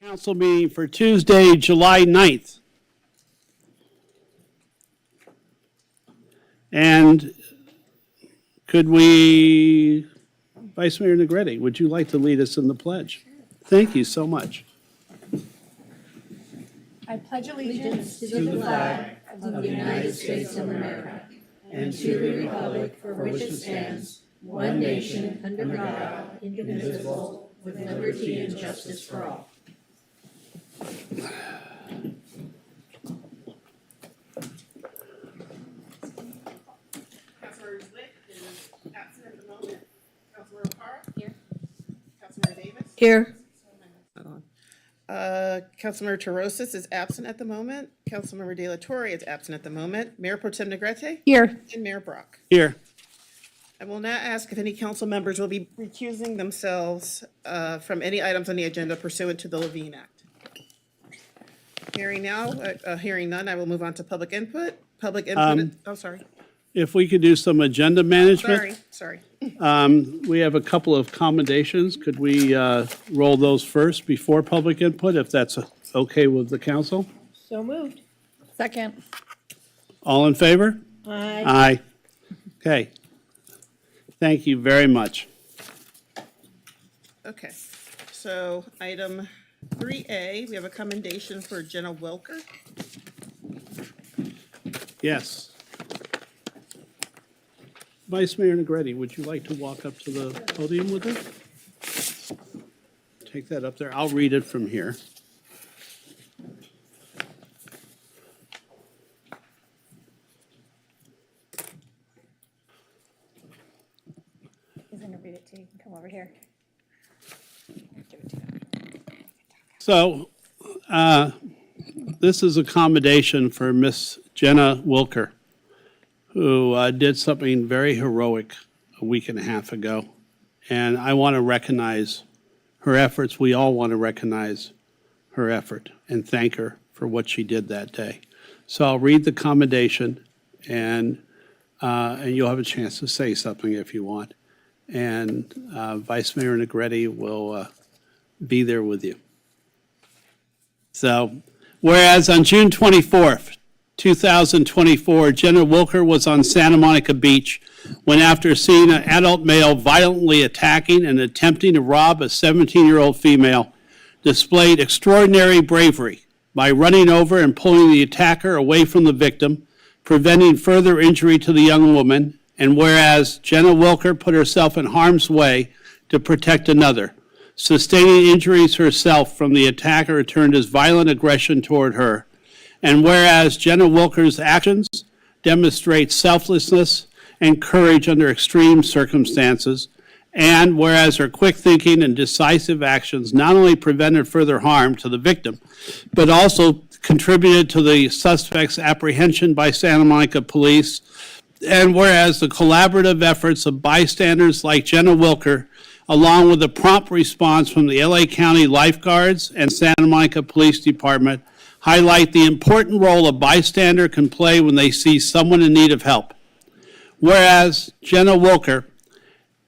Council meeting for Tuesday, July 9th. And could we, Vice Mayor Negretti, would you like to lead us in the pledge? Thank you so much. I pledge allegiance to the flag of the United States of America and to the republic for which it stands, one nation, under God, indivisible, with liberty and justice for all. Councilmember Zwick is absent at the moment. Councilmember Parr? Here. Councilmember Davis? Here. Councilmember Torosis is absent at the moment. Councilmember De La Torre is absent at the moment. Mayor Pro Tem Negrete? Here. And Mayor Brock. Here. I will now ask if any council members will be recusing themselves from any items on the agenda pursuant to the Levine Act. Hearing none, I will move on to public input. Public input, sorry. If we could do some agenda management. Sorry. We have a couple of commendations. Could we roll those first before public input, if that's okay with the council? So moved. Second. All in favor? Aye. Aye. Okay. Thank you very much. Okay, so item 3A, we have a commendation for Jenna Welker. Yes. Vice Mayor Negretti, would you like to walk up to the podium with us? Take that up there. I'll read it from here. He's going to read it to you. You can come over here. Give it to you. So, this is a commendation for Miss Jenna Wilker, who did something very heroic a week and a half ago. And I want to recognize her efforts. We all want to recognize her effort and thank her for what she did that day. So I'll read the commendation, and you'll have a chance to say something if you want. And Vice Mayor Negretti will be there with you. So, whereas on June 24th, 2024, Jenna Wilker was on Santa Monica Beach when, after seeing an adult male violently attacking and attempting to rob a 17-year-old female, displayed extraordinary bravery by running over and pulling the attacker away from the victim, preventing further injury to the young woman. And whereas Jenna Wilker put herself in harm's way to protect another, sustaining injuries herself from the attacker who turned his violent aggression toward her. And whereas Jenna Wilker's actions demonstrate selflessness and courage under extreme circumstances, and whereas her quick thinking and decisive actions not only prevented further harm to the victim, but also contributed to the suspect's apprehension by Santa Monica police, and whereas the collaborative efforts of bystanders like Jenna Wilker, along with the prompt response from the LA County Lifeguards and Santa Monica Police Department, highlight the important role a bystander can play when they see someone in need of help. Whereas Jenna Wilker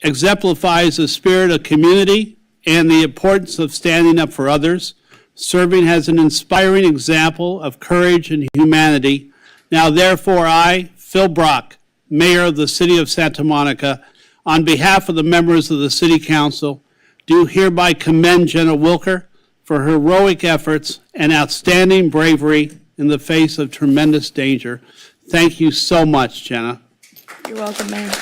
exemplifies the spirit of community and the importance of standing up for others, serving as an inspiring example of courage and humanity. Now, therefore, I, Phil Brock, Mayor of the City of Santa Monica, on behalf of the members of the City Council, do hereby commend Jenna Wilker for her heroic efforts and outstanding bravery in the face of tremendous danger. Thank you so much, Jenna. You're welcome, Mayor.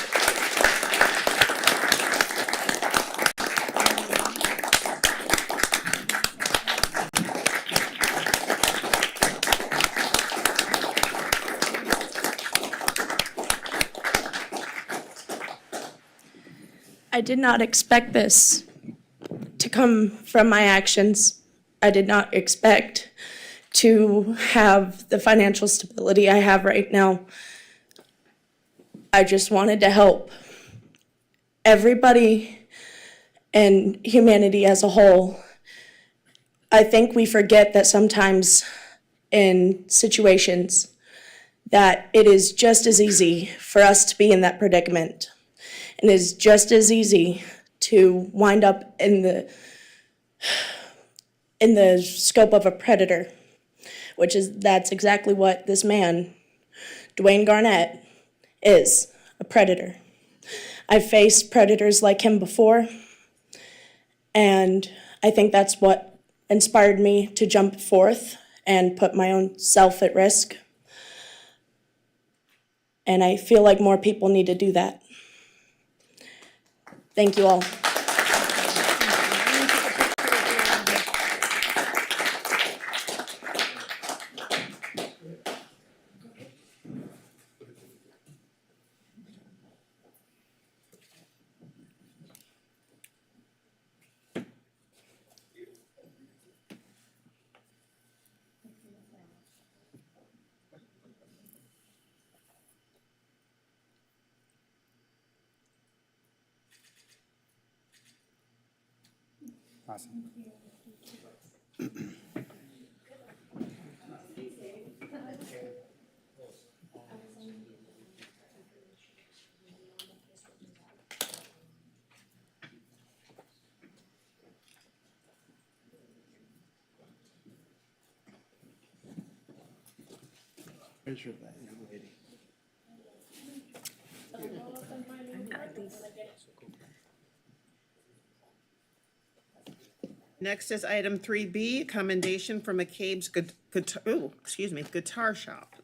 I did not expect this to come from my actions. I did not expect to have the financial stability I have right now. I just wanted to help everybody and humanity as a whole. I think we forget that sometimes in situations that it is just as easy for us to be in that predicament. And it is just as easy to wind up in in the scope of a predator, that's exactly what this man, Dwayne Garnett, is, a predator. I've faced predators like him before, and I think that's what inspired me to jump forth and put my own self at risk. And I feel like more people need to do that. Thank you all. Awesome. Where's your young lady? Next is item 3B, commendation from McCabe's guitar shop.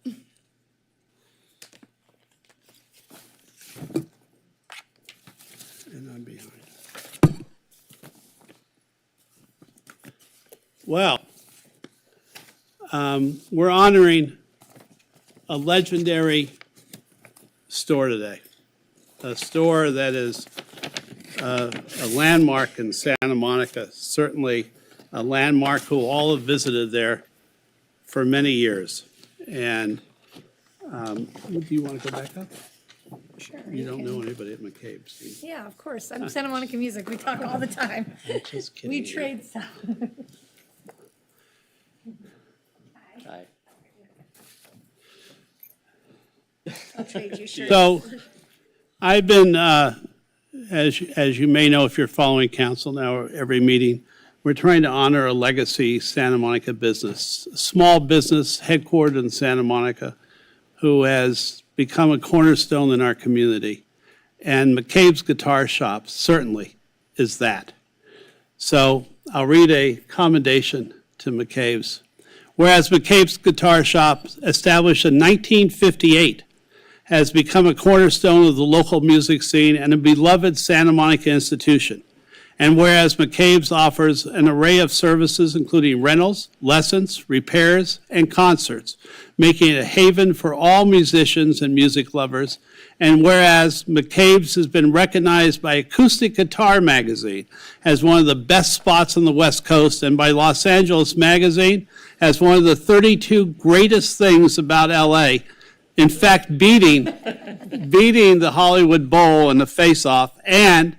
And I'm behind. Well, we're honoring a legendary store today, a store that is a landmark in Santa Monica, certainly a landmark who all have visited there for many years. And do you want to go back up? Sure. You don't know anybody at McCabe's, do you? Yeah, of course. I'm Santa Monica Music. We talk all the time. I'm just kidding. We you. trade stuff. Hi. I'll trade you shirts. So I've been, as you may know if you're following council now, every meeting, we're trying to honor a legacy Santa Monica business, a small business headquartered in Santa Monica, who has become a cornerstone in our community. And McCabe's Guitar Shop certainly is that. So I'll read a commendation to McCabe's. Whereas McCabe's Guitar Shop, established in 1958, has become a cornerstone of the local music scene and a beloved Santa Monica institution. And whereas McCabe's offers an array of services including rentals, lessons, repairs, and concerts, making it a haven for all musicians and music lovers. And whereas McCabe's has been recognized by Acoustic Guitar Magazine as one of the best spots on the West Coast and by Los Angeles Magazine as one of the 32 greatest things about LA, in fact, beating the Hollywood Bowl in the face-off. And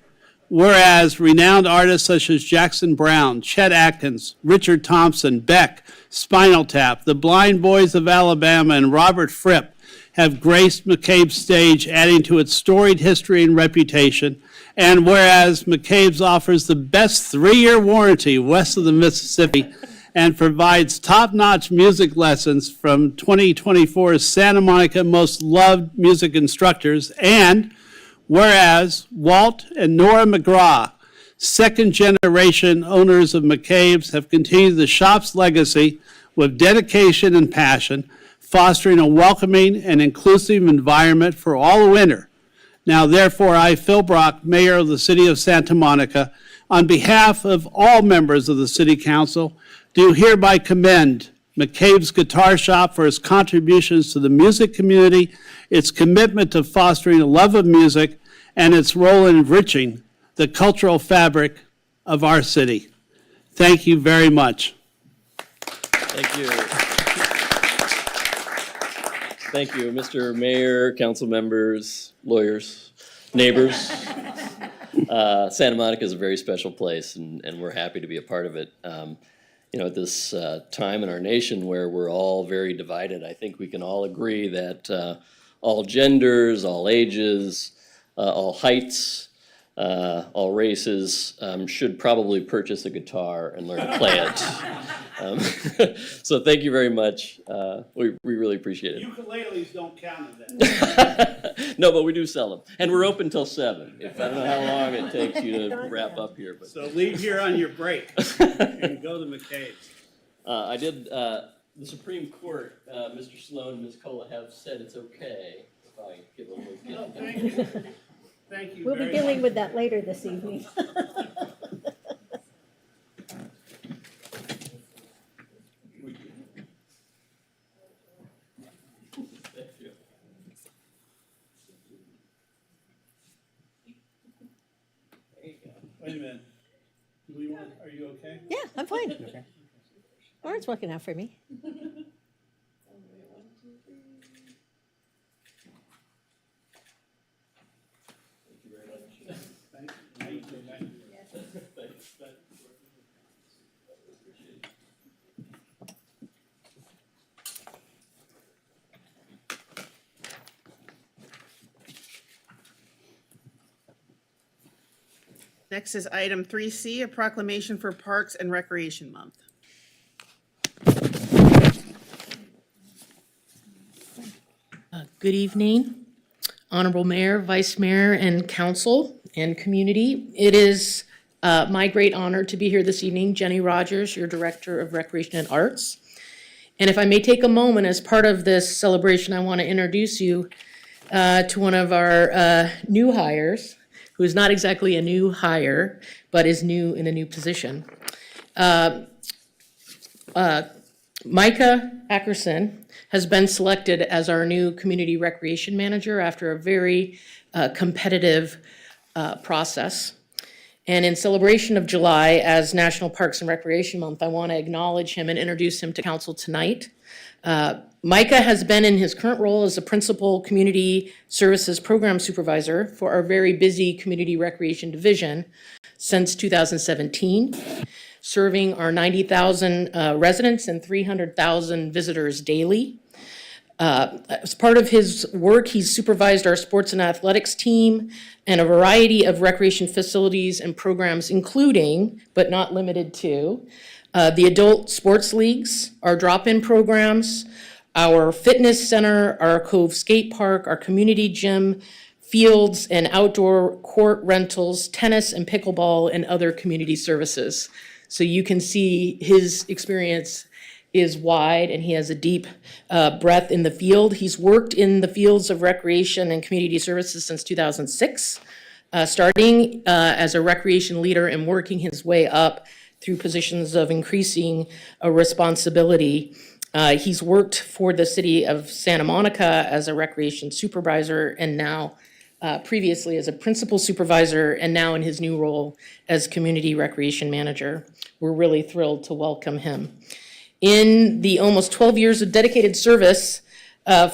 whereas renowned artists such as Jackson Browne, Chet Atkins, Richard Thompson, Beck, Spinal Tap, the Blind Boys of Alabama, and Robert Fripp have graced McCabe's stage, adding to its storied history and reputation. And whereas McCabe's offers the best 3-year warranty west of the Mississippi and provides top-notch music lessons from 2024's Santa Monica Most Loved Music Instructors. And whereas Walt and Nora McGraw, second-generation owners of McCabe's, have continued the shop's legacy with dedication and passion, fostering a welcoming and inclusive environment for all who enter. Now, therefore, I, Phil Brock, Mayor of the City of Santa Monica, on behalf of all members of the City Council, do hereby commend McCabe's Guitar Shop for its contributions to the music community, its commitment to fostering a love of music, and its role in enriching the cultural fabric of our city. Thank you very much. Thank you. Thank you, Mr. Mayor, council members, lawyers, neighbors. Santa Monica is a very special place, and we're happy to be a part of it. At this time in our nation where we're all very divided, I think we can all agree that all genders, all ages, all heights, all races, should probably purchase a guitar and learn to play it. So thank you very much. We really appreciate it. Ukuleles don't count in that. No, but we do sell them. And we're open till 7. I don't know how long it takes you to wrap up here, but. So leave here on your break and go to McCabe's. I did, the Supreme Court, Mr. Sloan and Ms. Cola have said it's okay if I give a little gift. Oh, thank you. Thank you We'll be very dealing much. with that later this evening. Wait a minute. Are you okay? Yeah, I'm fine. Lauren's working out for me. Next is item 3C, a proclamation for Parks and Recreation Month. Good evening, Honorable Mayor, Vice Mayor, and Council and community. It is my great honor to be here this evening. Jenny Rogers, your Director of Recreation and Arts. And if I may take a moment as part of this celebration, I want to introduce you to one of our new hires, who is not exactly a new hire, but is new in a new position. Micah Ackerson has been selected as our new Community Recreation Manager after a very competitive process. And in celebration of July as National Parks and Recreation Month, I want to acknowledge him and introduce him to council tonight. Micah has been in his current role as a Principal Community Services Program Supervisor for our very busy Community Recreation Division since 2017, serving our 90,000 residents and 300,000 visitors daily. As part of his work, he's supervised our sports and athletics team and a variety of recreation facilities and programs, including, but not limited to, the adult sports leagues, our drop-in programs, our fitness center, our Cove Skate Park, our community gym, fields and outdoor court rentals, tennis and pickleball, and other community services. So you can see his experience is wide and he has a deep breadth in the field. He's worked in the fields of recreation and community services since 2006, starting as a recreation leader and working his way up through positions of increasing responsibility. He's worked for the city of Santa Monica as a recreation supervisor and now previously as a principal supervisor and now in his new role as community recreation manager. We're really thrilled to welcome him. In the almost 12 years of dedicated service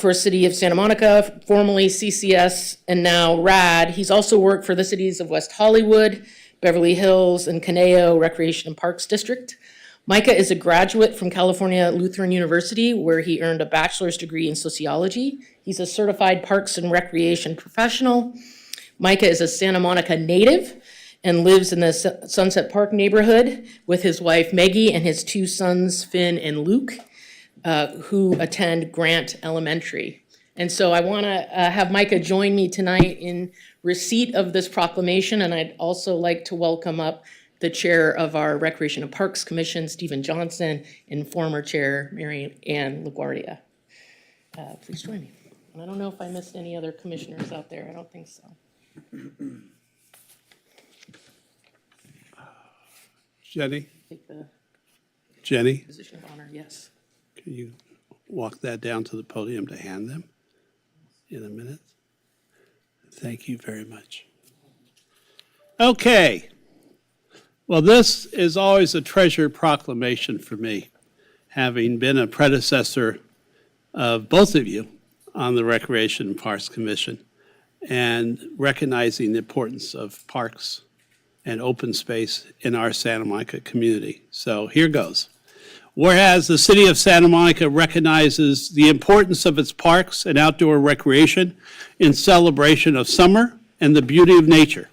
for City of Santa Monica, formerly CCS and now RAD, he's also worked for the cities of West Hollywood, Beverly Hills, and Caneo Recreation and Parks District. Micah is a graduate from California Lutheran University, where he earned a bachelor's degree in sociology. He's a certified parks and recreation professional. Micah is a Santa Monica native and lives in the Sunset Park neighborhood with his wife Maggie and his 2 sons, Finn and Luke, who attend Grant Elementary. And so I want to have Micah join me tonight in receipt of this proclamation, and I'd also like to welcome up the chair of our Recreation and Parks Commission, Stephen Johnson, and former chair, Mary Ann LaGuardia. Please join me. And I don't know if I missed any other commissioners out there. I don't think so. Jenny? Take the Jenny, position of honor, yes. can you walk that down to the podium to hand them in a minute? Thank you very much. Okay. Well, this is always a treasured proclamation for me, having been a predecessor of both of you on the Recreation and Parks Commission and recognizing the importance of parks and open space in our Santa Monica community. So here goes. Whereas the city of Santa Monica recognizes the importance of its parks and outdoor recreation in celebration of summer and the beauty of nature.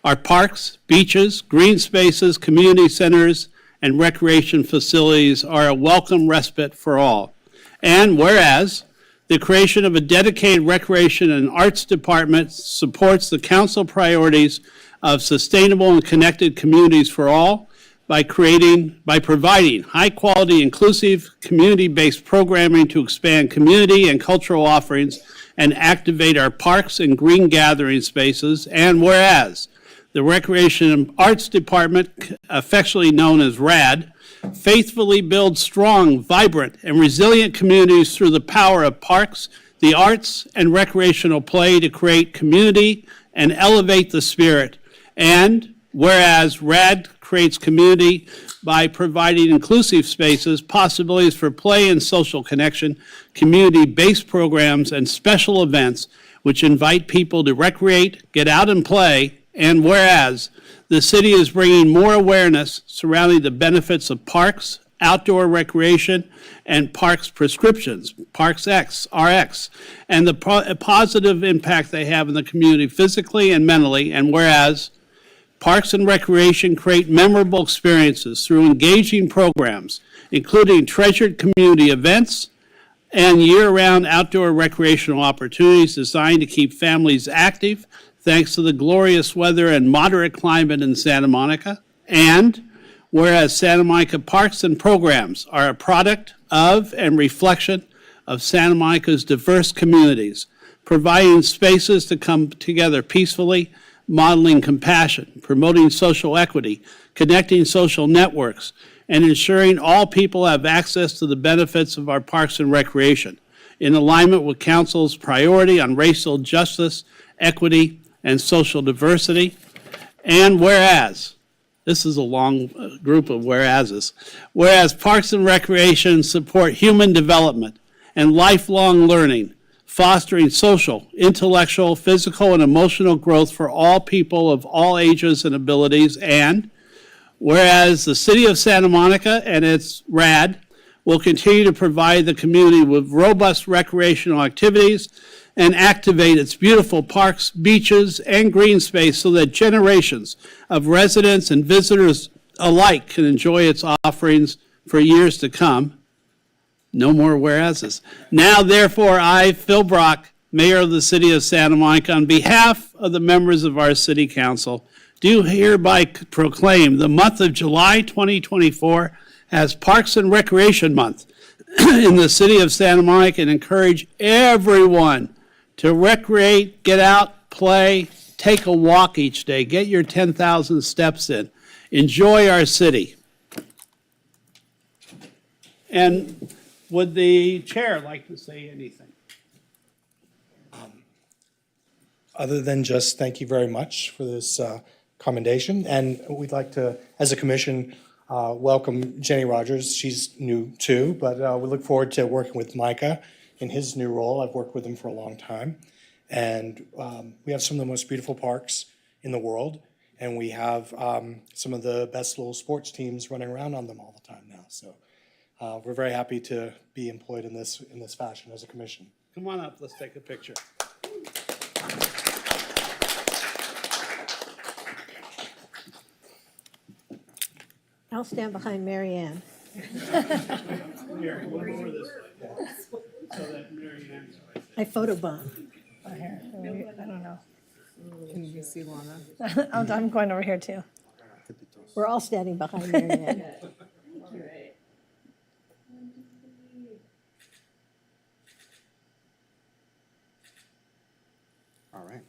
Our parks, beaches, green spaces, community centers, and recreation facilities are a welcome respite for all. And whereas the creation of a dedicated recreation and arts department supports the council priorities of sustainable and connected communities for all by providing high-quality, inclusive, community-based programming to expand community and cultural offerings and activate our parks and green gathering spaces. And whereas the Recreation and Arts Department, affectionately known as RAD, faithfully builds strong, vibrant, and resilient communities through the power of parks, the arts, and recreational play to create community and elevate the spirit. And whereas RAD creates community by providing inclusive spaces, possibilities for play and social connection, community-based programs, and special events which invite people to recreate, get out and play. And whereas the city is bringing more awareness surrounding the benefits of parks, outdoor recreation, and parks prescriptions, Parks X, RX, and the positive impact they have in the community physically and mentally. And whereas parks and recreation create memorable experiences through engaging programs, including treasured community events and year-round outdoor recreational opportunities designed to keep families active, thanks to the glorious weather and moderate climate in Santa Monica. And whereas Santa Monica parks and programs are a product of and reflection of Santa Monica's diverse communities, providing spaces to come together peacefully, modeling compassion, promoting social equity, connecting social networks, and ensuring all people have access to the benefits of our parks and recreation, in alignment with Council's priority on racial justice, equity, and social diversity. And whereas, this is a long group of whereases, whereas parks and recreation support human development and lifelong learning, fostering social, intellectual, physical, and emotional growth for all people of all ages and abilities. And whereas the City of Santa Monica and its RAD will continue to provide the community with robust recreational activities and activate its beautiful parks, beaches, and green space so that generations of residents and visitors alike can enjoy its offerings for years to come. No more whereases. Now, therefore, I, Phil Brock, Mayor of the City of Santa Monica, on behalf of the members of our City Council, do hereby proclaim the month of July 2024 as Parks and Recreation Month in the City of Santa Monica, and encourage everyone to recreate, get out, play, take a walk each day, get your 10,000 steps in, enjoy our city. And would the chair like to say anything? Other than just thank you very much for this commendation. And we'd like to, as a commission, welcome Jenny Rogers. She's new too, but we look forward to working with Micah in his new role. I've worked with him for a long time. And we have some of the most beautiful parks in the world. And we have some of the best little sports teams running around on them all the time now. So we're very happy to be employed in this fashion as a commission. Come on up, let's take a picture. I'll stand behind Mary Ann. Here, one over this way. So that Mary Ann's right there. I photobomb. Here, I don't know. Can you see Lana? I'm going over here too. We're all standing behind Mary Ann. All right.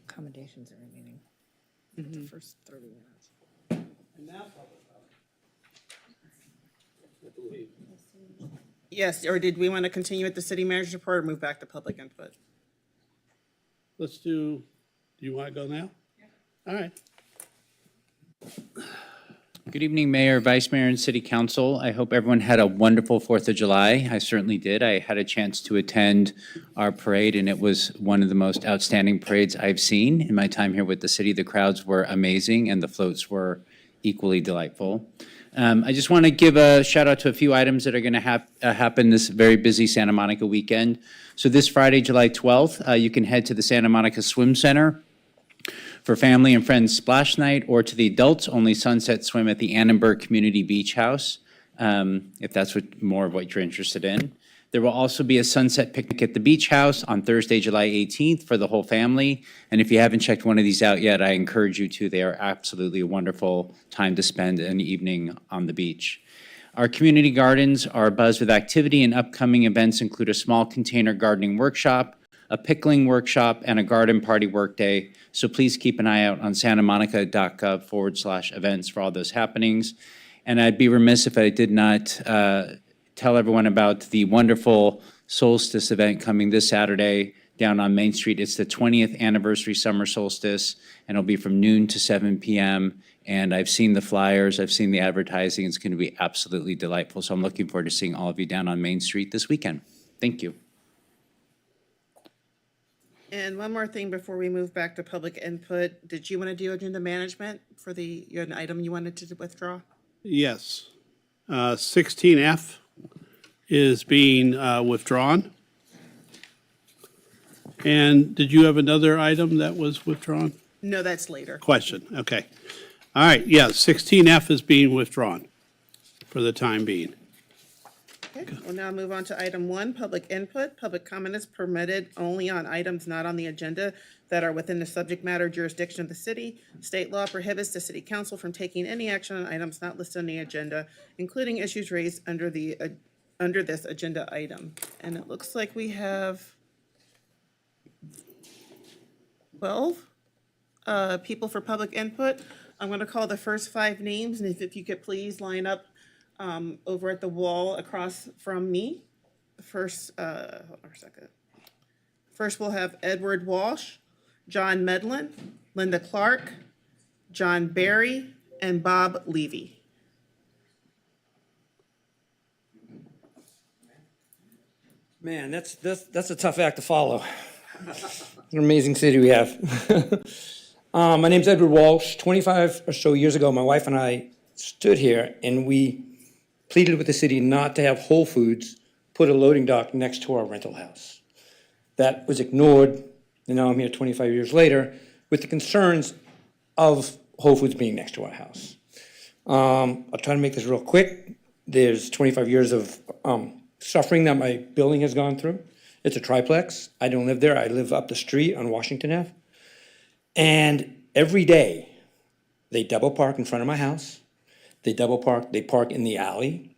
Commendations are remaining. The first 30 minutes. And now public comment. Yes, or did we want to continue with the city manager's report or move back to public input? Let's do you want to go now? All right. Good evening, Mayor, Vice Mayor, and City Council. I hope everyone had a wonderful 4th of July. I certainly did. I had a chance to attend our parade, and it was one of the most outstanding parades I've seen in my time here with the city. The crowds were amazing, and the floats were equally delightful. I just want to give a shout out to a few items that are going to happen this very busy Santa Monica weekend. So this Friday, July 12th, you can head to the Santa Monica Swim Center for family and friends splash night, or to the adults only sunset swim at the Annenberg Community Beach House, if that's more of what you're interested in. There will also be a sunset picnic at the beach house on Thursday, July 18th for the whole family. And if you haven't checked one of these out yet, I encourage you to. They are absolutely a wonderful time to spend an evening on the beach. Our community gardens are abuzz with activity, and upcoming events include a small container gardening workshop, a pickling workshop, and a garden party workday. So please keep an eye out on santamonica.gov/events for all those happenings. And I'd be remiss if I did not tell everyone about the wonderful solstice event coming this Saturday down on Main Street. It's the 20th anniversary summer solstice, and it'll be from noon to 7 p.m. And I've seen the flyers, I've seen the advertising. It's going to be absolutely delightful. So I'm looking forward to seeing all of you down on Main Street this weekend. Thank you. And one more thing before we move back to public input. Did you want to do agenda management for you had an item you wanted to withdraw? Yes. 16F is being withdrawn. And did you have another item that was withdrawn? No, that's later. Question, okay. All right, yeah, 16F is being withdrawn for the time being. Okay, we'll now move on to item 1, public input. Public comment is permitted only on items not on the agenda that are within the subject matter jurisdiction of the city. State law prohibits the city council from taking any action on items not listed on the agenda, including issues raised under this agenda item. And it looks like we have 12 people for public input. I'm going to call the first 5 names, and if you could please line up over at the wall across from me. First, hold on a second. First, we'll have Edward Walsh, John Medlin, Linda Clark, John Barry, and Bob Levy. Man, that's a tough act to follow. An amazing city we have. My name's Edward Walsh. 25 or so years ago, my wife and I stood here and we pleaded with the city not to have Whole Foods put a loading dock next to our rental house. That was ignored, and now I'm here 25 years later with the concerns of Whole Foods being next to our house. I'll try to make this real quick. There's 25 years of suffering that my building has gone through. It's a triplex. I don't live there. I live up the street on Washington Ave. And every day, they double park in front of my house. They park in the alley.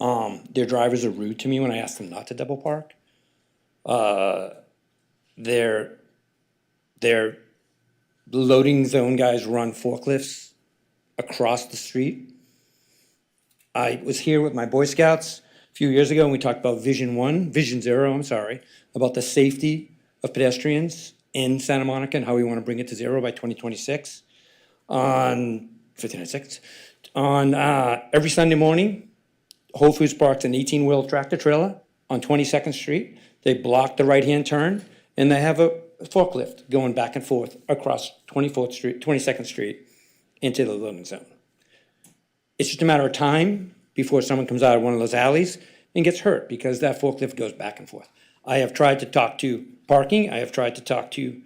Their drivers are rude to me when I ask them not to double park. Their loading zone guys run forklifts across the street. I was here with my Boy Scouts a few years ago and we talked about Vision 0, about the safety of pedestrians in Santa Monica and how we want to bring it to 0 by 2026. On 59.6. On every Sunday morning, Whole Foods parks an 18-wheel tractor trailer on 22nd Street. They block the right-hand turn, and they have a forklift going back and forth across 22nd Street into the loading zone. It's just a matter of time before someone comes out of one of those alleys and gets hurt because that forklift goes back and forth. I have tried to talk to parking. I have tried to talk to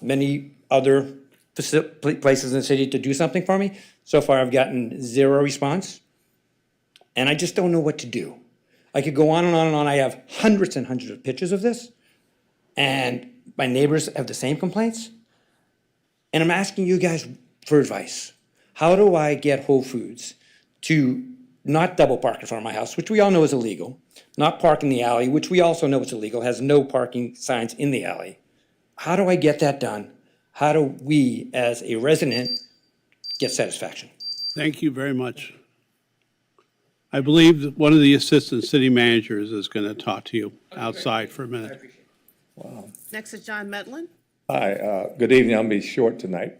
many other places in the city to do something for me. So far, I've gotten 0 response, and I just don't know what to do. I could go on and on and on. I have hundreds and hundreds of pictures of this, and my neighbors have the same complaints. And I'm asking you guys for advice. How do I get Whole Foods to not double park in front of my house, which we all know is illegal, not park in the alley, which we also know is illegal, has no parking signs in the alley? How do I get that done? How do we, as a resident, get satisfaction? Thank you very much. I believe that one of the assistant city managers is going to talk to you outside for a minute. Next is John Medlin. Hi, good evening. I'll be short tonight.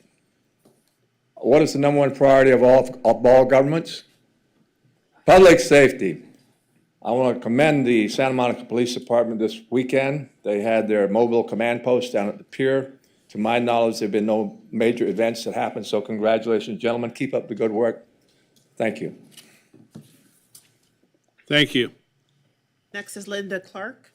What is the number one priority of all governments? Public safety. I want to commend the Santa Monica Police Department this weekend. They had their mobile command post down at the pier To my knowledge, there have been no major events that happened, so congratulations, gentlemen. Keep up the good work. Thank you. Thank you. Next is Linda Clark.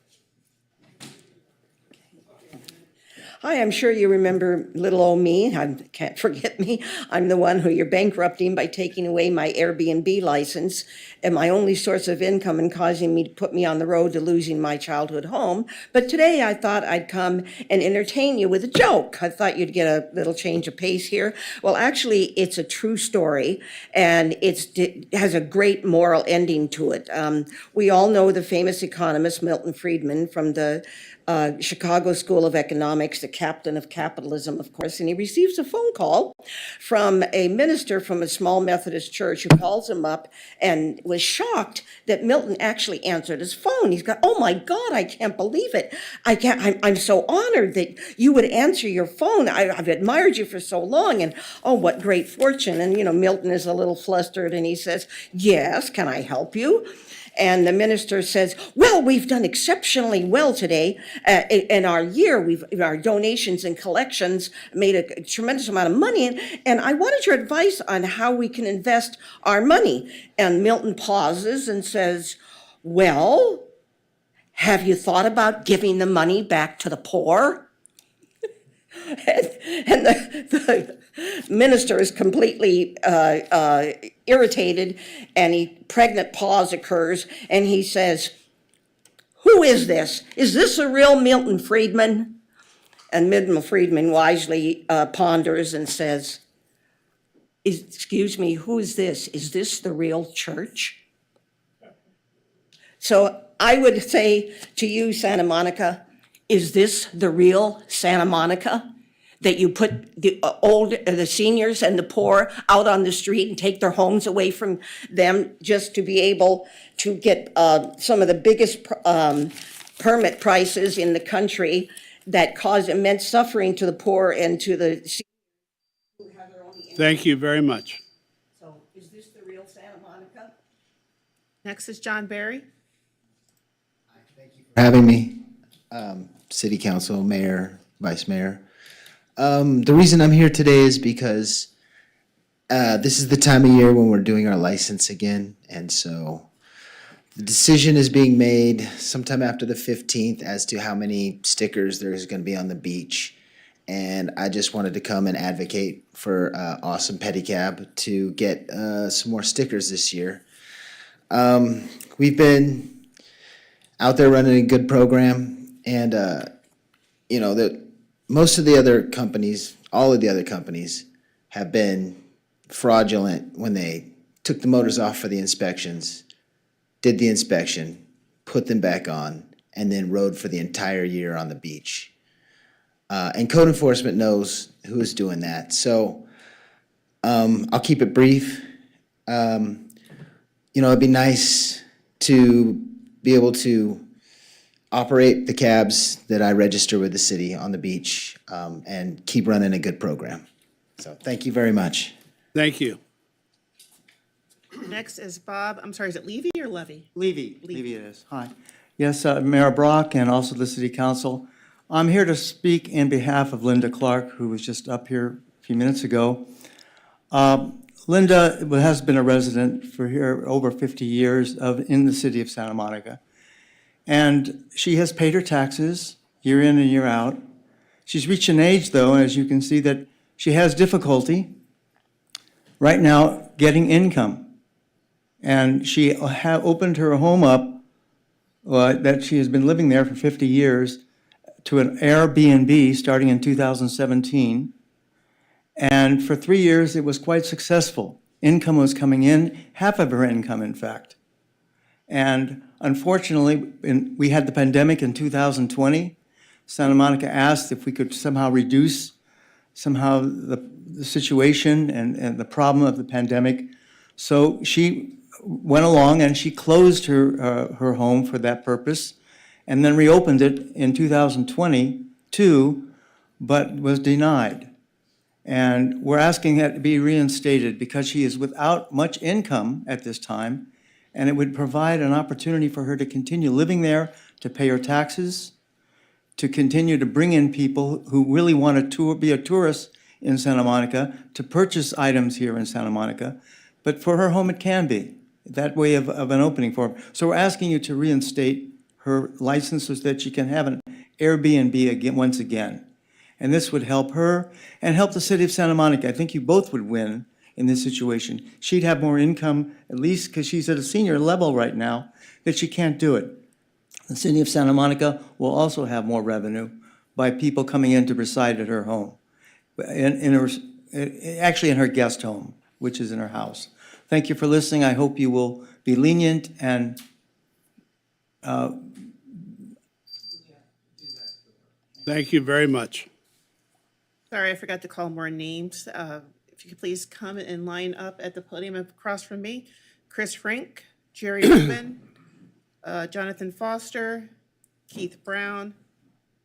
Hi, I'm sure you remember little old me. I can't forget me. I'm the one who you're bankrupting by taking away my Airbnb license and my only source of income and causing me to put me on the road to losing my childhood home. But today I thought I'd come and entertain you with a joke. I thought you'd get a little change of pace here. Well, actually, it's a true story, and it has a great moral ending to it. We all know the famous economist Milton Friedman from the Chicago School of Economics, the captain of capitalism, of course, and he receives a phone call from a minister from a small Methodist church who calls him up and was shocked that Milton actually answered his phone. He's got, oh my God, I can't believe it. I'm so honored that you would answer your phone. I've admired you for so long, and oh, what great fortune. And, Milton is a little flustered and he says, yes, can I help you? And the minister says, well, we've done exceptionally well today in our year. Our donations and collections made a tremendous amount of money. And I wanted your advice on how we can invest our money. And Milton pauses and says, well, have you thought about giving the money back to the poor? And the minister is completely irritated, and a pregnant pause occurs, and he says, who is this? Is this a real Milton Friedman? And Milton Friedman wisely ponders and says, excuse me, who is this? Is this the real church? So I would say to you, Santa Monica, is this the real Santa Monica? That you put the seniors and the poor out on the street and take their homes away from them just to be able to get some of the biggest permit prices in the country that cause immense suffering to the poor and to the seniors who have their own income. Thank you very much. So is this the real Santa Monica? Next is John Barry. Having me, City Council, Mayor, Vice Mayor. The reason I'm here today is because this is the time of year when we're doing our license again, and so the decision is being made sometime after the 15th as to how many stickers there's going to be on the beach, and I just wanted to come and advocate for Awesome Pedicab to get some more stickers this year. We've been out there running a good program, and most of the other companies, all of the other companies, have been fraudulent when they took the motors off for the inspections, did the inspection, put them back on, and then rode for the entire year on the beach. And code enforcement knows who is doing that. So I'll keep it brief. It'd be nice to be able to operate the cabs that I register with the city on the beach, and keep running a good program. So thank you very much. Thank you. Next is Bob, I'm sorry, is it Levy or Levy? Levy it is. Hi. Yes, Mayor Brock and also the City Council. I'm here to speak in behalf of Linda Clark, who was just up here a few minutes ago. Linda has been a resident for here over 50 years in the city of Santa Monica. And she has paid her taxes year in and year out. She's reached an age, though, as you can see, that she has difficulty right now getting income. And she opened her home up that she has been living there for 50 years to an Airbnb starting in 2017. And for 3 years, it was quite successful. Income was coming in, half of her income, in fact. And unfortunately, we had the pandemic in 2020. Santa Monica asked if we could somehow reduce the situation and the problem of the pandemic. So she went along and she closed her home for that purpose and then reopened it in 2022, but was denied. And we're asking that to be reinstated because she is without much income at this time, and it would provide an opportunity for her to continue living there, to pay her taxes, to continue to bring in people who really want to be a tourist in Santa Monica, to purchase items here in Santa Monica. But for her home, it can be that way of an opening for her. So we're asking you to reinstate her license so that she can have an Airbnb again, once again. And this would help her and help the city of Santa Monica. I think you both would win in this situation. She'd have more income, at least because she's at a senior level right now, that she can't do it. The city of Santa Monica will also have more revenue by people coming in to reside at her home, actually in her guest home, which is in her house. Thank you for listening. I hope you will be lenient and Thank you very much. Sorry, I forgot to call more names. If you could please come and line up at the podium across from me. Chris Frank, Jerry Rubin, Jonathan Foster, Keith Brown,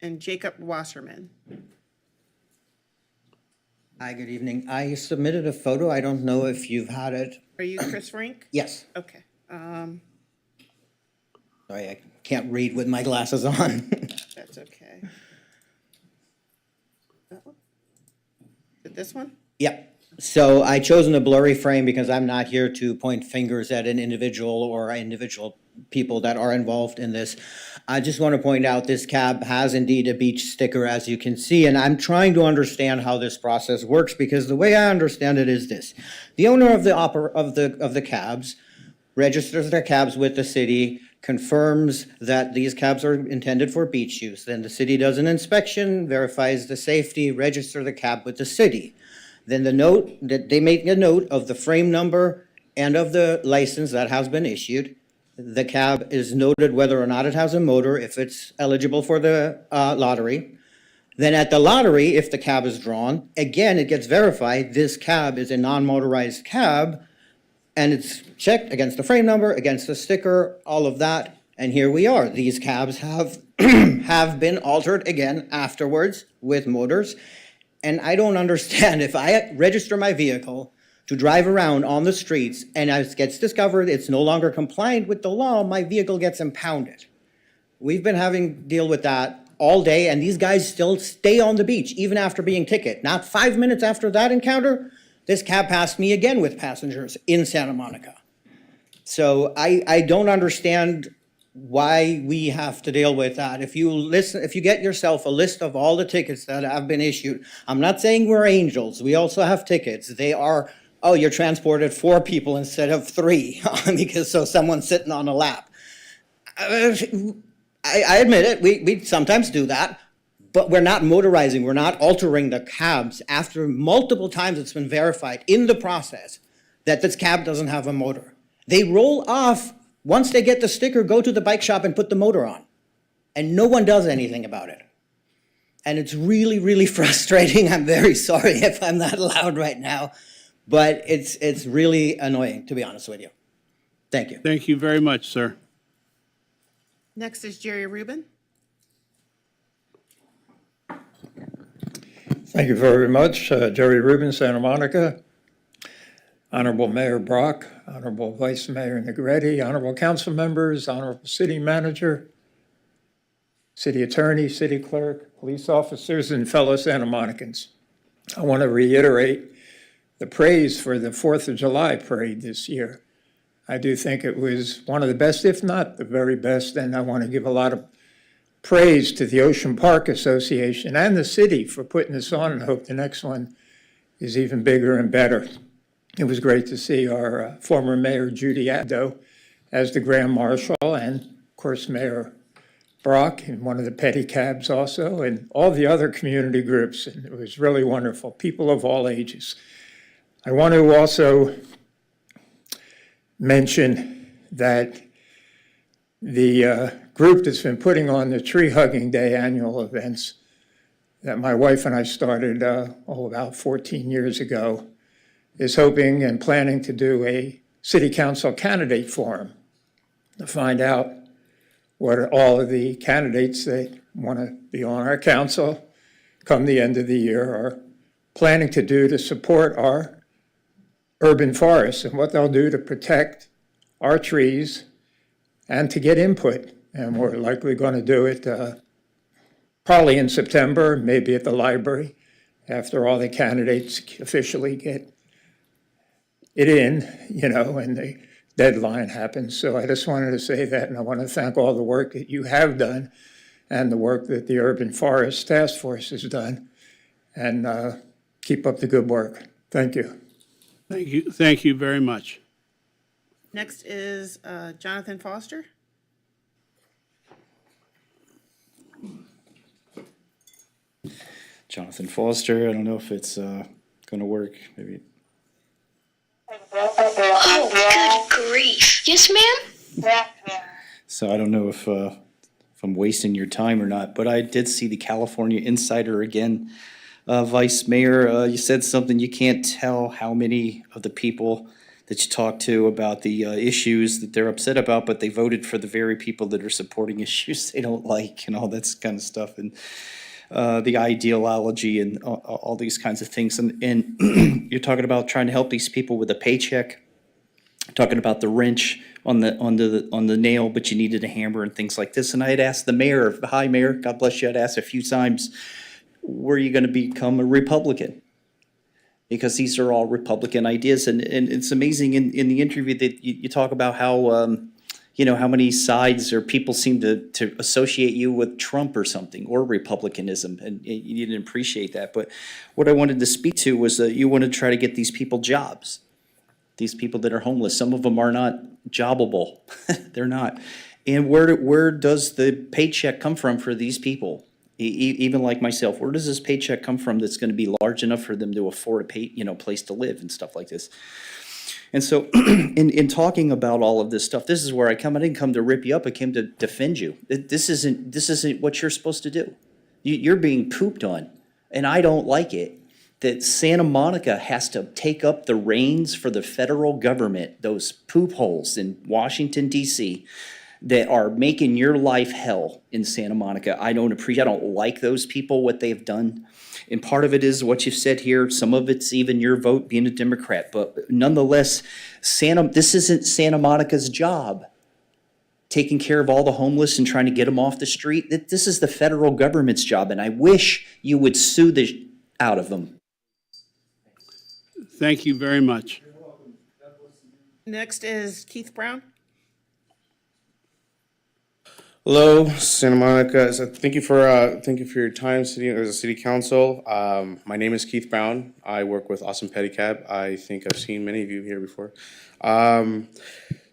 and Jacob Wasserman. Hi, good evening. I submitted a photo. I don't know if you've had it. Are you Chris Frank? Yes. Okay. Sorry, I can't read with my glasses on. That's okay. That one? Is it this one? Yep. So I chosen a blurry frame because I'm not here to point fingers at an individual or individual people that are involved in this. I just want to point out this cab has indeed a beach sticker, as you can see, and I'm trying to understand how this process works, because the way I understand it is this: the owner of the cabs registers their cabs with the city, confirms that these cabs are intended for beach use. Then the city does an inspection, verifies the safety, register the cab with the city. Then they make a note of the frame number and of the license that has been issued. The cab is noted whether or not it has a motor, if it's eligible for the lottery. Then at the lottery, if the cab is drawn, again, it gets verified this cab is a non-motorized cab, and it's checked against the frame number, against the sticker, all of that, and here we are. These cabs have have been altered again afterwards with motors, and I don't understand, if I register my vehicle to drive around on the streets and it gets discovered it's no longer compliant with the law, my vehicle gets impounded. We've been having to deal with that all day, and these guys still stay on the beach even after being ticketed. Not 5 minutes after that encounter, this cab passed me again with passengers in Santa Monica. So I don't understand why we have to deal with that. If you get yourself a list of all the tickets that have been issued, I'm not saying we're angels, we also have tickets. They are, oh, you're transported 4 people instead of 3, because so someone's sitting on a lap. I admit it, we sometimes do that, but we're not motorizing, we're not altering the cabs after multiple times it's been verified in the process that this cab doesn't have a motor. They roll off, once they get the sticker, go to the bike shop and put the motor on. And no one does anything about it. And it's really, really frustrating. I'm very sorry if I'm that loud right now, but it's really annoying, to be honest with you. Thank you. Thank you very much, sir. Next is Jerry Rubin. Thank you very much. Jerry Rubin, Santa Monica. Honorable Mayor Brock, Honorable Vice Mayor Negretti, Honorable Council members, Honorable City Manager, City Attorney, City Clerk, police officers, and fellow Santa Monicans. I want to reiterate the praise for the 4th of July parade this year. I do think it was one of the best, if not the very best, and I want to give a lot of praise to the Ocean Park Association and the city for putting this on, and I hope the next one is even bigger and better. It was great to see our former Mayor Judy Abdo as the Grand Marshal, and of course Mayor Brock in one of the pedicabs also, and all the other community groups, and it was really wonderful, people of all ages. I want to also mention that the group that's been putting on the Tree Hugging Day annual events that my wife and I started about 14 years ago is hoping and planning to do a city council candidate forum to find out what all of the candidates that want to be on our council come the end of the year are planning to do to support our urban forests and what they'll do to protect our trees and to get input. And we're likely going to do it probably in September, maybe at the library, after all the candidates officially get it in, and the deadline happens. So I just wanted to say that, and I want to thank all the work that you have done and the work that the Urban Forest Task Force has done. And keep up the good work. Thank you. Thank you very much. Next is Jonathan Foster. Jonathan Foster. I don't know if it's going to work. Maybe. Oh, good grief. Yes, ma'am? So I don't know if I'm wasting your time or not, but I did see the California Insider again. Vice Mayor, you said something, you can't tell how many of the people that you talk to about the issues that they're upset about, but they voted for the very people that are supporting issues they don't like and all that kind of stuff. And the ideology and all these kinds of things. And you're talking about trying to help these people with a paycheck, talking about the wrench on the nail, but you needed a hammer and things like this. And I had asked the mayor, hi Mayor, God bless you, I'd asked a few times, were you going to become a Republican? Because these are all Republican ideas. And it's amazing in the interview that you talk about how, how many sides or people seem to associate you with Trump or something, or Republicanism, and you didn't appreciate that. But what I wanted to speak to was that you want to try to get these people jobs, these people that are homeless. Some of them are not jobbable. They're not. And where does the paycheck come from for these people? Even like myself, where does this paycheck come from that's going to be large enough for them to afford a place to live and stuff like this? And so in talking about all of this stuff, this is where I come. I didn't come to rip you up. I came to defend you. This isn't what you're supposed to do. You're being pooped on, and I don't like it. That Santa Monica has to take up the reins for the federal government, those poop holes in Washington, D.C., that are making your life hell in Santa Monica. I don't like those people, what they've done. And part of it is what you've said here. Some of it's even your vote being a Democrat. But nonetheless, this isn't Santa Monica's job, taking care of all the homeless and trying to get them off the street. This is the federal government's job, and I wish you would sue the out of them. Thank you very much. Next is Keith Brown. Hello, Santa Monica. So thank you for your time, City Council. My name is Keith Brown. I work with Awesome Pedicab. I think I've seen many of you here before.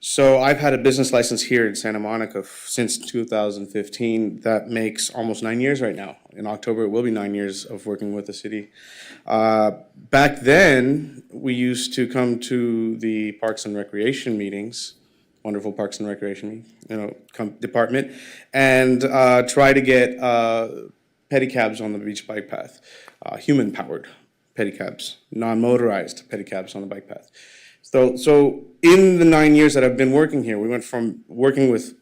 So I've had a business license here in Santa Monica since 2015. That makes almost 9 years right now. In October, it will be 9 years of working with the city. Back then, we used to come to the Parks and Recreation meetings, wonderful Parks and Recreation department, and try to get pedicabs on the beach bike path, human-powered pedicabs, non-motorized pedicabs on the bike path. So in the 9 years that I've been working here, we went from working with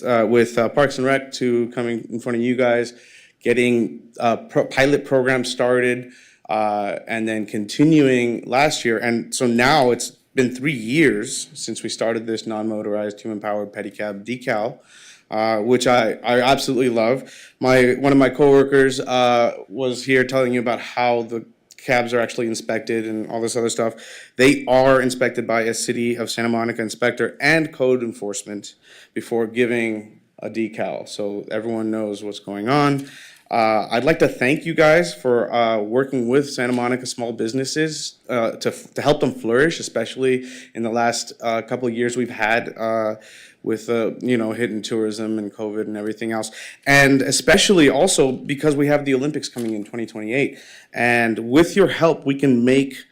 Parks and Rec to coming in front of you guys, getting pilot programs started, and then continuing last year. And so now it's been 3 years since we started this non-motorized human-powered pedicab decal, which I absolutely love. One of my coworkers was here telling you about how the cabs are actually inspected and all this other stuff. They are inspected by a City of Santa Monica inspector and code enforcement before giving a decal, so everyone knows what's going on. I'd like to thank you guys for working with Santa Monica small businesses to help them flourish, especially in the last couple of years we've had with hidden tourism and COVID and everything else, and especially also because we have the Olympics coming in 2028. And with your help, we can make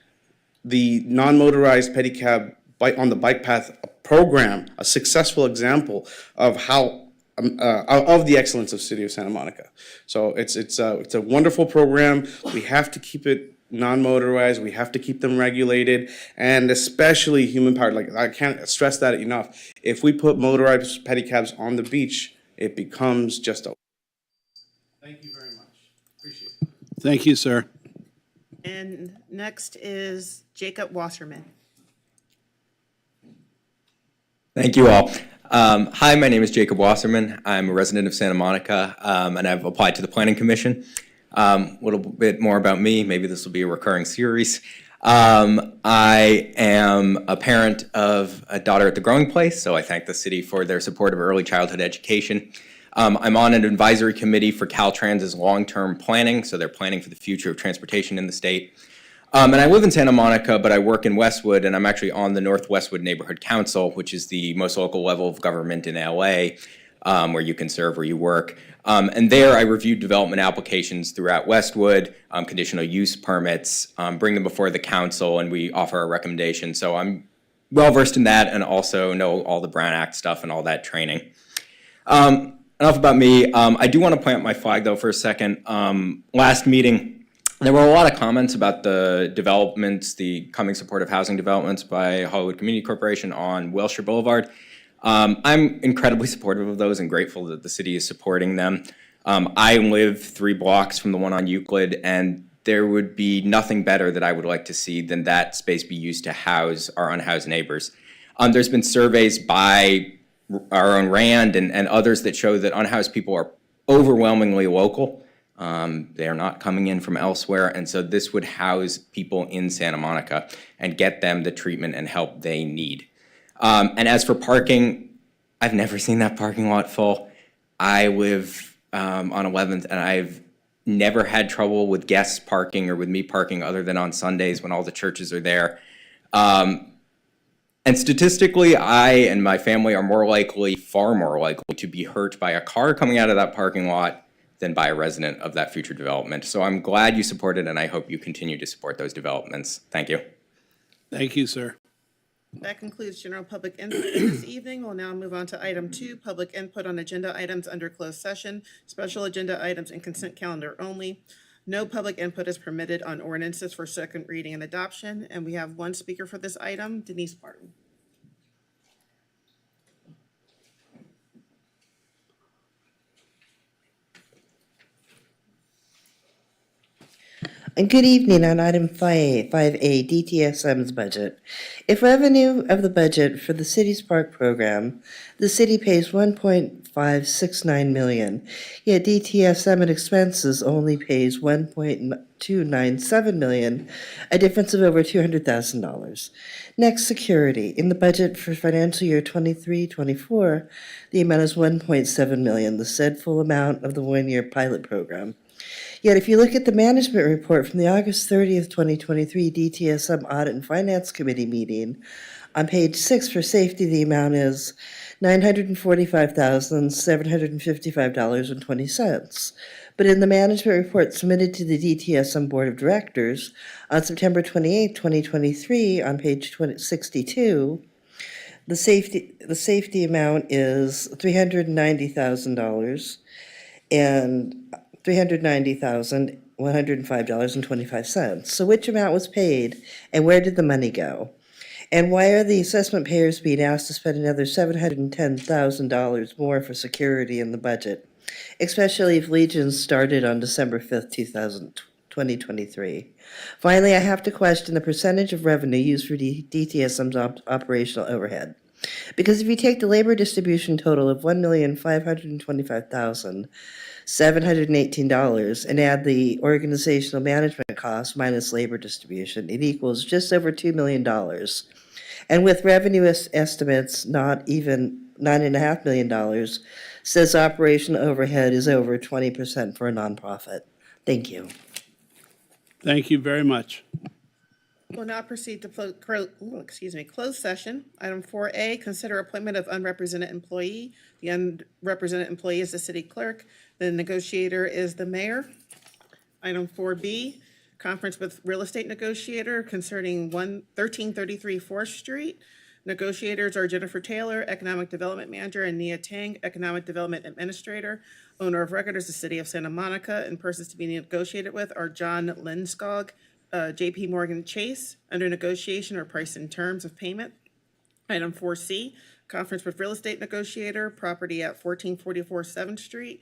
the non-motorized pedicab on the bike path program a successful example of how of the excellence of City of Santa Monica. So it's a wonderful program. We have to keep it non-motorized. We have to keep them regulated, and especially human-powered. Like, I can't stress that enough. If we put motorized pedicabs on the beach, it becomes just a... Thank you very much. Appreciate it. Thank you, sir. And next is Jacob Wasserman. Thank you all. Hi, my name is Jacob Wasserman. I'm a resident of Santa Monica, and I've applied to the Planning Commission. A little bit more about me. Maybe this will be a recurring series. I am a parent of a daughter at the Growing Place, so I thank the city for their support of early childhood education. I'm on an advisory committee for Caltrans's long-term planning, so they're planning for the future of transportation in the state. And I live in Santa Monica, but I work in Westwood, and I'm actually on the North Westwood Neighborhood Council, which is the most local level of government in LA, where you can serve where you work. And there I review development applications throughout Westwood, conditional use permits, bring them before the council, and we offer our recommendations. So I'm well versed in that and also know all the Brown Act stuff and all that training. Enough about me. I do want to plant my flag, though, for a second. Last meeting, there were a lot of comments about the developments, the coming supportive housing developments by Hollywood Community Corporation on Wilshire Boulevard. I'm incredibly supportive of those and grateful that the city is supporting them. I live 3 blocks from the one on Euclid, and there would be nothing better that I would like to see than that space be used to house our unhoused neighbors. There's been surveys by our own RAND and others that show that unhoused people are overwhelmingly local. They are not coming in from elsewhere, and so this would house people in Santa Monica and get them the treatment and help they need. And as for parking, I've never seen that parking lot full. I live on 11th, and I've never had trouble with guests parking or with me parking other than on Sundays when all the churches are there. And statistically, I and my family are more likely, far more likely, to be hurt by a car coming out of that parking lot than by a resident of that future development. So I'm glad you support it, and I hope you continue to support those developments. Thank you. Thank you, sir. That concludes general public input for this evening. We'll now move on to item 2, public input on agenda items under closed session, special agenda items and consent calendar only. No public input is permitted on ordinances for second reading and adoption. And we have one speaker for this item, Denise Barton. And good evening on item 5A, DTSM's budget. If revenue of the budget for the city's park program, the city pays $1.569 million, yet DTSM and expenses only pays $1.297 million, a difference of over $200,000. Next, security. In the budget for financial year 23-24, the amount is $1.7 million, the said full amount of the one-year pilot program. Yet if you look at the management report from the August 30th, 2023 DTSM Audit and Finance Committee meeting, on page 6 for safety, the amount is $945,755.20. But in the management report submitted to the DTSM Board of Directors on September 28, 2023, on page 62, the safety amount is $390,000 and $390,105.25. So which amount was paid, and where did the money go? And why are the assessment payers being asked to spend another $710,000 more for security in the budget, especially if Legion started on December 5th, 2023? Finally, I have to question the percentage of revenue used for DTSM's operational overhead. Because if you take the labor distribution total of $1,525,718 and add the organizational management cost minus labor distribution, it equals just over $2 million. And with revenue estimates not even $9.5 million, says operational overhead is over 20% for a nonprofit. Thank you. Thank you very much. We'll now proceed to closed session. Item 4A, consider appointment of unrepresented employee. The unrepresented employee is the city clerk. The negotiator is the mayor. Item 4B, conference with real estate negotiator concerning 1333 4th Street. Negotiators are Jennifer Taylor, Economic Development Manager, and Nia Tang, Economic Development Administrator. Owner of record is the City of Santa Monica, and persons to be negotiated with are John Lindskog, JP Morgan Chase. Under negotiation or price and terms of payment. Item 4C, conference with real estate negotiator, property at 1444 7th Street,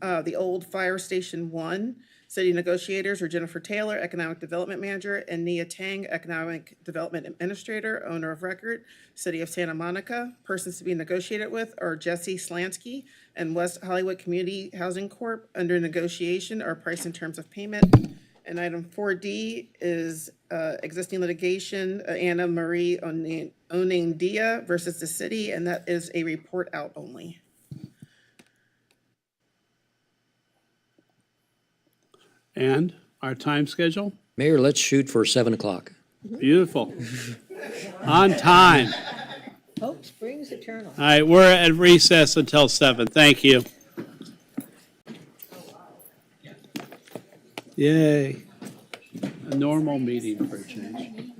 the old Fire Station 1. City negotiators are Jennifer Taylor, Economic Development Manager, and Nia Tang, Economic Development Administrator, owner of record, City of Santa Monica. Persons to be negotiated with are Jesse Slansky and West Hollywood Community Housing Corp. Under negotiation are price and terms of payment. And item 4D is existing litigation, Anna Marie Onindia versus the city, and that is a report out only. And our time schedule? Mayor, let's shoot for 7 o'clock. Beautiful. On time. Hope springs eternal. All right, we're at recess until 7. Thank you. Yay. A normal meeting for a change.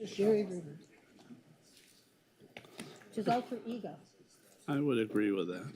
Jerry Rubin. Which is alter ego. I would agree with that.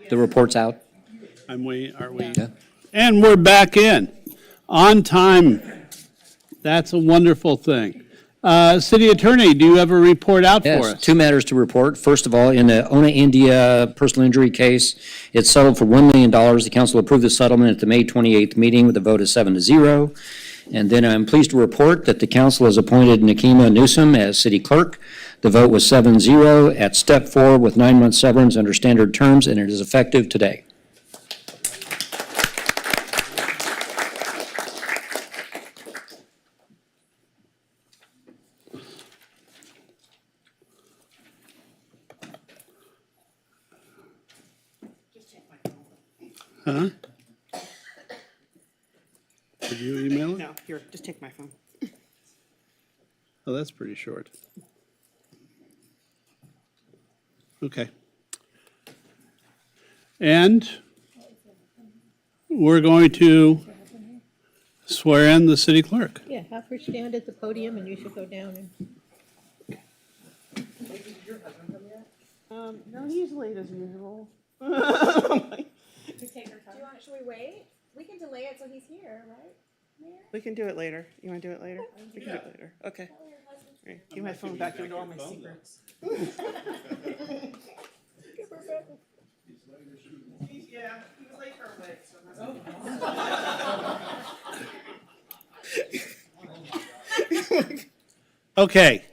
The report's out. Are we? Yeah. And we're back in, on time. That's a wonderful thing. City Attorney, do you have a report out for Yes, us? two matters to report. First of all, in the Ona India personal injury case, it's settled for $1 million. The council approved the settlement at the May 28th meeting with a vote of 7-0. And then I'm pleased to report that the council has appointed Nakima Newsom as city clerk. The vote was 7-0 at step 4 with 9-month severance under standard terms, and it is effective today. Huh? Did you email it? No, here, just take my phone. Oh, that's pretty short. Okay. And we're going to swear in the city clerk. Yeah, have her stand at the podium and you should go down and. No, he's late as usual. Should we wait? We can delay it till he's here, right, Mayor? We can do it later. You want to do it later? We can do it later. Okay. Here, give my phone back. Give all my secrets. Yeah, he was late for a bit, so that's Okay,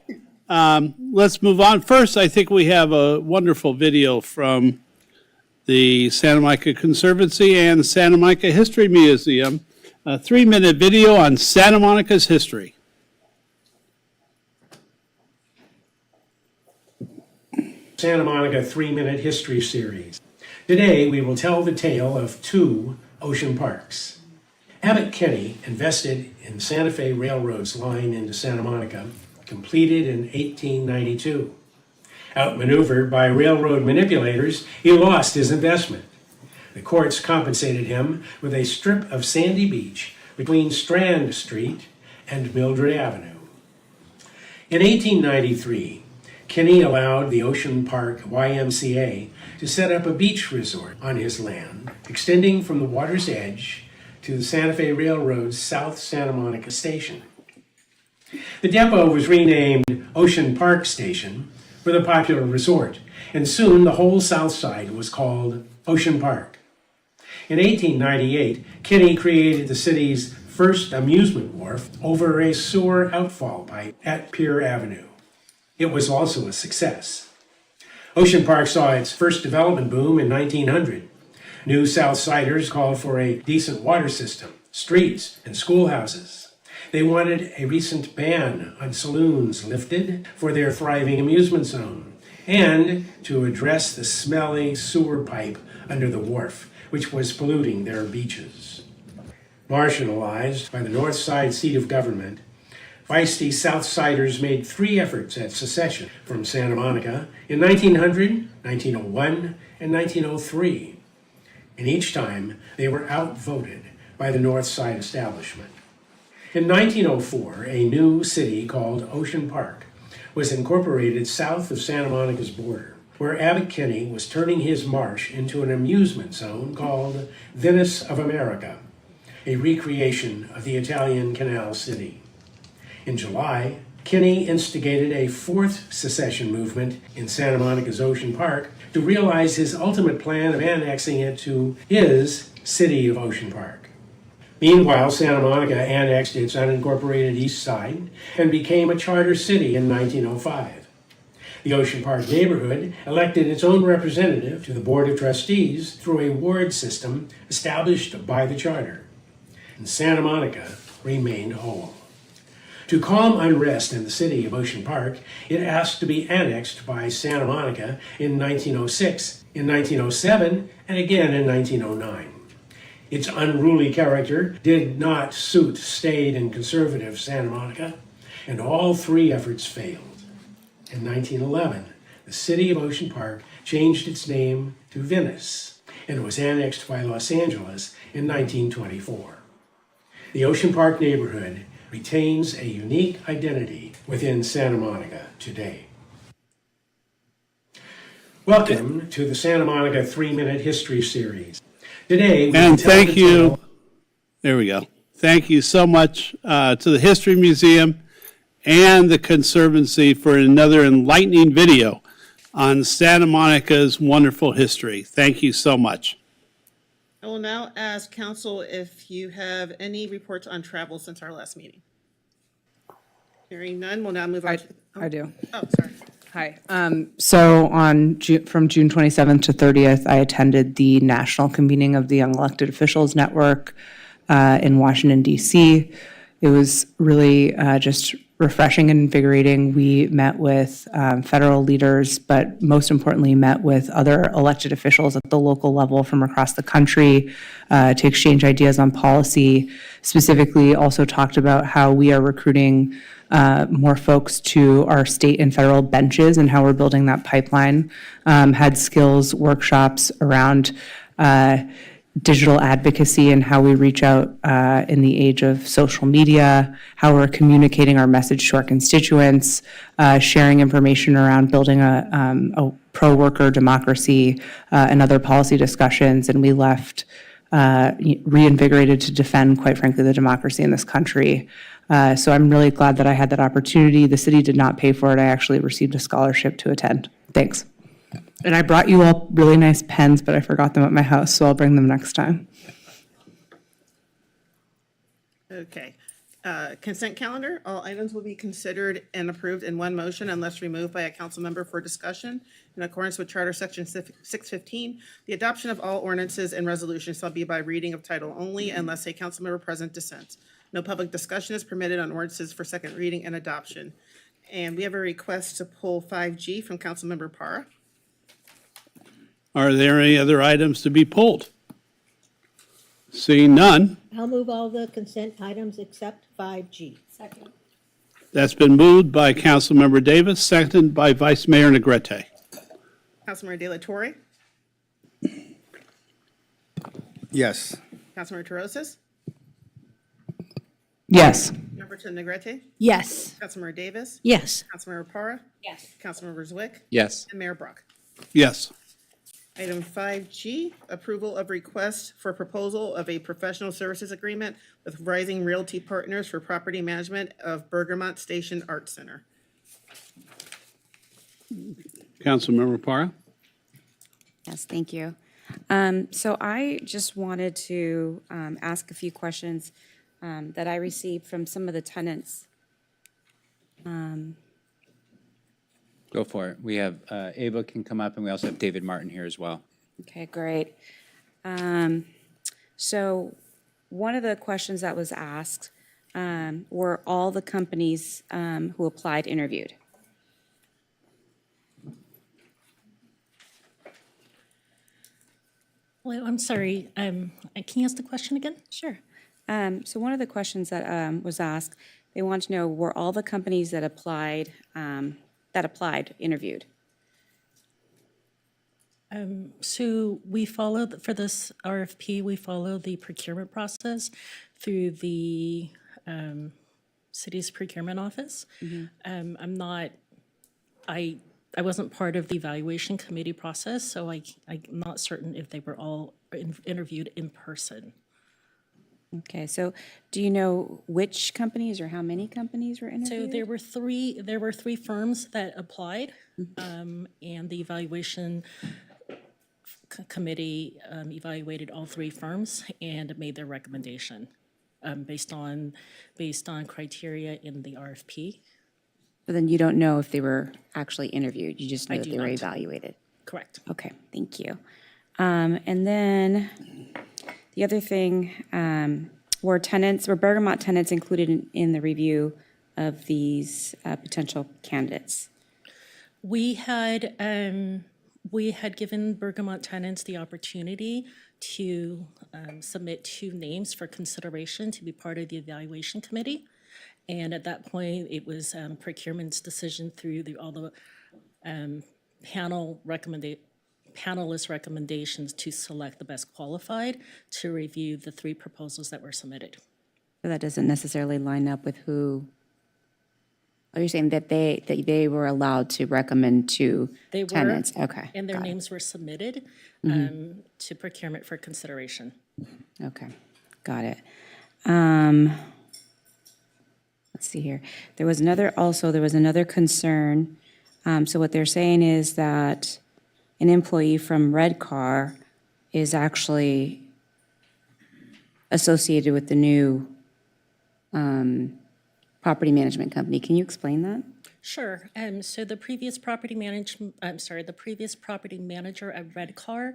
let's move on. First, I think we have a wonderful video from the Santa Monica Conservancy and Santa Monica History Museum, a 3-minute video on Santa Monica's history. Santa Monica 3-minute history series. Today we will tell the tale of 2 ocean parks. Abbott Kinney invested in Santa Fe Railroad's line into Santa Monica, completed in 1892. Outmaneuvered by railroad manipulators, he lost his investment. The courts compensated him with a strip of sandy beach between Strand Street and Mildred Avenue. In 1893, Kinney allowed the Ocean Park YMCA to set up a beach resort on his land, extending from the water's edge to the Santa Fe Railroad's South Santa Monica Station. The depot was renamed Ocean Park Station for the popular resort, and soon the whole south side was called Ocean Park. In 1898, Kinney created the city's first amusement wharf over a sewer outfall pipe at Pier Avenue. It was also a success. Ocean Park saw its first development boom in 1900. New Southsiders called for a decent water system, streets, and schoolhouses. They wanted a recent ban on saloons lifted for their thriving amusement zone, and to address the smelly sewer pipe under the wharf, which was polluting their beaches. Marginalized by the North Side seat of government, feisty Southsiders made 3 efforts at secession from Santa Monica in 1900, 1901, and 1903. And each time they were outvoted by the North Side establishment. In 1904, a new city called Ocean Park was incorporated south of Santa Monica's border, where Abbott Kinney was turning his marsh into an amusement zone called Venice of America, a recreation of the Italian Canal City. In July, Kinney instigated a 4th secession movement in Santa Monica's Ocean Park to realize his ultimate plan of annexing it to his city of Ocean Park. Meanwhile, Santa Monica annexed its unincorporated east side and became a charter city in 1905. The Ocean Park neighborhood elected its own representative to the Board of Trustees through a ward system established by the charter. And Santa Monica remained whole. To calm unrest in the city of Ocean Park, it asked to be annexed by Santa Monica in 1906, in 1907, and again in 1909. Its unruly character did not suit staid and conservative Santa Monica, and all 3 efforts failed. In 1911, the city of Ocean Park changed its name to Venice, and was annexed by Los Angeles in 1924. The Ocean Park neighborhood retains a unique identity within Santa Monica today. Welcome to the Santa Monica 3-Minute History Series. Today, we And tell thank the you. tale- There we go. Thank you so much to the History Museum and the Conservancy for another enlightening video on Santa Monica's wonderful history. Thank you so much. I will now ask council if you have any reports on travel since our last meeting. Hearing none, we'll now move on. I do. Oh, sorry. Hi. So from June 27th to 30th, I attended the national convening of the Young Elected Officials Network in Washington, D.C. It was really just refreshing and invigorating. We met with federal leaders, but most importantly, met with other elected officials at the local level from across the country to exchange ideas on policy. Specifically, also talked about how we are recruiting more folks to our state and federal benches and how we're building that pipeline. Had skills workshops around digital advocacy and how we reach out in the age of social media, how we're communicating our message to our constituents, sharing information around building a pro-worker democracy and other policy discussions. And we left reinvigorated to defend, quite frankly, the democracy in this country. So I'm really glad that I had that opportunity. The city did not pay for it. I actually received a scholarship to attend. Thanks. And I brought you all really nice pens, but I forgot them at my house, so I'll bring them next time. Okay. Consent calendar, all items will be considered and approved in one motion unless removed by a council member for discussion. In accordance with Charter Section 615, the adoption of all ordinances and resolutions shall be by reading of title only unless a council member present dissents. No public discussion is permitted on ordinances for second reading and adoption. And we have a request to pull 5G from Councilmember Para. Are there any other items to be pulled? Seeing none, I'll move all the consent items except 5G. Second. that's been moved by Councilmember Davis, seconded by Vice Mayor Negrete. Councilmember De La Torre, Yes. Councilmember Torrosis, Yes. Member to Negrete, Yes. Councilmember Davis, Yes. Councilmember Para, Yes. Councilmember Zwick, Yes. and Mayor Brock. Yes. Item 5G, approval of request for proposal of a professional services agreement with Rising Realty Partners for property management of Bergamot Station Arts Center. Councilmember Para? Yes, thank you. So I just wanted to ask a few questions that I received from some of the tenants. Go for it. We have Ava can come up, and we also have David Martin here as well. Okay, great. So one of the questions that was asked were all the companies who applied interviewed? Well, I'm sorry, can you ask the question again? Sure. So one of the questions that was asked, they want to know, were all the companies that applied interviewed? So we followed, for this RFP, we follow the procurement process through the city's procurement office. I'm not, I wasn't part of the evaluation committee process, so I'm not certain if they were all interviewed in person. Okay, so do you know which companies or how many companies were So interviewed? there were three firms that applied, and the evaluation committee evaluated all three firms and made their recommendation based on criteria in the RFP. But then you don't know if they were actually interviewed, you just know I that do they were not. evaluated? Correct. Okay, thank you. And then the other thing, were Bergamot tenants included in the review of these potential candidates? We had given Bergamot tenants the opportunity to submit 2 names for consideration to be part of the evaluation committee. And at that point, it was procurement's decision through all the panelist recommendations to select the best qualified to review the 3 proposals that were submitted. So that doesn't necessarily line up with who, are you saying that they were allowed to recommend 2 They were. tenants? Okay. And their got it. names were submitted to procurement for consideration. Okay, got it. Let's see here. There was another concern. So what they're saying is that an employee from Redcar is actually associated with the new property management company. Can you explain that? Sure. So the previous property manager at Redcar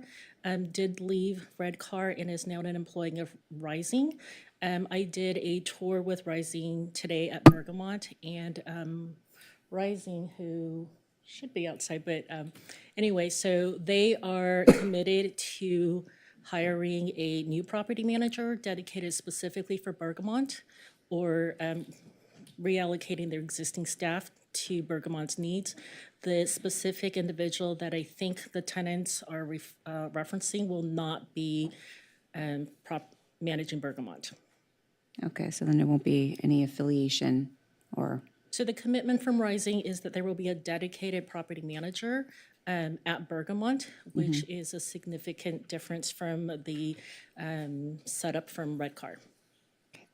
did leave Redcar and is now an employee of Rising. I did a tour with Rising today at Bergamot, and Rising, who should be outside, but anyway, so they are committed to hiring a new property manager dedicated specifically for Bergamot, or reallocating their existing staff to Bergamot's needs. The specific individual that I think the tenants are referencing will not be managing Bergamot. Okay, so then there won't be any affiliation or, So the commitment from Rising is that there will be a dedicated property manager at Bergamot, which is a significant difference from the setup from Redcar.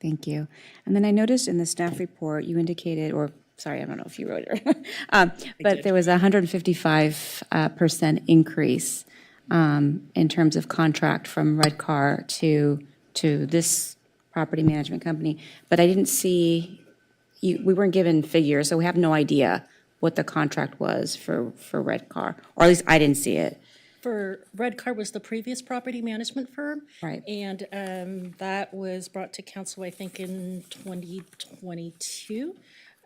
thank you. And then I noticed in the staff report, you indicated, or, sorry, I don't know if you wrote it, but there was a 155% increase in terms of contract from Redcar to this property management company. But I didn't see, we weren't given figures, so we have no idea what the contract was for Redcar, or at least I didn't see it. For Redcar was the previous property management firm. Right. And that was brought to council, I think, in 2022.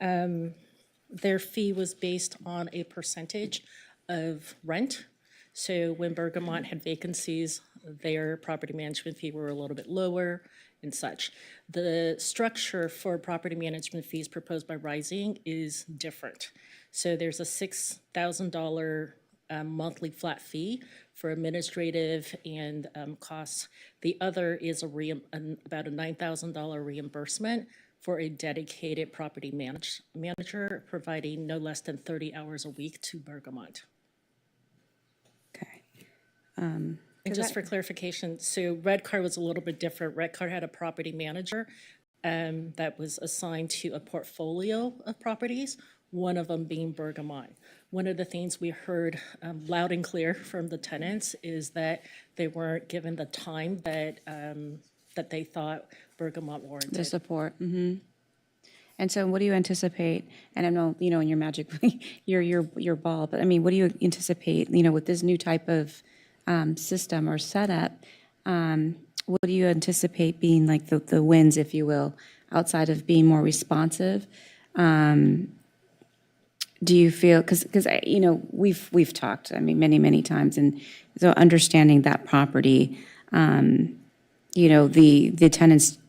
Their fee was based on a percentage of rent. So when Bergamot had vacancies, their property management fee were a little bit lower and such. The structure for property management fees proposed by Rising is different. So there's a $6,000 monthly flat fee for administrative and costs. The other is about a $9,000 reimbursement for a dedicated property manager, providing no less than 30 hours a week to Bergamot. Okay. And just for clarification, so Redcar was a little bit different. Redcar had a property manager that was assigned to a portfolio of properties, one of them being Bergamot. One of the things we heard loud and clear from the tenants is that they weren't given the time that they thought Bergamot warranted. The support, And so what do you anticipate, and I know, in your magic, your ball, but I mean, what do you anticipate, with this new type of system or setup, what do you anticipate being like the wins, if you will, outside of being more responsive? Do you feel, because, we've talked, I mean, many, many times, and so understanding that property, the tenants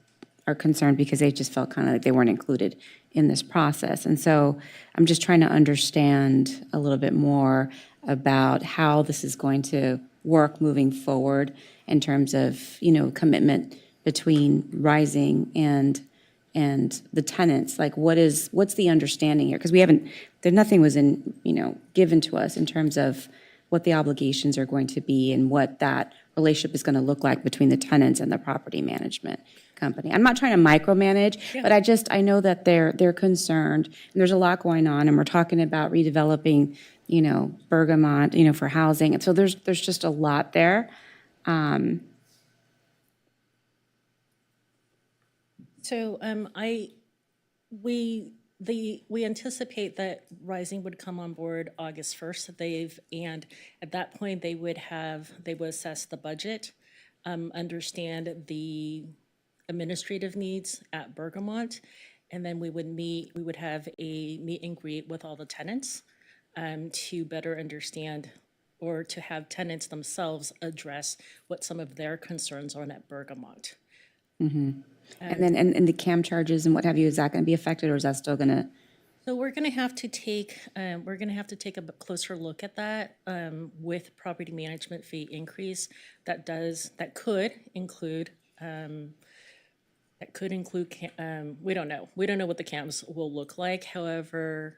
are concerned because they just felt kind of like they weren't included in this process. And so I'm just trying to understand a little bit more about how this is going to work moving forward in terms of, commitment between Rising and the tenants. Like, what's the understanding here? Because nothing was given to us in terms of what the obligations are going to be and what that relationship is going to look like between the tenants and the property management company. I'm not trying to micromanage, but I know that they're concerned, and there's a lot going on, and we're talking about redeveloping, Bergamot, for housing, and so there's just a lot there. So we anticipate that Rising would come on board August 1st. And at that point they would assess the budget, understand the administrative needs at Bergamot, and then we would have a meet and greet with all the tenants to better understand, or to have tenants themselves address what some of their concerns are at Bergamot. And then, and the CAM charges and what have you, is that going to be affected, or is that still going to? So we're going to have to take a closer look at that with property management fee increase. That could include. We don't know. We don't know what the CAMs will look like. However,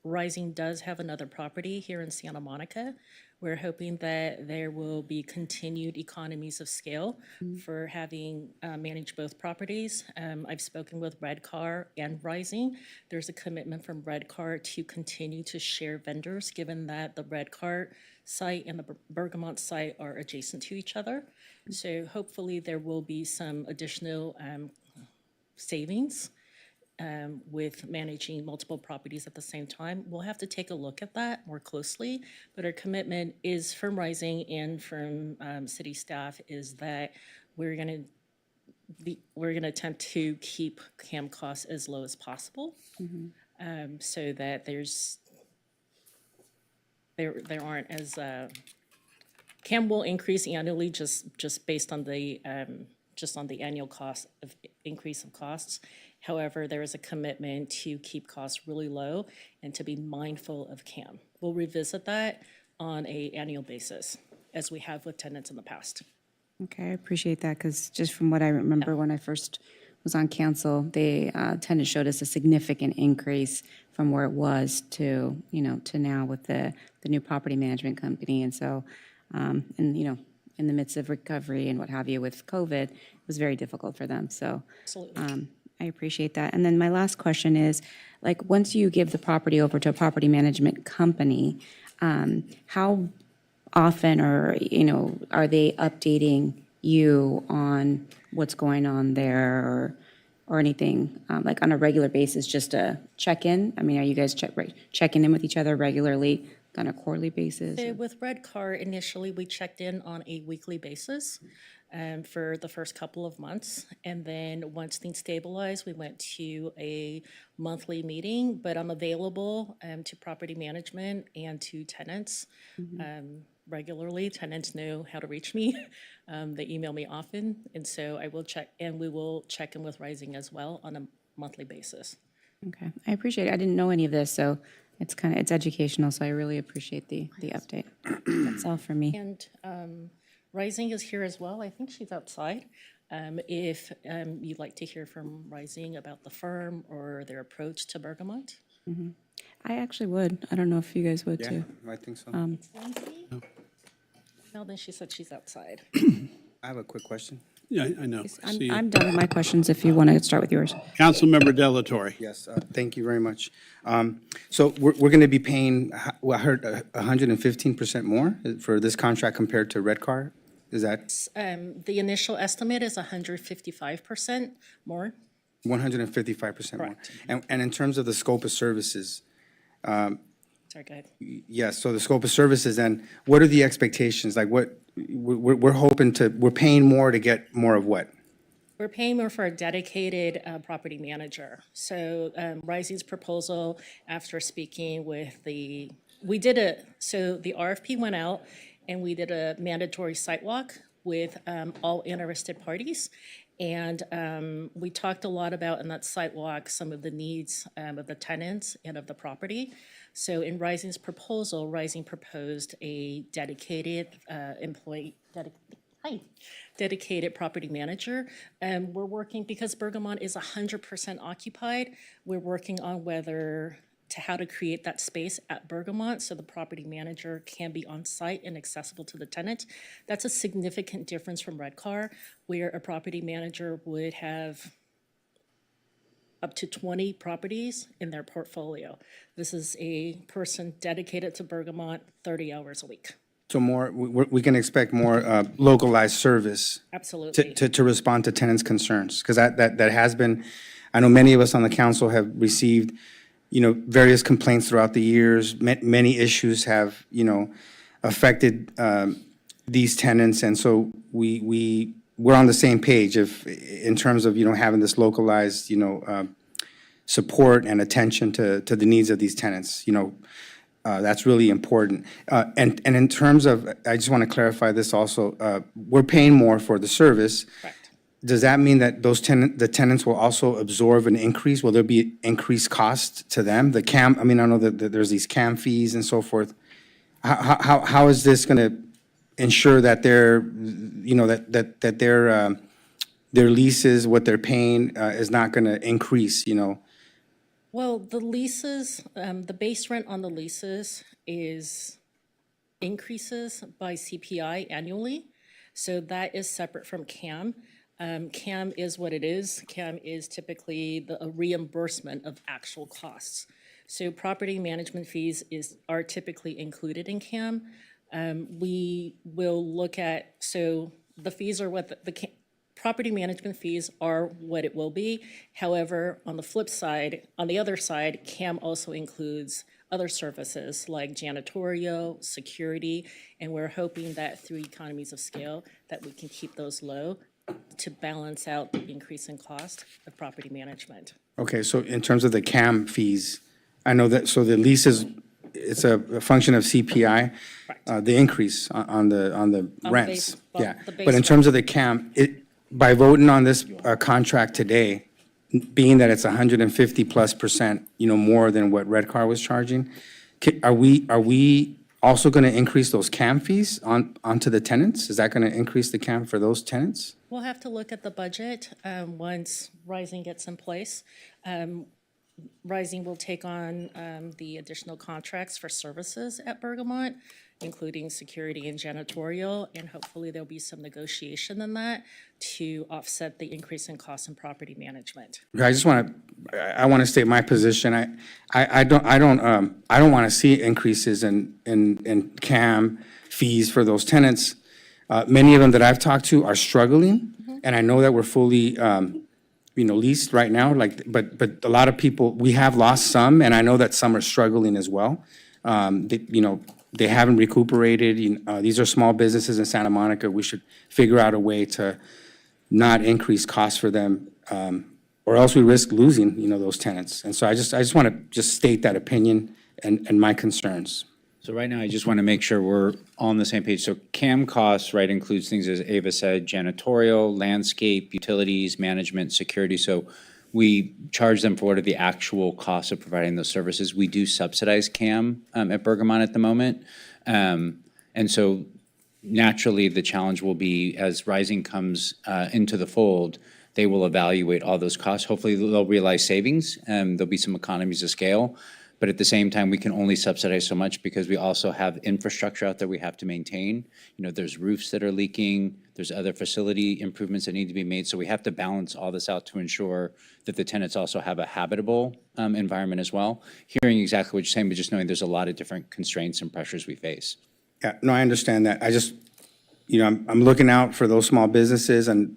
Rising does have another property here in Santa Monica. We're hoping that there will be continued economies of scale for having managed both properties. I've spoken with Redcar and Rising. There's a commitment from Redcar to continue to share vendors, given that the Redcar site and the Bergamot site are adjacent to each other. So hopefully there will be some additional savings with managing multiple properties at the same time. We'll have to take a look at that more closely, but our commitment is from Rising and from city staff is that we're going to attempt to keep CAM costs as low as possible, so that there aren't as CAM will increase annually just based on the annual cost of increase of costs. However, there is a commitment to keep costs really low and to be mindful of CAM. We'll revisit that on an annual basis, as we have with tenants in the past. Okay, I appreciate that, because just from what I remember when I first was on council, the tenant showed us a significant increase from where it was to now with the new property management company. And so, in the midst of recovery and what have you with COVID, it was very difficult for them. So Absolutely. I appreciate that. And then my last question is, like, once you give the property over to a property management company, how often are they updating you on what's going on there, or anything, like on a regular basis, just a check-in? I mean, are you guys checking in with each other regularly on a quarterly basis? So with Redcar, initially we checked in on a weekly basis for the first couple of months. And then once things stabilized, we went to a monthly meeting, but I'm available to property management and to tenants regularly. Tenants know how to reach me. They email me often. And so I will check, and we will check in with Rising as well on a monthly basis. Okay, I appreciate it. I didn't know any of this, so it's educational, so I really appreciate the update. That's all for me. And Rising is here as well. I think she's outside. If you'd like to hear from Rising about the firm or their approach to Bergamot. I actually would. I don't know if you guys would too. I think so. No, then she said she's outside. I have a quick question. Yeah, I know. See, I'm done with my questions if you want to start with yours. Councilmember Delatorre. Yes, thank you very much. So we're going to be paying, I heard 115% more for this contract compared to Redcar? Is that The initial estimate is 155% more. 155% more? Correct. And in terms of the scope of services, Sorry, go ahead. yes, so the scope of services, and what are the expectations? Like we're hoping we're paying more to get more of what? We're paying more for a dedicated property manager. So Rising's proposal, after speaking with the RFP went out and we did a mandatory site walk with all interested parties. And we talked a lot about in that site walk some of the needs of the tenants and of the property. So in Rising's proposal, Rising proposed a dedicated dedicated property manager. We're working, because Bergamot is 100% occupied, we're working on how to create that space at Bergamot so the property manager can be on site and accessible to the tenant. That's a significant difference from Redcar, where a property manager would have up to 20 properties in their portfolio. This is a person dedicated to Bergamot 30 hours a week. So we can expect more localized service. Absolutely. To respond to tenants' concerns, because that has been, I know many of us on the council have received, various complaints throughout the years. Many issues have, affected these tenants, and so we're on the same page in terms of, having this localized, support and attention to the needs of these tenants. That's really important. And in terms of, I just want to clarify this also, we're paying more for the service. Correct. Does that mean that the tenants will also absorb an increase? Will there be increased cost to them? I know that there's these CAM fees and so forth. How is this going to ensure that their leases, what they're paying, is not going to increase, Well, the leases, the base rent on the leases increases by CPI annually. So that is separate from CAM. CAM is what it is. CAM is typically a reimbursement of actual costs. So property management fees are typically included in CAM. We will look at, so the fees are what property management fees are what it will be. However, on the other side, CAM also includes other services like janitorial, security, and we're hoping that through economies of scale that we can keep those low to balance out the increase in cost of property management. Okay, so in terms of the CAM fees, I know that, so the leases, it's a function of CPI, the increase on the rents. Yeah, but in terms of the CAM, by voting on this contract today, being that it's 150+%, more than what Redcar was charging, are we also going to increase those CAM fees onto the tenants? Is that going to increase the CAM for those tenants? We'll have to look at the budget once Rising gets in place. Rising will take on the additional contracts for services at Bergamot, including security and janitorial, and hopefully there'll be some negotiation in that to offset the increase in costs in property management. I want to state my position. I don't want to see increases in CAM fees for those tenants. Many of them that I've talked to are struggling, and I know that we're fully leased right now. But a lot of people, we have lost some, and I know that some are struggling as well. They haven't recuperated. These are small businesses in Santa Monica. We should figure out a way to not increase costs for them, or else we risk losing, those tenants. And so I just want to state that opinion and my concerns. So right now, I just want to make sure we're all on the same page. So CAM costs, right, includes things, as Ava said, janitorial, landscape, utilities, management, security. So we charge them for what are the actual costs of providing those services. We do subsidize CAM at Bergamot at the moment. And so naturally, the challenge will be, as Rising comes into the fold, they will evaluate all those costs. Hopefully, they'll realize savings, and there'll be some economies of scale. But at the same time, we can only subsidize so much because we also have infrastructure out there we have to maintain. There's roofs that are leaking, there's other facility improvements that need to be made. So we have to balance all this out to ensure that the tenants also have a habitable environment as well. Hearing exactly what you're saying, but just knowing there's a lot of different constraints and pressures we face. Yeah, no, I understand that. I'm looking out for those small businesses and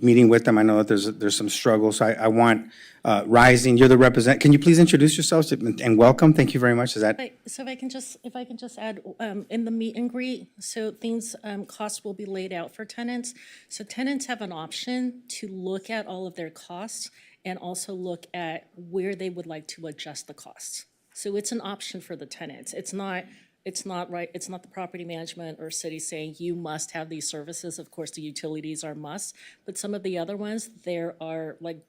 meeting with them. I know that there's some struggles. So I want Rising, you're the representative. Can you please introduce yourselves and welcome? Thank you very much. Is that? So if I can just add, in the meet and greet, so things, costs will be laid out for tenants. So tenants have an option to look at all of their costs and also look at where they would like to adjust the costs. So it's an option for the tenants. It's not the property management or city saying you must have these services. Of course, the utilities are must, but some of the other ones, there are like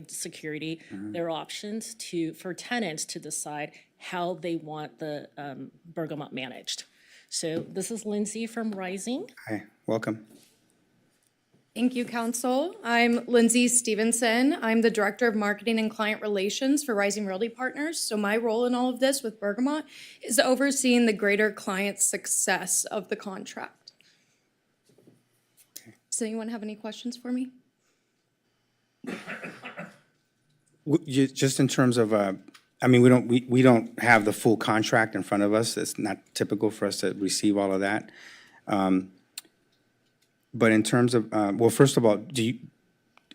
security, there are options for tenants to decide how they want the Bergamot managed. So this is Lindsay from Rising. Hi, welcome. Thank you, Council. I'm Lindsay Stevenson. I'm the Director of Marketing and Client Relations for Rising Realty Partners. So my role in all of this with Bergamot is overseeing the greater client success of the contract. Does anyone have any questions for me? Just in terms of, I mean, we don't have the full contract in front of us. It's not typical for us to receive all of that. But in terms of, well, first of all, do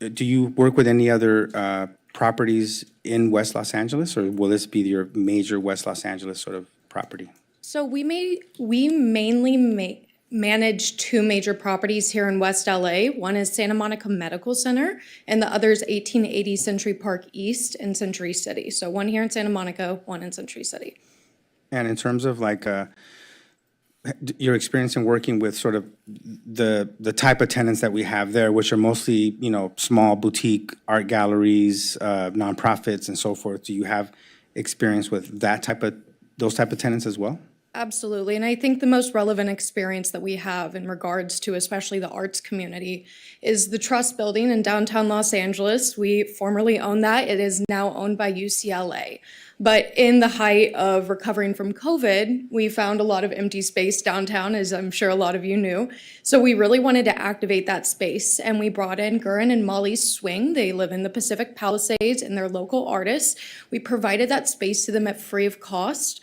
you work with any other properties in West Los Angeles, or will this be your major West Los Angeles sort of property? So we mainly manage two major properties here in West LA. One is Santa Monica Medical Center, and the other is 1880 Century Park East in Century City. So one here in Santa Monica, one in Century City. And in terms of like your experience in working with sort of the type of tenants that we have there, which are mostly, small boutique art galleries, nonprofits and so forth, do you have experience with those type of tenants as well? Absolutely. And I think the most relevant experience that we have in regards to especially the arts community is the Trust Building in downtown Los Angeles. We formerly owned that. It is now owned by UCLA. But in the height of recovering from COVID, we found a lot of empty space downtown, as I'm sure a lot of you knew. So we really wanted to activate that space. And we brought in Gurin and Molly Swing. They live in the Pacific Palisades and they're local artists. We provided that space to them at free of cost.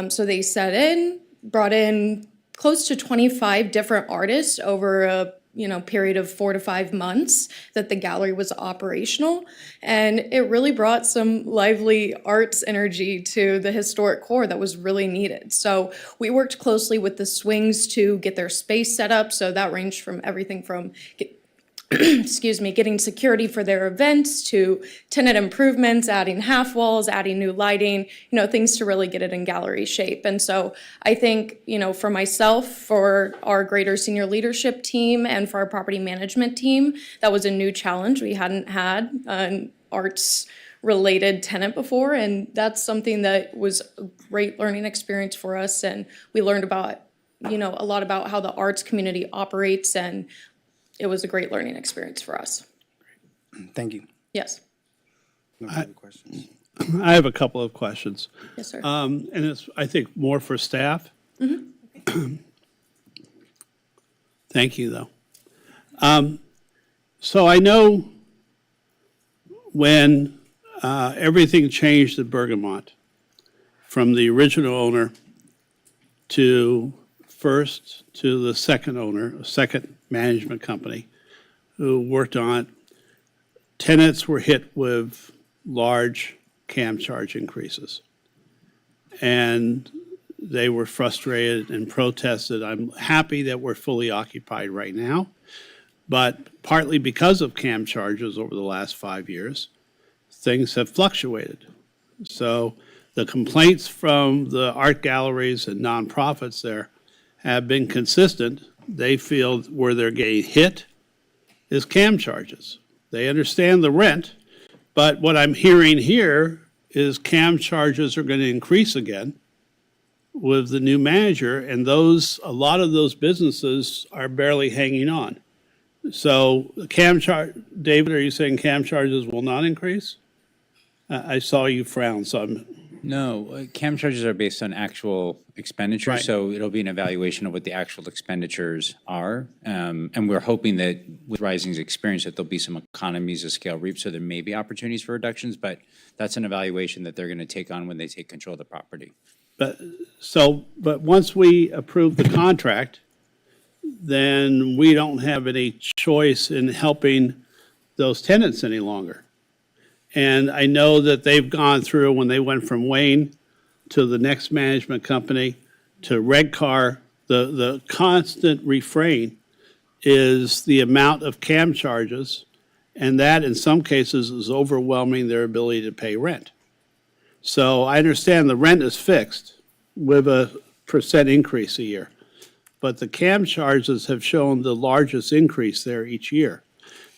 So they brought in close to 25 different artists over a period of 4 to 5 months that the gallery was operational. And it really brought some lively arts energy to the historic core that was really needed. So we worked closely with the Swings to get their space set up. So that ranged from everything from getting security for their events to tenant improvements, adding half walls, adding new lighting, things to really get it in gallery shape. And so I think, for myself, for our greater senior leadership team, and for our property management team, that was a new challenge. We hadn't had an arts-related tenant before, and that's something that was a great learning experience for us. And we learned about, a lot about how the arts community operates, and it was a great learning experience for us. Thank you. Yes. No further questions. I have a couple of questions. Yes, sir. And it's, I think, more for staff. Thank you, though. So I know when everything changed at Bergamot, from the original owner to the second owner, second management company who worked on it, tenants were hit with large CAM charge increases. And they were frustrated and protested. I'm happy that we're fully occupied right now, but partly because of CAM charges over the last 5 years, things have fluctuated. So the complaints from the art galleries and nonprofits there have been consistent. They feel where they're getting hit is CAM charges. They understand the rent, but what I'm hearing here is CAM charges are going to increase again with the new manager, and a lot of those businesses are barely hanging on. So the CAM charge, David, are you saying CAM charges will not increase? I saw you frown, so I'm. No, CAM charges are based on actual expenditures, Right. so it'll be an evaluation of what the actual expenditures are. And we're hoping that with Rising's experience that there'll be some economies of scale reaped, so there may be opportunities for reductions, but that's an evaluation that they're going to take on when they take control of the property. But once we approve the contract, then we don't have any choice in helping those tenants any longer. And I know that they've gone through, when they went from Wayne to the next management company to Redcar, the constant refrain is the amount of CAM charges, and that in some cases is overwhelming their ability to pay rent. So I understand the rent is fixed with a % increase a year, but the CAM charges have shown the largest increase there each year.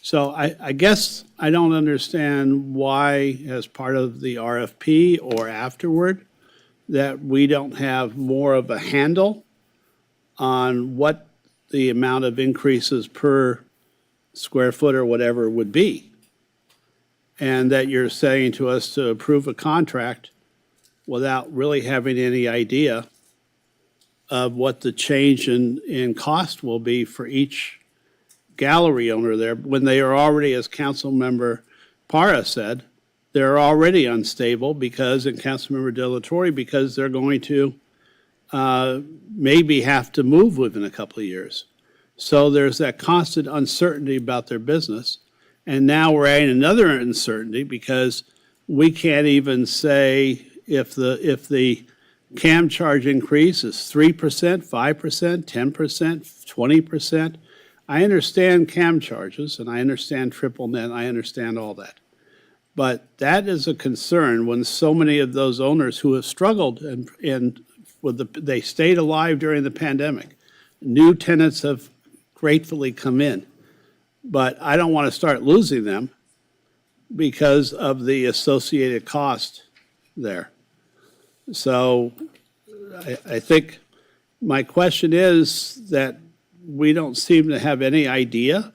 So I guess I don't understand why, as part of the RFP or afterward, that we don't have more of a handle on what the amount of increases per square foot or whatever would be. And that you're saying to us to approve a contract without really having any idea of what the change in cost will be for each gallery owner there, when they are already, as Councilmember Parra said, they're already unstable because, and Councilmember Delatorre, because they're going to maybe have to move within a couple of years. So there's that constant uncertainty about their business. And now we're adding another uncertainty because we can't even say if the CAM charge increase is 3%, 5%, 10%, 20%. I understand CAM charges and I understand triple net, I understand all that. But that is a concern when so many of those owners who have struggled and they stayed alive during the pandemic. New tenants have gratefully come in, but I don't want to start losing them because of the associated cost there. So I think my question is that we don't seem to have any idea.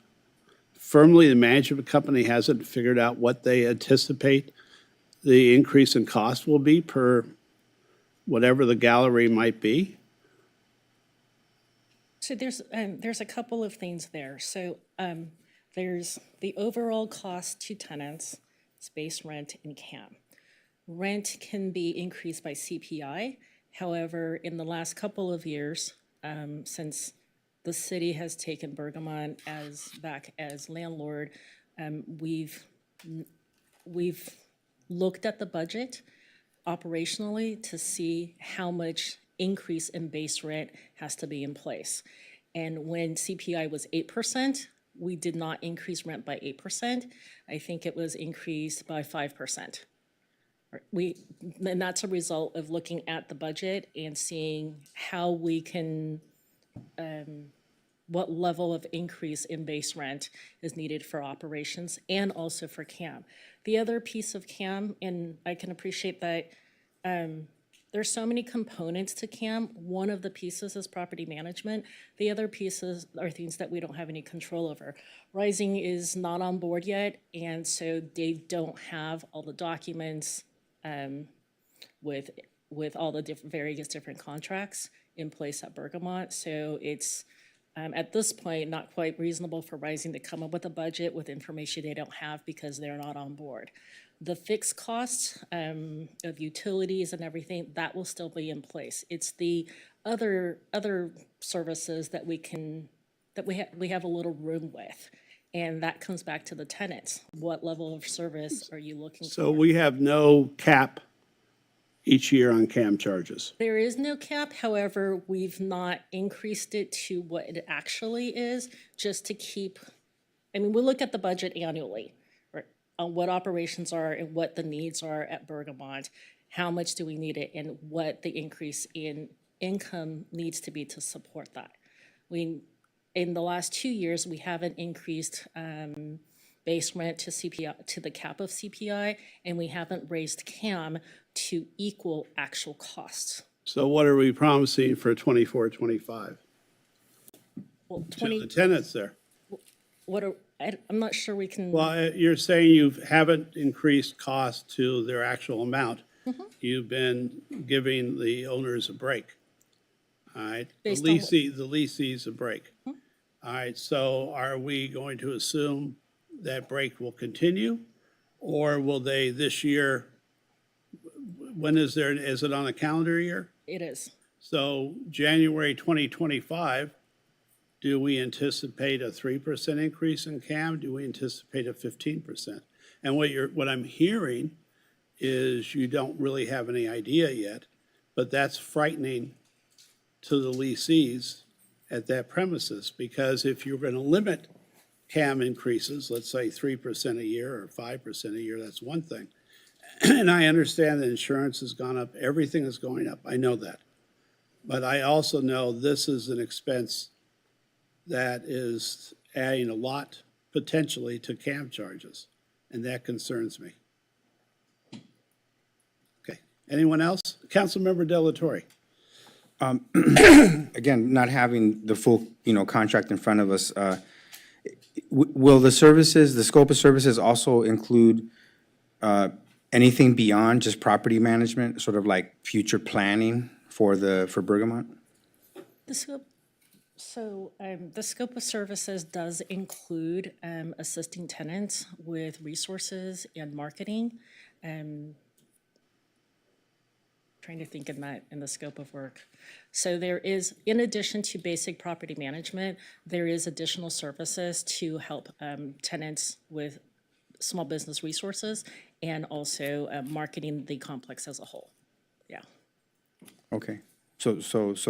Firmly, the management company hasn't figured out what they anticipate the increase in cost will be per whatever the gallery might be. So there's a couple of things there. So there's the overall cost to tenants, space rent, and CAM. Rent can be increased by CPI. However, in the last couple of years, since the city has taken Bergamot back as landlord, we've looked at the budget operationally to see how much increase in base rent has to be in place. And when CPI was 8%, we did not increase rent by 8%. I think it was increased by 5%. And that's a result of looking at the budget and seeing how we can, what level of increase in base rent is needed for operations and also for CAM. The other piece of CAM, and I can appreciate that there's so many components to CAM. One of the pieces is property management. The other pieces are things that we don't have any control over. Rising is not on board yet, and so they don't have all the documents with all the various different contracts in place at Bergamot. So it's at this point not quite reasonable for Rising to come up with a budget with information they don't have because they're not on board. The fixed costs of utilities and everything, that will still be in place. It's the other services that we have a little room with. And that comes back to the tenants. What level of service are you looking for? So we have no cap each year on CAM charges. There is no cap. However, we've not increased it to what it actually is, just to keep, I mean, we look at the budget annually, right, on what operations are and what the needs are at Bergamot, how much do we need it, and what the increase in income needs to be to support that. In the last 2 years, we haven't increased base rent to CPI, to the cap of CPI, and we haven't raised CAM to equal actual costs. So what are we promising for 24, 25? Well, To the tenants there. I'm not sure we can. Well, you're saying you haven't increased cost to their actual amount. Mm-hmm. You've been giving the owners a break. All right, the Based on what? lessees a break. Mm-hmm. All right, so are we going to assume that break will continue? Or will they this year, when is it on a calendar year? It is. So January 2025, do we anticipate a 3% increase in CAM? Do we anticipate a 15%? And what I'm hearing is you don't really have any idea yet, but that's frightening to the lessees at that premises, because if you're going to limit CAM increases, let's say 3% a year or 5% a year, that's one thing. And I understand that insurance has gone up, everything is going up, I know that. But I also know this is an expense that is adding a lot potentially to CAM charges, and that concerns me. Okay, anyone else? Councilmember Delatorre. Again, not having the full, contract in front of us, will the services, the scope of services also include anything beyond just property management, sort of like future planning for Bergamot? The scope of services does include assisting tenants with resources and marketing. Trying to think in the scope of work. So there is, in addition to basic property management, there is additional services to help tenants with small business resources and also marketing the complex as a whole. Yeah. Okay, so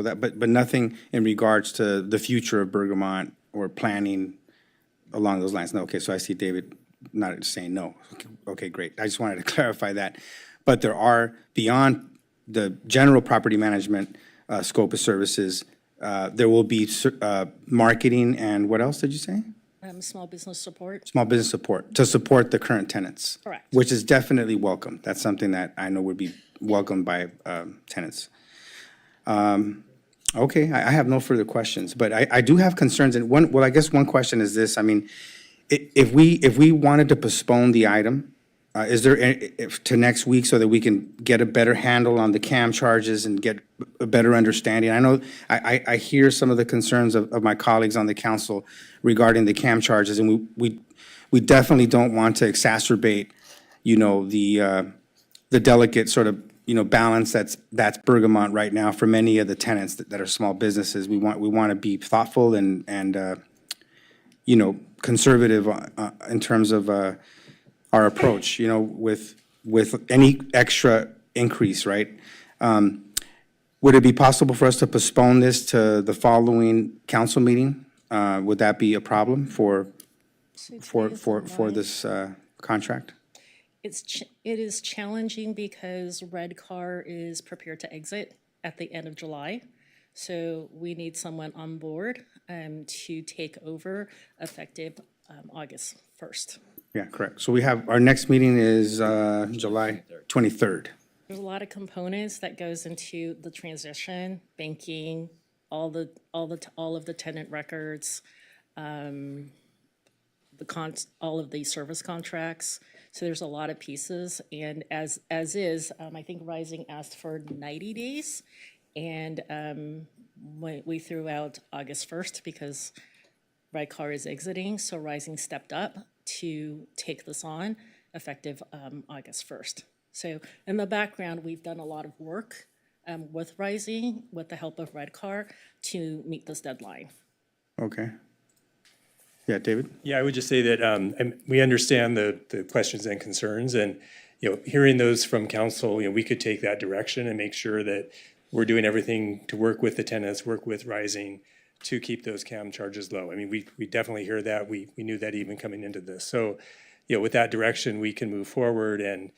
that, but nothing in regards to the future of Bergamot or planning along those lines? No, okay, so I see David not saying no. Okay, great. I just wanted to clarify that. But there are, beyond the general property management scope of services, there will be marketing and what else did you say? Small business support. Small business support, to support the current tenants. Correct. Which is definitely welcome. That's something that I know would be welcomed by tenants. Okay, I have no further questions, but I do have concerns. And I guess one question is this. I mean, if we wanted to postpone the item, is there, to next week so that we can get a better handle on the CAM charges and get a better understanding? I know, I hear some of the concerns of my colleagues on the council regarding the CAM charges, and we definitely don't want to exacerbate, the delicate sort of, balance that's Bergamot right now for many of the tenants that are small businesses. We want to be thoughtful and conservative in terms of our approach, with any extra increase, right? Would it be possible for us to postpone this to the following council meeting? Would that be a problem for this contract? It is challenging because Redcar is prepared to exit at the end of July. So we need someone on board to take over effective August 1st. Yeah, correct. So we have, our next meeting is July 23rd. There's a lot of components that goes into the transition, banking, all of the tenant records, all of the service contracts. So there's a lot of pieces, and as is, I think Rising asked for 90 days, and we threw out August 1st because Redcar is exiting, so Rising stepped up to take this on effective August 1st. So in the background, we've done a lot of work with Rising, with the help of Redcar, to meet this deadline. Okay. Yeah, David? Yeah, I would just say that we understand the questions and concerns, and hearing those from council, we could take that direction and make sure that we're doing everything to work with the tenants, work with Rising to keep those CAM charges low. I mean, we definitely hear that. We knew that even coming into this. So, with that direction, we can move forward. And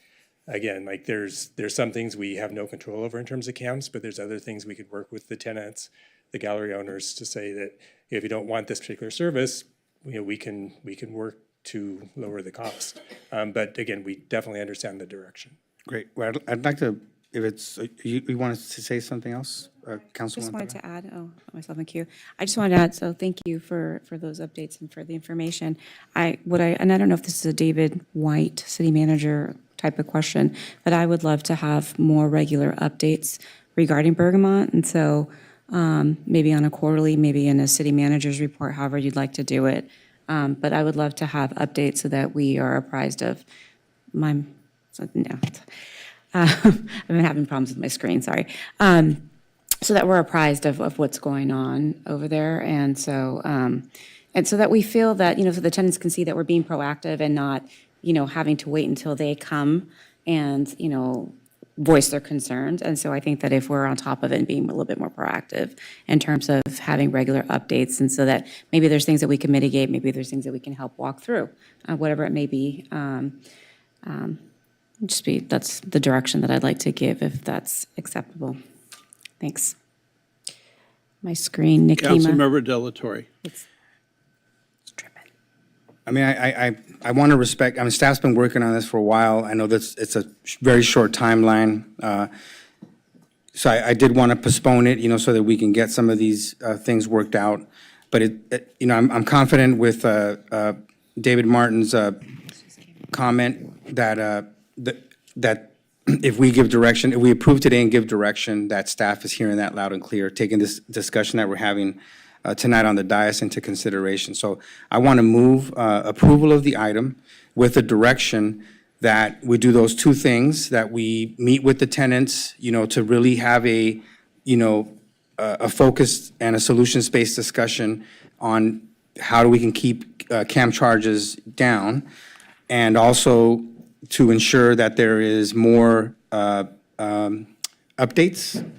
again, like there's some things we have no control over in terms of CAMs, but there's other things we could work with the tenants, the gallery owners, to say that if you don't want this particular service, we can work to lower the cost. But again, we definitely understand the direction. Great. Well, I'd like to, if it's, you wanted to say something else, Councilwoman? Just wanted to add, myself in queue. I just wanted to add, so thank you for those updates and for the information. And I don't know if this is a David White, city manager type of question, but I would love to have more regular updates regarding Bergamot. And so maybe on a quarterly, maybe in a city manager's report, however you'd like to do it. But I would love to have updates so that we are apprised of I've been having problems with my screen, sorry. so that we're apprised of what's going on over there. And so that we feel that, so the tenants can see that we're being proactive and not, having to wait until they come and, voice their concerns. And so I think that if we're on top of it and being a little bit more proactive in terms of having regular updates, and so that maybe there's things that we can mitigate, maybe there's things that we can help walk through, whatever it may be. That's the direction that I'd like to give, if that's acceptable. Thanks. My screen, Nikema. Councilmember Delatorre. I mean, I want to respect, staff's been working on this for a while. I know that it's a very short timeline. So I did want to postpone it, so that we can get some of these things worked out. But I'm confident with David Martin's comment that if we give direction, if we approve today and give direction, that staff is hearing that loud and clear, taking this discussion that we're having tonight on the dais into consideration. So I want to move approval of the item with the direction that we do those two things, that we meet with the tenants, to really have a focused and a solutions-based discussion on how we can keep CAM charges down, and also to ensure that there is more updates.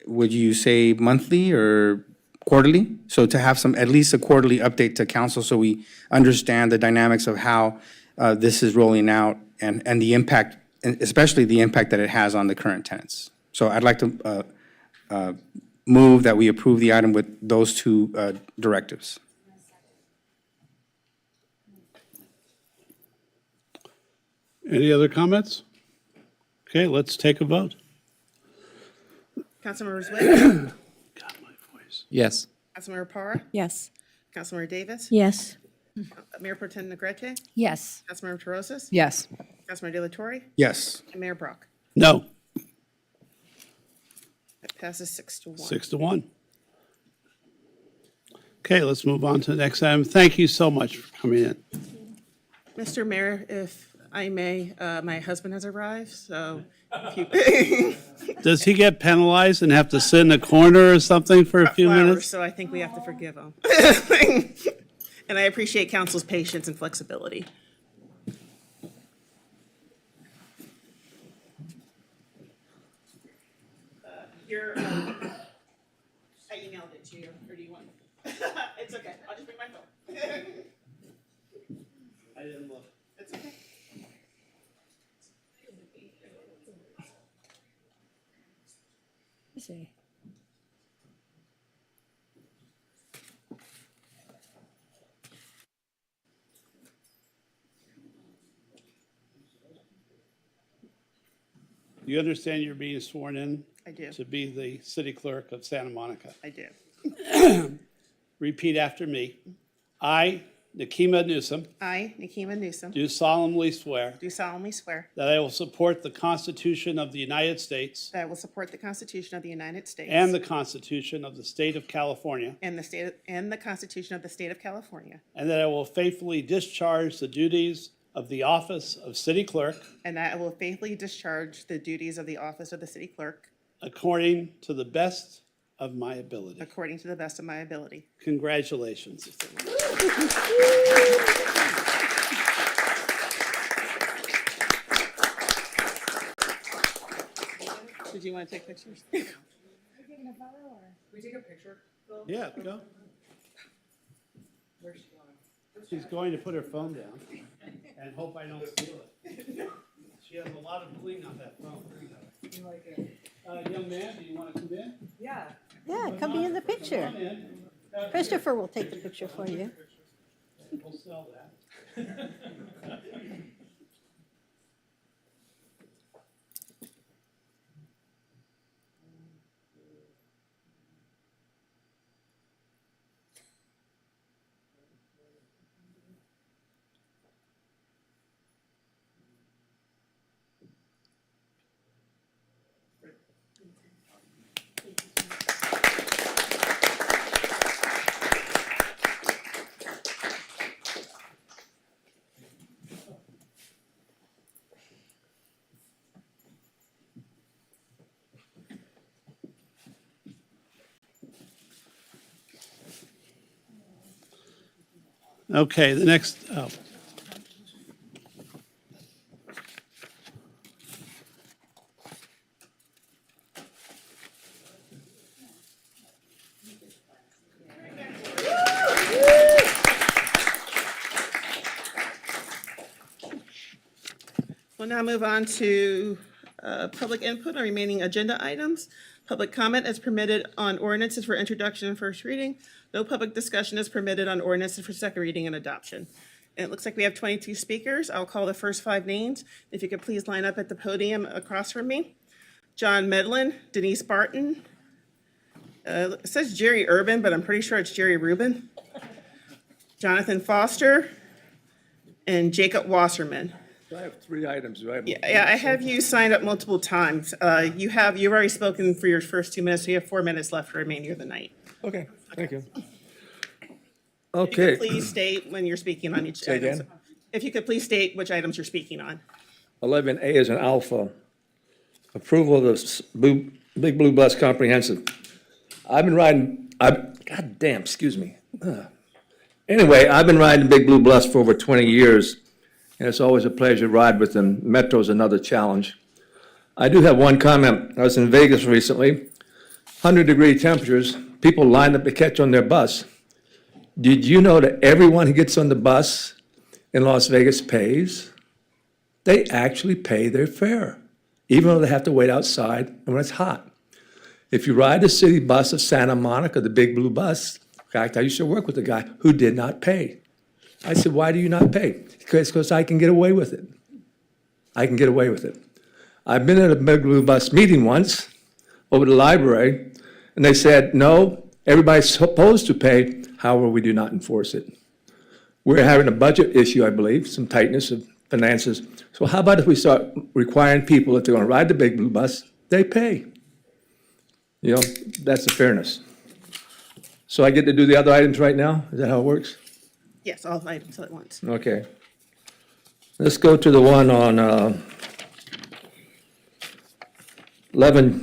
Would you say monthly or quarterly? So to have at least a quarterly update to council, so we understand the dynamics of how this is rolling out, and the impact, and especially the impact that it has on the current tenants. So I'd like to move that we approve the item with those two directives. Any other comments? Okay, let's take a vote. Councilmember Zwick? Yes. Councilmember Parra? Yes. Councilmember Davis? Yes. Mayor Pro Tem Negrete? Yes. Councilmember Terosas? Yes. Councilmember Delatorre? Yes. And Mayor Brock? No. That passes 6-1. 6-1. Okay, let's move on to the next item. Thank you so much for coming in. Mr. Mayor, if I may, my husband has arrived, so if you... Does he get penalized and have to sit in a corner or something for a few flowers, minutes? so I think we have to forgive him. And I appreciate council's patience and flexibility. I emailed it to you, or do you want? It's okay, I'll just bring my phone. I didn't look. It's okay. Let's see. You understand you're being sworn in? I do. To be the city clerk of Santa Monica. I do. Repeat after me. I, Nikema Newsom, I, Nikema Newsom, do solemnly swear do solemnly swear that I will support the Constitution of the United States that I will support the Constitution of the United States and the Constitution of the State of California, and the Constitution of the State of California, and that I will faithfully discharge the duties of the office of city clerk and that I will faithfully discharge the duties of the office of the city clerk according to the best of my ability. according to the best of my ability. Congratulations. Did you want to take pictures? We take a picture? Yeah, go. Where's she going? She's going to put her phone down and hope I don't steal it. She has a lot of bling on that phone. You like it? Young man, do you want to come in? Yeah. Yeah, come be in the picture. Come in. Christopher will take the picture for you. We'll sell that. Okay, the next, oh. We'll now move on to public input on remaining agenda items. Public comment is permitted on ordinances for introduction and first reading. No public discussion is permitted on ordinances for second reading and adoption. And it looks like we have 22 speakers. I'll call the first 5 names. If you could please line up at the podium across from me. John Medlin, Denise Barton. It says Jerry Urban, but I'm pretty sure it's Jerry Rubin. Jonathan Foster and Jacob Wasserman. I have 3 items, right? Yeah, I have you signed up multiple times. You've already spoken for your first 2 minutes, so you have 4 minutes left for the remainder of the night. Okay, thank you. If you Okay. could please state when you're speaking on each Say item. again? If you could please state which items you're speaking on. 11A is an alpha. Approval of the Big Blue Bus Comprehensive. I've been riding, God damn, excuse me. Anyway, I've been riding Big Blue Bus for over 20 years, and it's always a pleasure to ride with them. Metro's another challenge. I do have one comment. I was in Vegas recently, 100-degree temperatures, people lined up to catch on their bus. Did you know that everyone who gets on the bus in Las Vegas pays? They actually pay their fare, even though they have to wait outside when it's hot. If you ride the city bus of Santa Monica, the Big Blue Bus, in fact, I used to work with a guy who did not pay. I said, why do you not pay? Because I can get away with it. I can get away with it. I've been at a Big Blue Bus meeting once over the library, and they said, no, everybody's supposed to pay, however, we do not enforce it. We're having a budget issue, I believe, some tightness of finances. So how about if we start requiring people, if they're going to ride the Big Blue Bus, they pay? You know, that's the fairness. So I get to do the other items right now? Is that how it works? Yes, all items at once. Okay. Let's go to the one on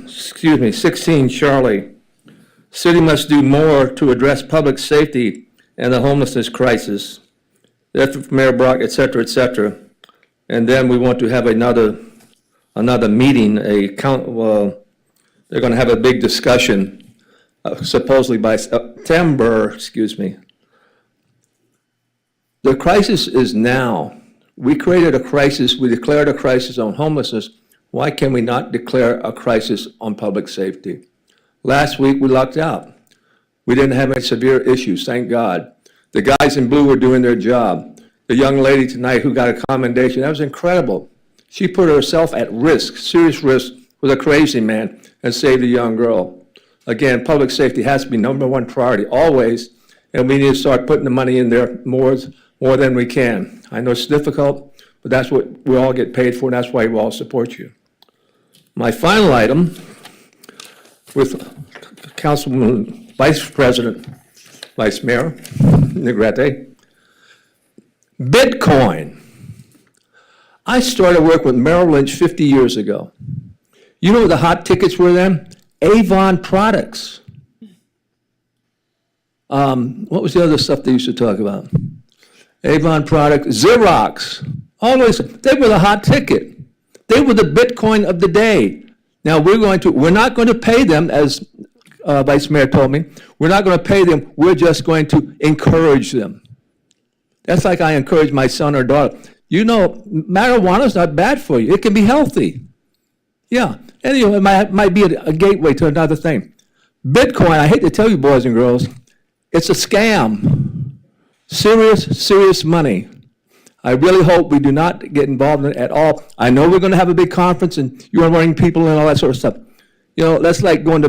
16 Charlie. City must do more to address public safety and the homelessness crisis. Effort from Mayor Brock, et cetera, et cetera. And then we want to have another meeting, they're going to have a big discussion, supposedly by September, The crisis is now. We created a crisis, we declared a crisis on homelessness. Why can we not declare a crisis on public safety? Last week, we lucked out. We didn't have any severe issues, thank God. The guys in blue were doing their job. The young lady tonight who got a commendation, that was incredible. She put herself at risk, serious risk, with a crazy man and saved a young girl. Again, public safety has to be #1 priority, always, and we need to start putting the money in there more than we can. I know it's difficult, but that's what we all get paid for, and that's why we all support you. My final item with Councilwoman Vice President, Vice Mayor Negrete, Bitcoin. I started work with Merrill Lynch 50 years ago. You know what the hot tickets were then? Avon products. What was the other stuff they used to talk about? Avon products, Xerox, all those, they were the hot ticket. They were the Bitcoin of the day. Now we're not going to pay them, as Vice Mayor told me, we're not going to pay them, we're just going to encourage them. That's like I encourage my son or daughter. You know, marijuana's not bad for you. It can be healthy. Yeah, and you know, it might be a gateway to another thing. Bitcoin, I hate to tell you, boys and girls, it's a scam. Serious money. I really hope we do not get involved in it at all. I know we're going to have a big conference and you are running people and all that sort of stuff. You know, it's like going to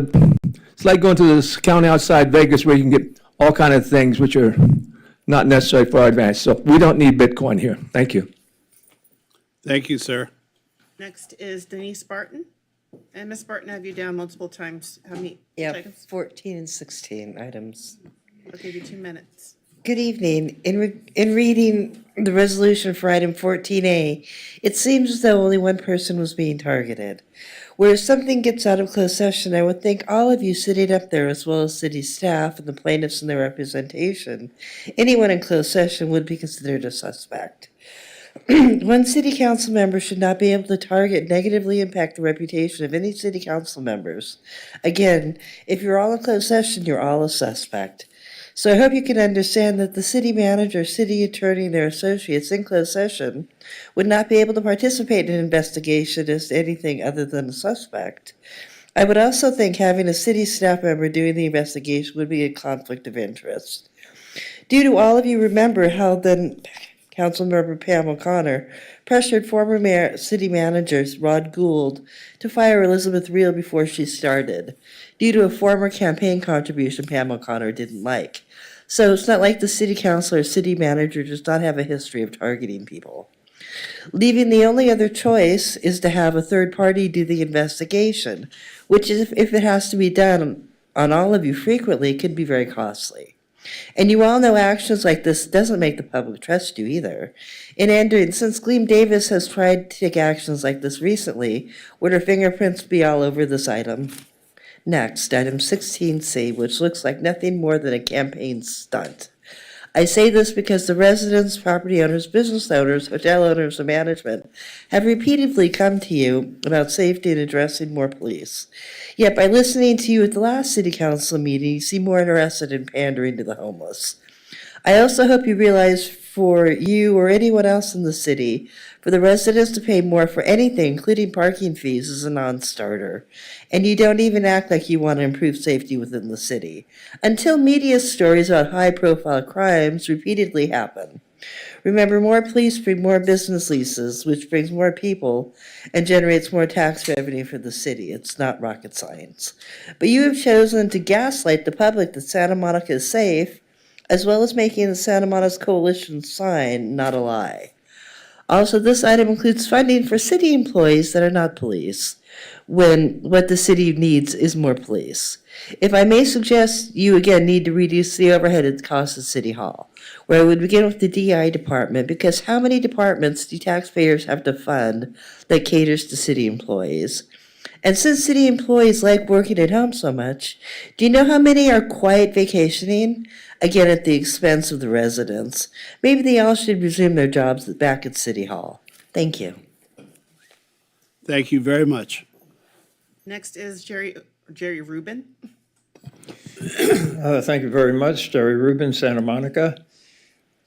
this county outside Vegas where you can get all kinds of things which are not necessary for our advantage. So we don't need Bitcoin here. Thank you. Thank you, sir. Next is Denise Barton. And Ms. Barton, I have you down multiple times. How many Yeah, items? 14 and 16 items. I'll give you 2 minutes. Good evening. In reading the resolution for item 14A, it seems as though only one person was being targeted. Where if something gets out of closed session, I would think all of you sitting up there, as well as city staff and the plaintiffs and their representation, anyone in closed session would be considered a suspect. One city council member should not be able to target, negatively impact the reputation of any city council members. Again, if you're all in closed session, you're all a suspect. So I hope you can understand that the city manager, city attorney, and their associates in closed session would not be able to participate in an investigation as anything other than a suspect. I would also think having a city staff member doing the investigation would be a conflict of interest. Do all of you remember how then Councilmember Pam O'Connor pressured former city manager Rod Gould to fire Elizabeth Reel before she started, due to a former campaign contribution Pam O'Connor didn't like? So it's not like the city council or city manager does not have a history of targeting people. Leaving the only other choice is to have a third party do the investigation, which is, if it has to be done on all of you frequently, could be very costly. And you all know actions like this doesn't make the public trust you either. Since Gleam Davis has tried to take actions like this recently, would her fingerprints be all over this item? Next, item 16C, which looks like nothing more than a campaign stunt. I say this because the residents, property owners, business owners, hotel owners, and management have repeatedly come to you about safety and addressing more police. Yet by listening to you at the last city council meeting, you seem more interested in pandering to the homeless. I also hope you realize for you or anyone else in the city, for the residents to pay more for anything, including parking fees, is a non-starter. And you don't even act like you want to improve safety within the city, until media stories about high-profile crimes repeatedly happen. Remember, more police bring more business leases, which brings more people and generates more tax revenue for the city. It's not rocket science. But you have chosen to gaslight the public that Santa Monica is safe, as well as making the Santa Monica Coalition sign not a lie. Also, this item includes funding for city employees that are not police, when what the city needs is more police. If I may suggest, you again need to reduce the overhead costs at City Hall, where I would begin with the DI department, because how many departments do taxpayers have to fund that caters to city employees? And since city employees like working at home so much, do you know how many are quiet vacationing? Again, at the expense of the residents. Maybe they all should resume their jobs back at City Hall. Thank you. Thank you very much. Next is Jerry Rubin. Thank you very much. Jerry Rubin, Santa Monica.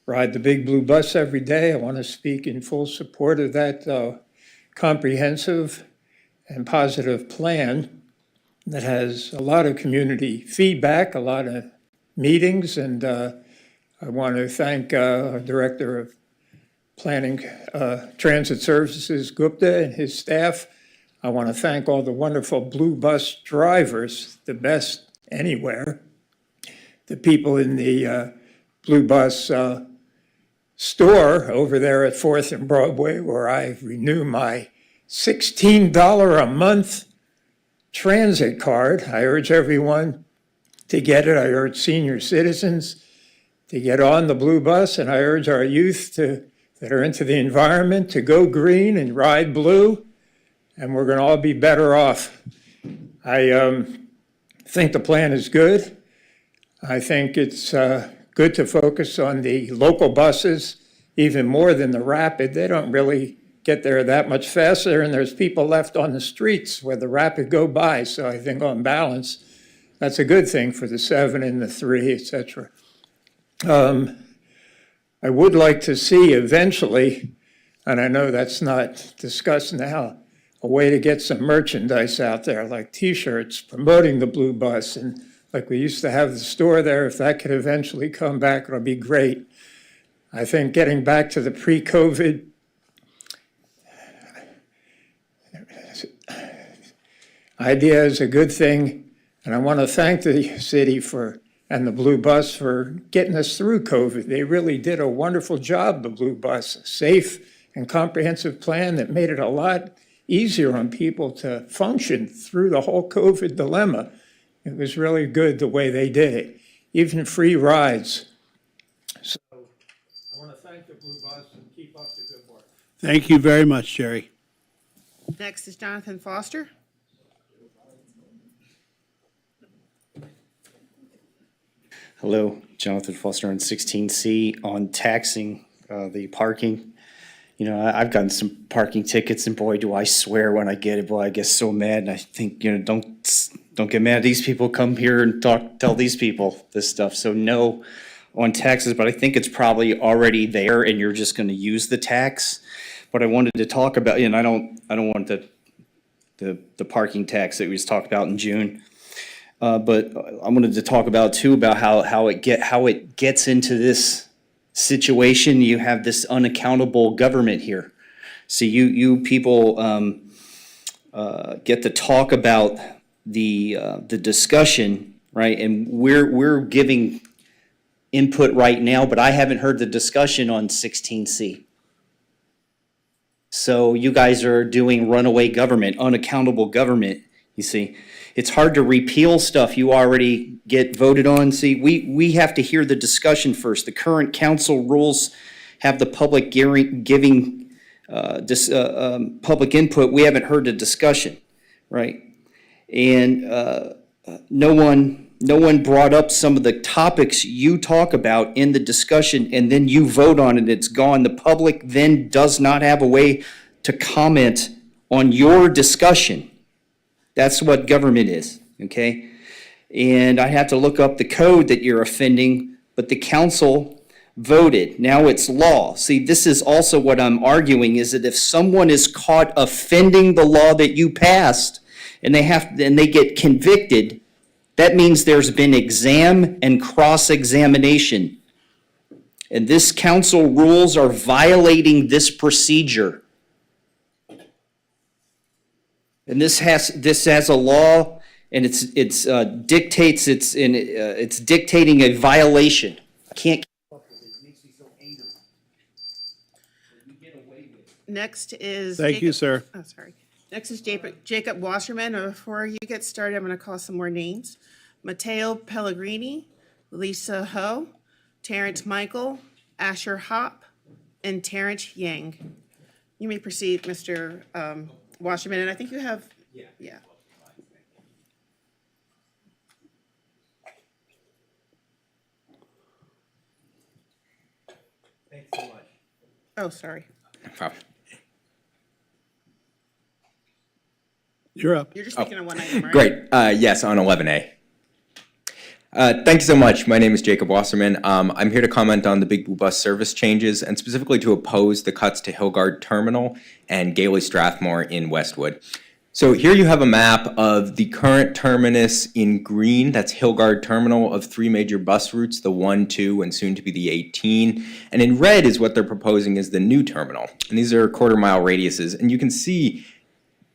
Ride the big blue bus every day. I want to speak in full support of that comprehensive and positive plan that has a lot of community feedback, a lot of meetings, and I want to thank our Director of Planning Transit Services, Gupta, and his staff. I want to thank all the wonderful blue bus drivers, the best anywhere. The people in the blue bus store over there at 4th and Broadway, where I renew my $16 a month transit card. I urge everyone to get it. I urge senior citizens to get on the blue bus, and I urge our youth that are into the environment to go green and ride blue, and we're going to all be better off. I think the plan is good. I think it's good to focus on the local buses even more than the rapid. They don't really get there that much faster, and there's people left on the streets where the rapid go by. So I think on balance, that's a good thing for the 7 and the 3, et cetera. I would like to see eventually, and I know that's not discussed now, a way to get some merchandise out there, like T-shirts promoting the blue bus. And like we used to have the store there, if that could eventually come back, it'll be great. I think getting back to the pre-COVID idea is a good thing. And I want to thank the city and the Blue Bus for getting us through COVID. They really did a wonderful job, the Blue Bus, a safe and comprehensive plan that made it a lot easier on people to function through the whole COVID dilemma. It was really good the way they did it. Even free rides. thank the Blue Bus and keep up the good work. Thank you very much, Jerry. Next is Jonathan Foster. Hello, Jonathan Foster on 16C on taxing the parking. You know, I've gotten some parking tickets, and boy, do I swear when I get it, boy, I get so mad. And I think, you know, don't get mad. These people come here and tell these people this stuff. So no on taxes, but I think it's probably already there, and you're just going to use the tax. But I wanted to talk about, and I don't want the parking tax that we just talked about in June. But I wanted to talk about too about how it gets into this situation. You have this unaccountable government here. So you people get to talk about the discussion, right? And we're giving input right now, but I haven't heard the discussion on 16C. So you guys are doing runaway government, unaccountable government, you see. It's hard to repeal stuff you already get voted on. See, we have to hear the discussion first. The current council rules have the public giving public input. We haven't heard the discussion, right? And no one brought up some of the topics you talk about in the discussion, and then you vote on it, it's gone. The public then does not have a way to comment on your discussion. That's what government is, okay? And I have to look up the code that you're offending, but the council voted. Now it's law. See, this is also what I'm arguing, is that if someone is caught offending the law that you passed and they get convicted, that means there's been exam and cross-examination. And this council rules are violating this procedure. And this has a law, and it's dictating a violation. I can't keep up with it. It makes me so angry. You get away with it. Next is. Thank you, sir. Oh, sorry. Next is Jacob Wasserman. Before you get started, I'm going to call some more names. Matteo Pellegrini, Lisa Ho, Terrence Michael, Asher Hop, and Terrence Yang. You may proceed, Mr. Wasserman, and I think you have, yeah. Thanks so much. Oh, sorry. No problem. You're up. You're just speaking on one item, right? Great. Yes, on 11A. Thank you so much. My name is Jacob Wasserman. I'm here to comment on the Big Blue Bus service changes and specifically to oppose the cuts to Hillgard Terminal and Gailey Strathmore in Westwood. So here you have a map of the current terminus in green, that's Hillgard Terminal, of 3 major bus routes, the 1, 2, and soon to be the 18. And in red is what they're proposing as the new terminal. And these are quarter-mile radiuses. And you can see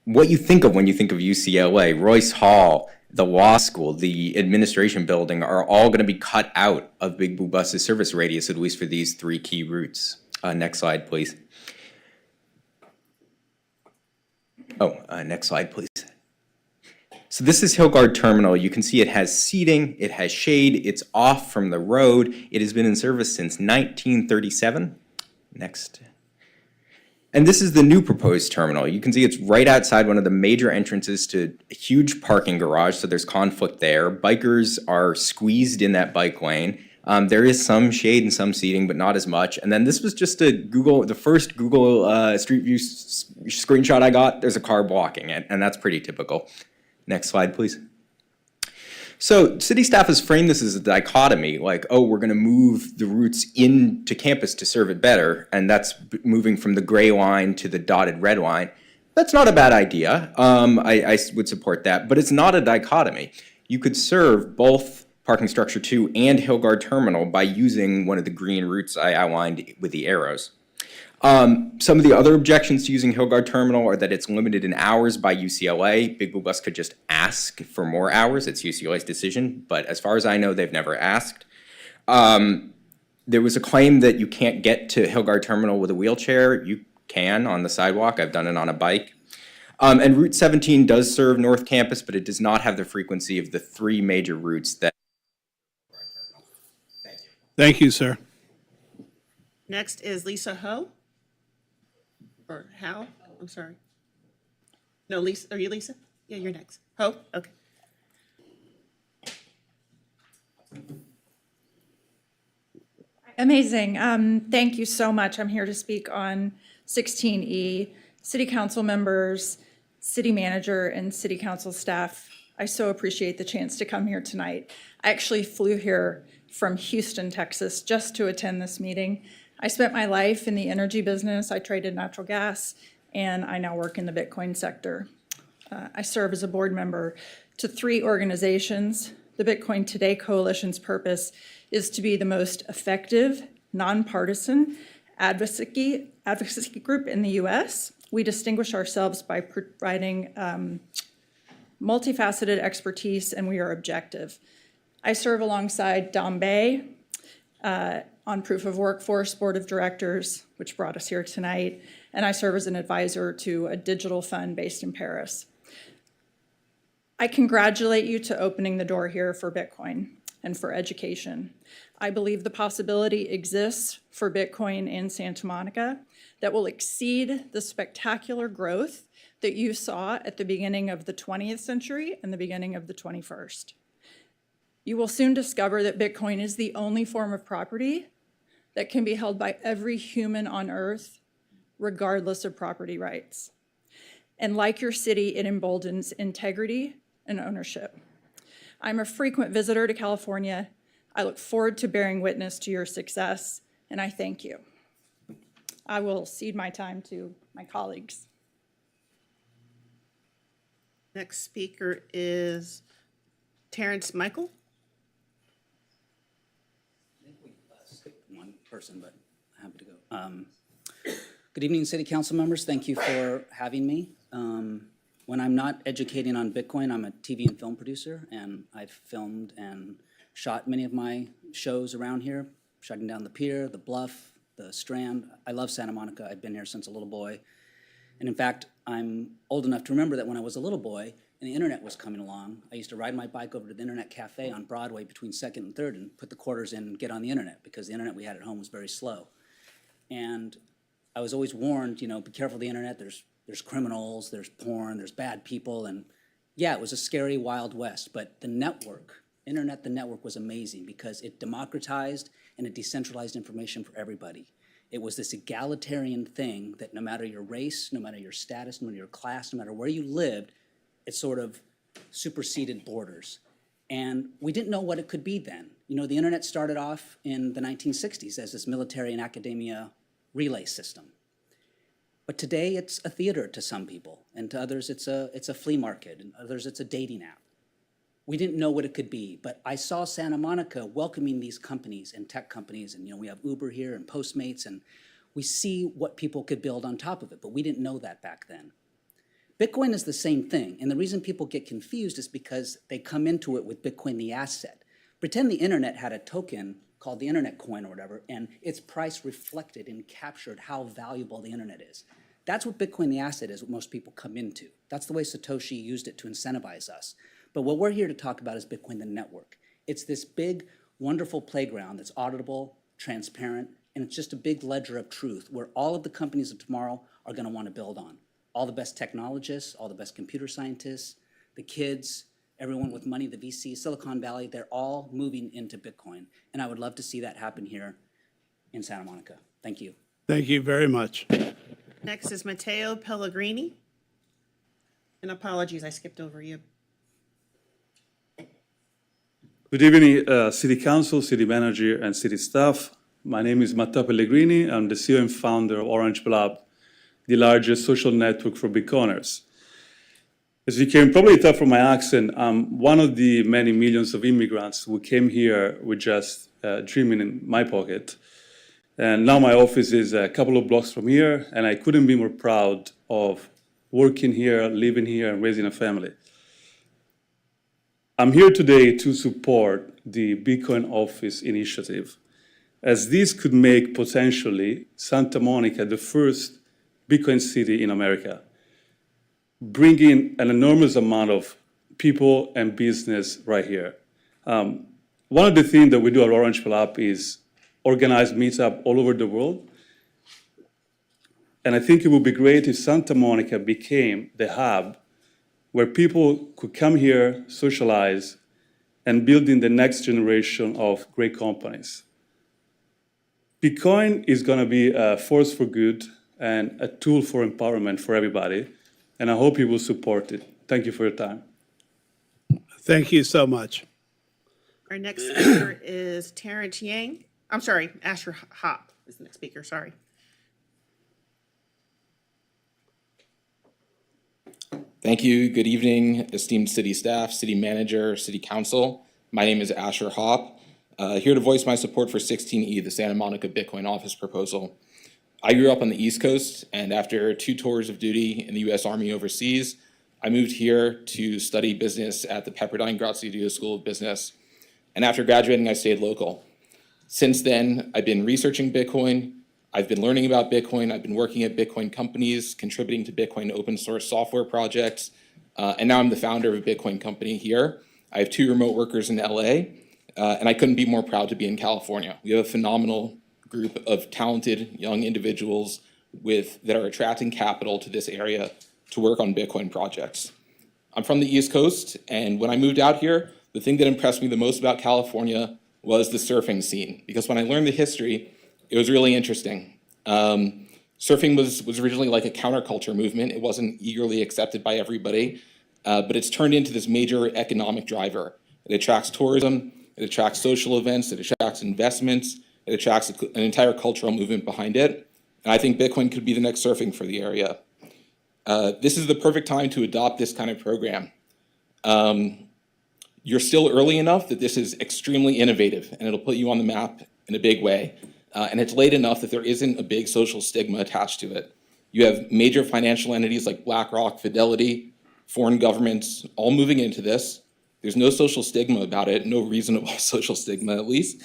what you think of when you think of UCLA, Royce Hall, the law school, the administration building are all going to be cut out of Big Blue Bus's service radius, at least for these 3 key routes. Next slide, please. Next slide, please. So this is Hillgard Terminal. You can see it has seating, it has shade, it's off from the road. It has been in service since 1937. Next. And this is the new proposed terminal. You can see it's right outside one of the major entrances to a huge parking garage, so there's conflict there. Bikers are squeezed in that bike lane. There is some shade and some seating, but not as much. And then this was just the first Google Street View screenshot I got. There's a car blocking it, and that's pretty typical. Next slide, please. So city staff has framed this as a dichotomy, like, oh, we're going to move the routes into campus to serve it better, and that's moving from the gray line to the dotted red line. That's not a bad idea. I would support that, but it's not a dichotomy. You could serve both Parking Structure 2 and Hillgard Terminal by using one of the green routes I outlined with the arrows. Some of the other objections to using Hillgard Terminal are that it's limited in hours by UCLA. Big Blue Bus could just ask for more hours. It's UCLA's decision, but as far as I know, they've never asked. There was a claim that you can't get to Hillgard Terminal with a wheelchair. You can on the sidewalk. I've done it on a bike. And Route 17 does serve North Campus, but it does not have the frequency of the 3 major routes that. Thank you, sir. Next is Lisa Ho. Or Hal, I'm sorry. No, Lisa, are you Lisa? Yeah, you're next. Ho, okay. Amazing. Thank you so much. I'm here to speak on 16E. City council members, city manager, and city council staff, I so appreciate the chance to come here tonight. I actually flew here from Houston, Texas, just to attend this meeting. I spent my life in the energy business. I traded natural gas, and I now work in the Bitcoin sector. I serve as a board member to 3 organizations. The Bitcoin Today Coalition's purpose is to be the most effective, nonpartisan advocacy group in the U.S. We distinguish ourselves by providing multifaceted expertise, and we are objective. I serve alongside Dom Bay on Proof of Workforce Board of Directors, which brought us here tonight, and I serve as an advisor to a digital fund based in Paris. I congratulate you to opening the door here for Bitcoin and for education. I believe the possibility exists for Bitcoin in Santa Monica that will exceed the spectacular growth that you saw at the beginning of the 20th century and the beginning of the 21st. You will soon discover that Bitcoin is the only form of property that can be held by every human on earth, regardless of property rights. And like your city, it emboldens integrity and ownership. I'm a frequent visitor to California. I look forward to bearing witness to your success, and I thank you. I will cede my time to my colleagues. Next speaker is Terrence Michael. One person, but happy to go. Good evening, City Council members. Thank you for having me. When I'm not educating on Bitcoin, I'm a TV and film producer, and I've filmed and shot many of my shows around here, shutting down the pier, the bluff, the Strand. I love Santa Monica. I've been here since a little boy. And in fact, I'm old enough to remember that when I was a little boy and the internet was coming along, I used to ride my bike over to the internet cafe on Broadway between 2nd and 3rd and put the quarters in and get on the internet because the internet we had at home was very slow. And I was always warned, you know, be careful of the internet. There's criminals, there's porn, there's bad people. And yeah, it was a scary Wild West, but the network, the network was amazing because it democratized and it decentralized information for everybody. It was this egalitarian thing that no matter your race, no matter your status, no matter your class, no matter where you lived, it sort of superseded borders. And we didn't know what it could be then. You know, the internet started off in the 1960s as this military and academia relay system. But today it's a theater to some people, and to others it's a flea market, and others it's a dating app. We didn't know what it could be, but I saw Santa Monica welcoming these companies and tech companies, and you know, we have Uber here and Postmates, and we see what people could build on top of it, but we didn't know that back then. Bitcoin is the same thing, and the reason people get confused is because they come into it with Bitcoin the asset. Pretend the internet had a token called the internet coin or whatever, and its price reflected and captured how valuable the internet is. That's what Bitcoin the asset is, what most people come into. That's the way Satoshi used it to incentivize us. But what we're here to talk about is Bitcoin the network. It's this big, wonderful playground that's auditable, transparent, and it's just a big ledger of truth where all of the companies of tomorrow are going to want to build on. All the best technologists, all the best computer scientists, the kids, everyone with money, the VC, Silicon Valley, they're all moving into Bitcoin. And I would love to see that happen here in Santa Monica. Thank you. Thank you very much. Next is Matteo Pellegrini. And apologies, I skipped over you. Good evening, City Council, City Manager, and City staff. My name is Matteo Pellegrini. I'm the CEO and founder of Orange Blab, the largest social network for Bitcoiners. As you can probably tell from my accent, I'm one of the many millions of immigrants who came here with just dreaming in my pocket. And now my office is a couple of blocks from here, and I couldn't be more proud of working here, living here, and raising a family. I'm here today to support the Bitcoin Office initiative, as this could make potentially Santa Monica the first Bitcoin city in America, bringing an enormous amount of people and business right here. One of the things that we do at Orange Lab is organize meetup all over the world. And I think it would be great if Santa Monica became the hub where people could come here, socialize, and build in the next generation of great companies. Bitcoin is going to be a force for good and a tool for empowerment for everybody, and I hope you will support it. Thank you for your time. Thank you so much. Our next speaker is Terrence Yang. I'm sorry, Asher Hop is the next speaker, sorry. Thank you. Good evening, esteemed city staff, city manager, city council. My name is Asher Hop, here to voice my support for 16E, the Santa Monica Bitcoin office proposal. I grew up on the East Coast, and after 2 tours of duty in the U.S. Army overseas, I moved here to study business at the Pepperdine Grazie School of Business. And after graduating, I stayed local. Since then, I've been researching Bitcoin. I've been learning about Bitcoin. I've been working at Bitcoin companies, contributing to Bitcoin open source software projects. And now I'm the founder of a Bitcoin company here. I have 2 remote workers in LA, and I couldn't be more proud to be in California. We have a phenomenal group of talented young individuals that are attracting capital to this area to work on Bitcoin projects. I'm from the East Coast, and when I moved out here, the thing that impressed me the most about California was the surfing scene, because when I learned the history, it was really interesting. Surfing was originally like a counterculture movement. It wasn't eagerly accepted by everybody, but it's turned into this major economic driver. It attracts tourism, it attracts social events, it attracts investments, it attracts an entire cultural movement behind it. And I think Bitcoin could be the next surfing for the area. This is the perfect time to adopt this kind of program. You're still early enough that this is extremely innovative, and it'll put you on the map in a big way. And it's late enough that there isn't a big social stigma attached to it. You have major financial entities like BlackRock, Fidelity, foreign governments, all moving into this. There's no social stigma about it, no reasonable social stigma at least.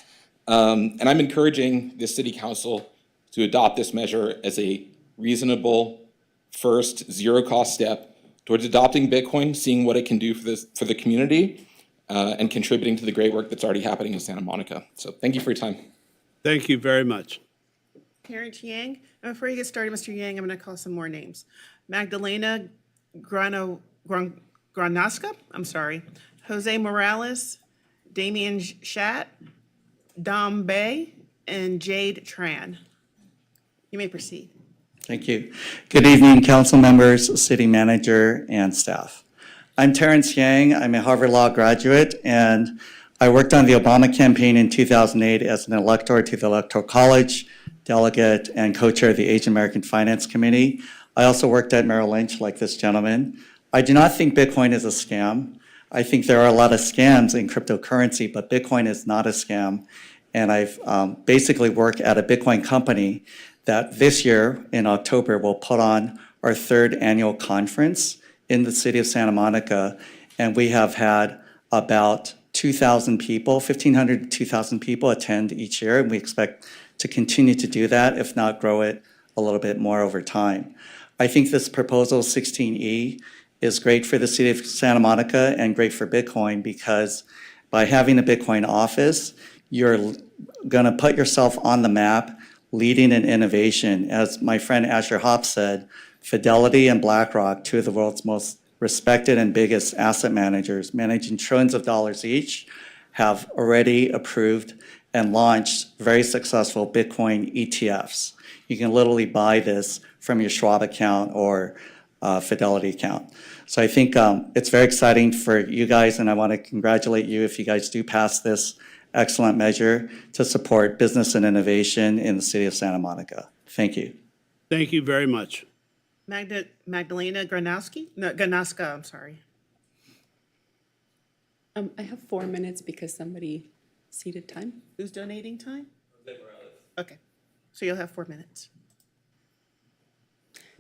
And I'm encouraging this city council to adopt this measure as a reasonable first zero-cost step towards adopting Bitcoin, seeing what it can do for the community, and contributing to the great work that's already happening in Santa Monica. So thank you for your time. Thank you very much. Terrence Yang. And before you get started, Mr. Yang, I'm going to call some more names. Magdalena Granaska, I'm sorry, Jose Morales, Damian Shat, Dom Bay, and Jade Tran. You may proceed. Thank you. Good evening, council members, city manager, and staff. I'm Terrence Yang. I'm a Harvard Law graduate, and I worked on the Obama campaign in 2008 as an elector to the Electoral College, delegate, and co-chair of the Asian American Finance Committee. I also worked at Merrill Lynch, like this gentleman. I do not think Bitcoin is a scam. I think there are a lot of scams in cryptocurrency, but Bitcoin is not a scam. And I've basically worked at a Bitcoin company that this year in October will put on our 3rd annual conference in the city of Santa Monica. And we have had about 2,000 people, 1,500 to 2,000 people attend each year. And we expect to continue to do that, if not grow it a little bit more over time. I think this proposal 16E is great for the city of Santa Monica and great for Bitcoin, because by having a Bitcoin office, you're going to put yourself on the map leading in innovation. As my friend Asher Hop said, Fidelity and BlackRock, 2 of the world's most respected and biggest asset managers, managing trillions of dollars each, have already approved and launched very successful Bitcoin ETFs. You can literally buy this from your Schwab account or Fidelity account. So I think it's very exciting for you guys, and I want to congratulate you if you guys do pass this excellent measure to support business and innovation in the city of Santa Monica. Thank you. Thank you very much. Magdalena Granaska, I'm sorry. I have 4 minutes because somebody ceded time. Who's donating time? Okay, so you'll have 4 minutes.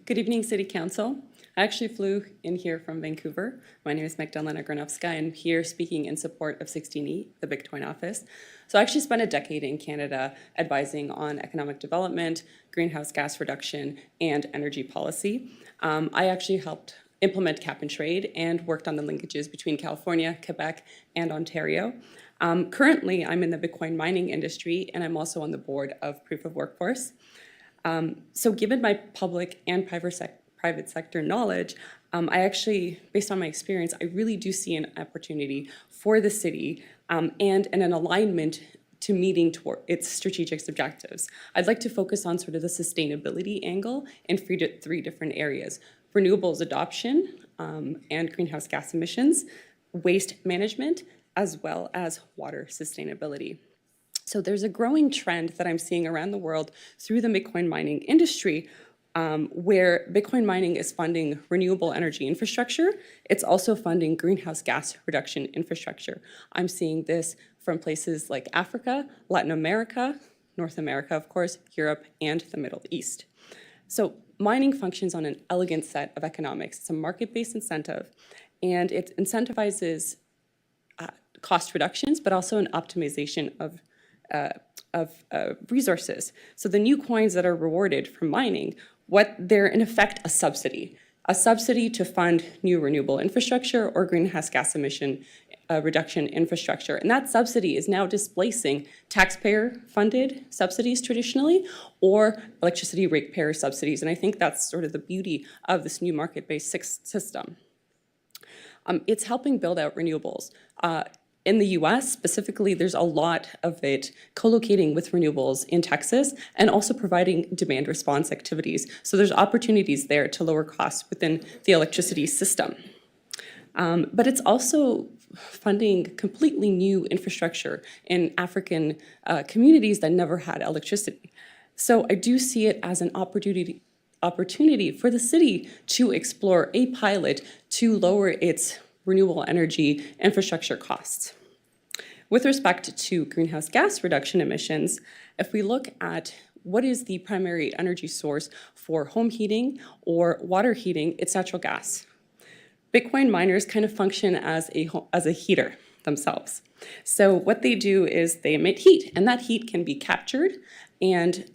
Good evening, City Council. I actually flew in here from Vancouver. My name is Magdalena Granovska. I'm here speaking in support of 16E, the Bitcoin office. So I actually spent a decade in Canada advising on economic development, greenhouse gas reduction, and energy policy. I actually helped implement cap and trade and worked on the linkages between California, Quebec, and Ontario. Currently, I'm in the Bitcoin mining industry, and I'm also on the board of Proof of Workforce. So given my public and private sector knowledge, I actually, based on my experience, I really do see an opportunity for the city and an alignment to meeting toward its strategic objectives. I'd like to focus on sort of the sustainability angle in three different areas: renewables adoption and greenhouse gas emissions, waste management, as well as water sustainability. So there's a growing trend that I'm seeing around the world through the Bitcoin mining industry, where Bitcoin mining is funding renewable energy infrastructure. It's also funding greenhouse gas reduction infrastructure. I'm seeing this from places like Africa, Latin America, North America, of course, Europe, and the Middle East. So mining functions on an elegant set of economics. It's a market-based incentive, and it incentivizes cost reductions, but also an optimization of resources. So the new coins that are rewarded from mining, they're in effect a subsidy to fund new renewable infrastructure or greenhouse gas emission reduction infrastructure. And that subsidy is now displacing taxpayer-funded subsidies traditionally, or electricity ratepayer subsidies. And I think that's sort of the beauty of this new market-based system. It's helping build out renewables. In the US specifically, there's a lot of it co-locating with renewables in Texas and also providing demand response activities. So there's opportunities there to lower costs within the electricity system. But it's also funding completely new infrastructure in African communities that never had electricity. So I do see it as an opportunity for the city to explore a pilot to lower its renewable energy infrastructure costs. With respect to greenhouse gas reduction emissions, if we look at what is the primary energy source for home heating or water heating, it's natural gas. Bitcoin miners kind of function as a heater themselves. So what they do is they emit heat, and that heat can be captured and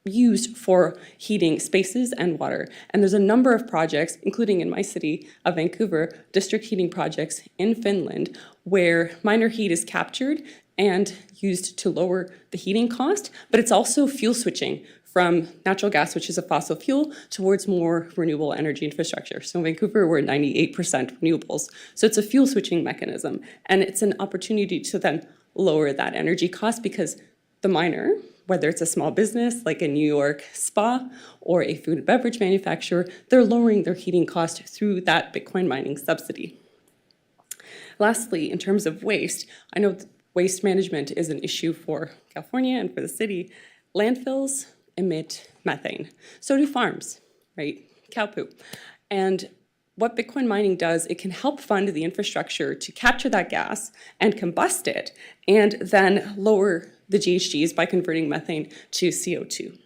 used for heating spaces and water. And there's a number of projects, including in my city of Vancouver, district heating projects in Finland, where miner heat is captured and used to lower the heating cost, but it's also fuel switching from natural gas, which is a fossil fuel, towards more renewable energy infrastructure. So in Vancouver, we're 98% renewables. So it's a fuel switching mechanism, and it's an opportunity to then lower that energy cost because the miner, whether it's a small business like a New York spa or a food and beverage manufacturer, they're lowering their heating cost through that Bitcoin mining subsidy. Lastly, in terms of waste, I know waste management is an issue for California and for the city. Landfills emit methane. So do farms, right? Cow poo. And what Bitcoin mining does, it can help fund the infrastructure to capture that gas and combust it, and then lower the GHGs by converting methane to CO2.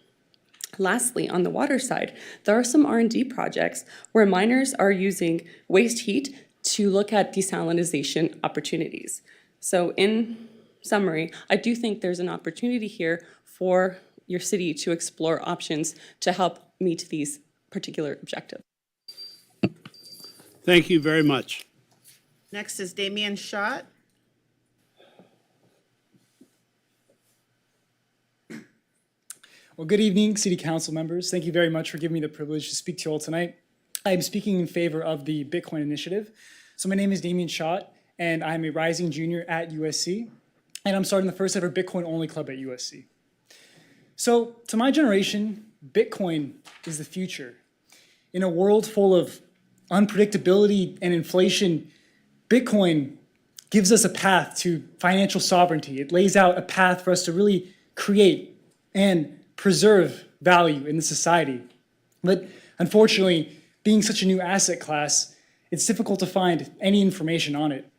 Lastly, on the water side, there are some R&D projects where miners are using waste heat to look at desalinization opportunities. So in summary, I do think there's an opportunity here for your city to explore options to help meet these particular objectives. Thank you very much. Next is Damian Schott. Well, good evening, City Council members. Thank you very much for giving me the privilege to speak to you all tonight. I am speaking in favor of the Bitcoin initiative. So my name is Damian Schott, and I'm a rising junior at USC, and I'm starting the first ever Bitcoin-only club at USC. So to my generation, Bitcoin is the future. In a world full of unpredictability and inflation, Bitcoin gives us a path to financial sovereignty. It lays out a path for us to really create and preserve value in the society. But unfortunately, being such a new asset class, it's difficult to find any information on it.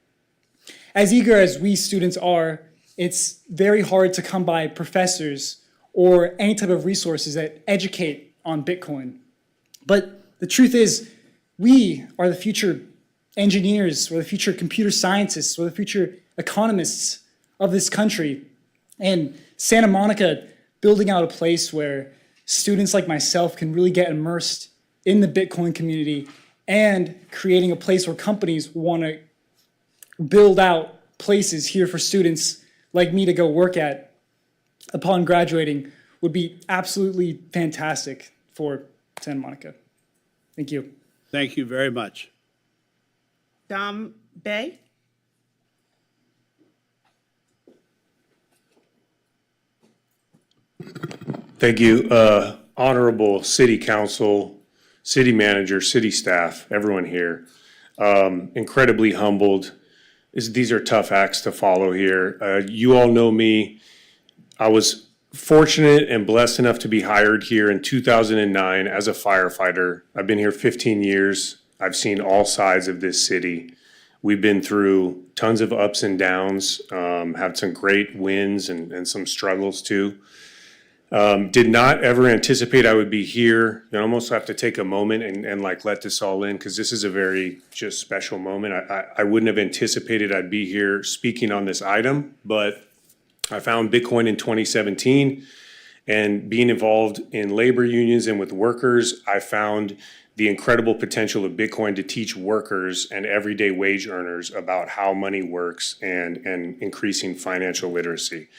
As eager as we students are, it's very hard to come by professors or any type of resources that educate on Bitcoin. But the truth is, we are the future engineers, or the future computer scientists, or the future economists of this country. And Santa Monica, building out a place where students like myself can really get immersed in the Bitcoin community and creating a place where companies want to build out places here for students like me to go work at upon graduating would be absolutely fantastic for Santa Monica. Thank you. Thank you very much. Dom Bay? Thank you. Honorable City Council, City Manager, City staff, everyone here. Incredibly humbled. These are tough acts to follow here. You all know me. I was fortunate and blessed enough to be hired here in 2009 as a firefighter. I've been here 15 years. I've seen all sides of this city. We've been through tons of ups and downs, had some great wins and some struggles too. Did not ever anticipate I would be here. You almost have to take a moment and like let this all in, because this is a very just special moment. I wouldn't have anticipated I'd be here speaking on this item, but I found Bitcoin in 2017, and being involved in labor unions and with workers, I found the incredible potential of Bitcoin to teach workers and everyday wage earners about how money works and increasing financial literacy.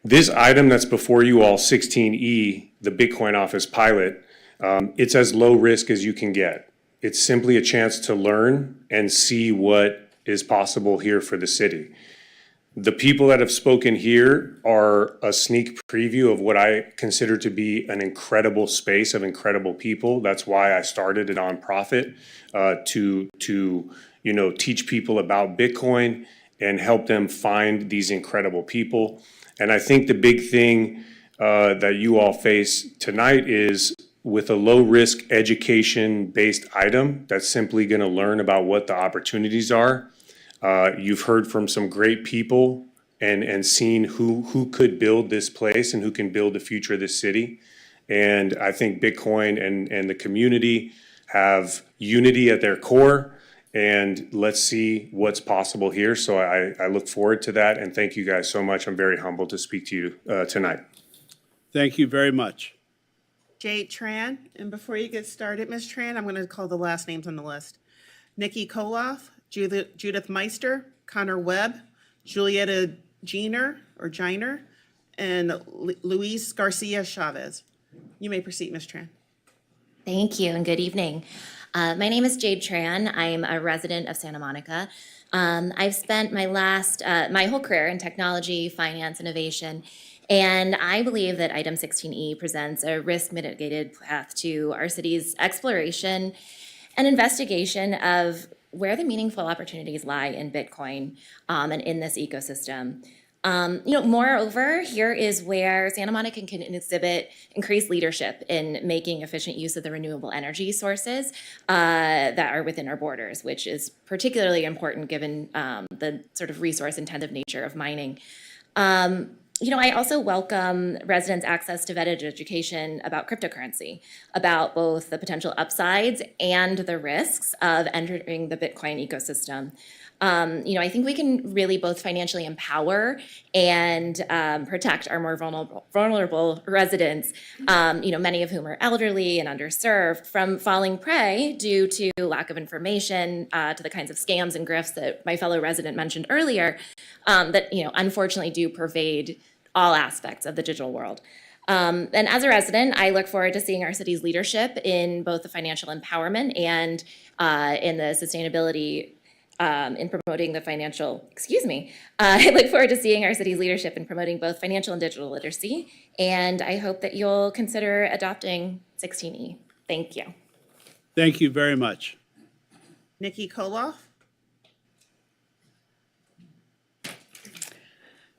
This item that's before you all, 16E, the Bitcoin Office pilot, it's as low risk as you can get. It's simply a chance to learn and see what is possible here for the city. The people that have spoken here are a sneak preview of what I consider to be an incredible space of incredible people. That's why I started a nonprofit to teach people about Bitcoin and help them find these incredible people. And I think the big thing that you all face tonight is with a low-risk education-based item that's simply going to learn about what the opportunities are. You've heard from some great people and seen who could build this place and who can build the future of this city. And I think Bitcoin and the community have unity at their core. And let's see what's possible here. So I look forward to that. And thank you guys so much. I'm very humbled to speak to you tonight. Thank you very much. Jade Tran. And before you get started, Ms. Tran, I'm going to call the last names on the list. Nikki Koloff, Judith Meister, Connor Webb, Julieta Giner, and Luis Garcia Chavez. You may proceed, Ms. Tran. Thank you and good evening. My name is Jade Tran. I'm a resident of Santa Monica. I've spent my whole career in technology, finance, innovation, and I believe that item 16E presents a risk-mitigated path to our city's exploration and investigation of where the meaningful opportunities lie in Bitcoin and in this ecosystem. Moreover, here is where Santa Monica can exhibit increased leadership in making efficient use of the renewable energy sources that are within our borders, which is particularly important given the sort of resource-intensive nature of mining. I also welcome residents' access to vetted education about cryptocurrency, about both the potential upsides and the risks of entering the Bitcoin ecosystem. I think we can really both financially empower and protect our more vulnerable residents, many of whom are elderly and underserved, from falling prey due to lack of information, to the kinds of scams and grifts that my fellow resident mentioned earlier, that unfortunately do pervade all aspects of the digital world. And as a resident, I look forward to seeing our city's leadership in both the financial empowerment and in the sustainability in promoting the financial, I look forward to seeing our city's leadership in promoting both financial and digital literacy, and I hope that you'll consider adopting 16E. Thank you. Thank you very much. Nikki Koloff.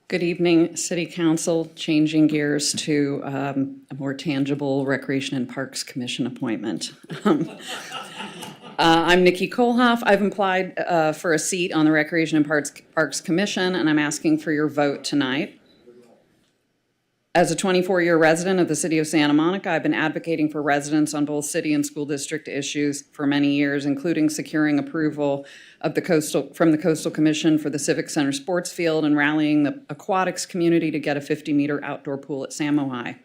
Good evening, City Council. Changing gears to a more tangible Recreation and Parks Commission appointment. I'm Nikki Kohlhoff. I've applied for a seat on the Recreation and Parks Commission, and I'm asking for your vote tonight. As a 24-year resident of the city of Santa Monica, I've been advocating for residents on both city and school district issues for many years, including securing approval of from the Coastal Commission for the Civic Center sports field and rallying the aquatics community to get a 50-meter outdoor pool at Samo High.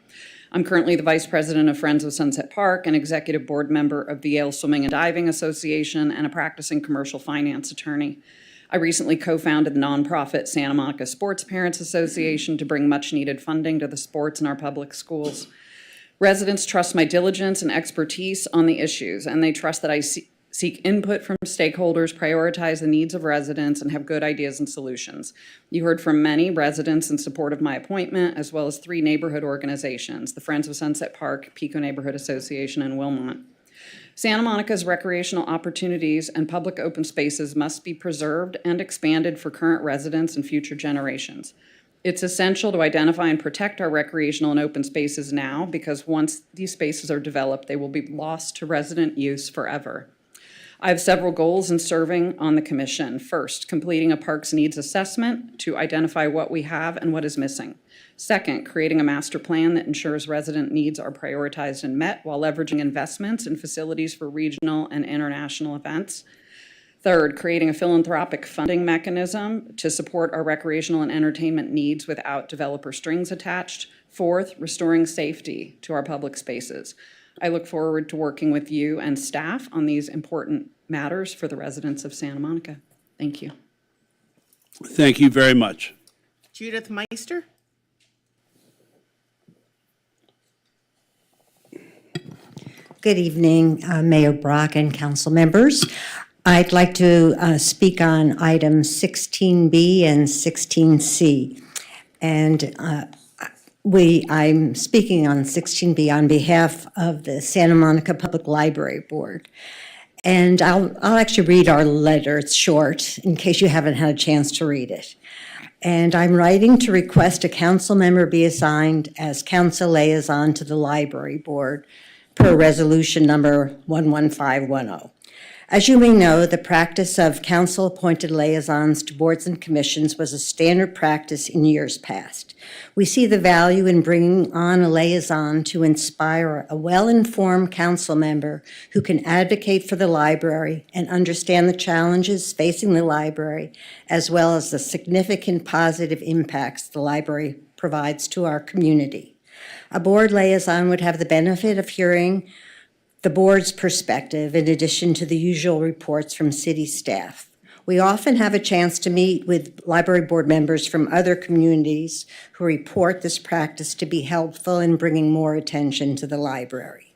I'm currently the vice president of Friends of Sunset Park, an executive board member of the Yale Swimming and Diving Association, and a practicing commercial finance attorney. I recently co-founded the nonprofit Santa Monica Sports Parents Association to bring much-needed funding to the sports in our public schools. Residents trust my diligence and expertise on the issues, and they trust that I seek input from stakeholders, prioritize the needs of residents, and have good ideas and solutions. You heard from many residents in support of my appointment, as well as 3 neighborhood organizations, the Friends of Sunset Park, Pico Neighborhood Association, and Wilmont. Santa Monica's recreational opportunities and public open spaces must be preserved and expanded for current residents and future generations. It's essential to identify and protect our recreational and open spaces now, because once these spaces are developed, they will be lost to resident use forever. I have several goals in serving on the commission. First, completing a parks needs assessment to identify what we have and what is missing. Second, creating a master plan that ensures resident needs are prioritized and met while leveraging investments in facilities for regional and international events. Third, creating a philanthropic funding mechanism to support our recreational and entertainment needs without developer strings attached. Fourth, restoring safety to our public spaces. I look forward to working with you and staff on these important matters for the residents of Santa Monica. Thank you. Thank you very much. Judith Meister? Good evening, Mayor Brock and council members. I'd like to speak on items 16B and 16C. And I'm speaking on 16B on behalf of the Santa Monica Public Library Board. And I'll actually read our letter. It's short, in case you haven't had a chance to read it. And I'm writing to request a council member be assigned as council liaison to the library board per resolution number 11510. As you may know, the practice of council-appointed liaisons to boards and commissions was a standard practice in years past. We see the value in bringing on a liaison to inspire a well-informed council member who can advocate for the library and understand the challenges facing the library, as well as the significant positive impacts the library provides to our community. A board liaison would have the benefit of hearing the board's perspective in addition to the usual reports from city staff. We often have a chance to meet with library board members from other communities who report this practice to be helpful in bringing more attention to the library.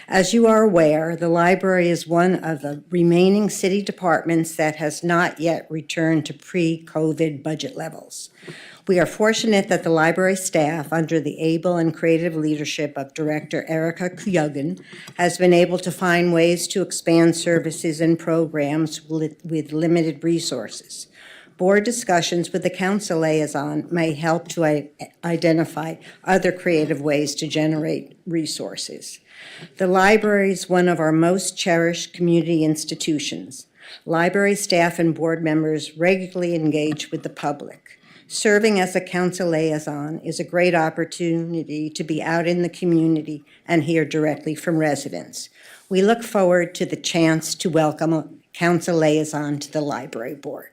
As you are aware, the library is one of the remaining city departments that has not yet returned to pre-COVID budget levels. We are fortunate that the library staff, under the able and creative leadership of Director Erica Kuyogan, has been able to find ways to expand services and programs with limited resources. Board discussions with the council liaison may help to identify other creative ways to generate resources. The library is one of our most cherished community institutions. Library staff and board members regularly engage with the public. Serving as a council liaison is a great opportunity to be out in the community and hear directly from residents. We look forward to the chance to welcome a council liaison to the library board.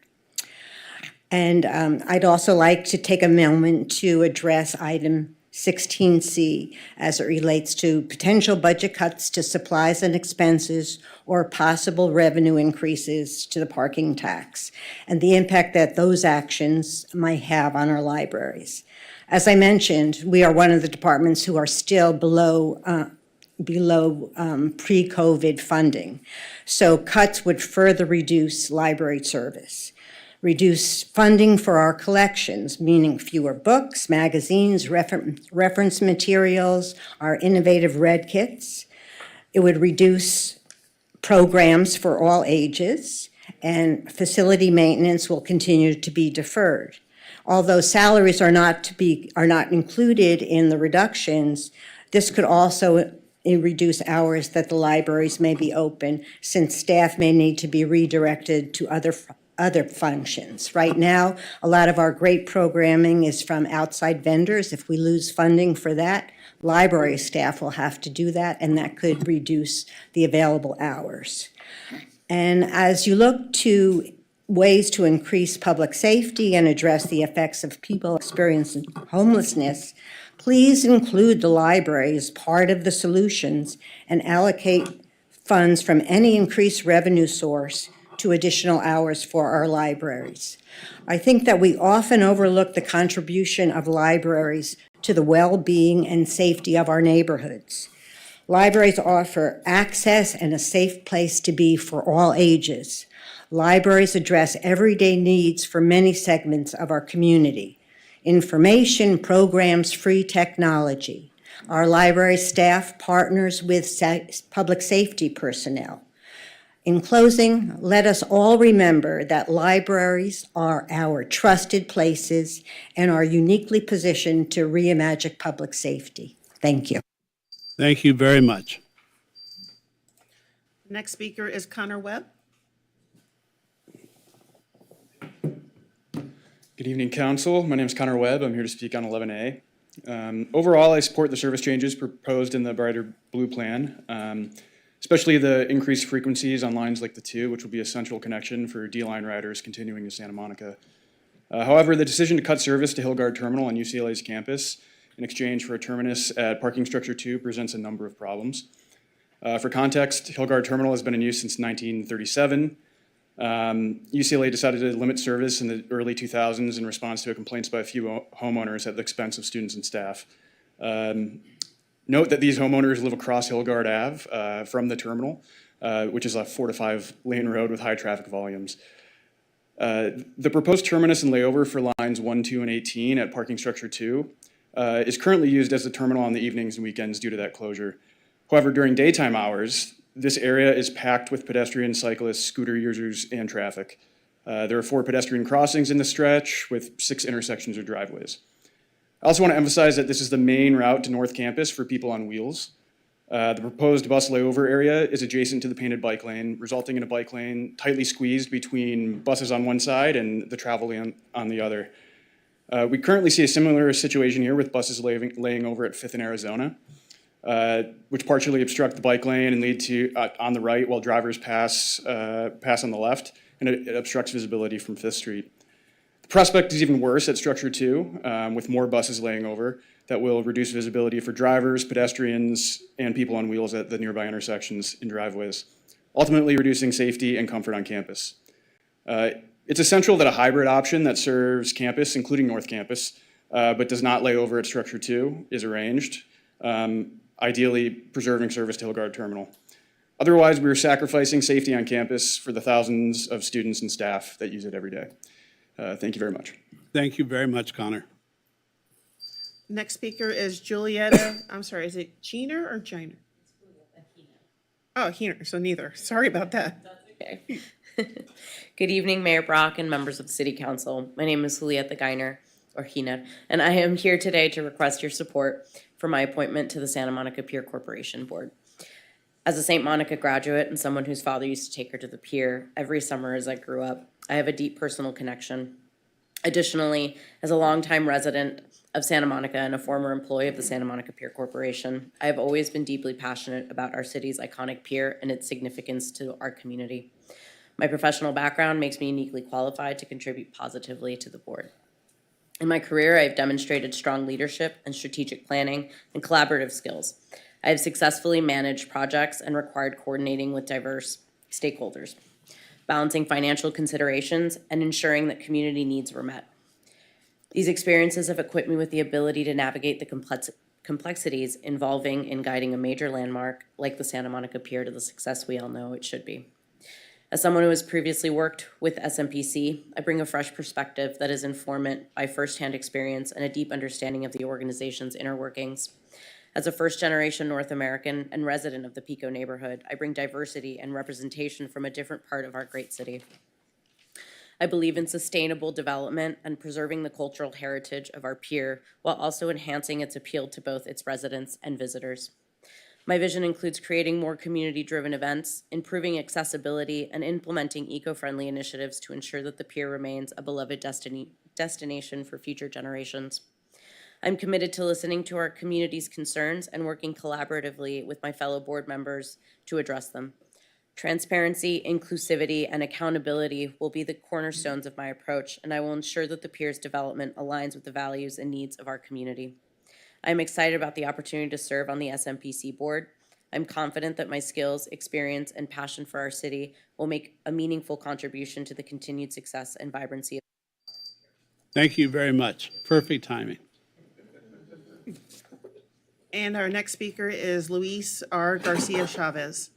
And I'd also like to take a moment to address item 16C as it relates to potential budget cuts to supplies and expenses or possible revenue increases to the parking tax and the impact that those actions might have on our libraries. As I mentioned, we are one of the departments who are still below pre-COVID funding. So cuts would further reduce library service. Reduce funding for our collections, meaning fewer books, magazines, reference materials, our innovative red kits. It would reduce programs for all ages, and facility maintenance will continue to be deferred. Although salaries are not included in the reductions, this could also reduce hours that the libraries may be open, since staff may need to be redirected to other functions. Right now, a lot of our great programming is from outside vendors. If we lose funding for that, library staff will have to do that, and that could reduce the available hours. And as you look to ways to increase public safety and address the effects of people experiencing homelessness, please include the library as part of the solutions and allocate funds from any increased revenue source to additional hours for our libraries. I think that we often overlook the contribution of libraries to the well-being and safety of our neighborhoods. Libraries offer access and a safe place to be for all ages. Libraries address everyday needs for many segments of our community. Information, programs, free technology. Our library staff partners with public safety personnel. In closing, let us all remember that libraries are our trusted places and are uniquely positioned to reimagine public safety. Thank you. Thank you very much. Next speaker is Connor Webb. Good evening, Council. My name is Connor Webb. I'm here to speak on 11A. Overall, I support the service changes proposed in the Brighter Blue Plan, especially the increased frequencies on lines like the 2, which will be a central connection for D-line riders continuing to Santa Monica. However, the decision to cut service to Hillgard Terminal on UCLA's campus in exchange for a terminus at Parking Structure 2 presents a number of problems. For context, Hillgard Terminal has been in use since 1937. UCLA decided to limit service in the early 2000s in response to complaints by a few homeowners at the expense of students and staff. Note that these homeowners live across Hillgard Ave from the terminal, which is a 4 to 5 lane road with high traffic volumes. The proposed terminus and layover for lines 1, 2, and 18 at Parking Structure 2 is currently used as the terminal on the evenings and weekends due to that closure. However, during daytime hours, this area is packed with pedestrians, cyclists, scooter users, and traffic. There are 4 pedestrian crossings in the stretch with 6 intersections or driveways. I also want to emphasize that this is the main route to North Campus for people on wheels. The proposed bus layover area is adjacent to the painted bike lane, resulting in a bike lane tightly squeezed between buses on one side and the travel lane on the other. We currently see a similar situation here with buses laying over at 5th and Arizona, which partially obstruct the bike lane and lead to on the right while drivers pass on the left, and it obstructs visibility from 5th Street. The prospect is even worse at Structure 2, with more buses laying over that will reduce visibility for drivers, pedestrians, and people on wheels at the nearby intersections and driveways, ultimately reducing safety and comfort on campus. It's essential that a hybrid option that serves campus, including North Campus, but does not lay over at Structure 2 is arranged, ideally preserving service to Hillgard Terminal. Otherwise, we are sacrificing safety on campus for the thousands of students and staff that use it every day. Thank you very much. Thank you very much, Connor. Next speaker is Julietta, I'm sorry, is it Geener or Giner? Oh, Heener, so neither. Sorry about that. Okay. Good evening, Mayor Brock and members of the City Council. My name is Julietta Giner, or Heener, and I am here today to request your support for my appointment to the Santa Monica Pier Corporation Board. As a St. Monica graduate and someone whose father used to take her to the pier every summer as I grew up, I have a deep personal connection. Additionally, as a longtime resident of Santa Monica and a former employee of the Santa Monica Pier Corporation, I have always been deeply passionate about our city's iconic pier and its significance to our community. My professional background makes me uniquely qualified to contribute positively to the board. In my career, I have demonstrated strong leadership and strategic planning and collaborative skills. I have successfully managed projects and required coordinating with diverse stakeholders, balancing financial considerations and ensuring that community needs were met. These experiences have equipped me with the ability to navigate the complexities involving in guiding a major landmark like the Santa Monica Pier to the success we all know it should be. As someone who has previously worked with SMPC, I bring a fresh perspective that is informed by firsthand experience and a deep understanding of the organization's inner workings. As a first-generation North American and resident of the Pico neighborhood, I bring diversity and representation from a different part of our great city. I believe in sustainable development and preserving the cultural heritage of our pier while also enhancing its appeal to both its residents and visitors. My vision includes creating more community-driven events, improving accessibility, and implementing eco-friendly initiatives to ensure that the pier remains a beloved destination for future generations. I'm committed to listening to our community's concerns and working collaboratively with my fellow board members to address them. Transparency, inclusivity, and accountability will be the cornerstones of my approach, and I will ensure that the pier's development aligns with the values and needs of our community. I'm excited about the opportunity to serve on the SMPC board. I'm confident that my skills, experience, and passion for our city will make a meaningful contribution to the continued success and vibrancy. Thank you very much. Perfect timing. And our next speaker is Luis R. Garcia Chavez.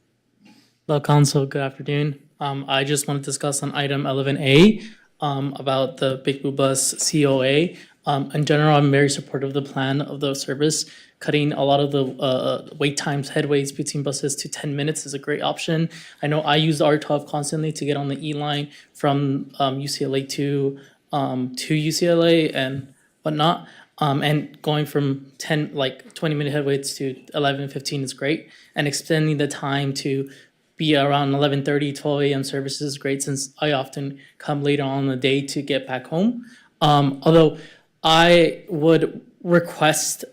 Hello, Council. Good afternoon. I just want to discuss on item 11A about the Big Blue Bus COA. In general, I'm very supportive of the plan of the service. Cutting a lot of the wait times, headways between buses to 10 minutes is a great option. I know I use the R12 constantly to get on the E line from UCLA to UCLA and whatnot. And going from 20-minute headways to 11, 15 is great. And extending the time to be around 11:30, 12 a.m. services is great, since I often come later on in the day to get back home. Although I would request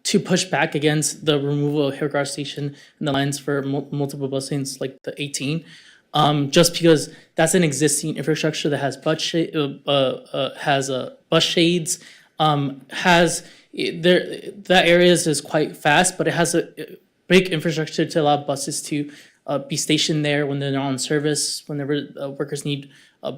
to push back against the removal of Hillgard Station and the lines for multiple bus lanes like the 18. Just because that's an existing infrastructure that has bus shades, that area is quite fast, but it has a big infrastructure to allow buses to be stationed there when they're not on service, whenever workers need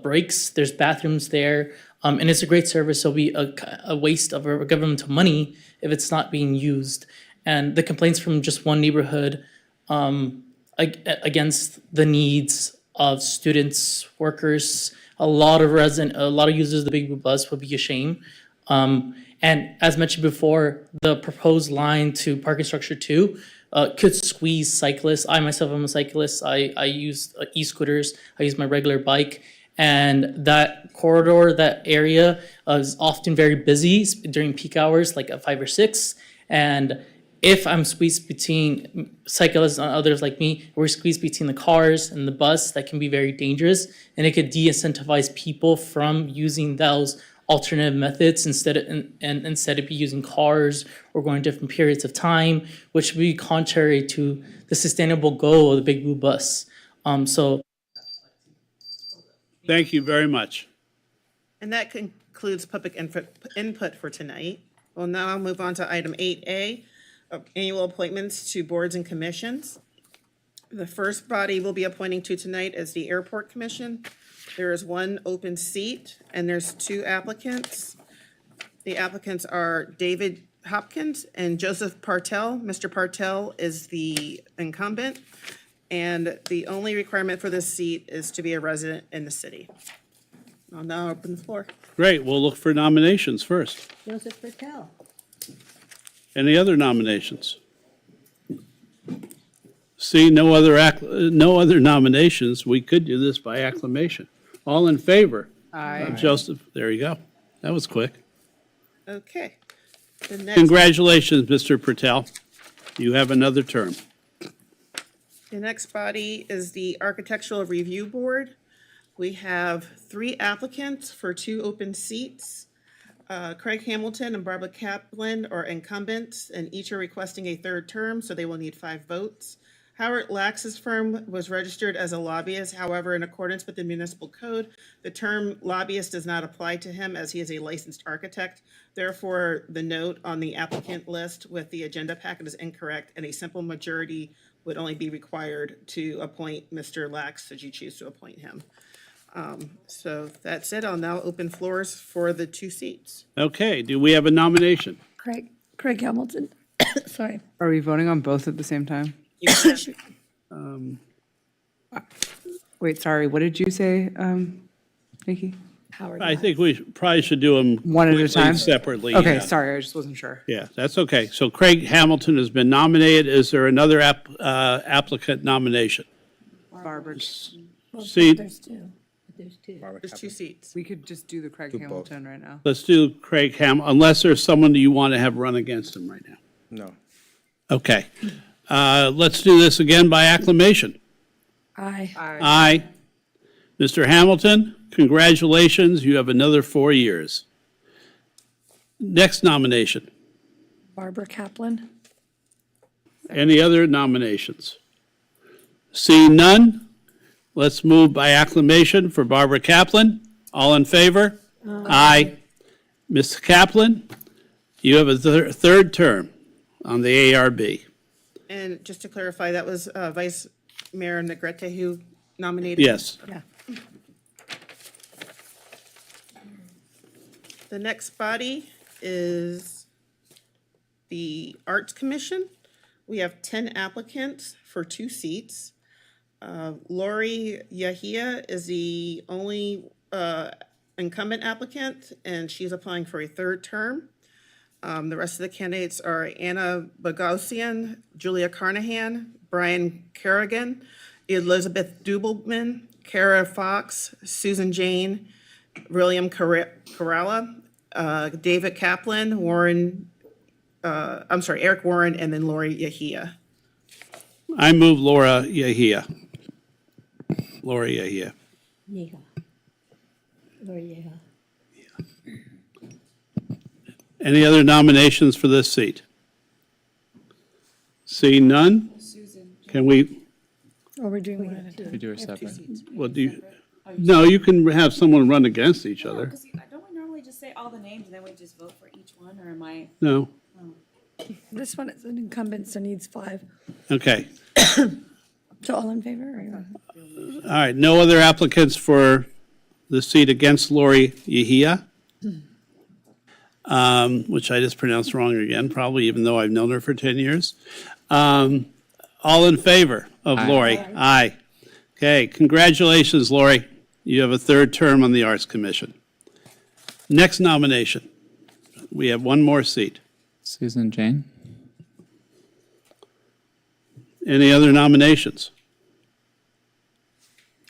breaks. There's bathrooms there, and it's a great service. So it'll be a waste of our governmental money if it's not being used. And the complaints from just one neighborhood against the needs of students, workers, a lot of users of the Big Blue Bus would be a shame. And as mentioned before, the proposed line to parking structure 2 could squeeze cyclists. I myself am a cyclist. I use e-scooters. I use my regular bike. And that corridor, that area is often very busy during peak hours, like at 5 or 6. And if I'm squeezed between cyclists and others like me, we're squeezed between the cars and the bus, that can be very dangerous. And it could de-incentivize people from using those alternative methods instead of be using cars or going different periods of time, which would be contrary to the sustainable goal of the Big Blue Bus. Thank you very much. And that concludes public input for tonight. We'll now move on to item 8A, annual appointments to boards and commissions. The first body we'll be appointing to tonight is the Airport Commission. There is one open seat, and there's 2 applicants. The applicants are David Hopkins and Joseph Partel. Mr. Partel is the incumbent, and the only requirement for this seat is to be a resident in the city. I'll now open the floor. Great. We'll look for nominations first. Joseph Bertel. Any other nominations? See no other nominations, we could do this by acclamation. All in favor? Aye. Joseph, there you go. That was quick. Okay. The next, Congratulations, Mr. Patel. You have another term. the next body is the Architectural Review Board. We have 3 applicants for 2 open seats. Craig Hamilton and Barbara Kaplan are incumbents, and each are requesting a 3rd term, so they will need 5 votes. Howard Lax's firm was registered as a lobbyist. However, in accordance with the municipal code, the term lobbyist does not apply to him as he is a licensed architect. Therefore, the note on the applicant list with the agenda packet is incorrect, and a simple majority would only be required to appoint Mr. Lax should you choose to appoint him. So that's it. I'll now open floors for the 2 seats. Okay, do we have a nomination? Craig Hamilton. Sorry. Are we voting on both at the same time? Wait, sorry, what did you say, Nikki? Howard. I think we probably should do them One at a quickly, time? separately. Okay, yeah. sorry, I just wasn't sure. Yeah, that's okay. So Craig Hamilton has been nominated. Is there another applicant nomination? Barbara, See, There's 2. There's 2 seats. we could just do the Craig Hamilton right now. let's do Craig unless there's someone that you want to have run against him right now. No. Okay. Let's do this again by acclamation. Aye. Aye. Mr. Hamilton, congratulations. You have another 4 years. Next nomination. Barbara Kaplan. Any other nominations? Seeing none, let's move by acclamation for Barbara Kaplan. All in favor? Aye. Ms. Kaplan, you have a 3rd term on the ARB. And just to clarify, that was Vice Mayor Negrete who nominated? Yes. Yeah. The next body is the Arts Commission. We have 10 applicants for 2 seats. Lori Yahia is the only incumbent applicant, and she's applying for a 3rd term. The rest of the candidates are Anna Bogosian, Julia Carnahan, Brian Kerrigan, Elizabeth Dubelman, Kara Fox, Susan Jane, William Corrala, David Kaplan, Eric Warren, and then Lori Yahia. I move Laura Yahia. Laura Yahia. Yeha. Or yeha. Any other nominations for this seat? Seeing none? Can we, Oh, we're doing one at a time. We do a separate. well, do you, no, you can have someone run against each other. Don't we normally just say all the names and then we just vote for each one, or am I? No? This one is an incumbent, so needs 5. Okay. So all in favor? Or? All right, no other applicants for the seat against Lori Yahia? Which I just pronounced wrong again, probably, even though I've known her for 10 years. All in favor of Aye. Lori? Aye. Okay, congratulations, Lori. You have a 3rd term on the Arts Commission. Next nomination. We have one more seat. Susan Jane. Any other nominations?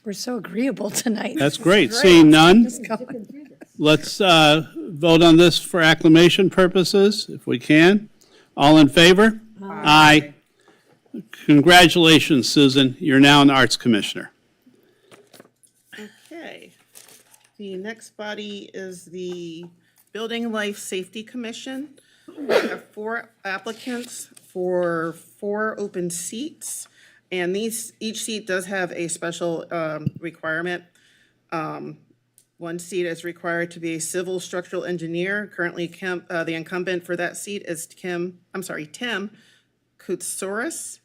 We're so agreeable tonight. That's great. Seeing none, Just going through this. let's vote on this for acclamation purposes, if we can. All in favor? Aye. Congratulations, Susan. You're now an Arts Commissioner. Okay. The next body is the Building Life Safety Commission. We have 4 applicants for 4 open seats, and each seat does have a special requirement. One seat is required to be a civil structural engineer. Currently, the incumbent for that seat is Tim Koutsoris.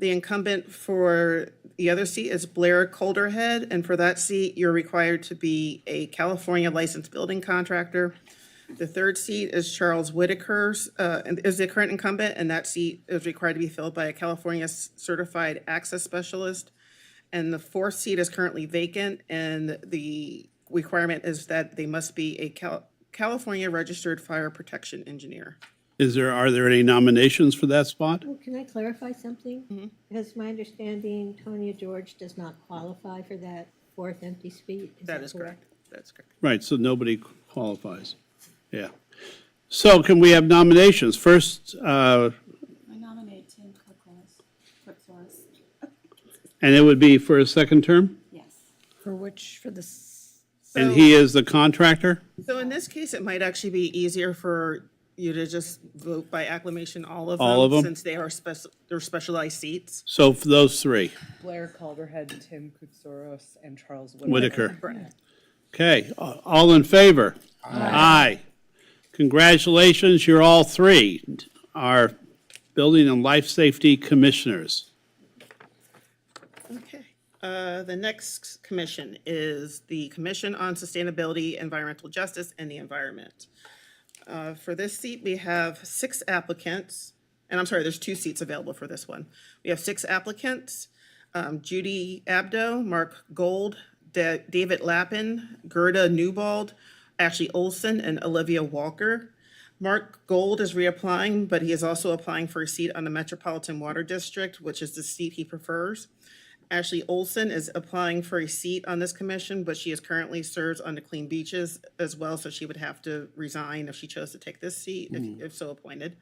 The incumbent for the other seat is Blair Calderhead, and for that seat, you're required to be a California licensed building contractor. The 3rd seat is Charles Whitaker's, is the current incumbent, and that seat is required to be filled by a California certified access specialist. And the 4th seat is currently vacant, and the requirement is that they must be a California registered fire protection engineer. Are there any nominations for that spot? Well, can I clarify something? Because my understanding, Tonya George does not qualify for that 4th empty seat. That is correct. That's correct. Right, so nobody qualifies. Yeah. So can we have nominations? First, I nominate Tim Koutsoris. and it would be for a 2nd term? Yes. For which, for this? And he is the contractor? So in this case, it might actually be easier for you to just vote by acclamation, all of them. All of them? Since they are they're specialized seats. So for those 3, Blair Calderhead, Tim Koutsoris, and Charles Whitaker. Okay, all in favor? Aye. Congratulations, you're all 3 our Building and Life Safety Commissioners. Okay. The next commission is the Commission on Sustainability, Environmental Justice, and the Environment. For this seat, we have 6 applicants, and I'm sorry, there's 2 seats available for this one. We have 6 applicants, Judy Abdo, Mark Gold, David Lappin, Gerda Newbald, Ashley Olson, and Olivia Walker. Mark Gold is reapplying, but he is also applying for a seat on the Metropolitan Water District, which is the seat he prefers. Ashley Olson is applying for a seat on this commission, but she currently serves on the Clean Beaches as well, so she would have to resign if she chose to take this seat, if so appointed.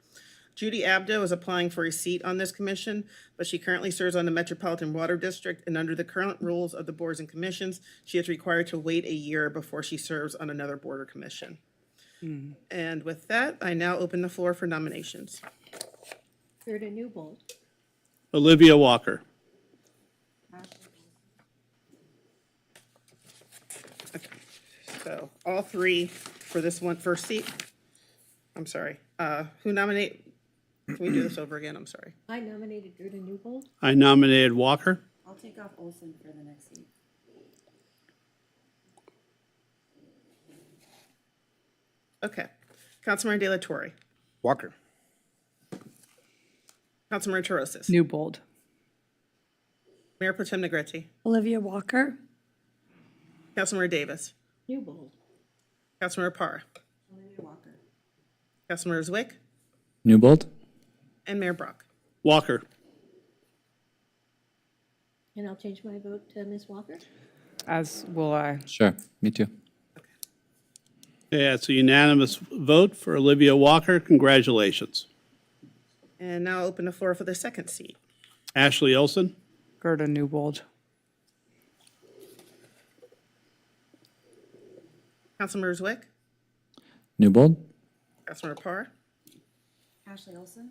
Judy Abdo is applying for a seat on this commission, but she currently serves on the Metropolitan Water District, and under the current rules of the boards and commissions, she is required to wait a year before she serves on another board or commission. And with that, I now open the floor for nominations. Gerda Newbold. Olivia Walker. So all 3 for this one first seat. I'm sorry. Who nominate? Can we do this over again? I'm sorry. I nominated Gerda Newbold. I nominated Walker. I'll take off Olson for the next seat. Okay. Councilmember De La Torre. Walker. Councilmember Torosis. Newbold. Mayor Pro Tem Negrete. Olivia Walker. Councilmember Davis. Newbold. Councilmember Parr. Olivia Walker. Councilmember Zwick. Newbold. And Mayor Brock. Walker. And I'll change my vote to Ms. Walker. As will I. Sure, me too. Okay, that's a unanimous vote for Olivia Walker. Congratulations. And now open the floor for the second seat. Ashley Olson. Gerda Newbold. Councilmember Zwick. Newbold. Councilmember Parr. Ashley Olson.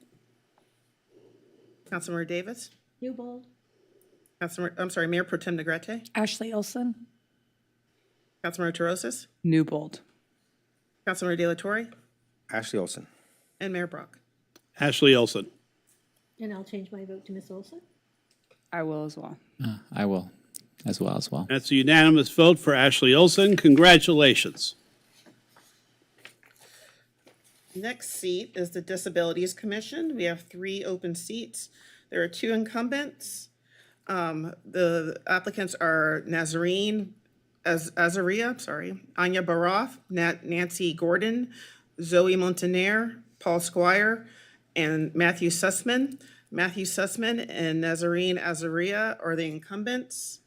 Councilmember Davis. Newbold. Mayor Pro Tem Negrete. Ashley Olson. Councilmember Torosis. Newbold. Councilmember De La Torre. Ashley Olson. And Mayor Brock. Ashley Olson. And I'll change my vote to Ms. Olson. I will as well. I will, as well. That's a unanimous vote for Ashley Olson. Congratulations. Next seat is the Disabilities Commission. We have 3 open seats. There are 2 incumbents. The applicants are Nazarene Azaria, Anya Baroff, Nancy Gordon, Zoe Montaner, Paul Squire, and Matthew Sussman. Matthew Sussman and Nazarene Azaria are the incumbents.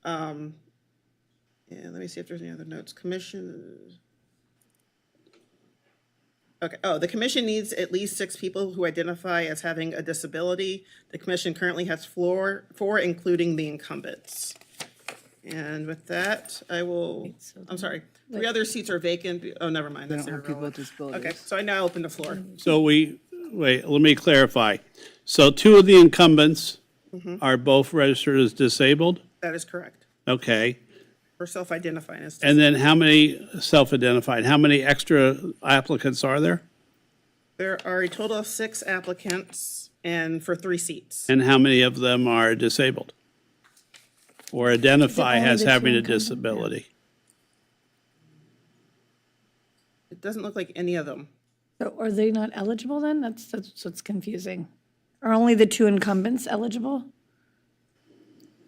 And let me see if there's any other notes. Commission. Okay, the commission needs at least 6 people who identify as having a disability. The commission currently has 4, including the incumbents. And with that, I'm sorry, 3 other seats are vacant. Oh, never mind, that's irrelevant. Okay, so I now open the floor. So wait, let me clarify. So 2 of the incumbents are both registered as disabled? That is correct. Okay. For self-identifying as. And then how many self-identified? How many extra applicants are there? There are a total of 6 applicants and for 3 seats. And how many of them are disabled? Or identify only as the 2 having a incumbent? disability? It doesn't look like any of them. So are they not eligible then? That's what's confusing. Are only the 2 incumbents eligible?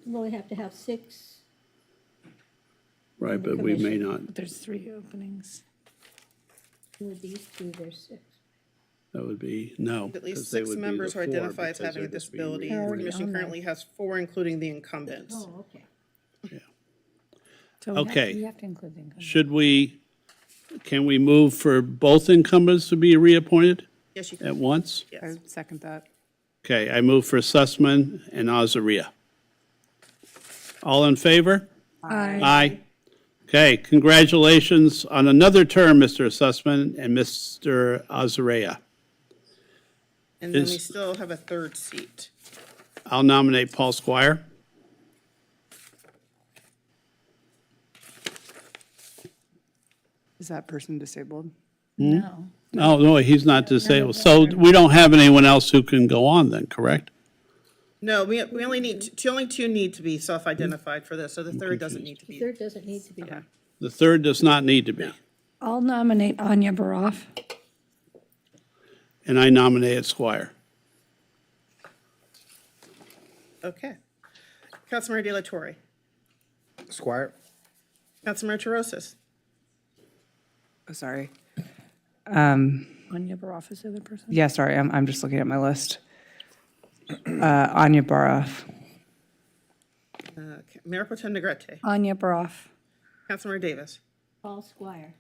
You only have to have 6. Right, but we may not, But there's 3 openings. With these 2, there's 6. that would be, no. At because least they 6 would be members the who 4 identify as because having a they're just being disability. The Already commission on there. currently has 4, including the incumbents. Oh, okay. Yeah. So Okay. we have to include the incumbents. Can we move for both incumbents to be reappointed Yes, you can. at once? I Yes. second that. Okay, I move for Sussman and Azaria. All in favor? Aye. Aye. Okay, congratulations on another term, Mr. Sussman and Mr. Azaria. And then we Is- still have a 3rd seat. I'll nominate Paul Squire. Is that person disabled? No. Oh, no, he's not disabled. So we don't have anyone else who can go on then, correct? No, we only need, only 2 need to be self-identified for this, so the 3rd doesn't need to The be. 3rd doesn't need to be done. The 3rd does not need to be. I'll nominate Anya Baroff. And I nominated Squire. Okay. Councilmember De La Torre. Squire. Councilmember Torosis. Oh, sorry. Anya Baroff is the other person? Yeah, sorry, I'm just looking at my list. Anya Baroff. Okay. Mayor Pro Tem Negrete. Anya Baroff. Councilmember Davis. Paul Squire.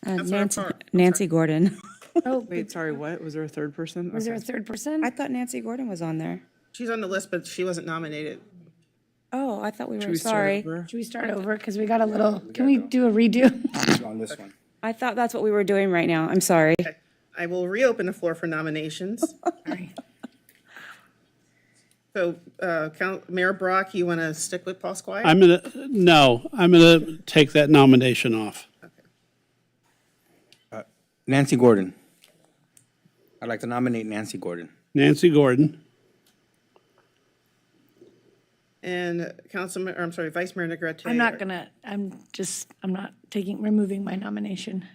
Councilmember Parr. Nancy Gordon. Oh, Wait, sorry, what? Was there a third person? was there a Okay. 3rd person? I thought Nancy Gordon was on there. She's on the list, but she wasn't nominated. Oh, I thought we Should were, we start sorry. over? Should we start over? Because we got a little, can we do a redo? On this one. I thought that's what we were doing right now. I'm sorry. I will reopen the floor for nominations. Sorry. So, Mayor Brock, you want to stick with Paul Squire? I'm gonna take that nomination off. Nancy Gordon. I'd like to nominate Nancy Gordon. Nancy Gordon, And Vice Mayor Negrete. I'm not removing my nomination.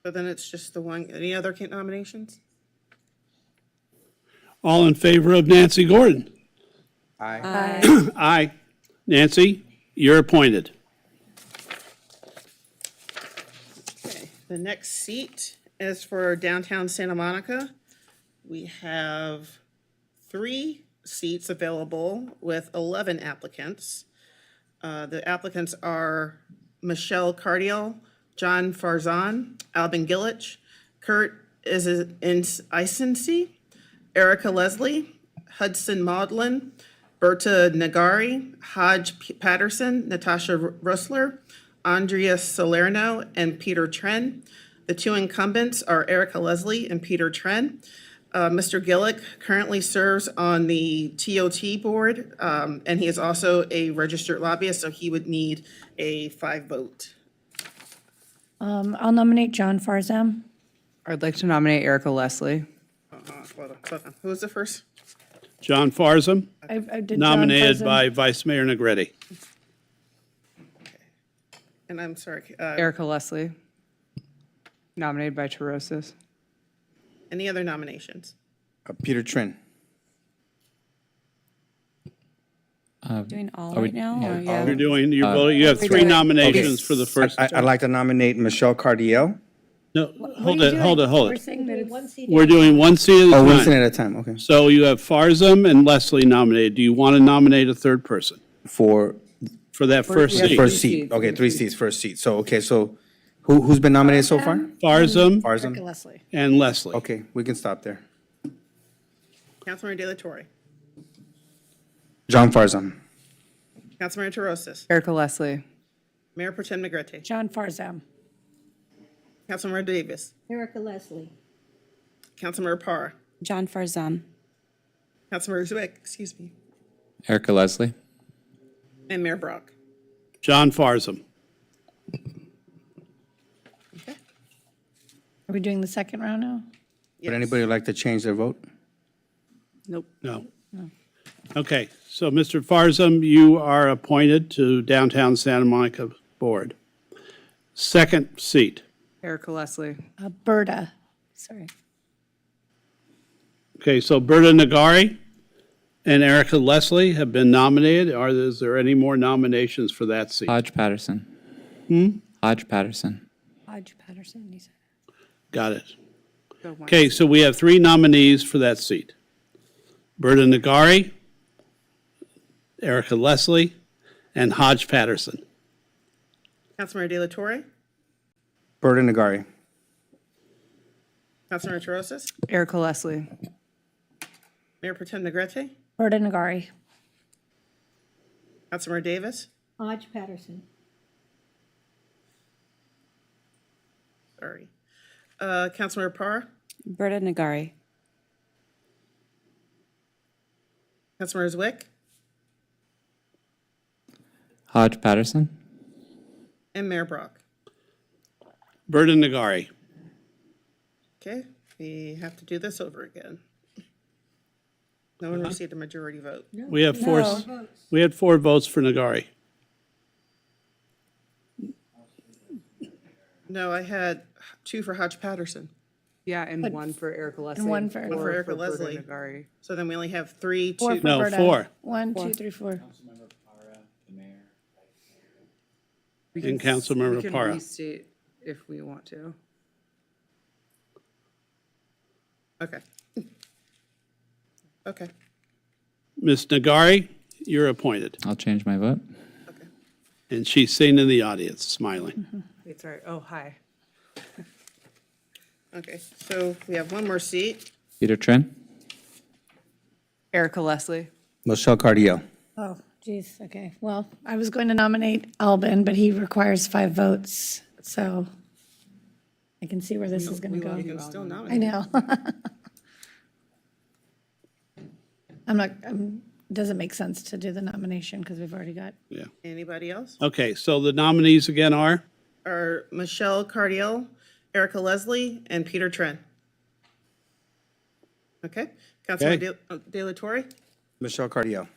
So then it's just the one, any other nominations? all in favor of Nancy Gordon? Aye. Aye. Nancy, you're appointed. Okay, the next seat is for downtown Santa Monica. We have 3 seats available with 11 applicants. The applicants are Michelle Cardiel, John Farzan, Albin Gillich, Kurt Isensi, Erica Leslie, Hudson Maudlin, Berta Nagari, Hodge Patterson, Natasha Russler, Andrea Salerno, and Peter Tren. The 2 incumbents are Erica Leslie and Peter Tren. Mr. Gillick currently serves on the TOT board, and he is also a registered lobbyist, so he would need a 5 vote. I'll nominate John Farzam. I'd like to nominate Erica Leslie. Hold on. Who was the first? John Farzam, I did John nominated Farzam. by Vice Mayor Negrete. And I'm sorry, Erica Leslie. Nominated by Terosis. any other nominations? Peter Trin. Doing all right now? or yeah? You're doing, you have 3 nominations for the first. I'd like to nominate Michelle Cardiel. No, hold it. We're saying that it's. We're doing 1 seat at a Oh, time. one seat at a time, okay. So you have Farzam and Leslie nominated. Do you want to nominate a 3rd person For for that first the seat? first seat, okay, 3 seats, first seat. So, okay, so who's been nominated so far? Farzam Farzam? Leslie. and Leslie. Okay, we can stop there. Councilmember De La Torre, John Farzam. Councilmember Terosis, Erica Leslie. Mayor Pro Tem Negrete, John Farzam. Councilmember Davis, Erica Leslie. Councilmember Parra, John Farzan. Councilmember Zwick, Erica Leslie. and Mayor Brock. John Farzam. Are we doing the second round now? Would anybody like to change their vote? Nope. No. Okay, so Mr. Farzam, you are appointed to Downtown Santa Monica Board. 2nd seat. Erica Leslie. Berta. Sorry. Okay, so Berta Nagari and Erica Leslie have been nominated. Is there any more nominations for that seat? Hodge Patterson. Hodge Patterson. Hodge Patterson, he said. Got it. Okay, so we have 3 nominees for that seat. Berta Nagari, Erica Leslie, and Hodge Patterson. Councilmember De La Torre, Berta Nagari. Councilmember Terosis, Erica Leslie. Mayor Pro Tem Negrete, Berta Nagari. Councilmember Davis, Hodge Patterson. sorry, Councilmember Parra, Berta Nagari. Councilmember Zwick, Hodge Patterson. and Mayor Brock. Berta Nagari. Okay, we have to do this over again. No one received a majority vote. We have 4, we had 4 votes for Nagari. No, I had 2 for Hodge Patterson. Yeah, and 1 for Erica Leslie. one for- One for Erica Berta Leslie. Nagari. So then we only have 3, 2. 4 for No, Berta. 4. 1, 2, 3, 4. And Councilmember We can Parra. restate if we want to. Okay. Okay, Ms. Nagari, you're appointed. I'll change my vote. And she's seen in the audience, smiling. Wait, sorry. Oh, hi. okay, so we have 1 more seat. Peter Trin. Erica Leslie. Michelle Cardiel. Oh, geez, okay. Well, I was going to nominate Albin, but he requires 5 votes, so I can see where this is going to go. You can still I nominate. know. Doesn't make sense to do the nomination because we've already got. Yeah. Anybody else? Okay, so the nominees again are? Are Michelle Cardiel, Erica Leslie, and Peter Tren. Okay. Councilmember Okay. De La Torre, Michelle Cardiel.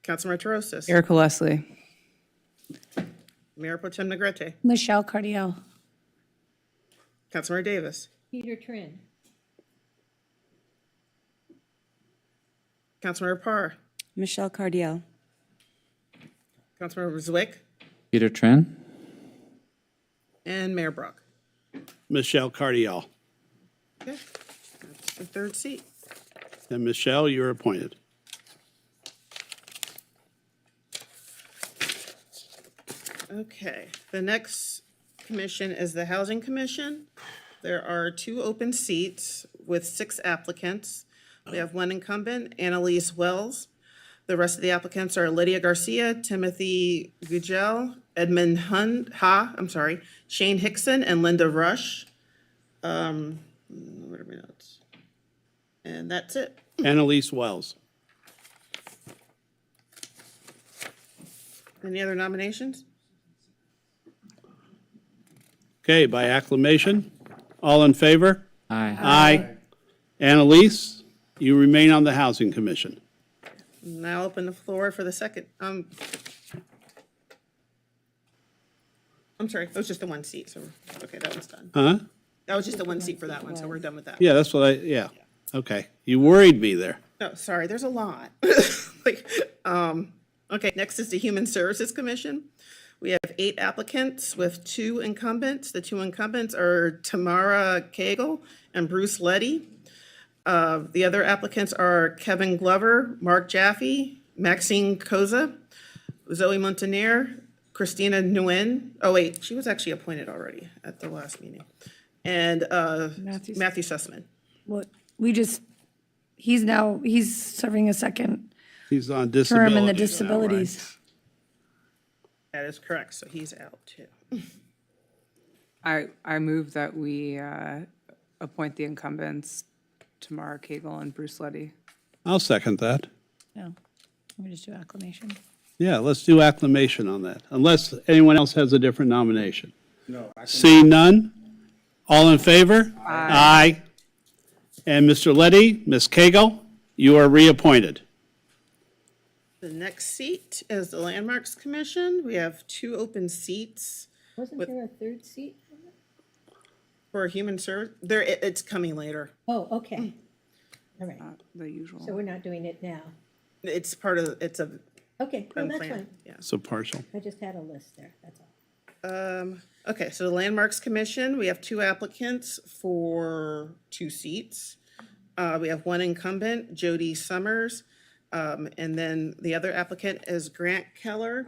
Councilmember Torosis, Erica Leslie. Mayor Pro Tem Negrete, Michelle Cardiel. Councilmember Davis, Peter Trin. Councilmember Parr, Michelle Cardiel. Councilmember Zwick, Peter Tran. and Mayor Brock. Michelle Cardial. Okay, that's the third seat. And Michelle, you're appointed. Okay, the next commission is the Housing Commission. There are 2 open seats with 6 applicants. We have 1 incumbent, Annalise Wells. The rest of the applicants are Lydia Garcia, Timothy Gugel, Edmund Shane Hickson, and Linda Rush. What are my notes? And that's it. Annalise Wells. Any other nominations? Okay, by acclamation. All in favor? Aye. Aye. Annalise, you remain on the Housing Commission. Now open the floor for the second. I'm sorry, that was just the 1 seat, so, okay, that one's done. Huh? That was just the 1 seat for that one, so we're done with that. Yeah, that's what yeah. Okay. You worried me there. No, sorry, there's a lot. Okay, next is the Human Services Commission. We have 8 applicants with 2 incumbents. The 2 incumbents are Tamara Cagle and Bruce Letty. The other applicants are Kevin Glover, Mark Jaffe, Maxine Koza, Zoe Montaner, Christina Nguyen. Oh, wait, she was actually appointed already at the last meeting. And Matthew Sussman. What, he's serving a second He's on term disability. in the disabilities. That is correct, so he's out too. I move that we appoint the incumbents Tamara Cagle and Bruce Letty. I'll second that. No, we just do acclamation. Yeah, let's do acclamation on that, unless anyone else has a different nomination. No. Seeing none, all in favor? Aye. And Mr. Letty, Ms. Cagle, you are reappointed. The next seat is the Landmarks Commission. We have 2 open seats Wasn't there a third seat? for human service. It's coming later. Oh, okay. All right. The usual. So we're not doing it now. It's part of, it's a Okay, no, that's plan, fine. yeah. So partial. I just had a list there, that's all. Okay, so the Landmarks Commission, we have 2 applicants for 2 seats. We have 1 incumbent, Jody Summers, and then the other applicant is Grant Keller.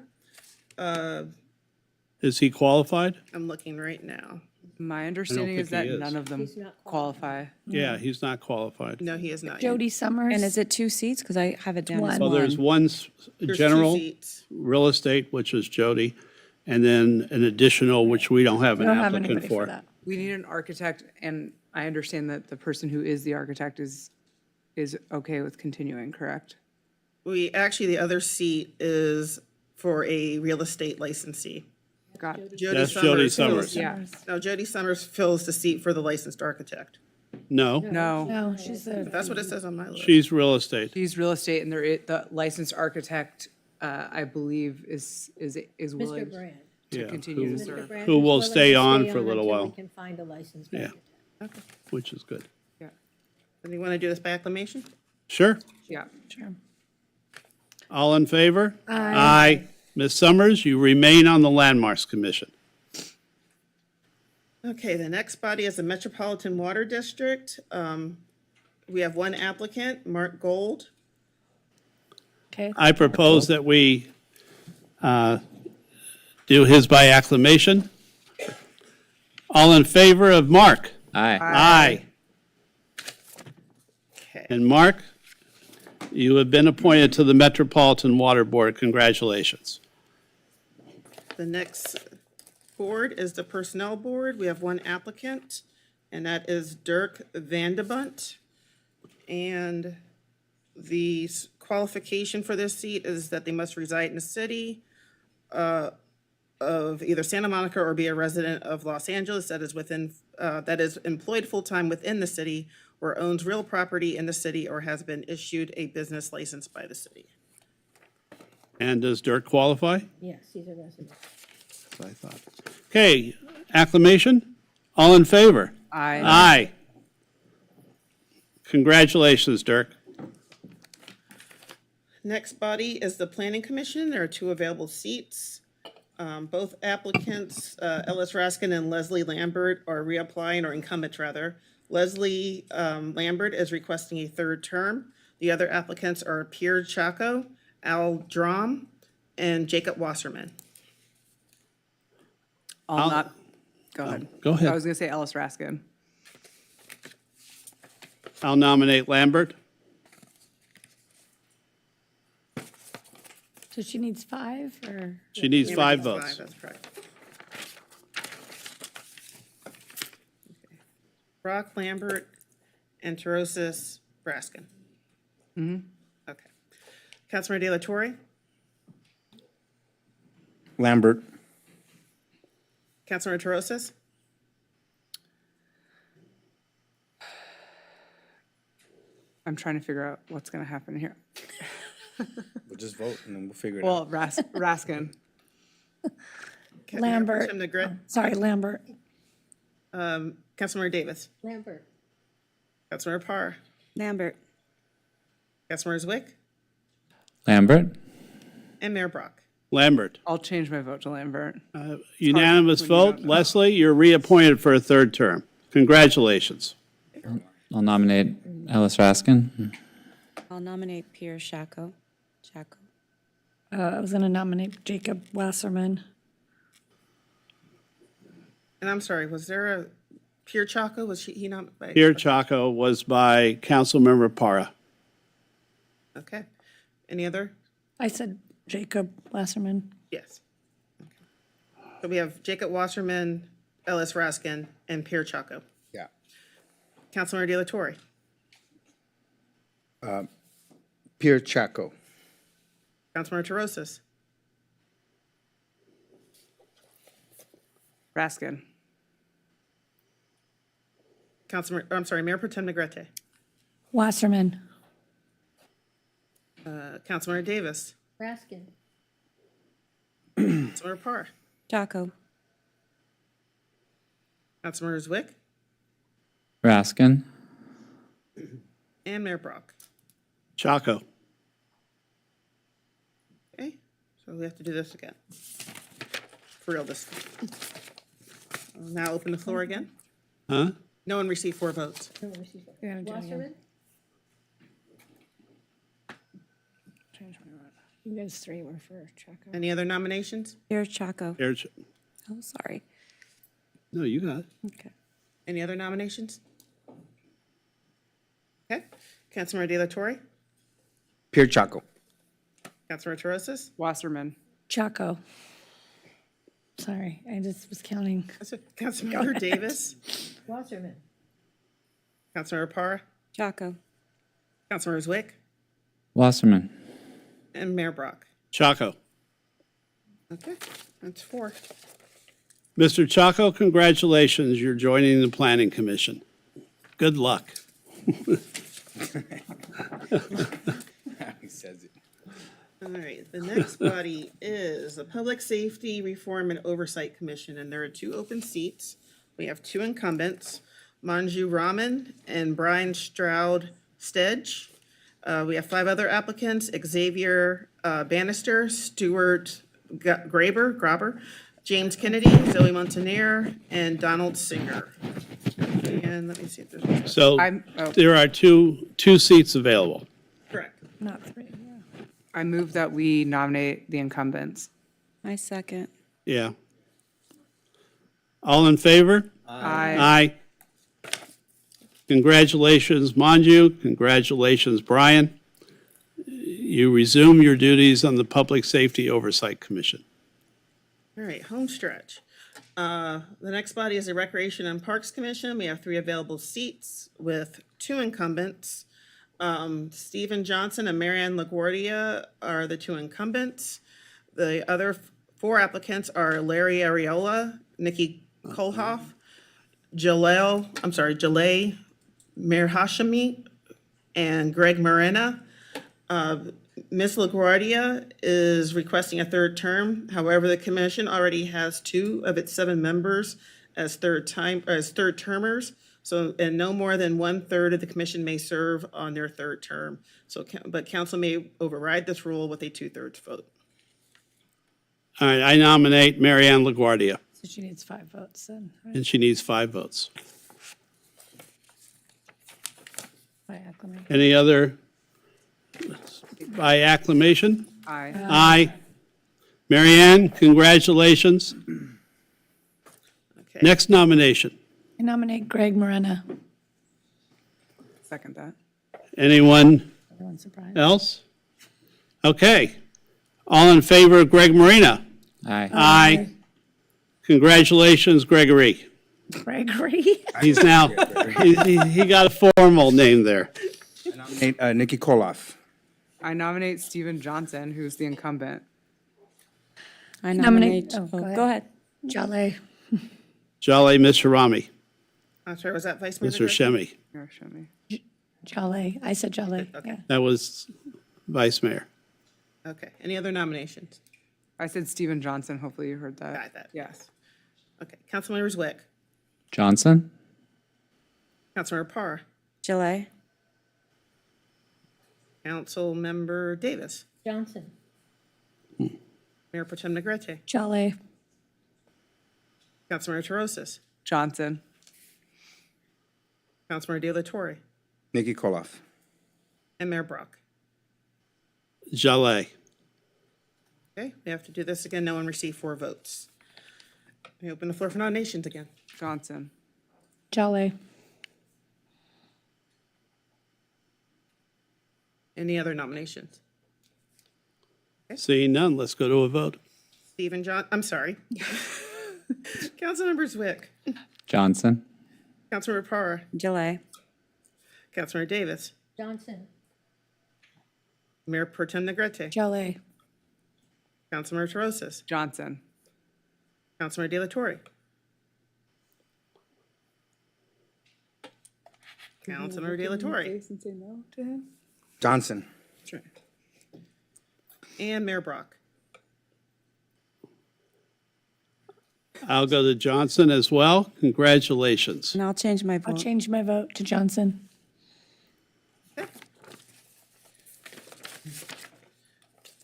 Is he qualified? I'm looking right now. My understanding is think that he is. none of them He's not qualify. Yeah, he's not qualified. No, he is not. yet. Jody Summers. And is it 2 seats? Because I have it down as Well, one. there's one There's 2 general seats. real estate, which is Jody, and then an additional, which we don't have We an don't have applicant anybody for for. that. We need an architect, and I understand that the person who is the architect is okay with continuing, correct? Actually, the other seat is for a real estate licensee. Got it. Jody That's Jody fills- Summers. Yeah. No, Jody Summers fills the seat for the licensed architect. No, No, No, she's the. That's what it says on my list. she's real estate. she's real estate, and the licensed architect, I believe, is Mr. willing Brand. to Yeah, continue to who- serve. Brand Who is will willing stay to on for a little until while. we can find a licensed Yeah. architect. Which is good. Do you want to do this by acclamation? Sure. Yeah. Sure. All in favor? Aye. Ms. Summers, you remain on the Landmarks Commission. Okay, the next body is the Metropolitan Water District. We have 1 applicant, Mark Gold. Okay. I propose that we do his by acclamation. All in favor of Mark? Aye. Aye. Okay. And Mark, you have been appointed to the Metropolitan Water Board. Congratulations. The next board is the Personnel Board. We have 1 applicant, and that is Dirk Vandebunt. And the qualification for this seat is that they must reside in the city of either Santa Monica or be a resident of Los Angeles that is employed full-time within the city or owns real property in the city or has been issued a business license by the city. And does Dirk qualify? Yes, he's a resident. That's what I thought. Okay, acclamation? All in favor? Aye. Aye. Congratulations, Dirk. Next body is the Planning Commission. There are 2 available seats. Both applicants, Ellis Raskin and Leslie Lambert, are reapplying, or incumbents rather. Leslie Lambert is requesting a 3rd term. The other applicants are Pierre Chaco, Al Drum, and Jacob Wasserman. Go ahead. Go ahead. I was going to say Ellis Raskin. I'll nominate Lambert. So she needs 5, or? She needs 5 Lambert votes. gets 5, that's correct. Brock, Lambert, and Terosis, Raskin. Okay. Councilmember De La Torre, Lambert. Councilmember Terosis, I'm trying to figure out what's going to happen here. We'll just vote and then we'll figure it Well, out. Raskin. Lambert. Tim Negret, Sorry, Lambert. Councilmember Davis, Lambert. Councilmember Parr, Lambert. Councilmember Zwick, Lambert. and Mayor Brock. Lambert. I'll change my vote to Lambert. Unanimous when you vote. don't know. Leslie, you're reappointed for a 3rd term. Congratulations. I'll nominate Ellis Raskin. I'll nominate Pierre Chaco. I was going to nominate Jacob Wasserman. And I'm sorry, was there a Pierre Chaco? Was he not? by- Pierre Chaco was by Councilmember Parra. Okay. Any other? I said Jacob Wasserman. Yes. Okay. So we have Jacob Wasserman, Ellis Raskin, and Pierre Chaco. Yeah. Councilmember De La Torre, Pierre Chaco. Councilmember Terosis, Raskin. Mayor Pro Tem Negrete, Wasserman. Councilmember Davis, Raskin. Councilmember Parr, Chaco. Councilmember Zwick, Raskin. and Mayor Brock. Chaco. Okay, so we have to do this again. For real this time. I'll now open the floor again. Huh? No one received 4 votes. Wasserman? You guys 3 were for Chaco. Any other nominations? Pierre Chaco. Pierre Ch- Oh, sorry. No, you got it. Okay. Any other nominations? Okay, Councilmember De La Torre, Pierre Chaco. Councilmember Terosis, Wasserman. Chaco. Sorry, I just was counting. Councilmember Davis, Wasserman. Councilmember Parr, Chaco. Councilmember Zwick, Wasserman. and Mayor Brock. Chaco. Okay, that's 4. Mr. Chaco, congratulations. You're joining the Planning Commission. Good luck. He says it. All right, the next body is the Public Safety Reform and Oversight Commission, and there are 2 open seats. We have 2 incumbents, Manju Raman and Brian Stroud Stedge. We have 5 other applicants, Xavier Bannister, Stuart Graber, James Kennedy, Zoe Montaner, and Donald Singer. And let me see if there's, So there are two seats available. correct. Not 3. I move that we nominate the incumbents. I second. Yeah. All in favor? Aye. Aye. Congratulations, Manju. Congratulations, Brian. You resume your duties on the Public Safety Oversight Commission. All right, home stretch. The next body is the Recreation and Parks Commission. We have 3 available seats with 2 incumbents. Stephen Johnson and Marianne LaGuardia are the 2 incumbents. The other Four applicants are Larry Ariola, Nikki Kolhoff, Jaleh Mirhashemi, and Greg Morena. Ms. LaGuardia is requesting a third term. However, the commission already has 2 of its 7 members as third termers. So, and no more than 1/3 of the commission may serve on their third term. So, but council may override this rule with a 2/3 vote. All right, I nominate Mary Ann LaGuardia, So she needs 5 votes then, right? and she needs 5 votes. By acclamation. Any other by acclamation? Aye. Aye. Mary Ann, congratulations. Okay. Next nomination. I nominate Greg Morena. Second that. Anyone Everyone's surprised. else? Okay. All in favor of Greg Marina? Aye. Aye. Congratulations, Gregory. Gregory. He's now, he got a formal name there. Nominate Nikki Koloff. I nominate Stephen Johnson, who's the incumbent. I Nominate- nominate, oh, go go ahead. ahead. Jaleh. Jolly Mr. Rami, I'm sorry, was that Vice Mayor? Mr. Shemi. Here, show me. Jaleh. I said Jaleh, yeah. That was Vice Mayor. Okay, any other nominations? I said Stephen Johnson. Hopefully you heard that. Got that. Yes. Okay, Councilmember Zwick, Johnson? Councilmember Parr, Jaleh. Councilmember Davis, Johnson. Mayor Pro Tem Negrete, Jaleh. Councilmember Terosis, Johnson. Councilmember De La Torre, Nikki Koloff. and Mayor Brock. Jaleh. Okay, we have to do this again. No one received 4 votes. We open the floor for nominations again. Johnson. Jaleh. Any other nominations? Seeing none, let's go to a vote. I'm sorry. Councilmember Zwick, Johnson? Councilmember Parr, Jaleh. Councilmember Davis, Johnson. Mayor Pro Tem Negrete, Jaleh. Councilmember Terosis, Johnson. Councilmember De La Torre, Councilmember De La Torre, And say no to him? Johnson. That's right. And Mayor Brock. I'll go to Johnson as well. Congratulations. And I'll change my I'll vote. change my vote to Johnson.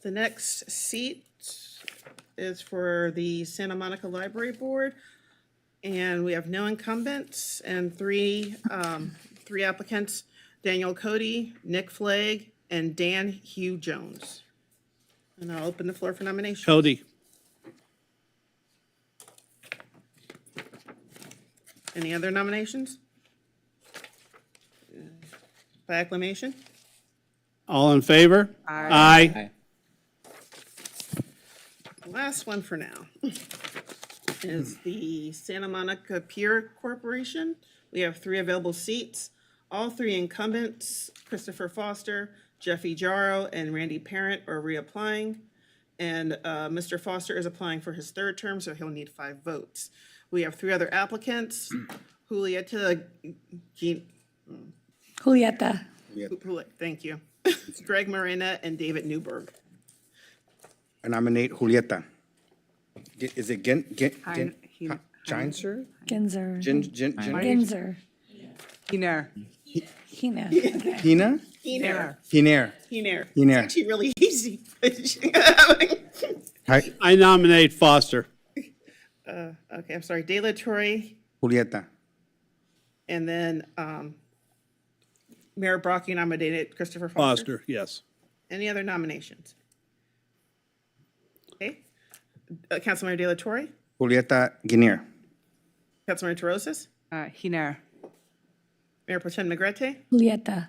The next seat is for the Santa Monica Library Board. And we have no incumbents and 3 applicants, Daniel Cody, Nick Flagg, and Dan Hugh Jones. And I'll open the floor for nominations. Cody. Any other nominations? By acclamation? All in favor? Aye. Last one for now is the Santa Monica Pier Corporation. We have 3 available seats. All 3 incumbents, Christopher Foster, Jeffy Jarrow, and Randy Parent, are reapplying. And Mr. Foster is applying for his 3rd term, so he'll need 5 votes. We have 3 other applicants, Julieta, thank you, Greg Morena, and David Newberg. I nominate Julieta. Is it Ginzer? Ginzer. Ginzer? Ginzer. Hiner. Hina. Okay. Hina? Hiner. Hiner. Hiner. Hiner. It's actually really easy. Hi, I nominate Foster. Okay, I'm sorry, De La Torre, Julieta. and then Mayor Brock, you nominated Christopher Foster. Foster, yes. Any other nominations? Okay. Councilmember De La Torre, Julieta Guinier. Councilmember Terosis, Hiner. Mayor Pro Tem Negrete, Julieta.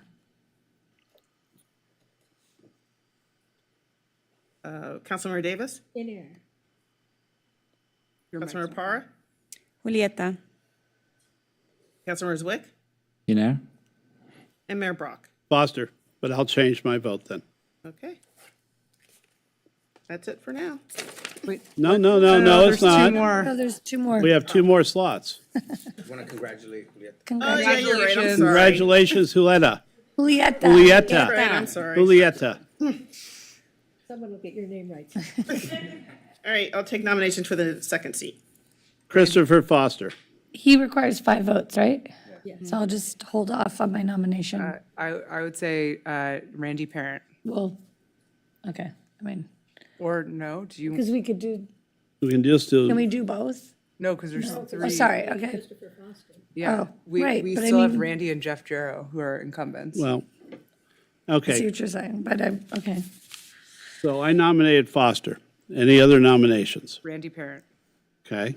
Councilmember Davis, Iner. Councilmember Parra, Julieta. Councilmember Zwick, You know? and Mayor Brock. Foster, but I'll change my vote then. Okay. That's it for now. No, it's There's two not. more. Oh, there's two more. We have two more slots. Want to congratulate Juliet. Oh, yeah, you're right, I'm sorry. Congratulations, Julieta. Julieta. Julieta. Right, I'm sorry. Julieta. Someone will get your name right. All right, I'll take nominations for the second seat. Christopher Foster. He requires 5 votes, right? So I'll just hold off on my nomination. I would say Randy Parent. Well, okay, I mean, Or no, do you? because we could do, We can just do. can we do both? No, because there's Oh, three. sorry, okay. Yeah, Oh, we right, but I still have mean- Randy and Jeff Jarrow who are incumbents. Well, I see okay, what you're saying, but okay. so I nominated Foster. Any other nominations? Randy Parent. Okay.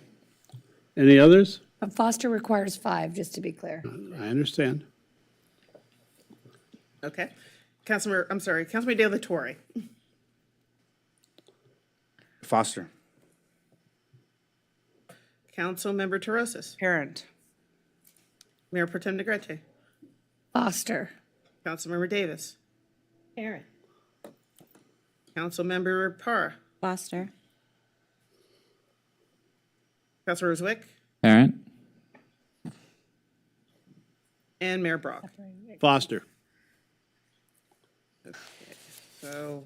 Any others? But Foster requires 5, just to be clear. I understand. Okay. Councilman De La Torre. Foster. Councilmember Terosis. Parent. Mayor Pro Tem Negrete. Foster. Councilmember Davis. Parent. Councilmember Parr. Foster. Councilor Zwick. Parent. And Mayor Brock. Foster. So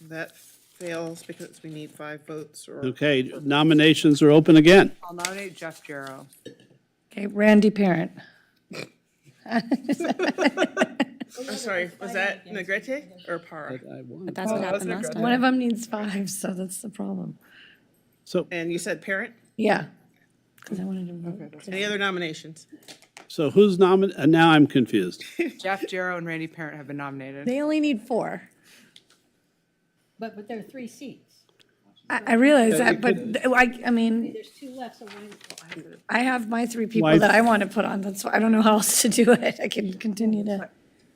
that fails because we need 5 votes or. Okay, nominations are open again. I'll nominate Jeff Jarrow. Okay, Randy Parent. I'm sorry, was that Negrete or Parr? But that's what happened last time. One of them needs 5, so that's the problem. So, And you said Parent? Yeah, because I wanted to vote. Any other nominations? so who's now I'm confused. Jeff Jarrow and Randy Parent have been nominated. They only need 4. But there are 3 seats. I realize that, but I mean, There's 2 left, so why? I have my 3 people Why- that I want to put on, that's why, I don't know how else to do it. I can continue to.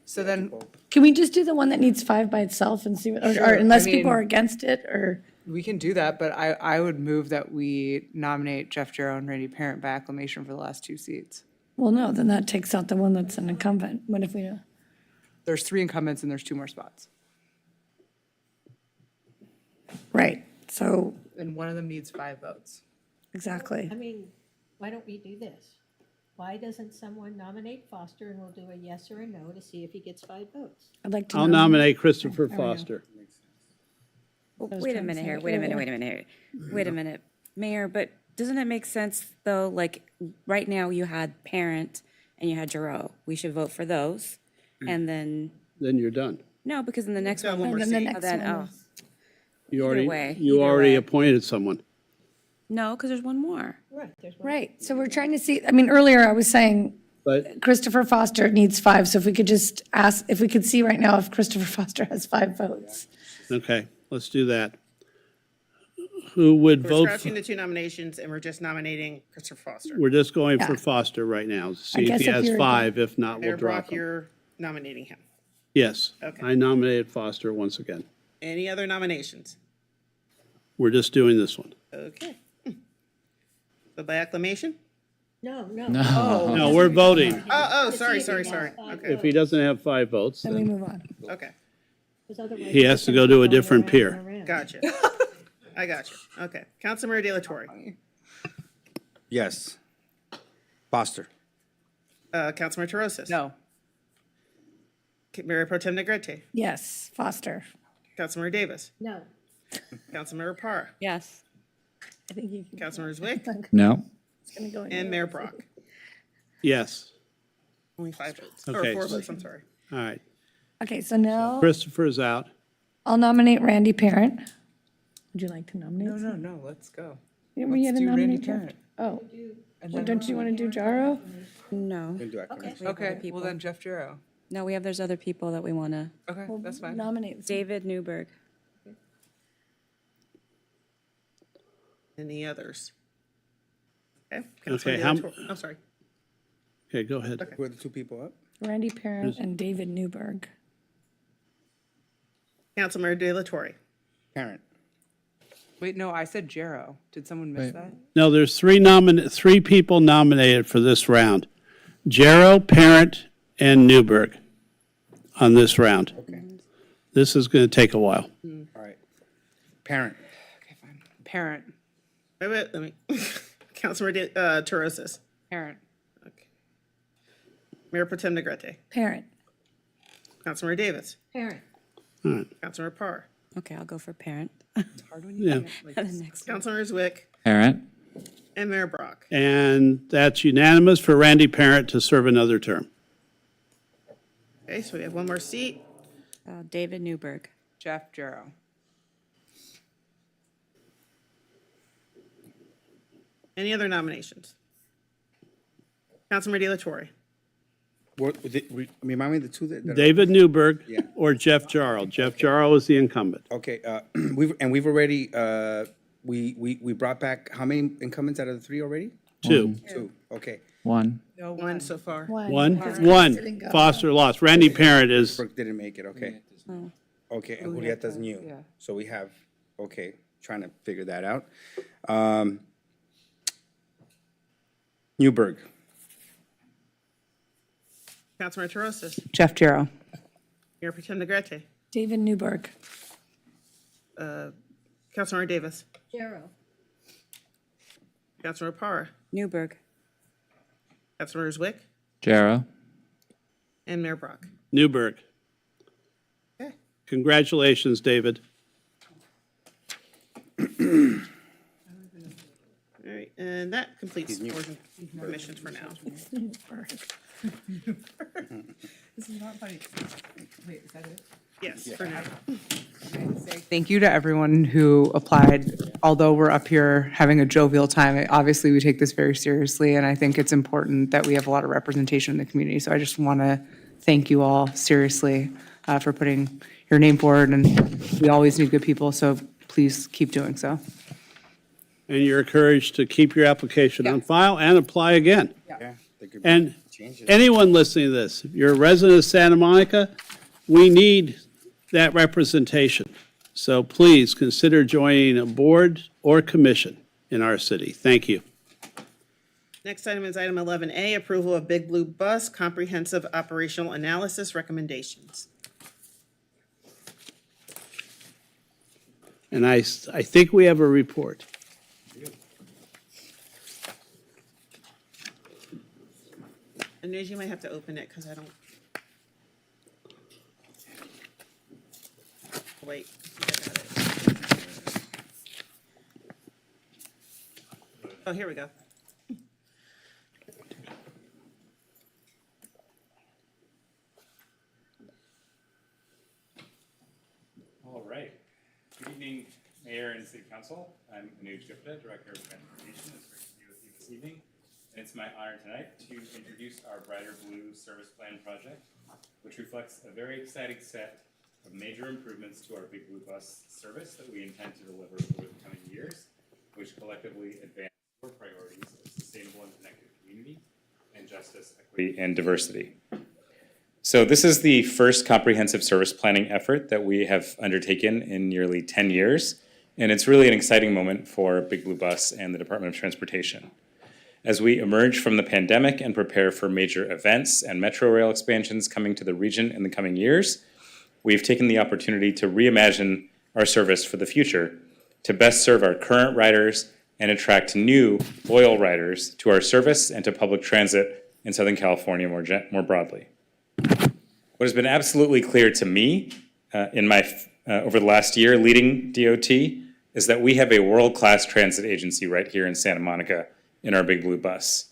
So then, Can we just do the one that needs 5 by itself and see what, or Sure, unless I people mean- are against it, or? we can do that, but I would move that we nominate Jeff Jarrow and Randy Parent by acclamation for the last 2 seats. Well, no, then that takes out the one that's an incumbent. What if we do? There's 3 incumbents and there's 2 more spots. Right, so, And one of them needs 5 votes. exactly. I mean, why don't we do this? Why doesn't someone nominate Foster and we'll do a yes or a no to see if he gets 5 votes? I'd like to. I'll nominate Christopher Foster. Wait a minute here, wait a minute. Mayor, but doesn't it make sense, though, like, right now you had Parent and you had Jarreau. We should vote for those, and then, Then you're done. no, because in the next one. one more And then the seat. next Then, one. You Either already, way, you either already way. appointed someone. No, because there's one more. Right, there's one. Right, so we're trying to see, I mean, earlier I was saying But Christopher Foster needs 5, so if we could just ask, if we could see right now if Christopher Foster has 5 votes. okay, let's do that. Who would We're vote? scratching the 2 nominations and we're just nominating Christopher Foster. We're just going for Yeah. Foster right now. See if guess he if has you're- 5. If not, we'll Mayor drop Brock, him. you're nominating him. Yes, Okay. I nominated Foster once again. Any other nominations? We're just doing this one. Okay. So by acclamation? No. No, we're voting. Oh, sorry. Okay, If he doesn't have 5 votes, Then we then move on. okay. he has to go to a different peer. Gotcha. I gotcha. Okay. Councilmember De La Torre. Yes. Foster. Councilmember Terosis. No. Mayor Pro Tem Negrete. Yes, Foster. Councilmember Davis. No. Councilmember Parr. Yes. I think you can. Councilmember Zwick. No. It's gonna go in. And Mayor Brock. Yes, Only 5 votes. Okay. Or 4 votes, I'm sorry. all right. Okay, so now Christopher's out. I'll nominate Randy Parent. Would you like to nominate? No, let's go. Yeah, we had Let's a do Randy nomination. Parent. Oh, And well, then- don't you want to do Jarrow? No. Can do acclamation. Okay, well then Jeff Jarrow. No, there's other people that we want to. Okay, that's fine. Nominate. David Newberg. Any others? Okay. Okay, Councilmember De La Torre. I'm sorry. Okay, go ahead. Who are the 2 people up? Randy Parent and David Newberg. Councilmember De La Torre. Parent. Wait, no, I said Jarrow. Did someone miss that? No, there's 3 people nominated for this round. Jarrow, Parent, and Newberg on this round. Okay. This is going to take a while. All right. Parent. Okay, fine. Parent. Wait, let me, Councilmember Torosis. Parent. Mayor Pro Tem Negrete. Parent. Councilmember Davis. Parent. Councilmember Parr. Okay, I'll go for parent. Yeah. The next one. Councilmember Zwick. Parent. And Mayor Brock. And that's unanimous for Randy Parent to serve another term. Okay, so we have one more seat. David Newberg. Jeff Jarrow. Any other nominations? Councilmember De La Torre. Remind me of the two that. David Newberg Yeah. or Jeff Jarl. Jeff Jarl is the incumbent. Okay, we've already, we brought back, how many incumbents out of the three already? Two. Two, okay. One. No, one so far. One. Foster lost. Randy Parent is, Brooke didn't make it, okay. Okay, and Julieta's new. Yeah. So we have, okay, trying to figure that out. Newberg. Councilmember Torosis. Jeff Jarrow. Mayor Pro Tem Negrete. David Newberg. Councilmember Davis. Jarrow. Councilmember Parr. Newberg. Councilmember Zwick. Jarrow. And Mayor Brock. Newberg. Okay. Congratulations, David. All right, and that completes boards and commissions for now. This is not funny. Wait, is that it? Yes, for now. Thank you to everyone who applied. Although we're up here having a jovial time, obviously we take this very seriously, and I think it's important that we have a lot of representation in the community. So I just want to thank you all seriously for putting your name forward, and we always need good people, so please keep doing so. And you're encouraged to keep your application on file and apply again. Yeah. there could be And changes. anyone listening to this, if you're a resident of Santa Monica, we need that representation. So please consider joining a board or commission in our city. Thank you. Next item is item 11A, approval of Big Blue Bus Comprehensive Operational Analysis Recommendations. And I think we have a report. And you might have to open it because I don't. Wait, I got it. Oh, here we go. All right. Good evening, Mayor and City Council. I'm Anuj Gupta, Director of Transportation. It's great to be with you this evening. And it's my honor tonight to introduce our Brighter Blue Service Plan project, which reflects a very exciting set of major improvements to our Big Blue Bus service that we intend to deliver over the coming years, which collectively advance our priorities of sustainable and connected community and justice, equity, and diversity. So this is the first comprehensive service planning effort that we have undertaken in nearly 10 years, and it's really an exciting moment for Big Blue Bus and the Department of Transportation. As we emerge from the pandemic and prepare for major events and metro rail expansions coming to the region in the coming years, we've taken the opportunity to reimagine our service for the future to best serve our current riders and attract new, loyal riders to our service and to public transit in Southern California more broadly. What has been absolutely clear to me in my over the last year leading DOT is that we have a world-class transit agency right here in Santa Monica in our Big Blue Bus.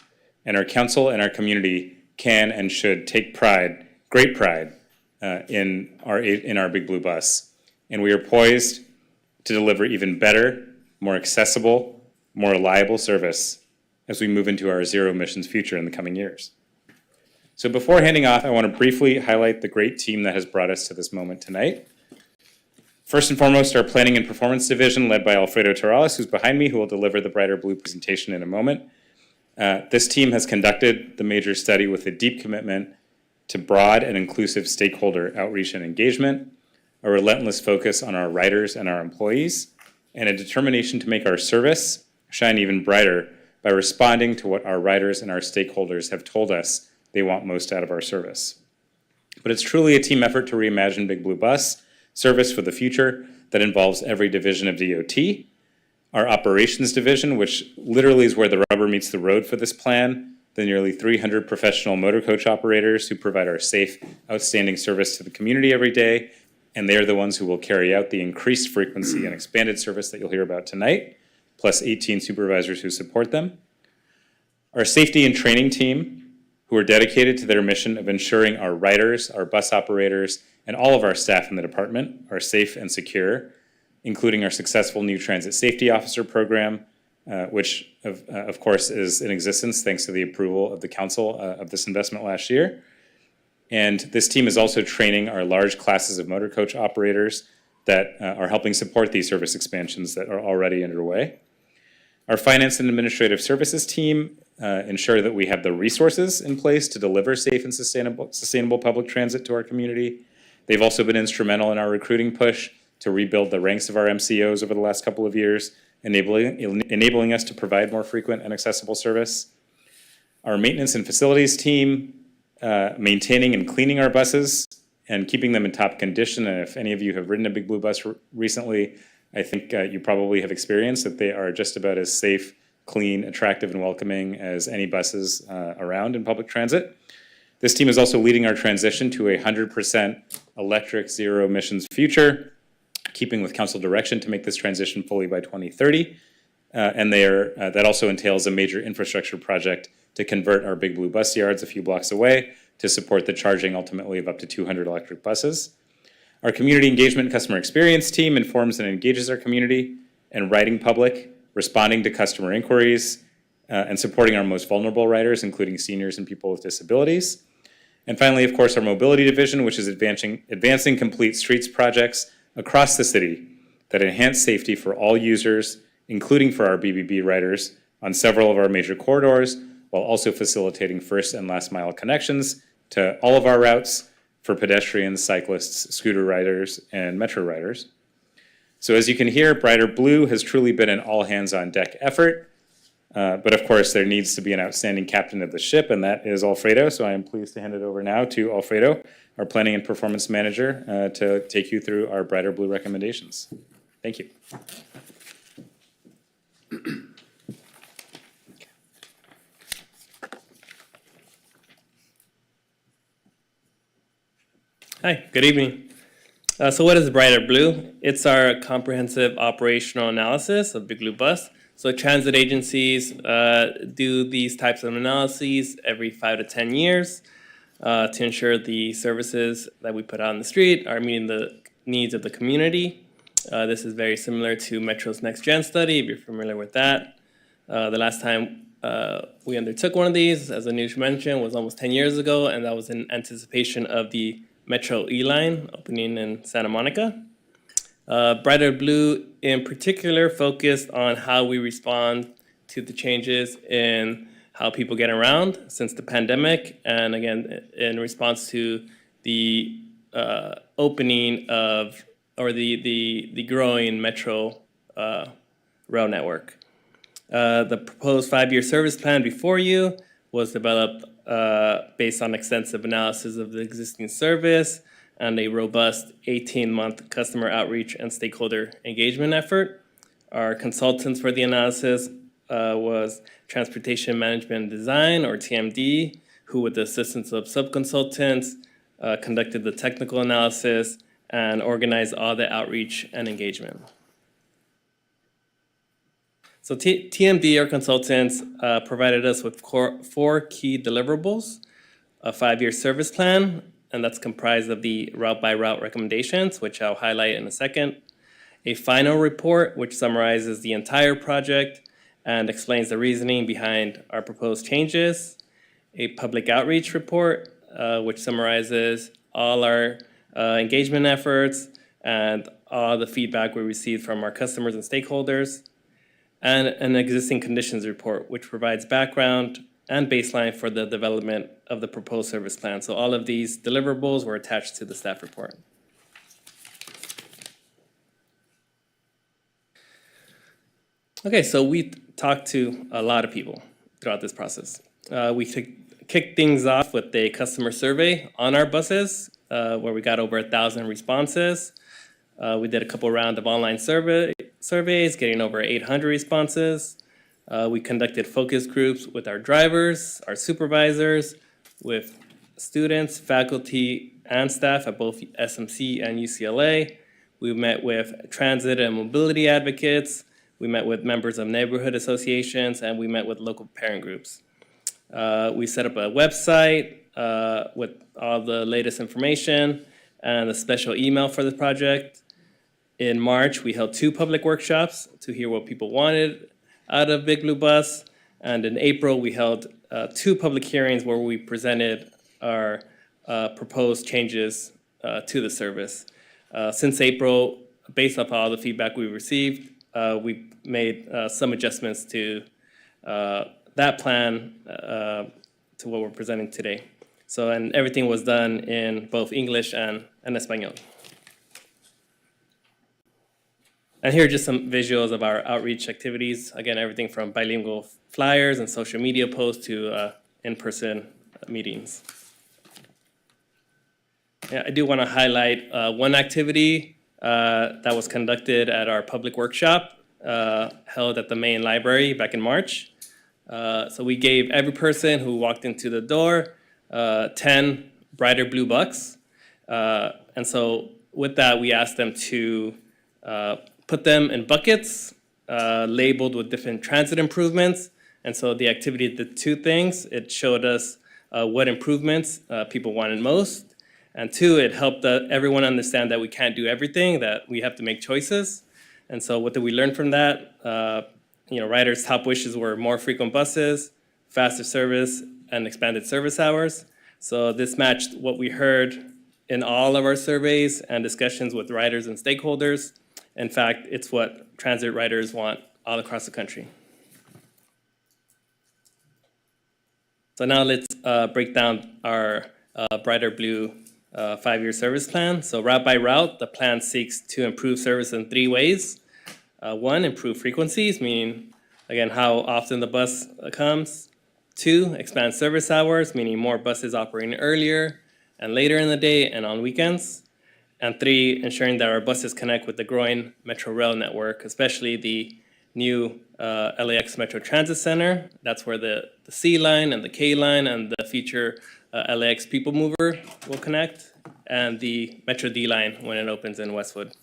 And our council and our community can and should take pride, great pride, in our Big Blue Bus. And we are poised to deliver even better, more accessible, more reliable service as we move into our zero emissions future in the coming years. So before handing off, I want to briefly highlight the great team that has brought us to this moment tonight. First and foremost, our Planning and Performance Division, led by Alfredo Torrales, who's behind me, who will deliver the Brighter Blue presentation in a moment. This team has conducted the major study with a deep commitment to broad and inclusive stakeholder outreach and engagement, a relentless focus on our riders and our employees, and a determination to make our service shine even brighter by responding to what our riders and our stakeholders have told us they want most out of our service. But it's truly a team effort to reimagine Big Blue Bus service for the future that involves every division of DOT, Our operations division, which literally is where the rubber meets the road for this plan, the nearly 300 professional motor coach operators who provide our safe, outstanding service to the community every day, and they are the ones who will carry out the increased frequency and expanded service that you'll hear about tonight, plus 18 supervisors who support them. Our safety and training team, who are dedicated to their mission of ensuring our riders, our bus operators, and all of our staff in the department are safe and secure, including our successful new transit safety officer program, which of course is in existence thanks to the approval of the council of this investment last year. And this team is also training our large classes of motor coach operators that are helping support these service expansions that are already underway. Our finance and administrative services team ensure that we have the resources in place to deliver safe and sustainable public transit to our community. They've also been instrumental in our recruiting push to rebuild the ranks of our MCOs over the last couple of years, enabling us to provide more frequent and accessible service. Our maintenance and facilities team, maintaining and cleaning our buses and keeping them in top condition. And if any of you have ridden a Big Blue bus recently, I think you probably have experienced that they are just about as safe, clean, attractive, and welcoming as any buses around in public transit. This team is also leading our transition to a 100% electric, zero emissions future, keeping with council direction to make this transition fully by 2030. And that also entails a major infrastructure project to convert our Big Blue bus yards a few blocks away to support the charging ultimately of up to 200 electric buses. Our community engagement and customer experience team informs and engages our community and riding public, responding to customer inquiries, and supporting our most vulnerable riders, including seniors and people with disabilities. And finally, of course, our mobility division, which is advancing complete streets projects across the city that enhance safety for all users, including for our BBB riders, on several of our major corridors, while also facilitating first and last mile connections to all of our routes for pedestrians, cyclists, scooter riders, and metro riders. So as you can hear, Brighter Blue has truly been an all-hands-on-deck effort. But of course, there needs to be an outstanding captain of the ship, and that is Alfredo. So I am pleased to hand it over now to Alfredo, our planning and performance manager, to take you through our Brighter Blue recommendations. Thank you. Hi, good evening. So what is Brighter Blue? It's our comprehensive operational analysis of Big Blue Bus. So transit agencies do these types of analyses every 5 to 10 years to ensure the services that we put out on the street are meeting the needs of the community. This is very similar to Metro's Next Gen study, if you're familiar with that. The last time we undertook one of these, as Anush mentioned, was almost 10 years ago, and that was in anticipation of the Metro E-Line opening in Santa Monica. Brighter Blue in particular focused on how we respond to the changes in how people get around since the pandemic, and again, in response to the opening of, or the growing Metro rail network. The proposed 5-year service plan before you was developed based on extensive analysis of the existing service and a robust 18-month customer outreach and stakeholder engagement effort. Our consultants for the analysis was Transportation Management and Design, or TMD, who with the assistance of sub-consultants conducted the technical analysis and organized all the outreach and engagement. So TMD, our consultants, provided us with 4 key deliverables: a 5-year service plan, and that's comprised of the route-by-route recommendations, which I'll highlight in a second; a final report, which summarizes the entire project and explains the reasoning behind our proposed changes; a public outreach report, which summarizes all our engagement efforts and all the feedback we received from our customers and stakeholders; and an existing conditions report, which provides background and baseline for the development of the proposed service plan. So all of these deliverables were attached to the staff report. Okay, so we talked to a lot of people throughout this process. We kicked things off with a customer survey on our buses, where we got over 1,000 responses. We did a couple rounds of online surveys, getting over 800 responses. We conducted focus groups with our drivers, our supervisors, with students, faculty, and staff at both SMC and UCLA. We met with transit and mobility advocates. We met with members of neighborhood associations, and we met with local parent groups. We set up a website with all the latest information and a special email for the project. In March, we held 2 public workshops to hear what people wanted out of Big Blue Bus. And in April, we held 2 public hearings where we presented our proposed changes to the service. Since April, based off all the feedback we received, we made some adjustments to that plan to what we're presenting today. So, and everything was done in both English and Espanol. And here are just some visuals of our outreach activities. Again, everything from bilingual flyers and social media posts to in-person meetings. Yeah, I do want to highlight one activity that was conducted at our public workshop held at the main library back in March. So we gave every person who walked into the door 10 brighter blue bucks. And so with that, we asked them to put them in buckets labeled with different transit improvements. And so the activity did 2 things. It showed us what improvements people wanted most. And 2, it helped everyone understand that we can't do everything, that we have to make choices. And so what did we learn from that? Riders' top wishes were more frequent buses, faster service, and expanded service hours. So this matched what we heard in all of our surveys and discussions with riders and stakeholders. In fact, it's what transit riders want all across the country. So now let's break down our Brighter Blue 5-year service plan. So route by route, the plan seeks to improve service in 3 ways. 1, improve frequencies, meaning, again, how often the bus comes. 2, expand service hours, meaning more buses operating earlier and later in the day and on weekends. And 3, ensuring that our buses connect with the growing Metro Rail network, especially the new LAX Metro Transit Center. That's where the C line and the K line and the future LAX People Mover will connect, and the Metro D line when it opens in Westwood.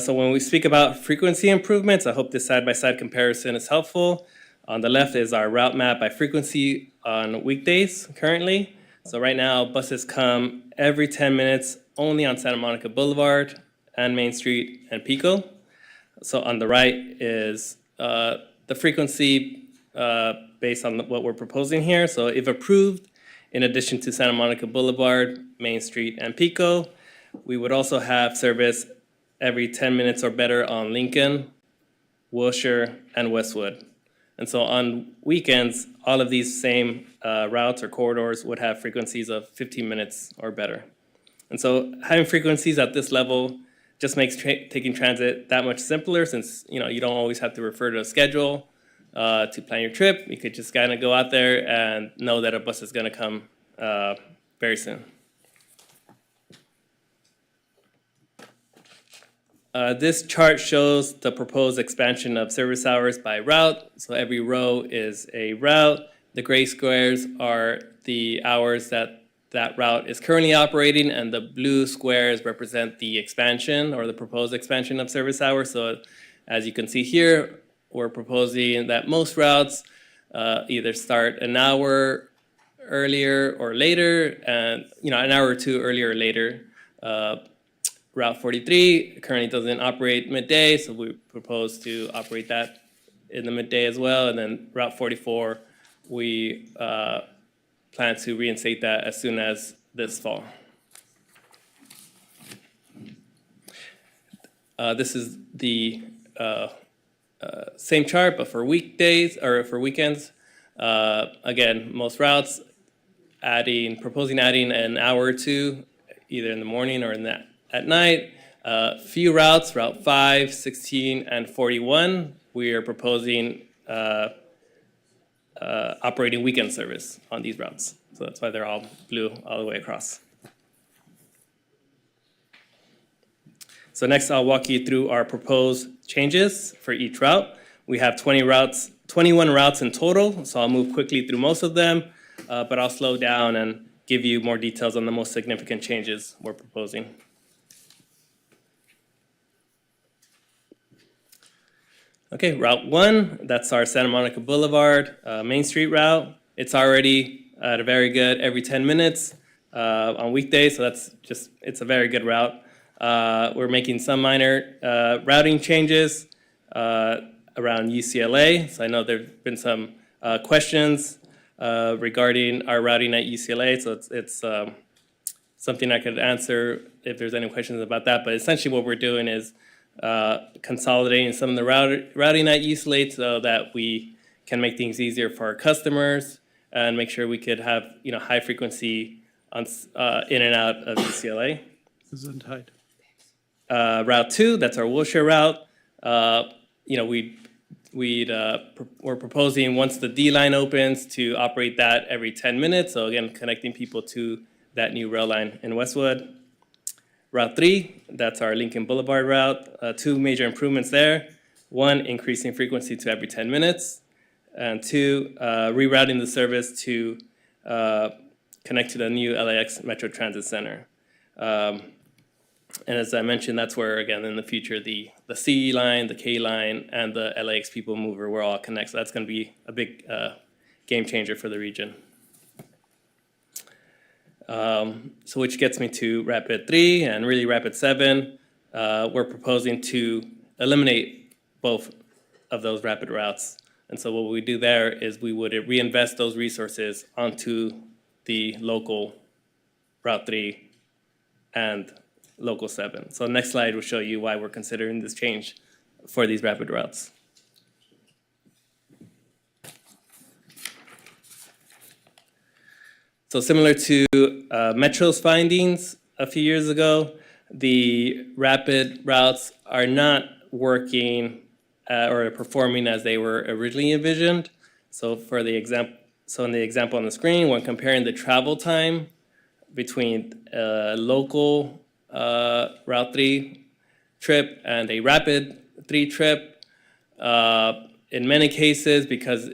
So when we speak about frequency improvements, I hope this side-by-side comparison is helpful. On the left is our route map by frequency on weekdays currently. So right now, buses come every 10 minutes only on Santa Monica Boulevard and Main Street and Pico. So on the right is the frequency based on what we're proposing here. So if approved, in addition to Santa Monica Boulevard, Main Street, and Pico, we would also have service every 10 minutes or better on Lincoln, Wilshire, and Westwood. And so on weekends, all of these same routes or corridors would have frequencies of 15 minutes or better. And so having frequencies at this level just makes taking transit that much simpler, since you don't always have to refer to a schedule to plan your trip. You could just kind of go out there and know that a bus is going to come very soon. This chart shows the proposed expansion of service hours by route. So every row is a route. The gray squares are the hours that route is currently operating, and the blue squares represent the expansion or the proposed expansion of service hours. So as you can see here, we're proposing that most routes either start an hour earlier or later, and an hour or 2 earlier or later. Route 43 currently doesn't operate midday, so we propose to operate that in the midday as well. And then Route 44, we plan to reinstate that as soon as this fall. This is the same chart, but for weekdays or for weekends. Again, most routes proposing adding an hour or 2, either in the morning or at night. Few routes, Route 5, 16, and 41, we are proposing operating weekend service on these routes. So that's why they're all blue all the way across. So next, I'll walk you through our proposed changes for each route. We have 21 routes in total, so I'll move quickly through most of them, but I'll slow down and give you more details on the most significant changes we're proposing. Okay, Route 1, that's our Santa Monica Boulevard Main Street route. It's already at a very good every 10 minutes on weekdays, so it's a very good route. We're making some minor routing changes around UCLA. So I know there's been some questions regarding our routing at UCLA, so it's something I could answer if there's any questions about that. But essentially what we're doing is consolidating some of the routing at UCLA so that we can make things easier for our customers and make sure we could have high frequency on in and out of UCLA. Route 2, that's our Wilshire route. We're proposing once the D line opens to operate that every 10 minutes. So again, connecting people to that new rail line in Westwood. Route 3, that's our Lincoln Boulevard route. 2 major improvements there. 1, increasing frequency to every 10 minutes. And 2, rerouting the service to connect to the new LAX Metro Transit Center. And as I mentioned, that's where, again, in the future, the C line, the K line, and the LAX People Mover will all connect. So that's going to be a big game changer for the region. So which gets me to Rapid 3 and really Rapid 7. We're proposing to eliminate both of those rapid routes. And so what we do there is we would reinvest those resources onto the local Route 3 and Local 7. So next slide will show you why we're considering this change for these rapid routes. So similar to Metro's findings a few years ago, the rapid routes are not working or performing as they were originally envisioned. So in the example on the screen, when comparing the travel time between a local Route 3 trip and a Rapid 3 trip, in many cases, because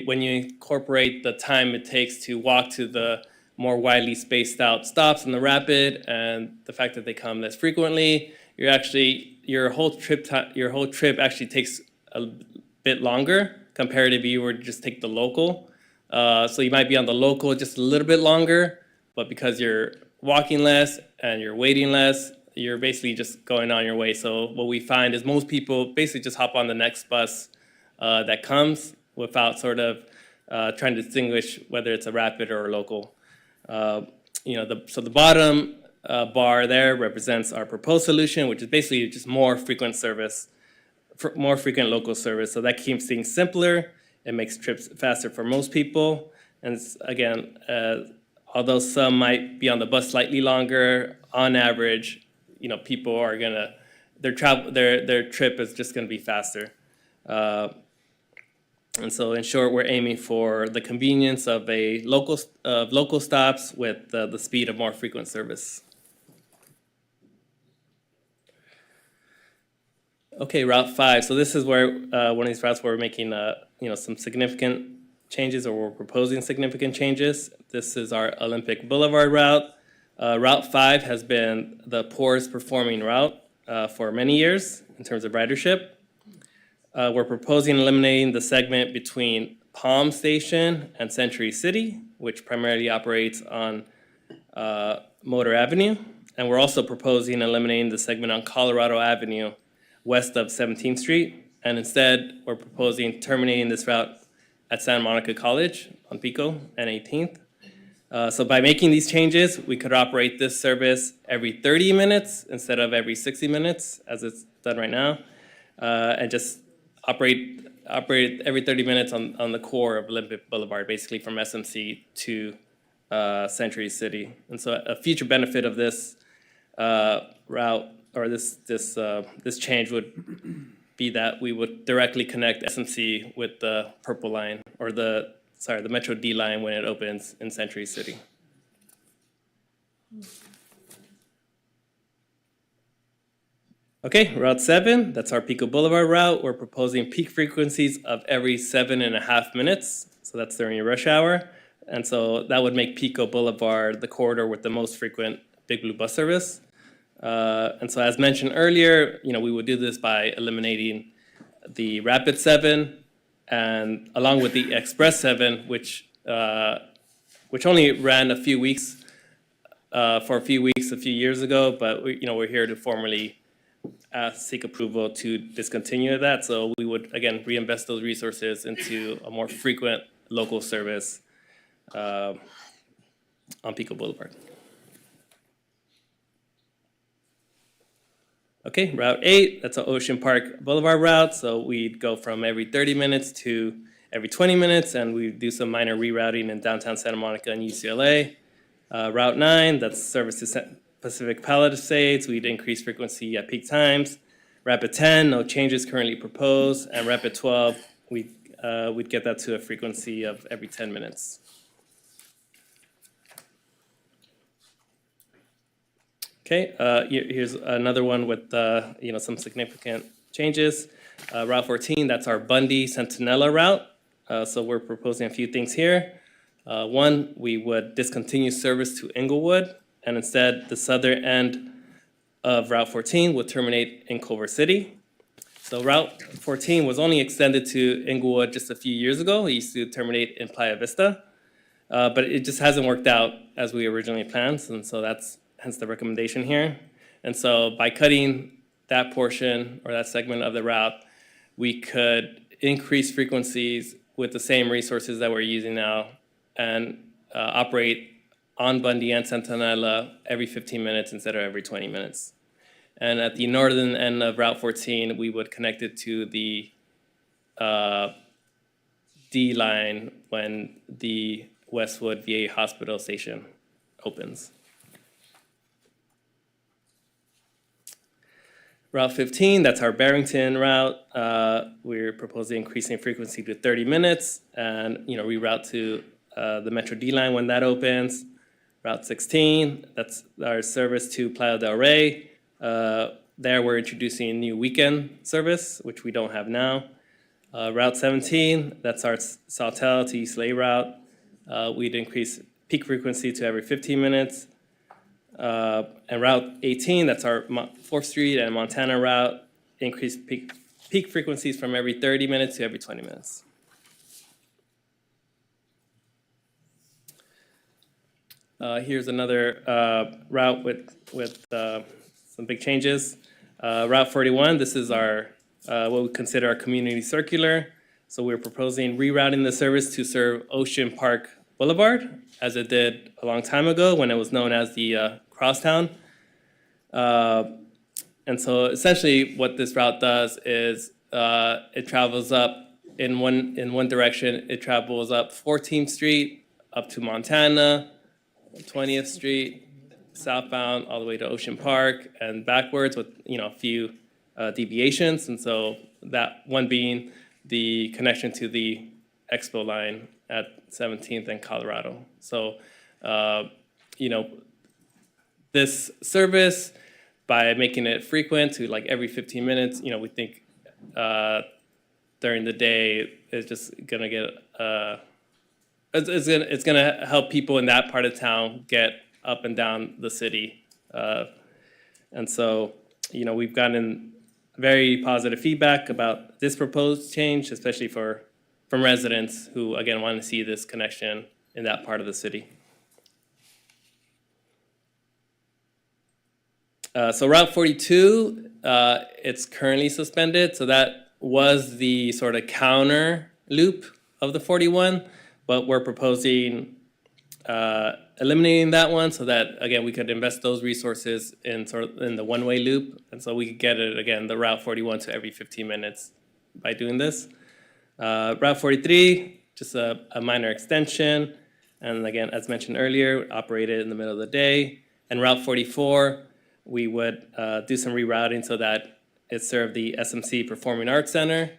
when you incorporate the time it takes to walk to the more widely spaced out stops in the Rapid and the fact that they come less frequently, your whole trip actually takes a bit longer compared if you were to just take the local. So you might be on the local just a little bit longer, but because you're walking less and you're waiting less, you're basically just going on your way. So what we find is most people basically just hop on the next bus that comes without sort of trying to distinguish whether it's a rapid or a local. So the bottom bar there represents our proposed solution, which is basically just more frequent service, more frequent local service. So that keeps things simpler. It makes trips faster for most people. And again, although some might be on the bus slightly longer, on average, people are gonna their trip is just gonna be faster. And so, in short, we're aiming for the convenience of local stops with the speed of more frequent service. Okay, Route 5. So this is where one of these routes where we're making some significant changes, or we're proposing significant changes. This is our Olympic Boulevard route. Route 5 has been the poorest performing route for many years in terms of ridership. We're proposing eliminating the segment between Palm Station and Century City, which primarily operates on Motor Avenue. And we're also proposing eliminating the segment on Colorado Avenue west of 17th Street. And instead, we're proposing terminating this route at Santa Monica College on Pico and 18th. So by making these changes, we could operate this service every 30 minutes instead of every 60 minutes, as it's done right now, and just operate every 30 minutes on the core of Olympic Boulevard, basically from SMC to Century City. And so a future benefit of this route, or this change, would be that we would directly connect SMC with the Purple Line, or the Metro D line when it opens in Century City. Okay, Route 7, that's our Pico Boulevard route. We're proposing peak frequencies of every 7.5 minutes. So that's during your rush hour. And so that would make Pico Boulevard the corridor with the most frequent Big Blue bus service. And so as mentioned earlier, we would do this by eliminating the Rapid 7 and along with the Express 7, which only ran a few weeks, a few years ago, but we're here to formally seek approval to discontinue that. So we would, again, reinvest those resources into a more frequent local service on Pico Boulevard. Okay, Route 8, that's an Ocean Park Boulevard route. So we'd go from every 30 minutes to every 20 minutes, and we do some minor rerouting in downtown Santa Monica and UCLA. Route 9, that's service to Pacific Palisades. We'd increase frequency at peak times. Rapid 10, no changes currently proposed. And Rapid 12, we'd get that to a frequency of every 10 minutes. Okay, here's another one with some significant changes. Route 14, that's our Bundy Centinela route. So we're proposing a few things here. One, we would discontinue service to Inglewood, and instead the southern end of Route 14 would terminate in Culver City. So Route 14 was only extended to Inglewood just a few years ago. It used to terminate in Playa Vista, but it just hasn't worked out as we originally planned, and so that's hence the recommendation here. And so by cutting that portion or that segment of the route, we could increase frequencies with the same resources that we're using now and operate on Bundy and Centinela every 15 minutes instead of every 20 minutes. And at the northern end of Route 14, we would connect it to the D line when the Westwood VA Hospital station opens. Route 15, that's our Barrington route. We're proposing increasing frequency to 30 minutes and reroute to the Metro D line when that opens. Route 16, that's our service to Playa del Rey. There we're introducing a new weekend service, which we don't have now. Route 17, that's our Sawtelle to East Lake route. We'd increase peak frequency to every 15 minutes. And Route 18, that's our 4th Street and Montana route, increase peak frequencies from every 30 minutes to every 20 minutes. Here's another route with some big changes. Route 41, this is our what we consider our community circular. So we're proposing rerouting the service to serve Ocean Park Boulevard, as it did a long time ago when it was known as the Crosstown. And so essentially what this route does is it travels up in one direction. It travels up 14th Street up to Montana, 20th Street, southbound all the way to Ocean Park and backwards with a few deviations. And so that one being the connection to the Expo line at 17th and Colorado. So this service, by making it frequent to like every 15 minutes, we think during the day it's just gonna get it's gonna help people in that part of town get up and down the city, and so we've gotten very positive feedback about this proposed change, especially from residents who again want to see this connection in that part of the city. So Route 42, it's currently suspended. So that was the sort of counter loop of the 41, but we're proposing eliminating that one so that, again, we could invest those resources in the one-way loop. And so we could get it, again, the Route 41 to every 15 minutes by doing this. Route 43, just a minor extension. And again, as mentioned earlier, operated in the middle of the day. And Route 44, we would do some rerouting so that it served the SMC Performing Arts Center,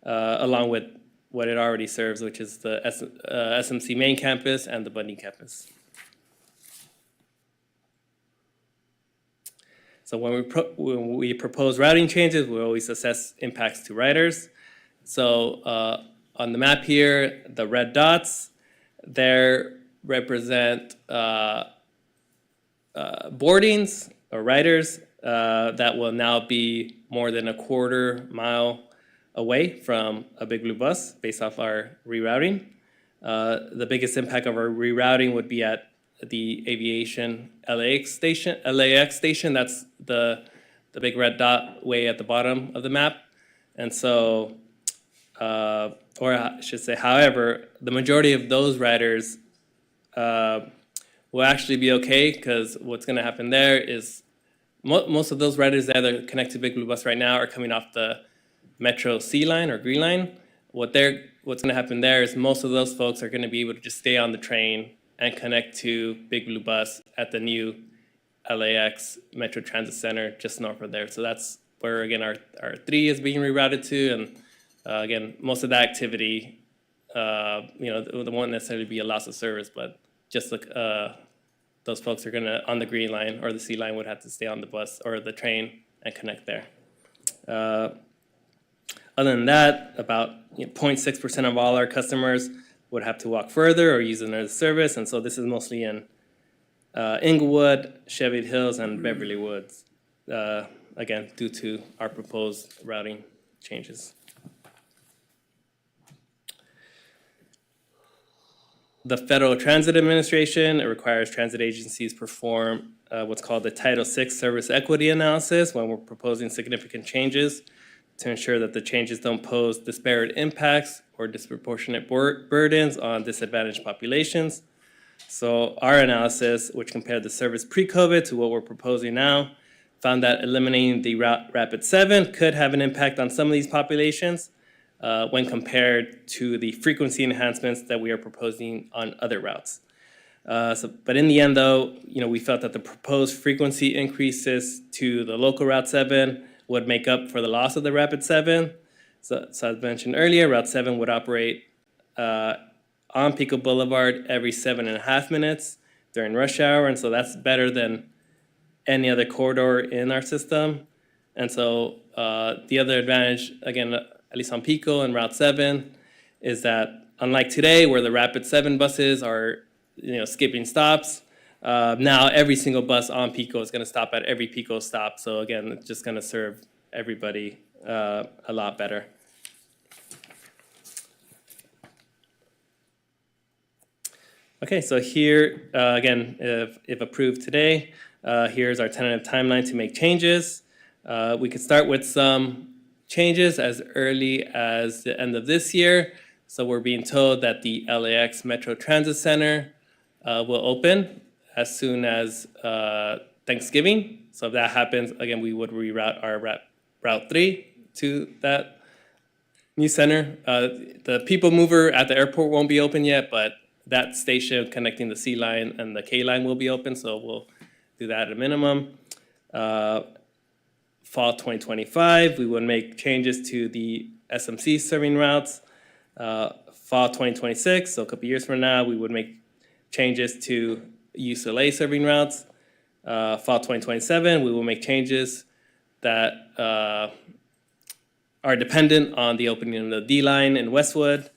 along with what it already serves, which is the SMC main campus and the Bundy campus. So when we propose routing changes, we always assess impacts to riders. So on the map here, the red dots, there represent boardings or riders that will now be more than a quarter mile away from a Big Blue bus based off our rerouting. The biggest impact of our rerouting would be at the aviation LAX station. That's the big red dot way at the bottom of the map. And so, or I should say, however, the majority of those riders will actually be okay, because what's going to happen there is most of those riders that are connected to Big Blue Bus right now are coming off the Metro C line or Green line. What's going to happen there is most of those folks are going to be able to just stay on the train and connect to Big Blue Bus at the new LAX Metro Transit Center just north of there. So that's where, again, our 3 is being rerouted to. And again, most of that activity, there won't necessarily be a loss of service, but just like those folks are going to, on the Green line or the C line, would have to stay on the bus or the train and connect there. Other than that, about 0.6% of all our customers would have to walk further or use another service. And so this is mostly in Inglewood, Cheviot Hills, and Beverly Woods, again, due to our proposed routing changes. The Federal Transit Administration, it requires transit agencies perform what's called the Title VI Service Equity Analysis when we're proposing significant changes to ensure that the changes don't pose disparate impacts or disproportionate burdens on disadvantaged populations. So our analysis, which compared the service pre-COVID to what we're proposing now, found that eliminating the route Rapid 7 could have an impact on some of these populations when compared to the frequency enhancements that we are proposing on other routes. But in the end, though, we felt that the proposed frequency increases to the local Route 7 would make up for the loss of the Rapid 7. So as mentioned earlier, Route 7 would operate on Pico Boulevard every 7.5 minutes during rush hour, and so that's better than any other corridor in our system. And so the other advantage, again, at least on Pico and Route 7, is that unlike today, where the Rapid 7 buses are skipping stops, now every single bus on Pico is going to stop at every Pico stop. So again, it's just going to serve everybody a lot better. Okay, so here, again, if approved today, here's our tentative timeline to make changes. We could start with some changes as early as the end of this year. So we're being told that the LAX Metro Transit Center will open as soon as Thanksgiving. So if that happens, again, we would reroute our Route 3 to that new center. The People Mover at the airport won't be open yet, but that station connecting the C line and the K line will be open, so we'll do that at a minimum. Fall 2025, we would make changes to the SMC serving routes. Fall 2026, so a couple years from now, we would make changes to UCLA serving routes. Fall 2027, we will make changes that are dependent on the opening of the D line in Westwood.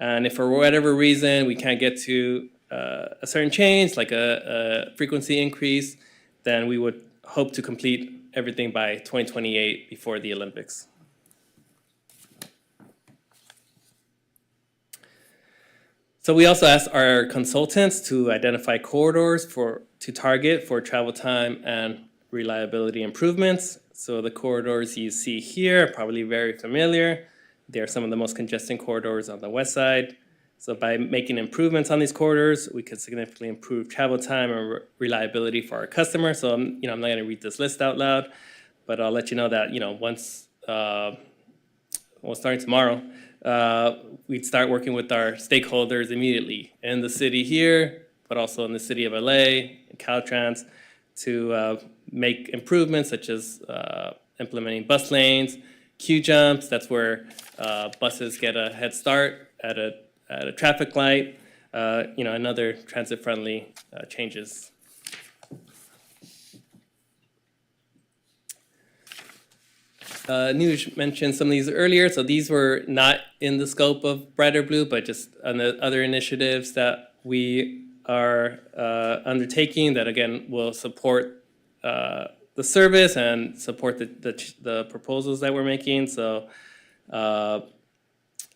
And if for whatever reason we can't get to a certain change, like a frequency increase, then we would hope to complete everything by 2028 before the Olympics. So we also asked our consultants to identify corridors to target for travel time and reliability improvements. So the corridors you see here are probably very familiar. They are some of the most congested corridors on the west side. So by making improvements on these corridors, we could significantly improve travel time and reliability for our customers. So I'm not going to read this list out loud, but I'll let you know that once, starting tomorrow, we'd start working with our stakeholders immediately in the city here, but also in the city of LA and Caltrans to make improvements such as implementing bus lanes, queue jumps. That's where buses get a head start at a traffic light, and other transit-friendly changes. Nuj mentioned some of these earlier, so these were not in the scope of Brighter Blue, but just on the other initiatives that we are undertaking that, again, will support the service and support the proposals that we're making. So,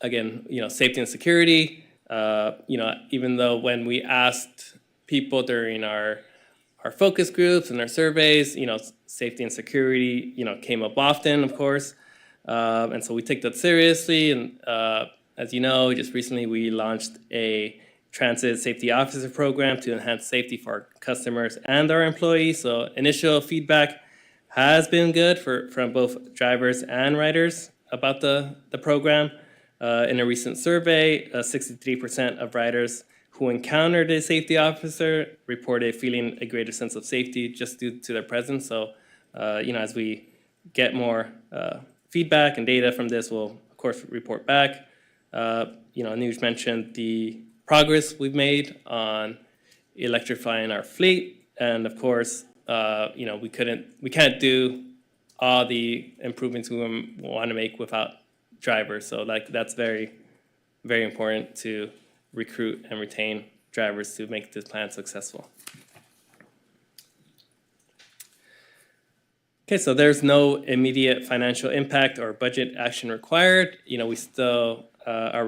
again, safety and security, even though when we asked people during our focus groups and our surveys, safety and security, came up often, of course. And so we take that seriously. And as you know, just recently we launched a transit safety officer program to enhance safety for our customers and our employees. So initial feedback has been good from both drivers and riders about the program. In a recent survey, 63% of riders who encountered a safety officer reported feeling a greater sense of safety just due to their presence. So, as we get more feedback and data from this, we'll of course report back. Anuj mentioned the progress we've made on electrifying our fleet, and of course, we can't do all the improvements we want to make without drivers. So, that's very, very important to recruit and retain drivers to make this plan successful. Okay, so there's no immediate financial impact or budget action required. We still are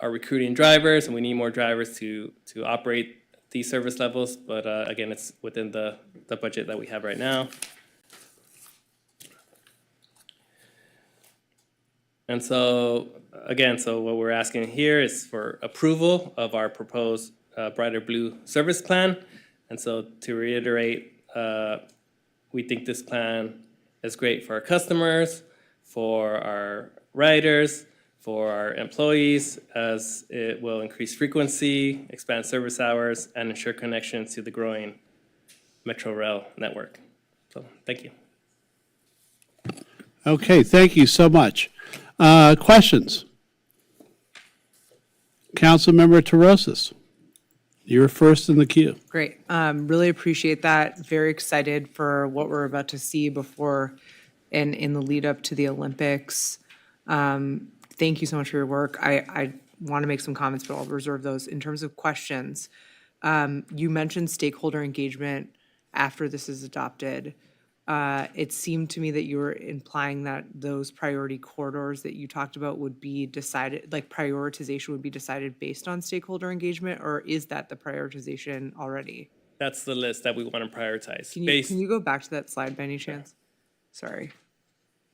recruiting drivers, and we need more drivers to operate these service levels. But again, it's within the budget that we have right now. And so, again, what we're asking here is for approval of our proposed Brighter Blue service plan. And so to reiterate, we think this plan is great for our customers, for our riders, for our employees, as it will increase frequency, expand service hours, and ensure connections to the growing Metro Rail network. So, thank you. Okay, thank you so much. Questions? Councilmember Terosas, you're first in the queue. Great. Really appreciate that. Very excited for what we're about to see before and in the lead up to the Olympics. Thank you so much for your work. I want to make some comments, but I'll reserve those. In terms of questions, you mentioned stakeholder engagement after this is adopted. It seemed to me that you were implying that those priority corridors that you talked about would be decided, like prioritization would be decided based on stakeholder engagement, or is that the prioritization already? That's the list that we want to prioritize. Can you go back to that slide by any chance? Sorry.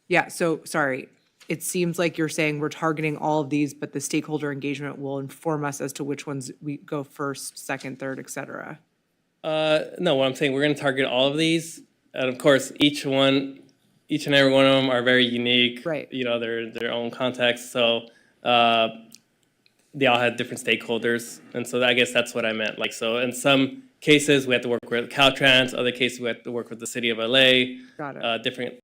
Yeah, so, sorry. It seems like you're saying we're targeting all of these, but the stakeholder engagement will inform us as to which ones we go first, second, third, et cetera. No, what I'm saying, we're going to target all of these. And of course, each and every one of them are very unique. Right. Their own context. So they all have different stakeholders. And so I guess that's what I meant. So in some cases, we have to work with Caltrans. Other cases, we have to work with the city of LA. Got it. Different,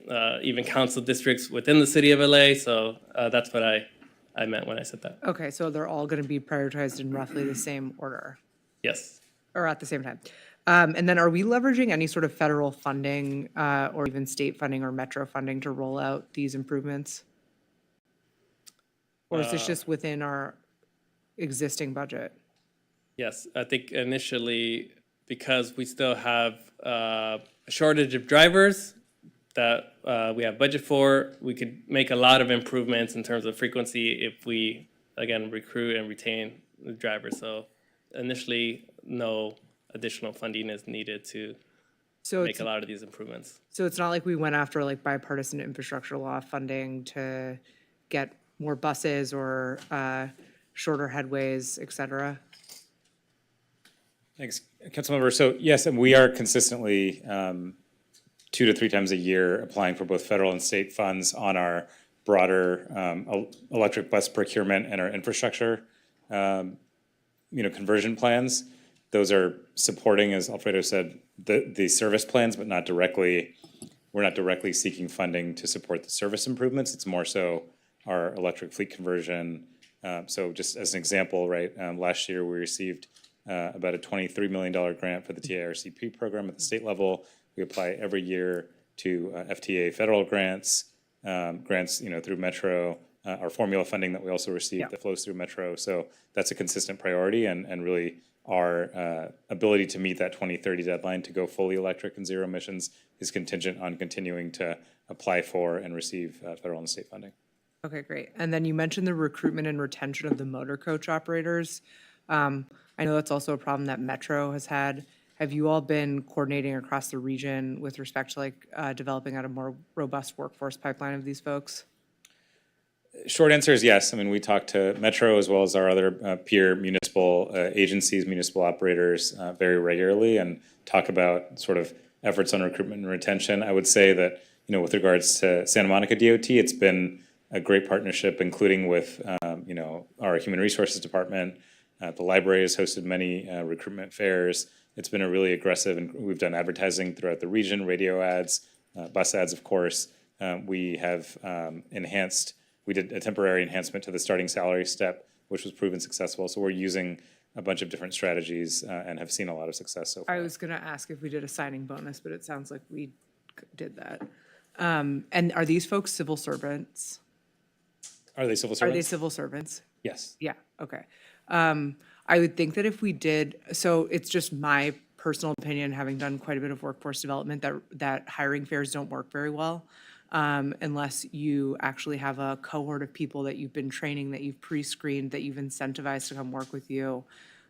even council districts within the city of LA. So that's what I meant when I said that. Okay, so they're all going to be prioritized in roughly the same order? Yes. Or at the same time? And then are we leveraging any sort of federal funding or even state funding or metro funding to roll out these improvements? Or is this just within our existing budget? Yes, I think initially, because we still have a shortage of drivers that we have budget for, we could make a lot of improvements in terms of frequency if we, again, recruit and retain the drivers. So initially, no additional funding is needed to make a lot of these improvements. So it's not like we went after like bipartisan infrastructure law funding to get more buses or shorter headways, et cetera? Thanks, Councilmember. So yes, and we are consistently 2 to 3 times a year applying for both federal and state funds on our broader electric bus procurement and our infrastructure conversion plans. Those are supporting, as Alfredo said, the service plans, but we're not directly seeking funding to support the service improvements. It's more so our electric fleet conversion. So just as an example, right, last year we received about a $23 million grant for the TIRCP program at the state level. We apply every year to FTA federal grants, grants, through Metro, our formula funding that we also receive that flows through Metro. So that's a consistent priority, and really our ability to meet that 2030 deadline to go fully electric and zero emissions is contingent on continuing to apply for and receive federal and state funding. Okay, great. And then you mentioned the recruitment and retention of the motor coach operators. I know that's also a problem that Metro has had. Have you all been coordinating across the region with respect to developing out a more robust workforce pipeline of these folks? Short answer is yes. I mean, we talk to Metro as well as our other peer municipal agencies, municipal operators very regularly, and talk about sort of efforts on recruitment and retention. I would say that, with regards to Santa Monica DOT, it's been a great partnership, including with, our Human Resources Department. The library has hosted many recruitment fairs. It's been a really aggressive, and we've done advertising throughout the region, radio ads, bus ads, of course. We have we did a temporary enhancement to the starting salary step, which was proven successful. So we're using a bunch of different strategies and have seen a lot of success so far. I was going to ask if we did a signing bonus, but it sounds like we did that. And are these folks civil servants? Are they civil servants? Are they civil servants? Yes. Yeah, okay. I would think that if we did, so it's just my personal opinion, having done quite a bit of workforce development, that hiring fairs don't work very well unless you actually have a cohort of people that you've been training, that you've pre-screened, that you've incentivized to come work with you.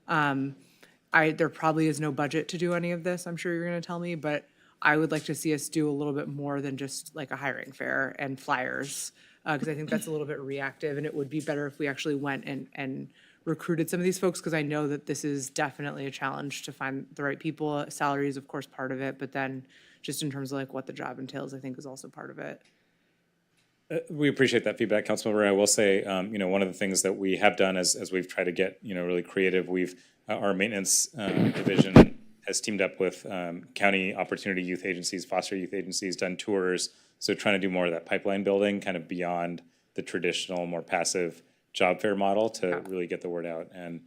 There probably is no budget to do any of this, I'm sure you're going to tell me, but I would like to see us do a little bit more than just like a hiring fair and flyers, because I think that's a little bit reactive, and it would be better if we actually went and recruited some of these folks, because I know that this is definitely a challenge to find the right people. Salary is, of course, part of it, but then just in terms of like what the job entails, I think is also part of it. We appreciate that feedback, Councilmember. I will say, one of the things that we have done as we've tried to get, really creative, our maintenance division has teamed up with county opportunity youth agencies, foster youth agencies, done tours. So trying to do more of that pipeline building kind of beyond the traditional, more passive job fair model to really get the word out and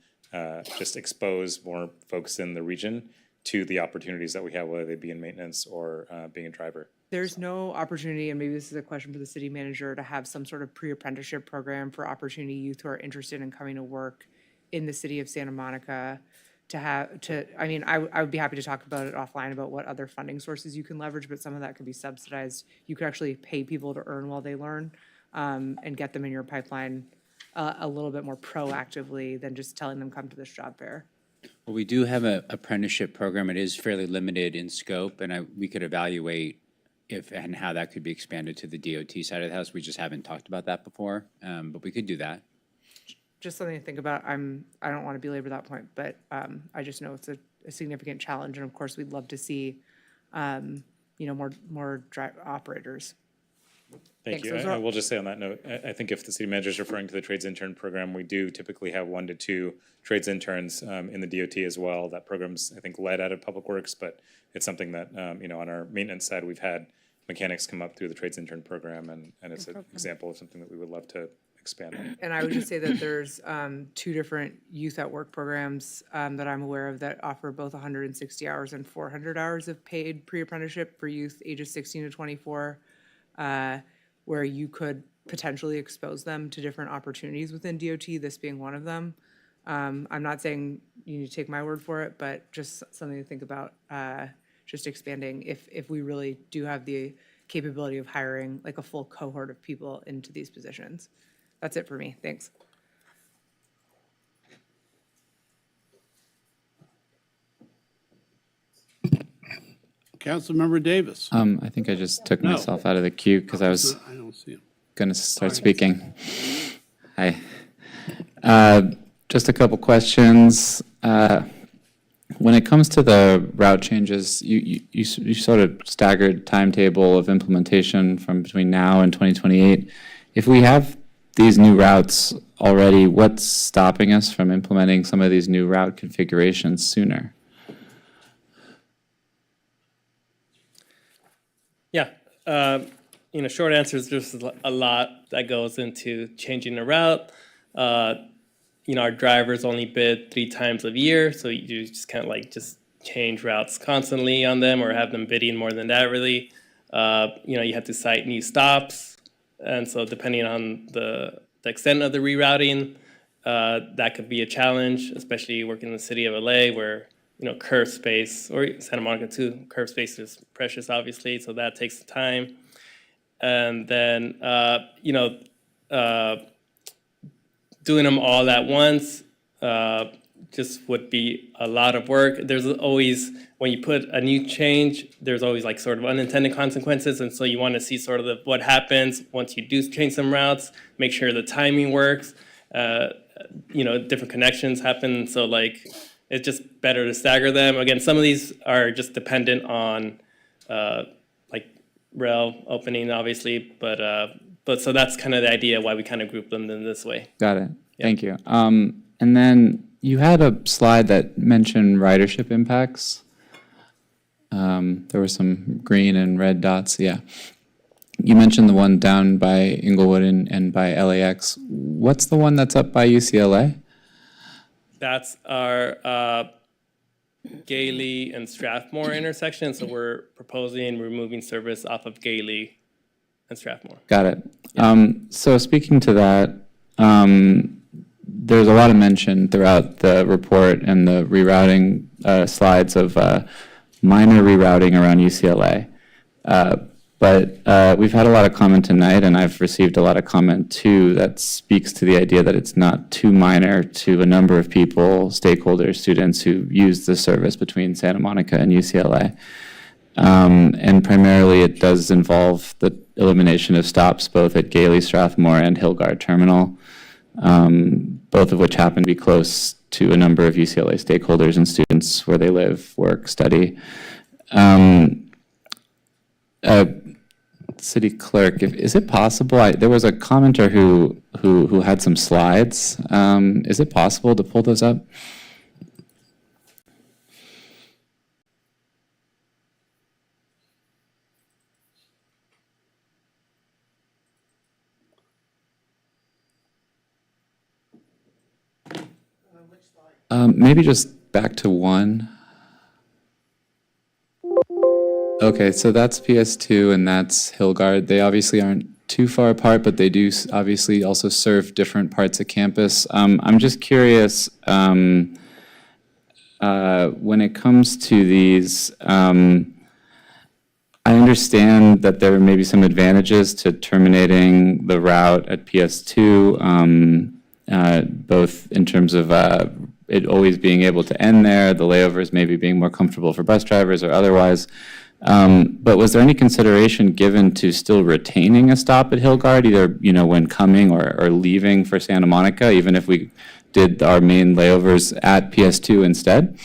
just expose more folks in the region to the opportunities that we have, whether they be in maintenance or being a driver. There's no opportunity, and maybe this is a question for the city manager, to have some sort of pre-apprenticeship program for opportunity youth who are interested in coming to work in the city of Santa Monica I would be happy to talk about it offline about what other funding sources you can leverage, but some of that could be subsidized. You could actually pay people to earn while they learn and get them in your pipeline a little bit more proactively than just telling them come to this job fair. Well, we do have an apprenticeship program. It is fairly limited in scope, and we could evaluate if and how that could be expanded to the DOT side of the house. We just haven't talked about that before, but we could do that. Just something to think about. I don't want to belabor that point, but I just know it's a significant challenge, and of course, we'd love to see, more operators. Thank you. I will just say on that note, I think if the city manager is referring to the trades intern program, we do typically have 1 to 2 trades interns in the DOT as well. That program's, I think, led out of Public Works, but it's something that, on our maintenance side, we've had mechanics come up through the trades intern program, and it's an example of something that we would love to expand on. And I would just say that there's 2 different youth at work programs that I'm aware of that offer both 160 hours and 400 hours of paid pre-apprenticeship for youth ages 16 to 24, where you could potentially expose them to different opportunities within DOT, this being one of them. I'm not saying you need to take my word for it, but just something to think about, just expanding if we really do have the capability of hiring like a full cohort of people into these positions. That's it for me. Thanks. Councilmember Davis. I think I just took myself out of the queue because I was going to start speaking. Hi. Just a couple questions. When it comes to the route changes, you sort of staggered timetable of implementation from between now and 2028. If we have these new routes already, what's stopping us from implementing some of these new route configurations sooner? Yeah, short answer is there's a lot that goes into changing the route. Our drivers only bid 3 times a year, so you just can't just change routes constantly on them or have them bidding more than that really. You have to cite new stops. And so depending on the extent of the rerouting, that could be a challenge, especially working in the city of LA where, curb space, or Santa Monica too, curb space is precious, obviously, so that takes time. And then, doing them all at once just would be a lot of work. There's always, when you put a new change, there's always like sort of unintended consequences. And so you want to see sort of what happens once you do change some routes, make sure the timing works, different connections happen. So like, it's just better to stagger them. Again, some of these are just dependent on like rail opening, obviously, but so that's kind of the idea why we kind of group them in this way. Got it. Thank you. And then you had a slide that mentioned ridership impacts. There were some green and red dots. Yeah. You mentioned the one down by Inglewood and by LAX. What's the one that's up by UCLA? That's our Gailey and Strathmore intersection. So we're proposing removing service off of Gailey and Strathmore. Got it. So speaking to that, there's a lot of mention throughout the report and the rerouting slides of minor rerouting around UCLA. But we've had a lot of comment tonight, and I've received a lot of comment too that speaks to the idea that it's not too minor to a number of people, stakeholders, students who use the service between Santa Monica and UCLA. And primarily it does involve the elimination of stops both at Gailey, Strathmore, and Hillgard Terminal, both of which happen to be close to a number of UCLA stakeholders and students where they live, work, study. City clerk, is it possible, there was a commenter who had some slides. Is it possible to pull those up? Maybe just back to one. Okay, so that's PS2 and that's Hillgard. They obviously aren't too far apart, but they do obviously also serve different parts of campus. I'm just curious, when it comes to these, I understand that there may be some advantages to terminating the route at PS2, both in terms of it always being able to end there, the layovers maybe being more comfortable for bus drivers or otherwise. But was there any consideration given to still retaining a stop at Hillgard, either when coming or leaving for Santa Monica, even if we did our main layovers at PS2 instead?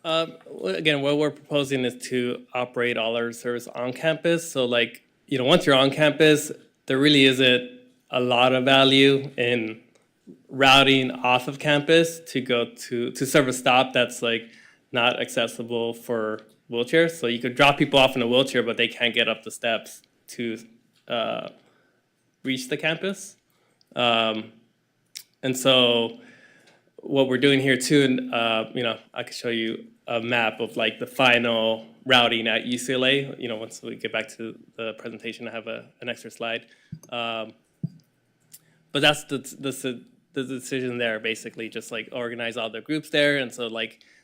Again, what we're proposing is to operate all our service on campus. So once you're on campus, there really isn't a lot of value in routing off of campus to go to serve a stop that's not accessible for wheelchairs. So you could drop people off in a wheelchair, but they can't get up the steps to reach the campus. And so what we're doing here too, and I could show you a map of the final routing at UCLA. Once we get back to the presentation, I have an extra slide. But that's the decision there, basically, just organize all the groups there. And so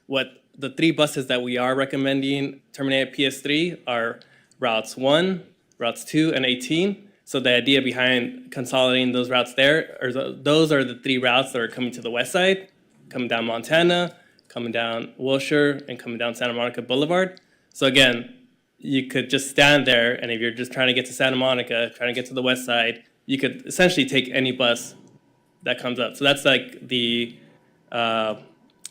what the 3 buses that we are recommending terminate at PS3 are routes 1, routes 2, and 18. So the idea behind consolidating those routes there, those are the 3 routes that are coming to the west side, coming down Montana, coming down Wilshire, and coming down Santa Monica Boulevard. So again, you could just stand there, and if you're just trying to get to Santa Monica, trying to get to the west side, you could essentially take any bus that comes up. So that's the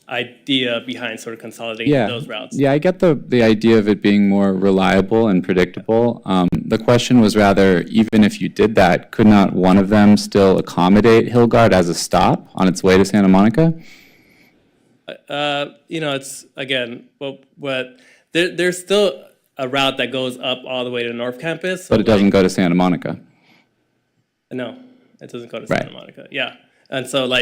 idea behind sort of consolidating those routes. Yeah, I get the idea of it being more reliable and predictable. The question was rather, even if you did that, could not one of them still accommodate Hillgard as a stop on its way to Santa Monica? It's, again, there's still a route that goes up all the way to North Campus. But it doesn't go to Santa Monica. No, it doesn't go to Santa Monica. Yeah. And so,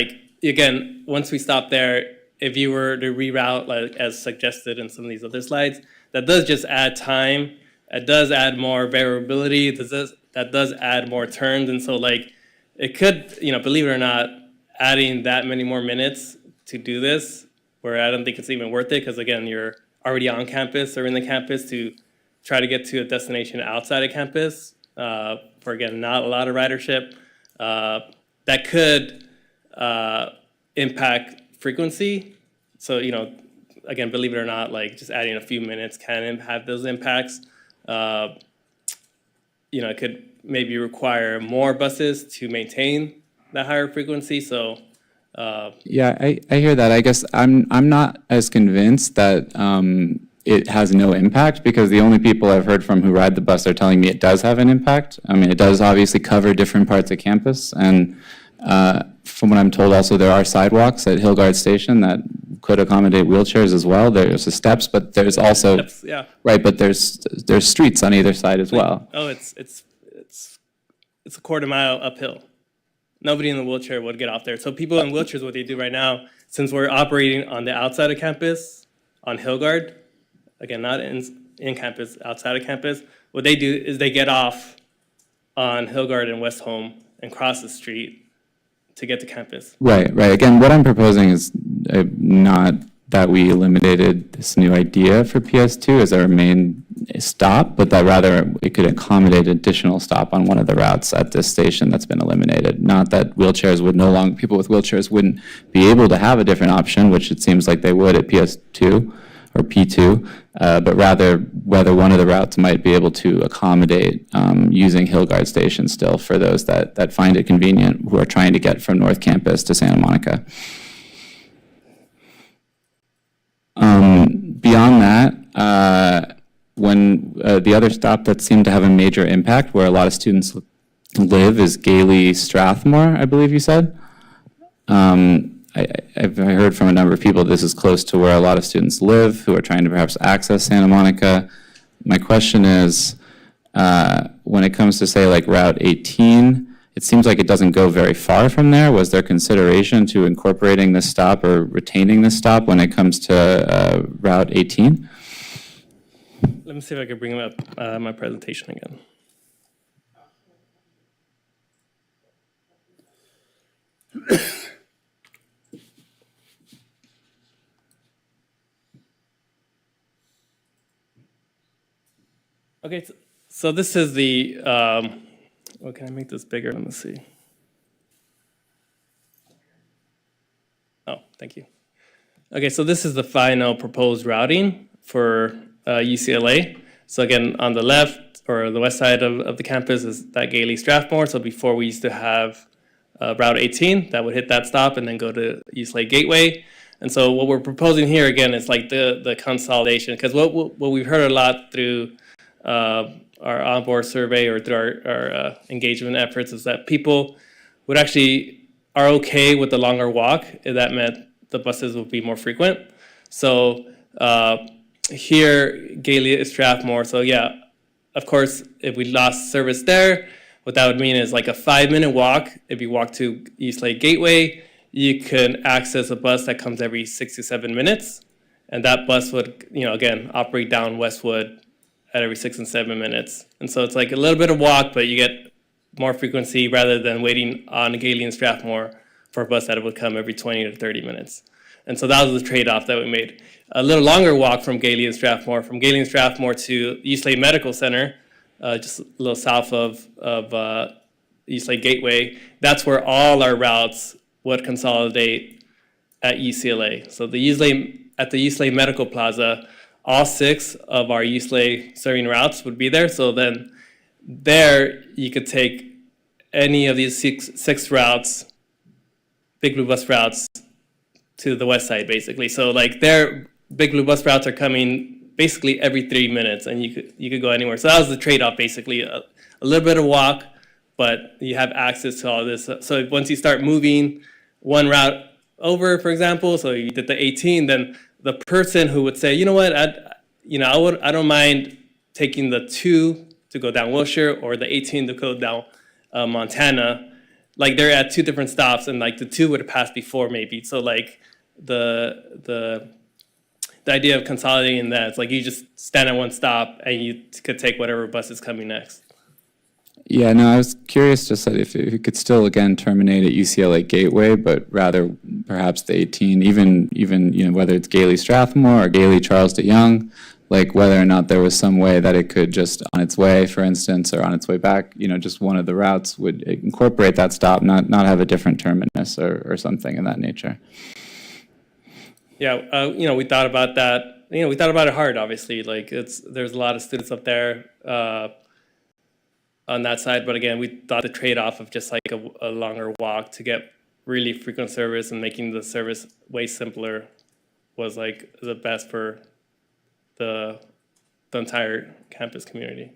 again, once we stop there, if you were to reroute, like as suggested in some of these other slides, that does just add time. It does add more variability. That does add more turns. And so like it could, believe it or not, adding that many more minutes to do this, where I don't think it's even worth it, because again, you're already on campus or in the campus, to try to get to a destination outside of campus for, again, not a lot of ridership. That could impact frequency. So, again, believe it or not, like just adding a few minutes can have those impacts. It could maybe require more buses to maintain that higher frequency. So, Yeah, I hear that. I guess I'm not as convinced that it has no impact, because the only people I've heard from who ride the bus are telling me it does have an impact. I mean, it does obviously cover different parts of campus, and from what I'm told, also there are sidewalks at Hillgard Station that could accommodate wheelchairs as well. There's the steps, but there's also steps, yeah. right, but there's streets on either side as well. Oh, it's a quarter mile uphill. Nobody in the wheelchair would get off there. So people in wheelchairs, what they do right now, since we're operating on the outside of campus, on Hillgard, again, not in campus, outside of campus, what they do is they get off on Hillgard and West Home and cross the street to get to campus. Right. Again, what I'm proposing is not that we eliminated this new idea for PS2 as our main stop, but that rather it could accommodate additional stop on one of the routes at this station that's been eliminated. Not that people with wheelchairs wouldn't be able to have a different option, which it seems like they would at PS2 or P2, but rather whether one of the routes might be able to accommodate using Hillgard Station still for those that find it convenient, who are trying to get from North Campus to Santa Monica. Beyond that, when the other stop that seemed to have a major impact where a lot of students live is Gailey Strathmore, I believe you said. I've heard from a number of people this is close to where a lot of students live who are trying to perhaps access Santa Monica. My question is, when it comes to, say, like Route 18, it seems like it doesn't go very far from there. Was there consideration to incorporating this stop or retaining this stop when it comes to Route 18? Let me see if I can bring up my presentation again. Okay, so this is the, well, can I make this bigger? Let me see. Oh, thank you. Okay, so this is the final proposed routing for UCLA. So again, on the left or the west side of the campus is that Gailey Strathmore. So before we used to have Route 18 that would hit that stop and then go to UCLA Gateway. And so what we're proposing here again is like the consolidation, because what we've heard a lot through our onboard survey or through our engagement efforts is that people would actually are okay with the longer walk if that meant the buses would be more frequent. So here, Gailey Strathmore, so yeah, of course, if we lost service there, what that would mean is like a 5-minute walk. If you walk to East Lake Gateway, you can access a bus that comes every 6 to 7 minutes. And that bus would, again, operate down Westwood at every 6 and 7 minutes. And so it's like a little bit of walk, but you get more frequency rather than waiting on Gailey and Strathmore for a bus that would come every 20 to 30 minutes. And so that was the trade-off that we made. A little longer walk from Gailey and Strathmore to East Lake Medical Center, just a little south of East Lake Gateway. That's where all our routes would consolidate at UCLA. So at the East Lake Medical Plaza, all 6 of our East Lake serving routes would be there. So then there you could take any of these six routes, Big Blue Bus routes, to the west side basically. So like their Big Blue Bus routes are coming basically every 3 minutes, and you could go anywhere. So that was the trade-off basically, a little bit of walk, but you have access to all this. So once you start moving one route over, for example, so you did the 18, then the person who would say, you know what, I don't mind taking the 2 to go down Wilshire or the 18 to go down Montana. Like they're at 2 different stops, and like the 2 would have passed before maybe. So like the idea of consolidating that. It's like you just stand at one stop and you could take whatever bus is coming next. Yeah, no, I was curious just that if it could still, again, terminate at UCLA Gateway, but rather perhaps the 18, even whether it's Gailey Strathmore or Gailey Charles DeYoung, like whether or not there was some way that it could just on its way, for instance, or on its way back, just one of the routes would incorporate that stop, not have a different terminus or something in that nature. Yeah, we thought about that. We thought about it hard, obviously. Like there's a lot of students up there on that side, but again, we thought the trade-off of just like a longer walk to get really frequent service and making the service way simpler was like the best for the entire campus community.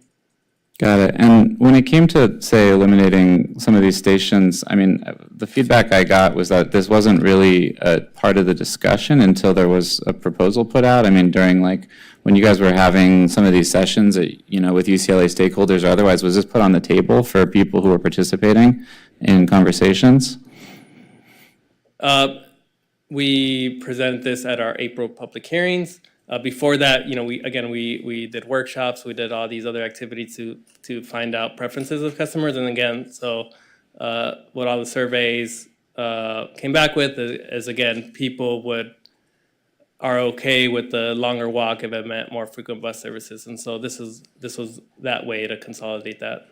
Got it. And when it came to, say, eliminating some of these stations, I mean, the feedback I got was that this wasn't really a part of the discussion until there was a proposal put out. I mean, during when you guys were having some of these sessions, with UCLA stakeholders or otherwise, was this put on the table for people who were participating in conversations? We presented this at our April public hearings. Before that, we did workshops, we did all these other activities to find out preferences of customers. And again, so what all the surveys came back with is again, people are okay with the longer walk if it meant more frequent bus services. And so this was that way to consolidate that.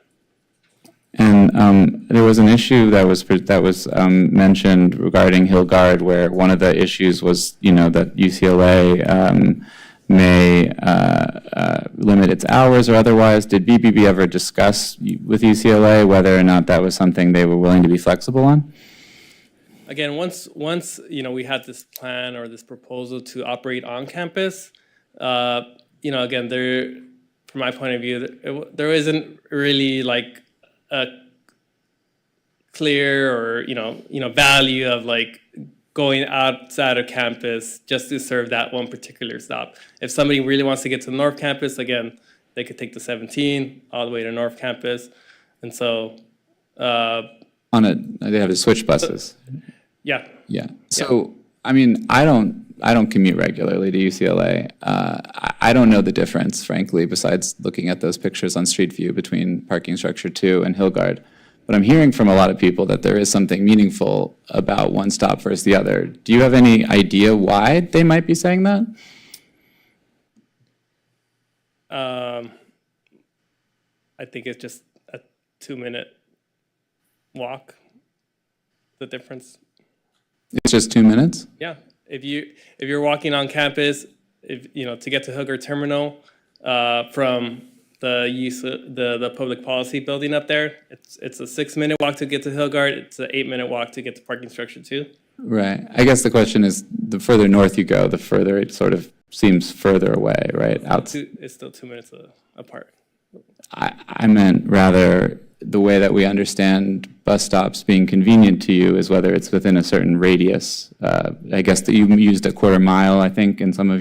And there was an issue that was mentioned regarding Hillgard, where one of the issues was, that UCLA may limit its hours or otherwise. Did BBB ever discuss with UCLA whether or not that was something they were willing to be flexible on? Again, once we had this plan or this proposal to operate on campus, again, from my point of view, there isn't really like a clear or value of like going outside of campus just to serve that one particular stop. If somebody really wants to get to the North Campus, again, they could take the 17 all the way to North Campus, and so they have to switch buses. Yeah. Yeah. So I mean, I don't commute regularly to UCLA. I don't know the difference, frankly, besides looking at those pictures on Street View between Parking Structure 2 and Hillgard. But I'm hearing from a lot of people that there is something meaningful about one stop versus the other. Do you have any idea why they might be saying that? I think it's just a 2-minute walk, the difference. It's just 2 minutes? Yeah. If you're walking on campus, to get to Hooker Terminal from the public policy building up there, it's a 6-minute walk to get to Hillgard. It's an 8-minute walk to get to Parking Structure 2. Right. I guess the question is, the further north you go, the further it sort of seems further away, right? It's still 2 minutes apart. I meant rather the way that we understand bus stops being convenient to you is whether it's within a certain radius. I guess that you used a quarter mile, I think, in some of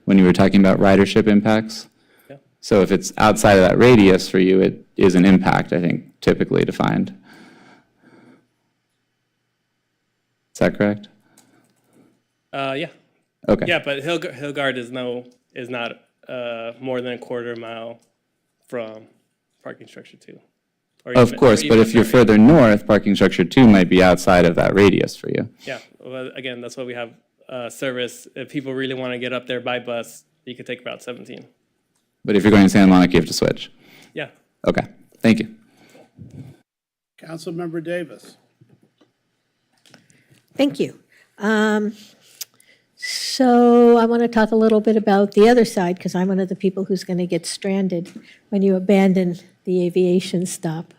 when you were talking about ridership impacts. Yeah. So if it's outside of that radius for you, it is an impact, I think, typically defined. Is that correct? Yeah. Okay. Yeah, but Hillgard is not more than a quarter mile from Parking Structure 2. Of course, but if you're further north, Parking Structure 2 might be outside of that radius for you. Yeah, well, again, that's why we have service. If people really want to get up there by bus, you could take Route 17. But if you're going to Santa Monica, you have to switch. Yeah. Okay, thank you. Councilmember Davis. Thank you. So I want to talk a little bit about the other side, because I'm one of the people who's going to get stranded when you abandon the aviation stop.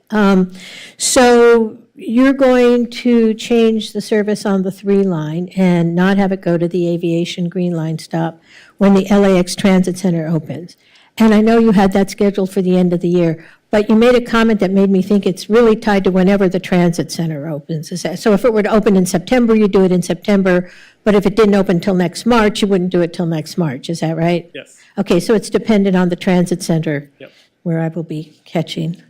So you're going to change the service on the 3 line and not have it go to the aviation green line stop when the LAX Transit Center opens. And I know you had that scheduled for the end of the year, but you made a comment that made me think it's really tied to whenever the transit center opens. So if it were to open in September, you do it in September, but if it didn't open till next March, you wouldn't do it till next March. Is that right? Yes. Okay, so it's dependent on the transit center. Yep. Where I will be catching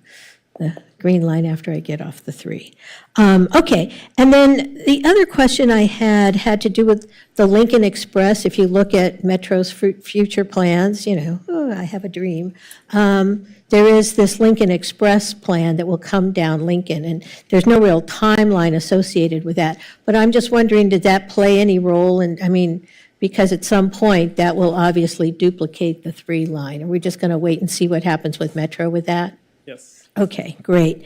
the green line after I get off the 3. Okay, and then the other question I had to do with the Lincoln Express. If you look at Metro's future plans, I have a dream. There is this Lincoln Express plan that will come down Lincoln, and there's no real timeline associated with that. But I'm just wondering, did that play any role? And I mean, because at some point that will obviously duplicate the 3 line. Are we just going to wait and see what happens with Metro with that? Yes. Okay, great.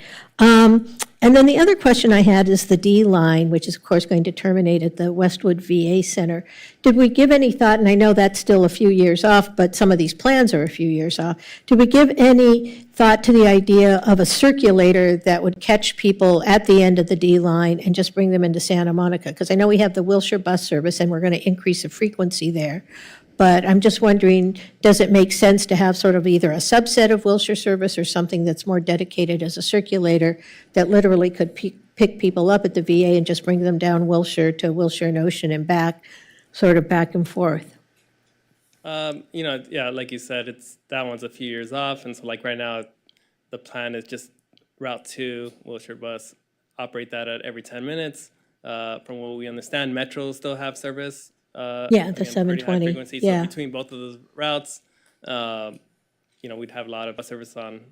And then the other question I had is the D line, which is of course going to terminate at the Westwood VA Center. Did we give any thought, and I know that's still a few years off, but some of these plans are a few years off. Did we give any thought to the idea of a circulator that would catch people at the end of the D line and just bring them into Santa Monica? Because I know we have the Wilshire bus service and we're going to increase the frequency there. But I'm just wondering, does it make sense to have sort of either a subset of Wilshire service or something that's more dedicated as a circulator that literally could pick people up at the VA and just bring them down Wilshire to Wilshire and Ocean and back, sort of back and forth? Yeah, like you said, that one's a few years off. And so like right now, the plan is just Route 2, Wilshire bus, operate that at every 10 minutes. From what we understand, Metro still have service. Yeah, again, the pretty high 720, frequency. yeah. So between both of those routes, we'd have a lot of bus service on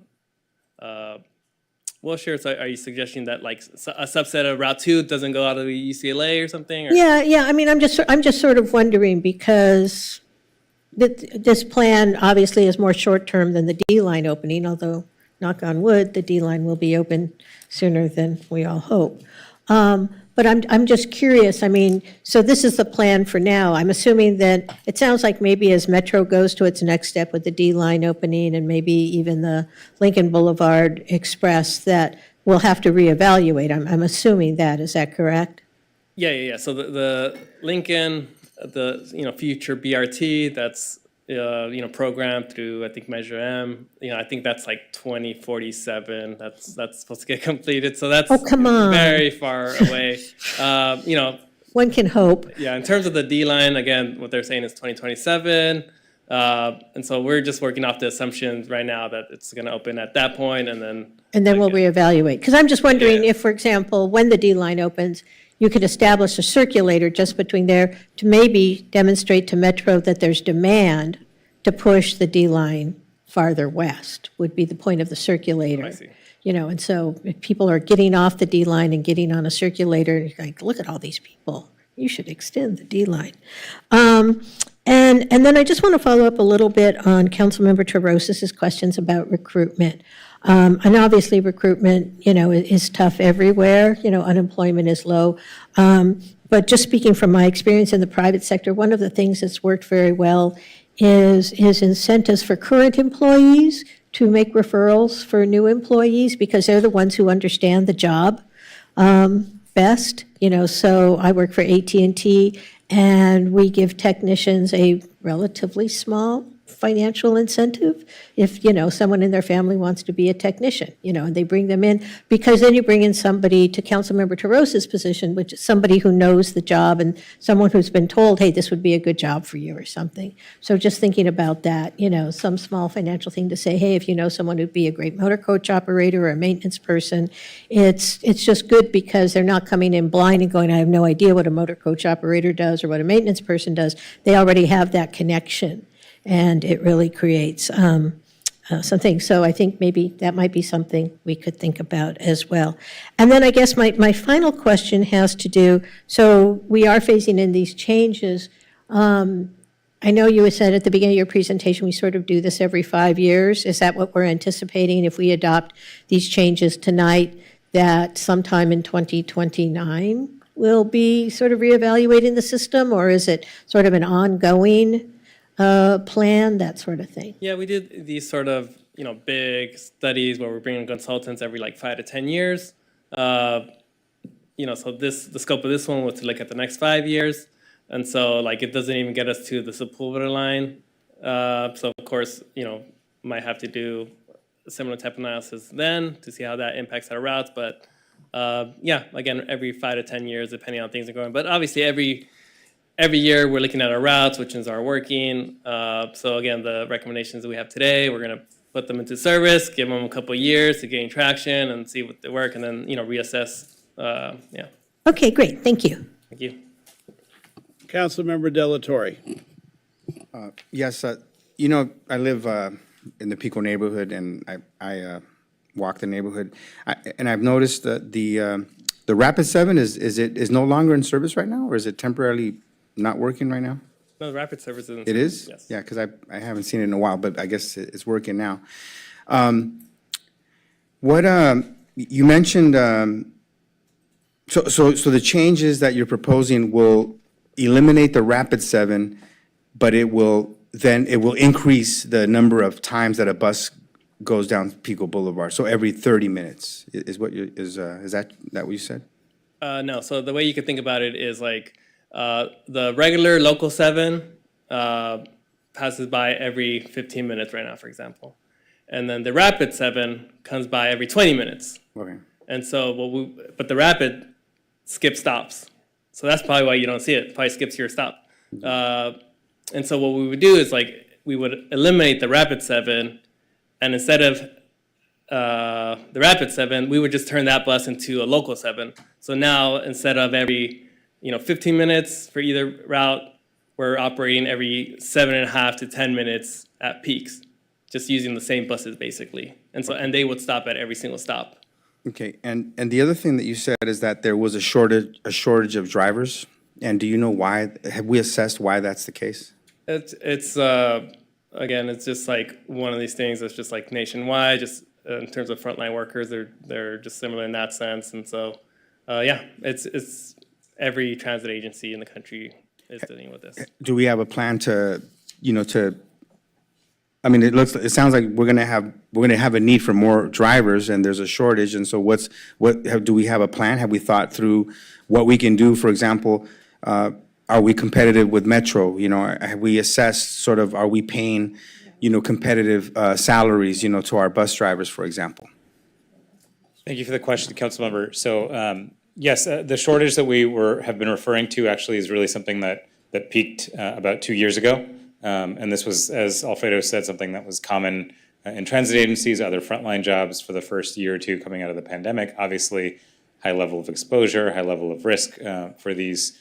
Wilshire. So are you suggesting that like a subset of Route 2 doesn't go out of the UCLA or something? Or? Yeah. I mean, I'm just sort of wondering because this plan obviously is more short-term than the D line opening, although knock on wood, the D line will be open sooner than we all hope. But I'm just curious, I mean, so this is the plan for now. I'm assuming that, it sounds like maybe as Metro goes to its next step with the D line opening and maybe even the Lincoln Boulevard Express, that we'll have to reevaluate. I'm assuming that, is that correct? Yeah. So the Lincoln, the future BRT, that's programmed through I think Measure M. I think that's like 2047. That's supposed to get completed. So that's come on. Very far away. One can hope. Yeah. In terms of the D line, again, what they're saying is 2027. And so we're just working off the assumptions right now that it's going to open at that point, and then We'll reevaluate. Because I'm just wondering if, for example, when the D line opens, you could establish a circulator just between there to maybe demonstrate to Metro that there's demand to push the D line farther west, would be the point of the circulator. I see. And so if people are getting off the D line and getting on a circulator, you're like, look at all these people. You should extend the D line. And then I just want to follow up a little bit on Councilmember Terosis's questions about recruitment. And obviously recruitment, is tough everywhere. Unemployment is low. But just speaking from my experience in the private sector, one of the things that's worked very well is incentives for current employees to make referrals for new employees because they're the ones who understand the job best. So I work for AT&T and we give technicians a relatively small financial incentive if, someone in their family wants to be a technician, and they bring them in, because then you bring in somebody to Councilmember Teros's position, which is somebody who knows the job and someone who's been told, hey, this would be a good job for you or something. So just thinking about that, some small financial thing to say, hey, if you know someone who'd be a great motor coach operator or a maintenance person, it's just good because they're not coming in blind and going, I have no idea what a motor coach operator does or what a maintenance person does. They already have that connection. And it really creates something. So I think maybe that might be something we could think about as well. And then I guess my final question has to do, so we are phasing in these changes. I know you had said at the beginning of your presentation, we sort of do this every 5 years. Is that what we're anticipating if we adopt these changes tonight, that sometime in 2029 we'll be sort of reevaluating the system? Or is it sort of an ongoing plan, that sort of thing? Yeah, we did these sort of big studies where we're bringing consultants every like 5 to 10 years. So the scope of this one was to look at the next 5 years, and so like it doesn't even get us to the Sepulveda line. So of course might have to do a similar type of analysis then to see how that impacts our routes. But again, every 5 to 10 years, depending on how things are going. But obviously every year we're looking at our routes, which ones are working. So again, the recommendations that we have today, we're going to put them into service, give them a couple of years to gain traction and see what they work, and then, reassess. Yeah, Okay, great, thank you. thank you. Councilmember Delatorre. Yes, I live in the Pico neighborhood, and I walk the neighborhood. And I've noticed that the Rapid 7, is no longer in service right now, or is it temporarily not working right now? No, the rapid service isn't. It is? Yes. Yeah, because I haven't seen it in a while, but I guess it's working now. You mentioned, so the changes that you're proposing will eliminate the Rapid 7, but it will increase the number of times that a bus goes down Pico Boulevard. So every 30 minutes is that what you said? No, so the way you could think about it is like the regular local 7 passes by every 15 minutes right now, for example. And then the rapid 7 comes by every 20 minutes. Okay. And so, but the rapid skips stops. So that's probably why you don't see it. It probably skips your stop. And so what we would do is like, we would eliminate the rapid 7, and instead of the rapid 7, we would just turn that bus into a local 7. So now instead of every 15 minutes for either route, we're operating every 7.5 to 10 minutes at peaks, just using the same buses basically. And they would stop at every single stop. Okay, and the other thing that you said is that there was a shortage of drivers. And do you know why? Have we assessed why that's the case? It's again, it's just like one of these things that's just like nationwide, just in terms of frontline workers, they're just similar in that sense. And so, yeah, it's every transit agency in the country is dealing with this. Do we have a plan to, I mean, it sounds like we're gonna have a need for more drivers, and there's a shortage. And so do we have a plan? Have we thought through what we can do? For example, are we competitive with Metro? Have we assessed sort of, are we paying, competitive salaries, to our bus drivers, for example? Thank you for the question, Councilmember. So, yes, the shortage that we have been referring to actually is really something that peaked about 2 years ago. And this was, as Alfredo said, something that was common in transit agencies, other frontline jobs for the first year or two coming out of the pandemic. Obviously, high level of exposure, high level of risk for these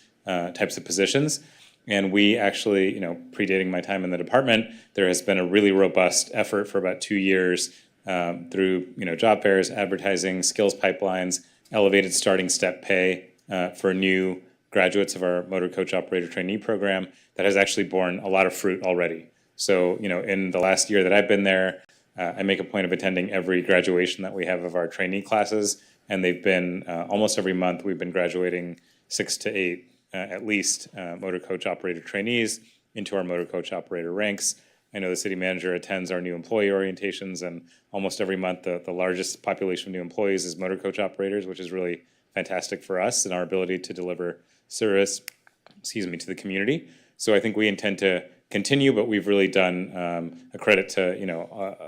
types of positions. And we actually, predating my time in the department, there has been a really robust effort for about 2 years through, job fairs, advertising, skills pipelines, elevated starting step pay for new graduates of our motor coach operator trainee program that has actually borne a lot of fruit already. So, in the last year that I've been there, I make a point of attending every graduation that we have of our trainee classes, and they've been almost every month we've been graduating 6 to 8 at least motor coach operator trainees into our motor coach operator ranks. I know the city manager attends our new employee orientations, and almost every month the largest population of new employees is motor coach operators, which is really fantastic for us and our ability to deliver service, to the community. So I think we intend to continue, but we've really done a credit to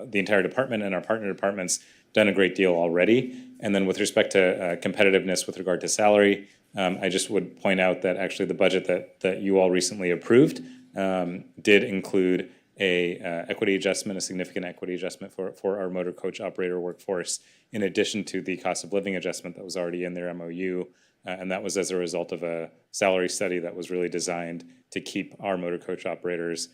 the entire department and our partner departments done a great deal already. And then with respect to competitiveness with regard to salary, I just would point out that actually the budget that you all recently approved did include a equity adjustment, a significant equity adjustment for our motor coach operator workforce, in addition to the cost of living adjustment that was already in their MOU. And that was as a result of a salary study that was really designed to keep our motor coach operators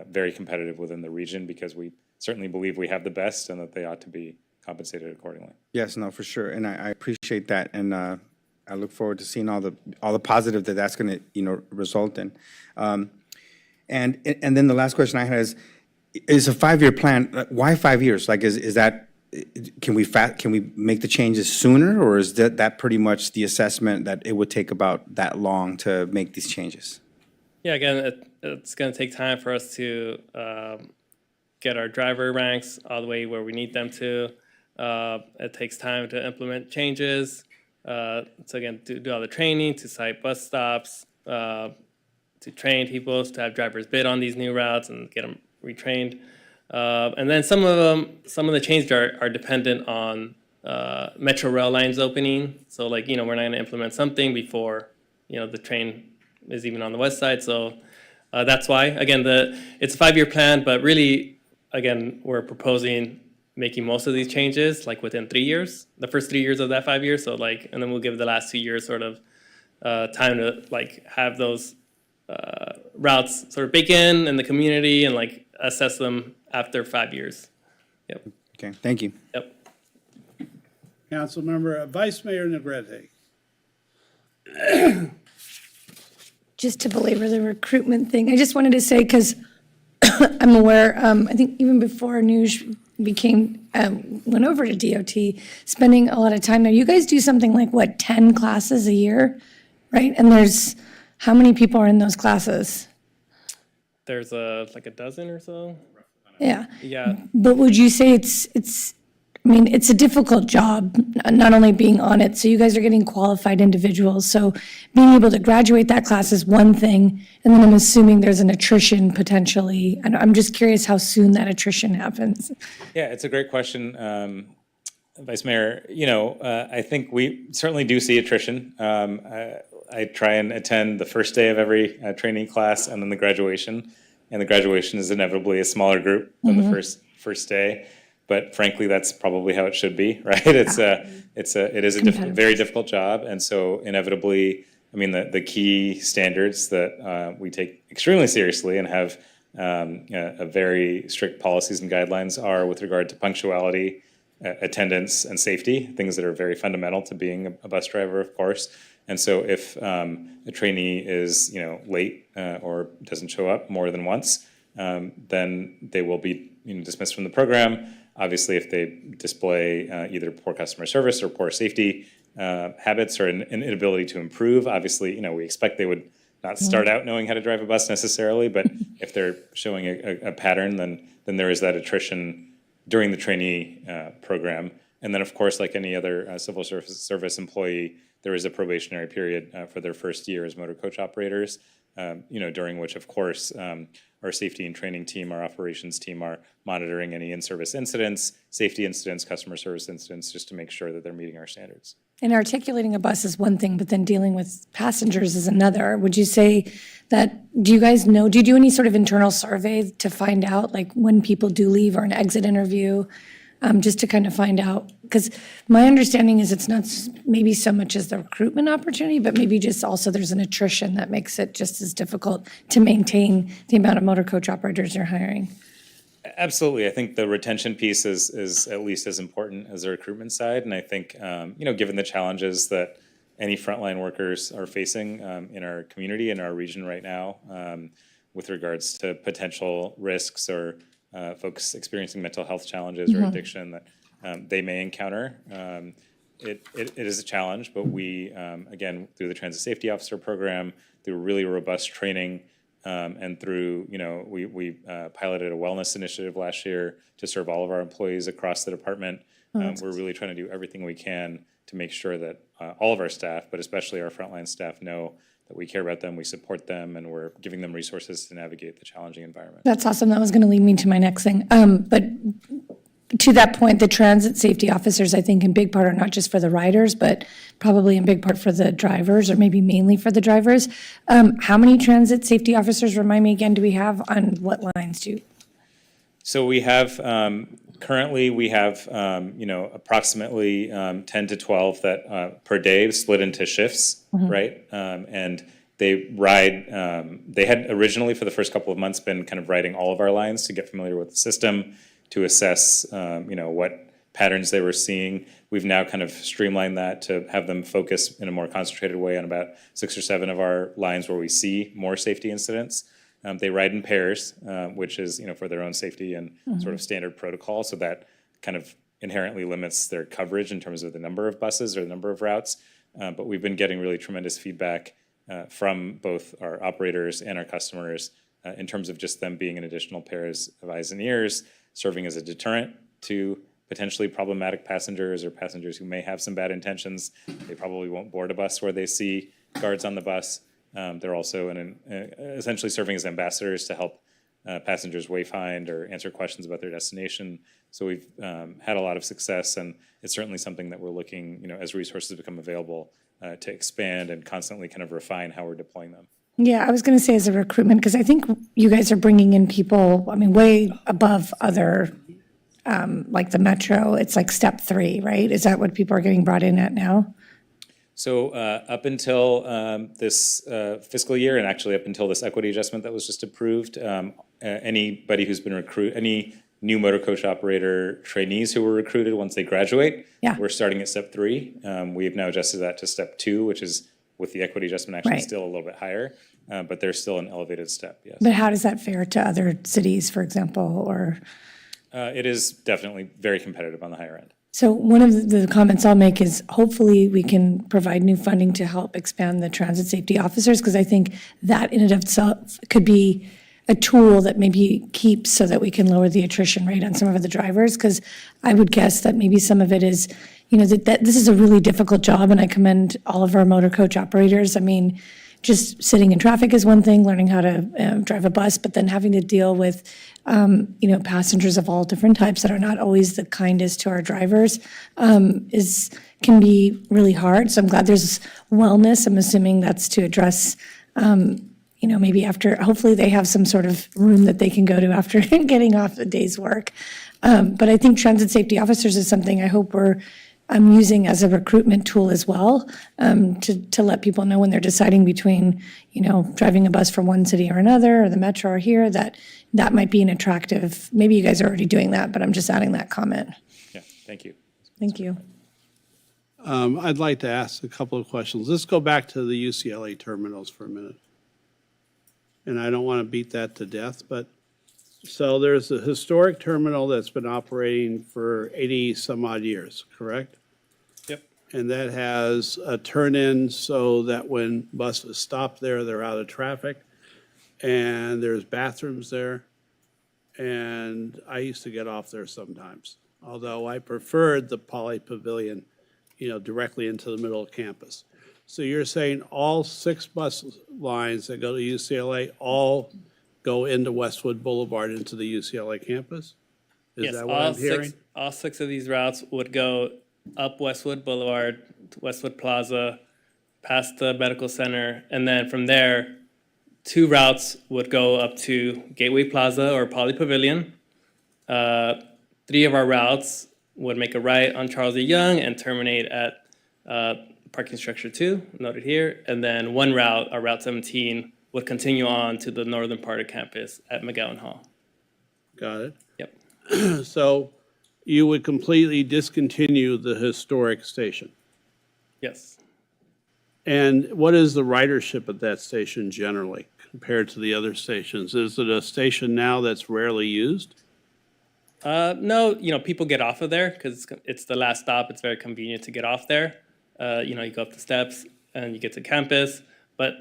very competitive within the region, because we certainly believe we have the best and that they ought to be compensated accordingly. Yes, no, for sure, and I appreciate that, and I look forward to seeing all the positive that's going to result in. And then the last question I had is a 5-year plan. Why 5 years? Like, is that, can we make the changes sooner, or is that pretty much the assessment that it would take about that long to make these changes? Yeah, again, it's going to take time for us to get our driver ranks all the way where we need them to. It takes time to implement changes. So again, to do all the training, to site bus stops, to train people, to have drivers bid on these new routes and get them retrained. And then some of the changes are dependent on metro rail lines opening. So like, we're not going to implement something before, the train is even on the west side. So that's why, again, it's a 5-year plan, but really again, we're proposing making most of these changes like within 3 years, the first 3 years of that 5 years. So like, and then we'll give the last 2 years sort of time to like have those routes sort of bake in the community and like assess them after 5 years. Yep. Okay, thank you. Yep. Councilmember Vice Mayor Negrete. Just to belabor the recruitment thing, I just wanted to say, because I'm aware, I think even before News became, went over to DOT, spending a lot of time there, you guys do something like, what, 10 classes a year, right? And there's, how many people are in those classes? There's like a dozen or so. Yeah. Yeah. But would you say it's, I mean, it's a difficult job, not only being on it, so you guys are getting qualified individuals, so being able to graduate that class is one thing, and then I'm assuming there's an attrition potentially, and I'm just curious how soon that attrition happens. Yeah, it's a great question, Vice Mayor. I think we certainly do see attrition. I try and attend the first day of every training class and then the graduation, and the graduation is inevitably a smaller group than the first day. But frankly, that's probably how it should be, right? It is a very difficult job, and so inevitably, I mean, the key standards that we take extremely seriously and have a very strict policies and guidelines are with regard to punctuality, attendance, and safety, things that are very fundamental to being a bus driver, of course. And so if a trainee is late or doesn't show up more than once, then they will be dismissed from the program. Obviously, if they display either poor customer service or poor safety habits or an inability to improve, obviously, we expect they would not start out knowing how to drive a bus necessarily, but if they're showing a pattern, then there is that attrition during the trainee program. And then, of course, like any other civil service employee, there is a probationary period for their first year as motor coach operators, during which, of course, our safety and training team, our operations team are monitoring any in-service incidents, safety incidents, customer service incidents, just to make sure that they're meeting our standards. And articulating a bus is one thing, but then dealing with passengers is another. Would you say that, do you guys know, do you do any sort of internal survey to find out, like, when people do leave or an exit interview, just to kind of find out? Because my understanding is it's not maybe so much as the recruitment opportunity, but maybe just also there's an attrition that makes it just as difficult to maintain the amount of motor coach operators you're hiring. Absolutely. I think the retention piece is at least as important as the recruitment side. And I think, given the challenges that any frontline workers are facing in our community, in our region right now, with regards to potential risks or folks experiencing mental health challenges or addiction that they may encounter, it is a challenge. But we, again, through the Transit Safety Officer Program, through really robust training, and through, we piloted a wellness initiative last year to serve all of our employees across the department. We're really trying to do everything we can to make sure that all of our staff, but especially our frontline staff, know that we care about them, we support them, and we're giving them resources to navigate the challenging environment. That's awesome. That was going to lead me to my next thing. But to that point, the transit safety officers, I think, in big part are not just for the riders, but probably in big part for the drivers, or maybe mainly for the drivers. How many transit safety officers, remind me again, do we have on what lines do? So we have, currently we have, approximately 10 to 12 that per day split into shifts, right? And they ride, they had originally for the first couple of months been kind of riding all of our lines to get familiar with the system, to assess, what patterns they were seeing. We've now kind of streamlined that to have them focus in a more concentrated way on about 6 or 7 of our lines where we see more safety incidents. They ride in pairs, which is, for their own safety and sort of standard protocol. So that kind of inherently limits their coverage in terms of the number of buses or the number of routes. But we've been getting really tremendous feedback from both our operators and our customers in terms of just them being an additional pairs of eyes and ears, serving as a deterrent to potentially problematic passengers or passengers who may have some bad intentions. They probably won't board a bus where they see guards on the bus. They're also essentially serving as ambassadors to help passengers wayfind or answer questions about their destination. So we've had a lot of success, and it's certainly something that we're looking, as resources become available, to expand and constantly kind of refine how we're deploying them. Yeah, I was going to say as a recruitment, because I think you guys are bringing in people, I mean, way above other, like the Metro, it's like step 3, right? Is that what people are getting brought in at now? So up until this fiscal year, and actually up until this equity adjustment that was just approved, anybody who's been any new motor coach operator trainees who were recruited once they graduate, Yeah. we're starting at step 3. We have now adjusted that to step 2, which is with the equity adjustment actually Right. still a little bit higher, but there's still an elevated step, yes. But how does that fare to other cities, for example, or? It is definitely very competitive on the higher end. So one of the comments I'll make is hopefully we can provide new funding to help expand the transit safety officers, because I think that in and of itself could be a tool that maybe keeps so that we can lower the attrition rate on some of the drivers, because I would guess that maybe some of it is, that this is a really difficult job, and I commend all of our motor coach operators. I mean, just sitting in traffic is one thing, learning how to drive a bus, but then having to deal with, passengers of all different types that are not always the kindest to our drivers can be really hard. So I'm glad there's wellness. I'm assuming that's to address, maybe after, hopefully they have some sort of room that they can go to after getting off the day's work. But I think transit safety officers is something I hope I'm using as a recruitment tool as well, to let people know when they're deciding between, driving a bus from one city or another, or the Metro or here, that might be an attractive, maybe you guys are already doing that, but I'm just adding that comment. Yeah, thank you. Thank you. I'd like to ask a couple of questions. Let's go back to the UCLA terminals for a minute. And I don't want to beat that to death, but so there's a historic terminal that's been operating for 80 some odd years, correct? Yep. And that has a turn-in so that when buses stop there, they're out of traffic. And there's bathrooms there. And I used to get off there sometimes, although I preferred the Poly Pavilion, directly into the middle of campus. So you're saying all 6 bus lines that go to UCLA all go into Westwood Boulevard into the UCLA campus? Is Yes, that what I'm hearing? all 6 of these routes would go up Westwood Boulevard, to Westwood Plaza, past the medical center, and then from there, 2 routes would go up to Gateway Plaza or Poly Pavilion. 3 of our routes would make a right on Charles E. Young and terminate at parking structure 2, noted here. And then 1 route, our Route 17, would continue on to the northern part of campus at McGowan Hall. Got it. Yep. So you would completely discontinue the historic station? Yes. And what is the ridership at that station generally compared to the other stations? Is it a station now that's rarely used? No, people get off of there because it's the last stop. It's very convenient to get off there. You go up the steps and you get to campus. But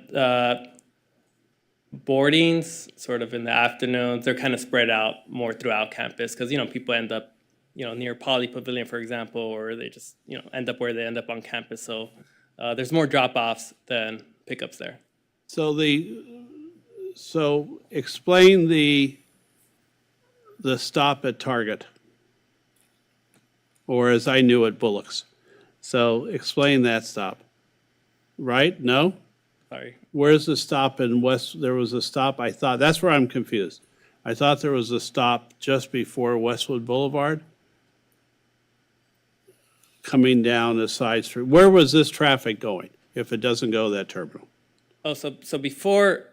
boardings, sort of in the afternoons, they're kind of spread out more throughout campus because, people end up, near Poly Pavilion, for example, or they just, end up where they end up on campus. So there's more drop-offs than pickups there. So explain the stop at Target, or as I knew it, Bullock's. So explain that stop. Right? No? Sorry. Where's the stop in West? There was a stop, I thought, that's where I'm confused. I thought there was a stop just before Westwood Boulevard, coming down a side street. Where was this traffic going if it doesn't go to that terminal? Oh, so before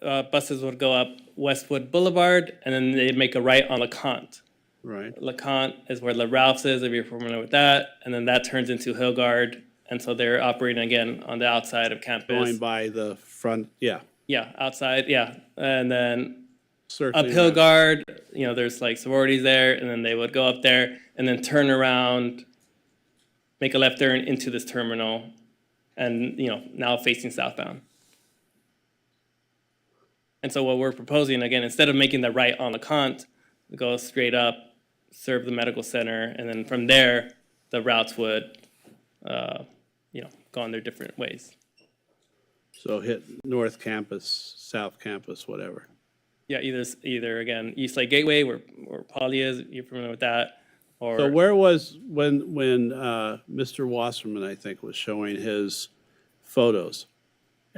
buses would go up Westwood Boulevard, and then they'd make a right on LeConte. Right. LeConte is where Le Ralph's is, if you're familiar with that, and then that turns into Hillgard, and so they're operating again on the outside of campus. Going by the front, yeah. Yeah, outside, yeah, and then Circling up Hillgard, there's like sororities there, and then they would go up there and then turn around, make a left turn into this terminal, and now facing southbound. And so what we're proposing, again, instead of making the right on LeConte, go straight up, serve the medical center, and then from there, the routes would, go on their different ways. So hit North Campus, South Campus, whatever. Yeah, either again, East Lake Gateway, where Poly is, you're familiar with that, or... So where was, when Mr. Wasserman, I think, was showing his photos,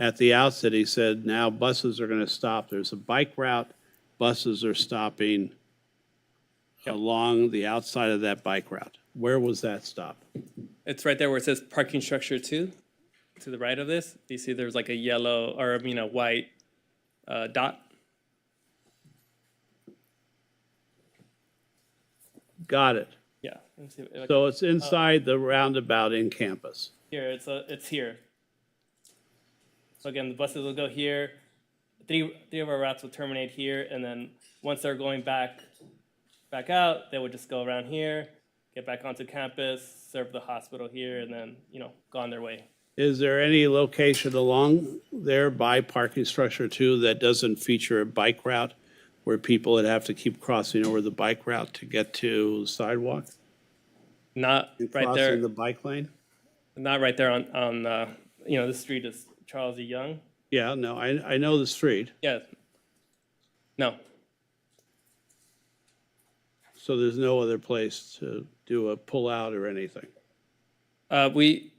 at the outset, he said, now buses are going to stop. There's a bike route. Buses are stopping along the outside of that bike route. Where was that stop? It's right there where it says parking structure 2, to the right of this. You see there's like a yellow, or I mean a white dot. Got it. Yeah. Let me see if I So can- it's inside the roundabout in campus. Here, it's here. So again, the buses will go here. Three of our routes will terminate here, and then once they're going back out, they would just go around here, get back onto campus, serve the hospital here, and then, go on their way. Is there any location along there by parking structure 2 that doesn't feature a bike route where people would have to keep crossing over the bike route to get to the sidewalk? Not right Crossing there. the bike lane? Not right there on the street is Charles E. Young. Yeah, no, I know the street. Yeah. No. So there's no other place to do a pull-out or anything? We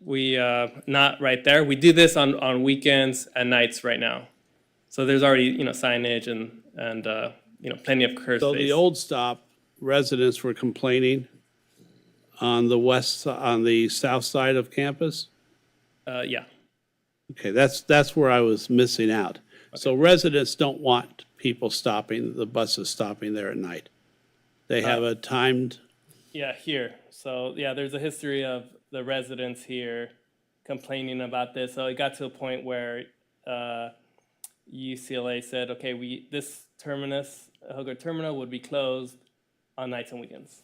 not right there. We do this on weekends and nights right now. So there's already, signage and plenty of curb So space. the old stop, residents were complaining on the south side of campus? Yeah. Okay, that's where I was missing out. So residents don't want people stopping, the buses stopping there at night. They have a timed, Yeah, here. So yeah, there's a history of the residents here complaining about this. So it got to a point where UCLA said, okay, this terminus, Hooker Terminal, would be closed on nights and weekends.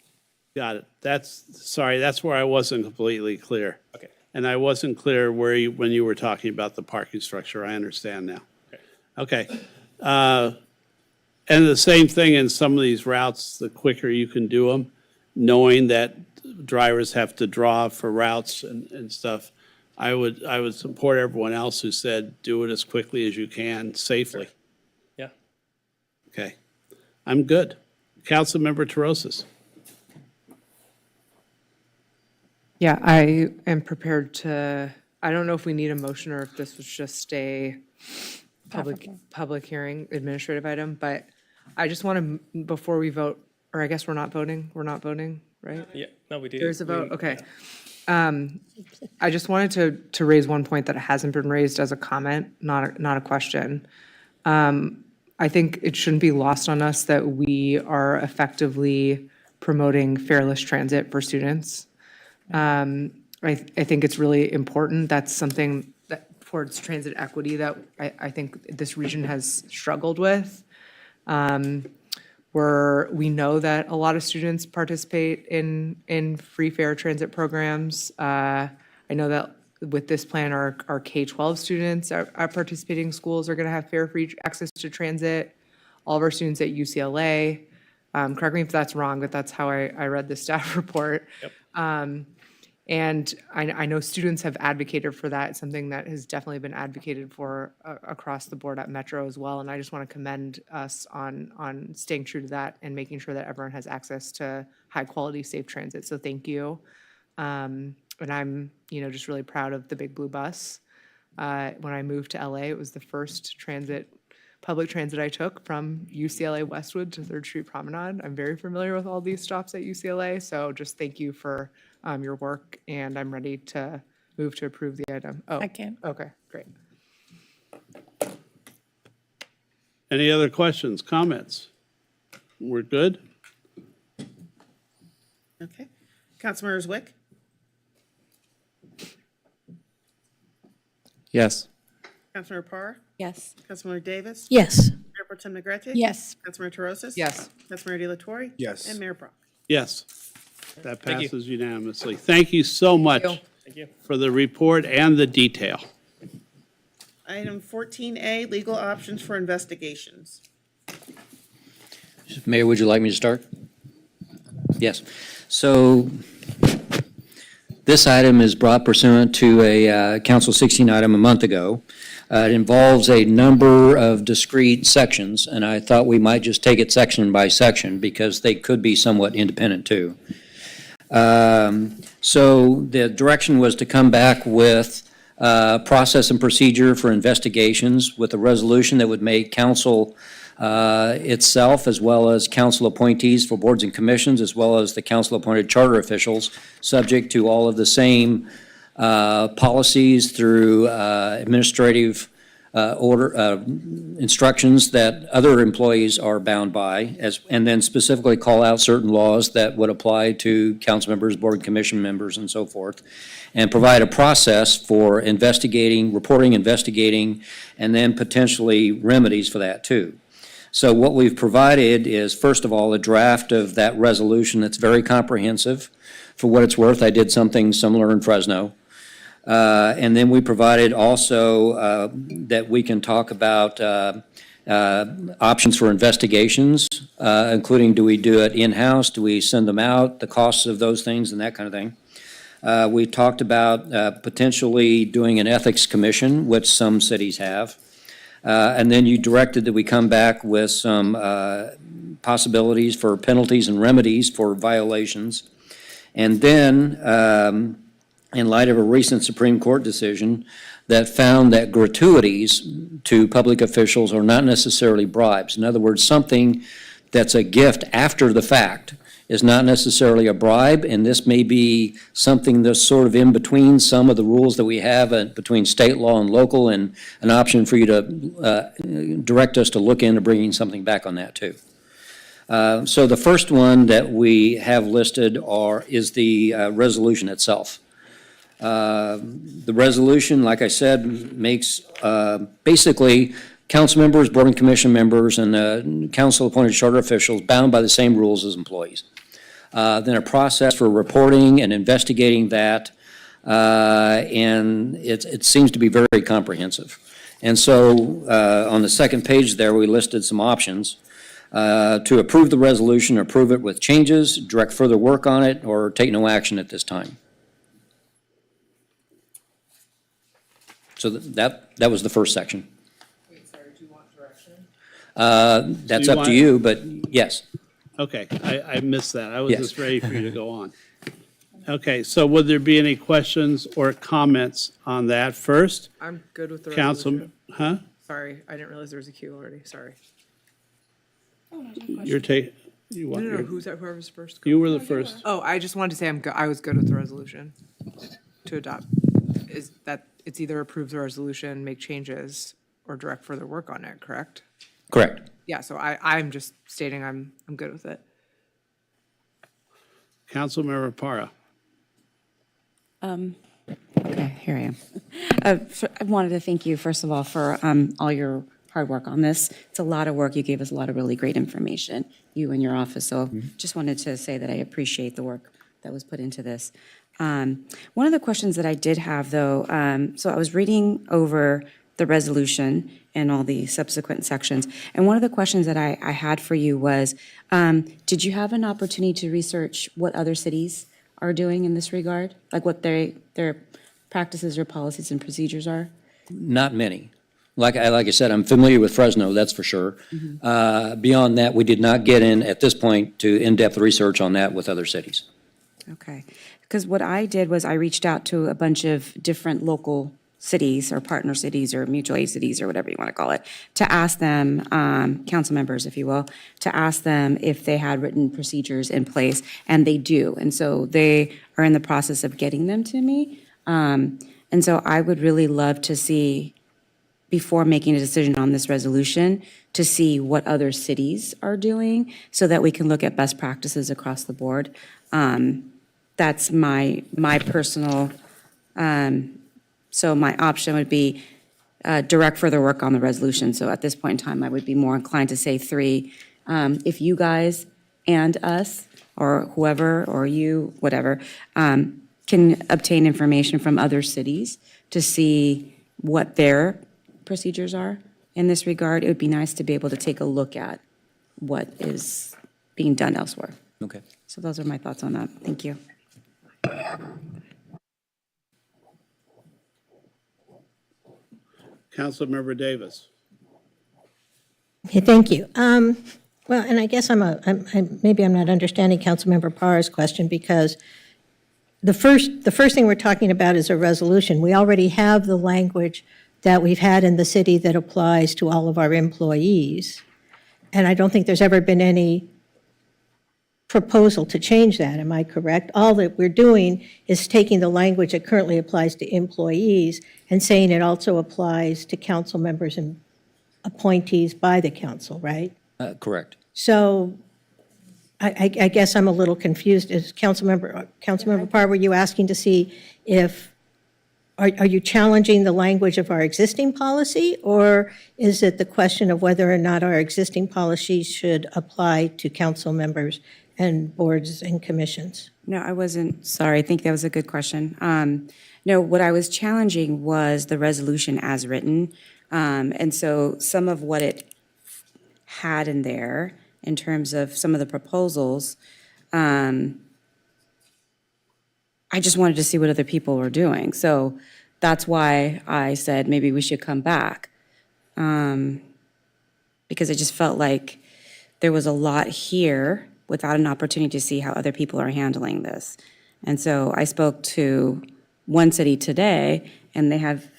got it. That's where I wasn't completely clear. Okay. And I wasn't clear when you were talking about the parking structure. I understand now. Okay. And the same thing in some of these routes, the quicker you can do them, knowing that drivers have to draw for routes and stuff, I would support everyone else who said, do it as quickly as you can, safely. Yeah. Okay. I'm good. Councilmember Terosis. Yeah, I am prepared to, I don't know if we need a motion or if this was just a public hearing administrative item, but I just want to, before we vote, or I guess we're not voting, right? Yeah. No, we do. There's a vote, okay. I just wanted to raise one point that hasn't been raised as a comment, not a question. I think it shouldn't be lost on us that we are effectively promoting fearless transit for students. I think it's really important. That's something that towards transit equity that I think this region has struggled with. Where we know that a lot of students participate in free fare transit programs. I know that with this plan, our K-12 students at participating schools are going to have fare-free access to transit. All of our students at UCLA, correct me if that's wrong, but that's how I read the staff report. Yep. And I know students have advocated for that. It's something that has definitely been advocated for across the board at Metro as well. And I just want to commend us on staying true to that and making sure that everyone has access to high-quality, safe transit. So thank you. And I'm, just really proud of the Big Blue Bus. When I moved to LA, it was the first public transit I took from UCLA Westwood to 3rd Street Promenade. I'm very familiar with all these stops at UCLA, so just thank you for your work, and I'm ready to move to approve the item. Oh, I can. okay, great. Any other questions, comments? We're good? Okay. Councilmember Zwick, Yes. Councilmember Parr, Yes. Councilmember Davis, Yes. Mayor Pro Tem Negrete. Yes. Councilmember Terosis. Yes. Councilmember De La Torre. Yes. And Mayor Brock. Yes. That Thank you. passes unanimously. Thank you so much Thank you. for the report and the detail. Item 14A, legal options for investigations. Mayor, would you like me to start? Yes. So this item is brought pursuant to a Council 16 item a month ago. It involves a number of discrete sections, and I thought we might just take it section by section because they could be somewhat independent too. So the direction was to come back with process and procedure for investigations with a resolution that would make council itself, as well as council appointees for boards and commissions, as well as the council-appointed charter officials, subject to all of the same policies through administrative instructions that other employees are bound by, and then specifically call out certain laws that would apply to council members, board and commission members, and so forth, and provide a process for investigating, reporting, investigating, and then potentially remedies for that too. So what we've provided is, first of all, a draft of that resolution that's very comprehensive. For what it's worth, I did something similar in Fresno. And then we provided also that we can talk about options for investigations, including do we do it in-house, do we send them out, the costs of those things and that kind of thing. We talked about potentially doing an ethics commission, which some cities have. And then you directed that we come back with some possibilities for penalties and remedies for violations. And then, in light of a recent Supreme Court decision that found that gratuities to public officials are not necessarily bribes. In other words, something that's a gift after the fact is not necessarily a bribe, and this may be something that's sort of in between some of the rules that we have between state law and local, and an option for you to direct us to look into bringing something back on that too. So the first one that we have listed is the resolution itself. The resolution, like I said, makes basically council members, board and commission members, and council-appointed charter officials bound by the same rules as employees. Then a process for reporting and investigating that, and it seems to be very comprehensive. And so on the second page there, we listed some options. To approve the resolution, approve it with changes, direct further work on it, or take no action at this time. So that was the first section. Wait, sorry, do you want direction? That's up to you, but yes. Okay, I missed that. I was Yes. just ready for you to go on. Okay, so would there be any questions or comments on that first? I'm good with the Council, huh? Sorry, I didn't realize there was a queue already, sorry. You're taking, you want, your- whoever's first. you were the first. Oh, I just wanted to say I was good with the resolution to adopt. Is that it's either approve the resolution, make changes, or direct further work on it, correct? Correct. Yeah, so I'm just stating I'm good with it. Councilmember Para. Okay, here I am. I wanted to thank you, first of all, for all your hard work on this. It's a lot of work. You gave us a lot of really great information, you and your office. So just wanted to say that I appreciate the work that was put into this. One of the questions that I did have, though, so I was reading over the resolution and all the subsequent sections, and one of the questions that I had for you was, did you have an opportunity to research what other cities are doing in this regard? Like what their practices or policies and procedures are? Not many. Like I said, I'm familiar with Fresno, that's for sure. Beyond that, we did not get in, at this point, to in-depth research on that with other cities. Okay, because what I did was I reached out to a bunch of different local cities or partner cities or mutual aid cities or whatever you want to call it, to ask them, council members, if you will, to ask them if they had written procedures in place, and they do. And so they are in the process of getting them to me. And so I would really love to see, before making a decision on this resolution, to see what other cities are doing so that we can look at best practices across the board. That's my personal, so my option would be direct further work on the resolution. So at this point in time, I would be more inclined to say 3. If you guys and us, or whoever, or you, whatever, can obtain information from other cities to see what their procedures are in this regard, it would be nice to be able to take a look at what is being done elsewhere. Okay. So those are my thoughts on that. Thank you. Councilmember Davis. Okay, thank you. Well, and I guess maybe I'm not understanding Councilmember Parr's question, because the first thing we're talking about is a resolution. We already have the language that we've had in the city that applies to all of our employees. And I don't think there's ever been any proposal to change that, am I correct? All that we're doing is taking the language that currently applies to employees and saying it also applies to council members and appointees by the council, right? Correct. So I guess I'm a little confused. Is Councilmember Parr, were you asking to see if, are you challenging the language of our existing policy? Or is it the question of whether or not our existing policies should apply to council members and boards and commissions? No, I wasn't, sorry, I think that was a good question. No, what I was challenging was the resolution as written. And so some of what it had in there, in terms of some of the proposals, I just wanted to see what other people were doing. So that's why I said maybe we should come back. Because I just felt like there was a lot here without an opportunity to see how other people are handling this. And so I spoke to one city today, and they have,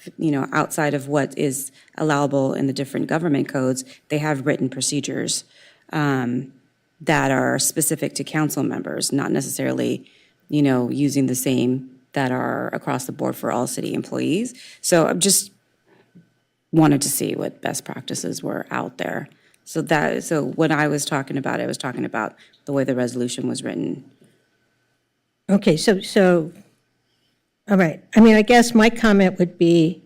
outside of what is allowable in the different government codes, they have written procedures that are specific to council members, not necessarily, using the same that are across the board for all city employees. So I just wanted to see what best practices were out there. So when I was talking about it, I was talking about the way the resolution was written. Okay, so, all right. I mean, I guess my comment would be,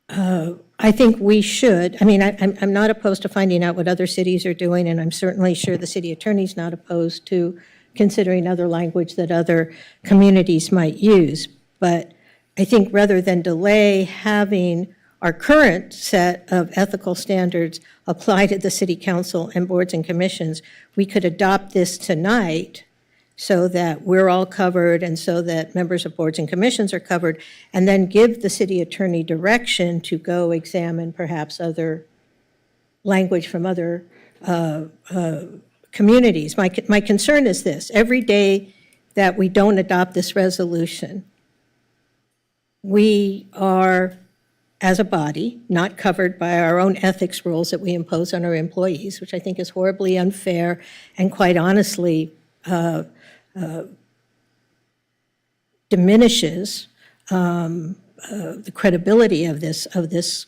I think we should, I'm not opposed to finding out what other cities are doing, and I'm certainly sure the city attorney's not opposed to considering other language that other communities might use. But I think rather than delay having our current set of ethical standards apply to the city council and boards and commissions, we could adopt this tonight so that we're all covered and so that members of boards and commissions are covered, and then give the city attorney direction to go examine perhaps other language from other communities. My concern is this: every day that we don't adopt this resolution, we are, as a body, not covered by our own ethics rules that we impose on our employees, which I think is horribly unfair and quite honestly diminishes the credibility of this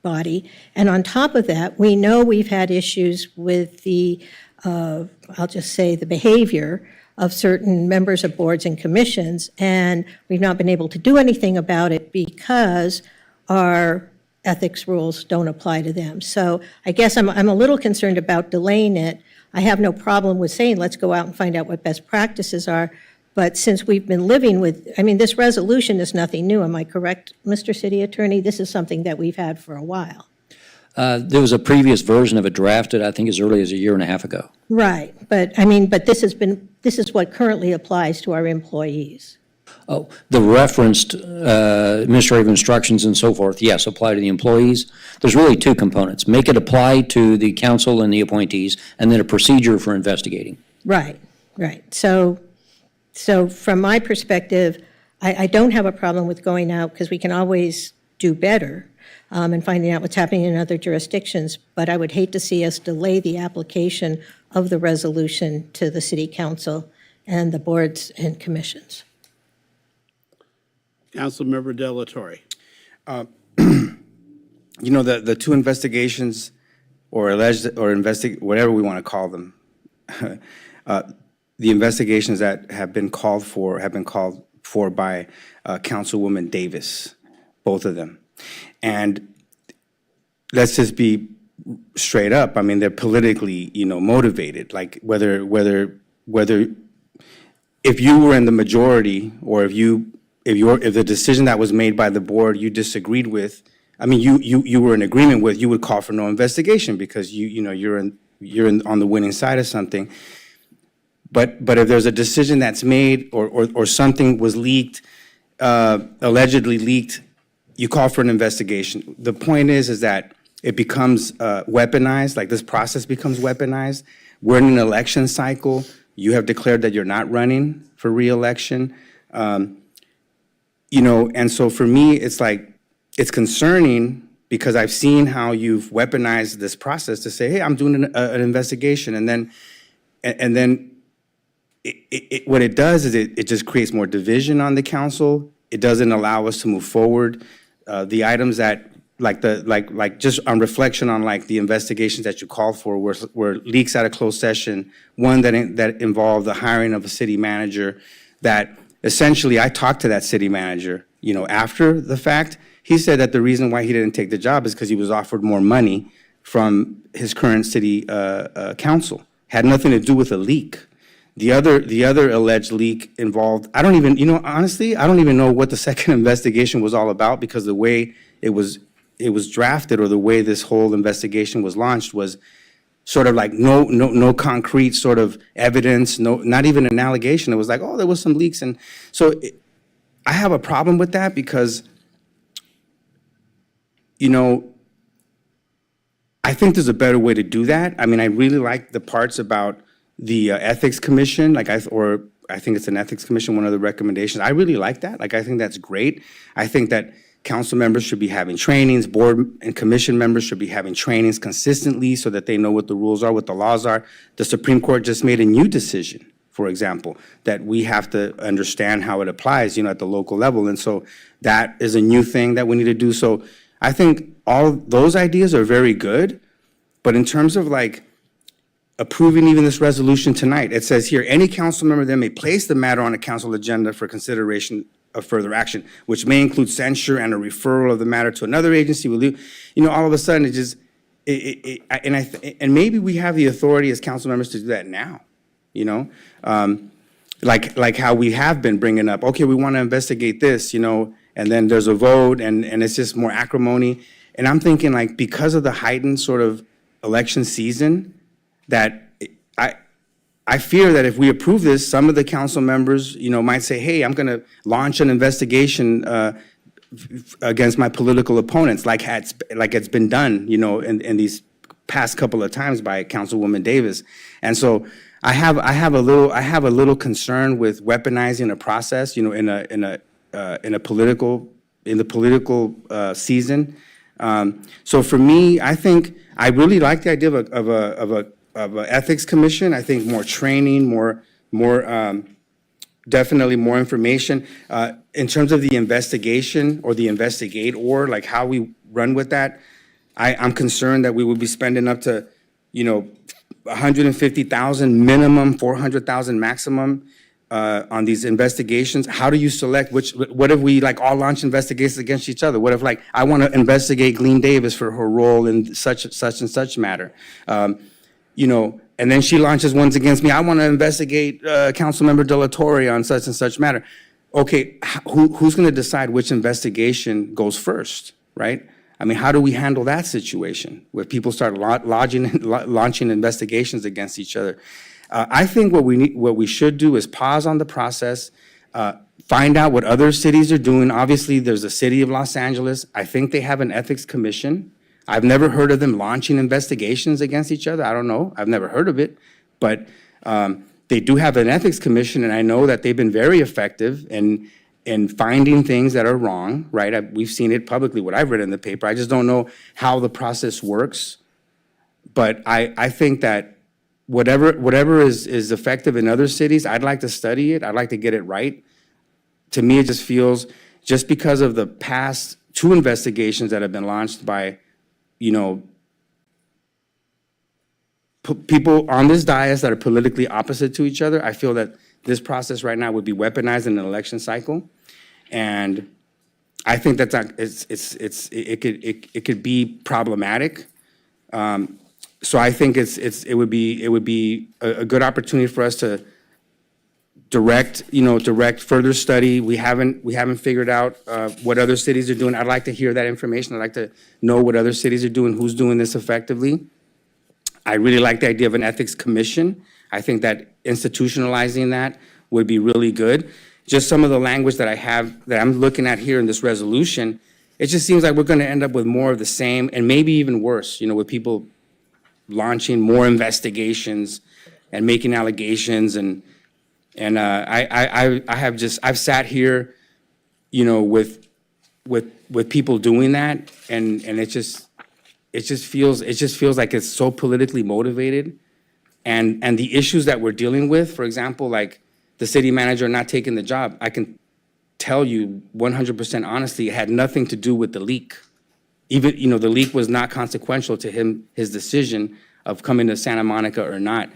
body. And on top of that, we know we've had issues with the, I'll just say, the behavior of certain members of boards and commissions, and we've not been able to do anything about it because our ethics rules don't apply to them. So I guess I'm a little concerned about delaying it. I have no problem with saying, let's go out and find out what best practices are. But since we've been living with, this resolution is nothing new, am I correct, Mr. City Attorney? This is something that we've had for a while. There was a previous version of it drafted, I think, as early as a year and a half ago. Right, but this is what currently applies to our employees. Oh, the referenced administrative instructions and so forth, yes, apply to the employees. There's really two components. Make it apply to the council and the appointees, and then a procedure for investigating. Right. So from my perspective, I don't have a problem with going out because we can always do better and finding out what's happening in other jurisdictions, but I would hate to see us delay the application of the resolution to the city council and the boards and commissions. Councilmember Delatorre. The two investigations or alleged or whatever we want to call them, the investigations that have been called for by Councilwoman Davis, both of them. And let's just be straight up. They're politically, motivated. Like whether if you were in the majority or if the decision that was made by the board you disagreed with, you were in agreement with, you would call for no investigation because you're on the winning side of something. But if there's a decision that's made or something was leaked, allegedly leaked, you call for an investigation. The point is that it becomes weaponized, like this process becomes weaponized. We're in an election cycle. You have declared that you're not running for reelection. You know, and so for me, it's like, it's concerning because I've seen how you've weaponized this process to say, hey, I'm doing an investigation. And then what it does is it just creates more division on the council. It doesn't allow us to move forward. The items that, like just on reflection on like the investigations that you called for were leaks out of closed session, one that involved the hiring of a city manager, that essentially I talked to that city manager, you know, after the fact. He said that the reason why he didn't take the job is because he was offered more money from his current city council. Had nothing to do with a leak. The other alleged leak involved, I don't even, you know, honestly, I don't even know what the second investigation was all about, because the way it was drafted, or the way this whole investigation was launched, was sort of like no concrete sort of evidence, not even an allegation. It was like, oh, there was some leaks. And so I have a problem with that because, you know, I think there's a better way to do that. I mean, I really like the parts about the Ethics Commission, I think it's an Ethics Commission, one of the recommendations. I really like that. Like, I think that's great. I think that council members should be having trainings, board and commission members should be having trainings consistently so that they know what the rules are, what the laws are. The Supreme Court just made a new decision, for example, that we have to understand how it applies, you know, at the local level. And so that is a new thing that we need to do. So I think all those ideas are very good, but in terms of like approving even this resolution tonight, it says here, any council member then may place the matter on a council agenda for consideration of further action, which may include censure and a referral of the matter to another agency. You know, all of a sudden it just, and maybe we have the authority as council members to do that now, you know? Like how we have been bringing up, okay, we want to investigate this, you know, and then there's a vote and it's just more acrimony. And I'm thinking, like, because of the heightened sort of election season, that I fear that if we approve this, some of the council members, you know, might say, hey, I'm going to launch an investigation against my political opponents, like it's been done, you know, in these past couple of times by Councilwoman Davis. And so I have a little concern with weaponizing a process, you know, in the political season. So for me, I think I really like the idea of a ethics commission. I think more training, definitely more information. In terms of the investigation or the investigator, like how we run with that, I'm concerned that we would be spending up to, you know, $150,000 minimum, $400,000 maximum on these investigations. How do you select what if we like all launch investigations against each other? What if, like, I want to investigate Glenn Davis for her role in such and such matter? You know, and then she launches ones against me. I want to investigate Councilmember De La Torre on such and such matter. Okay, who's going to decide which investigation goes first, right? I mean, how do we handle that situation where people start launching investigations against each other? I think what we should do is pause on the process, find out what other cities are doing. Obviously, there's the city of Los Angeles. I think they have an ethics commission. I've never heard of them launching investigations against each other. I don't know. I've never heard of it. But they do have an ethics commission, and I know that they've been very effective in finding things that are wrong, right? We've seen it publicly, what I've read in the paper. I just don't know how the process works. But I think that whatever is effective in other cities, I'd like to study it. I'd like to get it right. To me, it just feels, just because of the past 2 investigations that have been launched by, you know, people on this dais that are politically opposite to each other, I feel that this process right now would be weaponized in an election cycle. And I think that's not, it could be problematic. So I think it would be a good opportunity for us to direct further study. We haven't figured out what other cities are doing. I'd like to hear that information. I'd like to know what other cities are doing, who's doing this effectively. I really like the idea of an ethics commission. I think that institutionalizing that would be really good. Just some of the language that I'm looking at here in this resolution, it just seems like we're going to end up with more of the same, and maybe even worse, you know, with people launching more investigations and making allegations and I've sat here, you know, with people doing that, and it just feels like it's so politically motivated, and the issues that we're dealing with, for example, like the city manager not taking the job, I can tell you 100% honestly, it had nothing to do with the leak. Even, you know, the leak was not consequential to his decision of coming to Santa Monica or not.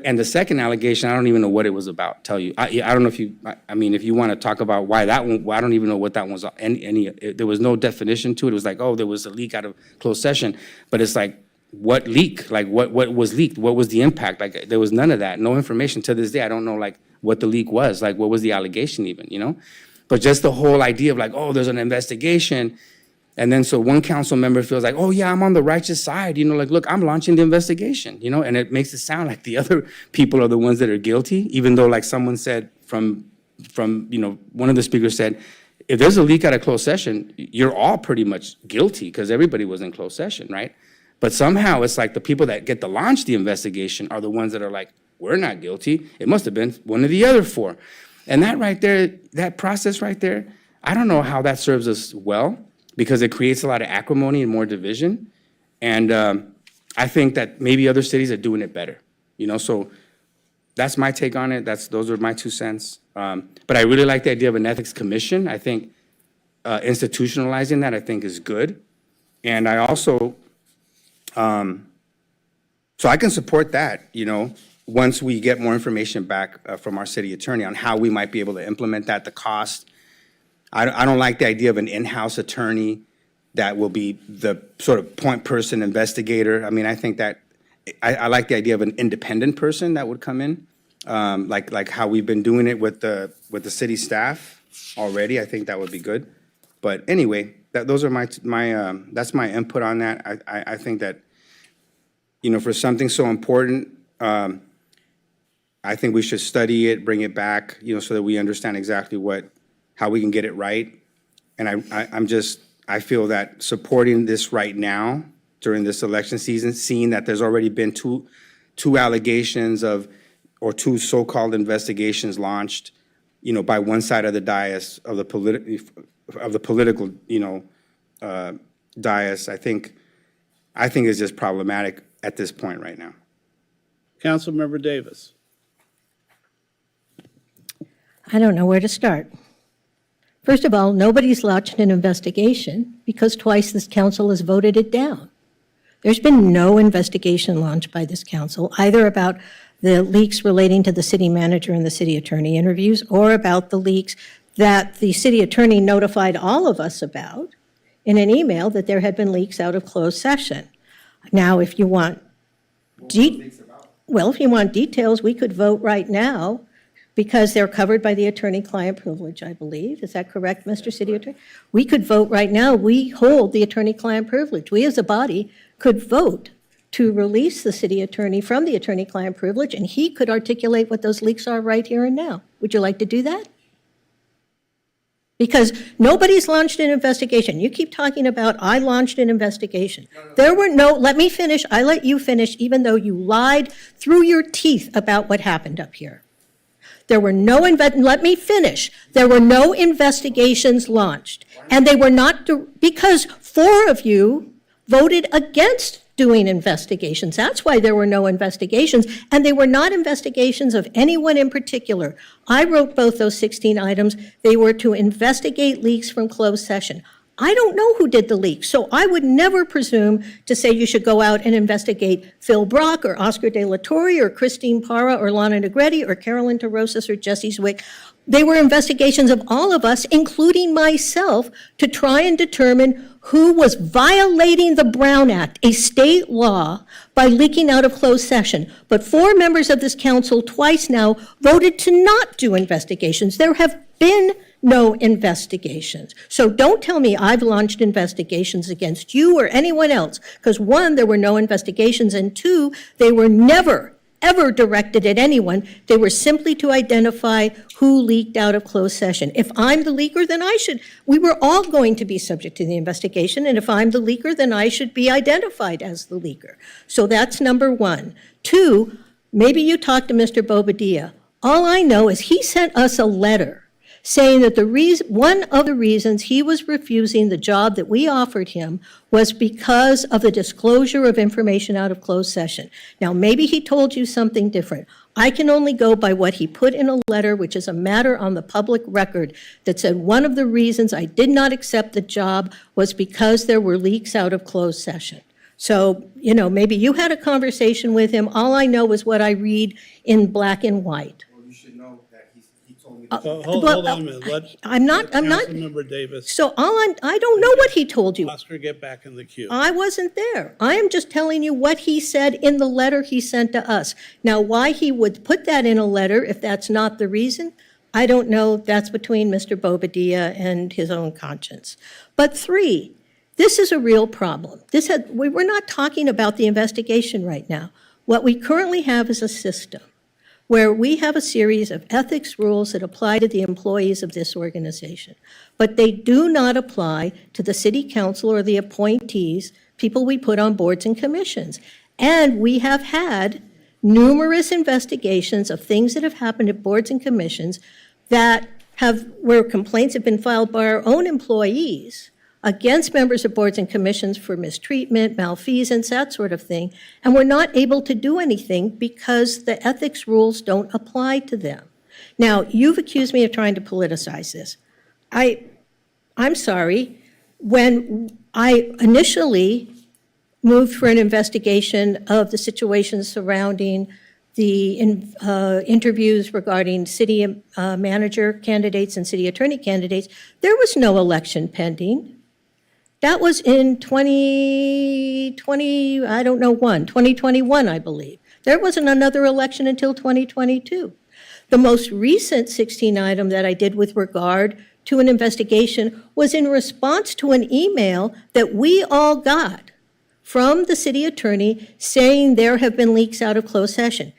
And the second allegation, I don't even know what it was about, tell you. I don't know if you, I mean, if you want to talk about why that one, well, I don't even know what that one was, there was no definition to it. It was like, oh, there was a leak out of closed session. But it's like, what leak? Like, what was leaked? What was the impact? Like, there was none of that, no information. To this day, I don't know, like, what the leak was. Like, what was the allegation even, you know? But just the whole idea of like, oh, there's an investigation. And then so one council member feels like, oh yeah, I'm on the righteous side, you know, like, look, I'm launching the investigation, you know, and it makes it sound like the other people are the ones that are guilty, even though like someone said from, you know, one of the speakers said, if there's a leak out of closed session, you're all pretty much guilty because everybody was in closed session, right? But somehow it's like the people that get to launch the investigation are the ones that are like, we're not guilty. It must have been one of the other four. And that right there, that process right there, I don't know how that serves us well, because it creates a lot of acrimony and more division. And I think that maybe other cities are doing it better, you know? So that's my take on it. Those are my 2 cents. But I really like the idea of an ethics commission. I think institutionalizing that, I think, is good. And I also, so I can support that, you know, once we get more information back from our city attorney on how we might be able to implement that, the cost. I don't like the idea of an in-house attorney that will be the sort of point person investigator. I mean, I think that, I like the idea of an independent person that would come in, like how we've been doing it with the city staff already. I think that would be good. But anyway, those are that's my input on that. I think that, you know, for something so important, I think we should study it, bring it back, you know, so that we understand exactly how we can get it right. And I feel that supporting this right now during this election season, seeing that there's already been two allegations or two so-called investigations launched, you know, by one side of the dais of the political, you know, dais, I think is just problematic at this point right now. Councilmember Davis. I don't know where to start. First of all, nobody's launched an investigation because twice this council has voted it down. There's been no investigation launched by this council, either about the leaks relating to the city manager and the city attorney interviews, or about the leaks that the city attorney notified all of us about in an email that there had been leaks out of closed session. Now, if you want if you want details, we could vote right now, because they're covered by the attorney-client privilege, I believe. Is that correct, Mr. City Attorney? We could vote right now. We hold the attorney-client privilege. We as a body could vote to release the city attorney from the attorney-client privilege, and he could articulate what those leaks are right here and now. Would you like to do that? Because nobody's launched an investigation. You keep talking about, I launched an investigation. There were no, let me finish. I let you finish, even though you lied through your teeth about what happened up here. There were no, let me finish. There were no investigations launched. And they were not, because 4 of you voted against doing investigations. That's why there were no investigations. And they were not investigations of anyone in particular. I wrote both those 16 items. They were to investigate leaks from closed session. I don't know who did the leak, so I would never presume to say you should go out and investigate Phil Brock or Oscar De La Torre or Christine Parra or Lana Negretti or Carolyn DeRosas or Jesse Zwick. They were investigations of all of us, including myself, to try and determine who was violating the Brown Act, a state law, by leaking out of closed session. But 4 members of this council twice now voted to not do investigations. There have been no investigations. So don't tell me I've launched investigations against you or anyone else, because 1, there were no investigations, and 2, they were never, ever directed at anyone. They were simply to identify who leaked out of closed session. If I'm the leaker, then we were all going to be subject to the investigation, and if I'm the leaker, then I should be identified as the leaker. So that's number 1. 2, maybe you talked to Mr. Bobadilla. All I know is he sent us a letter saying that one of the reasons he was refusing the job that we offered him was because of the disclosure of information out of closed session. Now, maybe he told you something different. I can only go by what he put in a letter, which is a matter on the public record, that said one of the reasons I did not accept the job was because there were leaks out of closed session. So, maybe you had a conversation with him. All I know is what I read in black and white. You should know that he told me. Hold on a minute. I'm not. Councilmember Davis. So I don't know what he told you. Oscar, get back in the queue. I wasn't there. I am just telling you what he said in the letter he sent to us. Now, why he would put that in a letter, if that's not the reason, I don't know. That's between Mr. Bobadilla and his own conscience. But 3, this is a real problem. We're not talking about the investigation right now. What we currently have is a system where we have a series of ethics rules that apply to the employees of this organization, but they do not apply to the city council or the appointees, people we put on boards and commissions. And we have had numerous investigations of things that have happened at boards and commissions where complaints have been filed by our own employees against members of boards and commissions for mistreatment, malfeasance, that sort of thing, and we're not able to do anything because the ethics rules don't apply to them. Now, you've accused me of trying to politicize this. I'm sorry. When I initially moved for an investigation of the situations surrounding the interviews regarding city manager candidates and city attorney candidates, there was no election pending. That was in 2021, I believe. There wasn't another election until 2022. The most recent 16 item that I did with regard to an investigation was in response to an email that we all got from the city attorney saying there have been leaks out of closed session.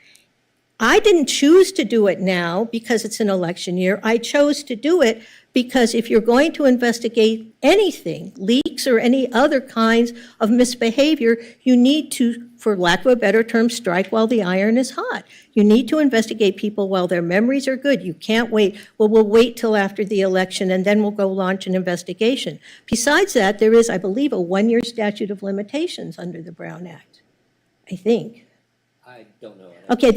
I didn't choose to do it now because it's an election year. I chose to do it because if you're going to investigate anything, leaks or any other kinds of misbehavior, you need to, for lack of a better term, strike while the iron is hot. You need to investigate people while their memories are good. You can't wait. Well, we'll wait till after the election and then we'll go launch an investigation. Besides that, there is, I believe, a 1-year statute of limitations under the Brown Act, I think. I don't know. Okay,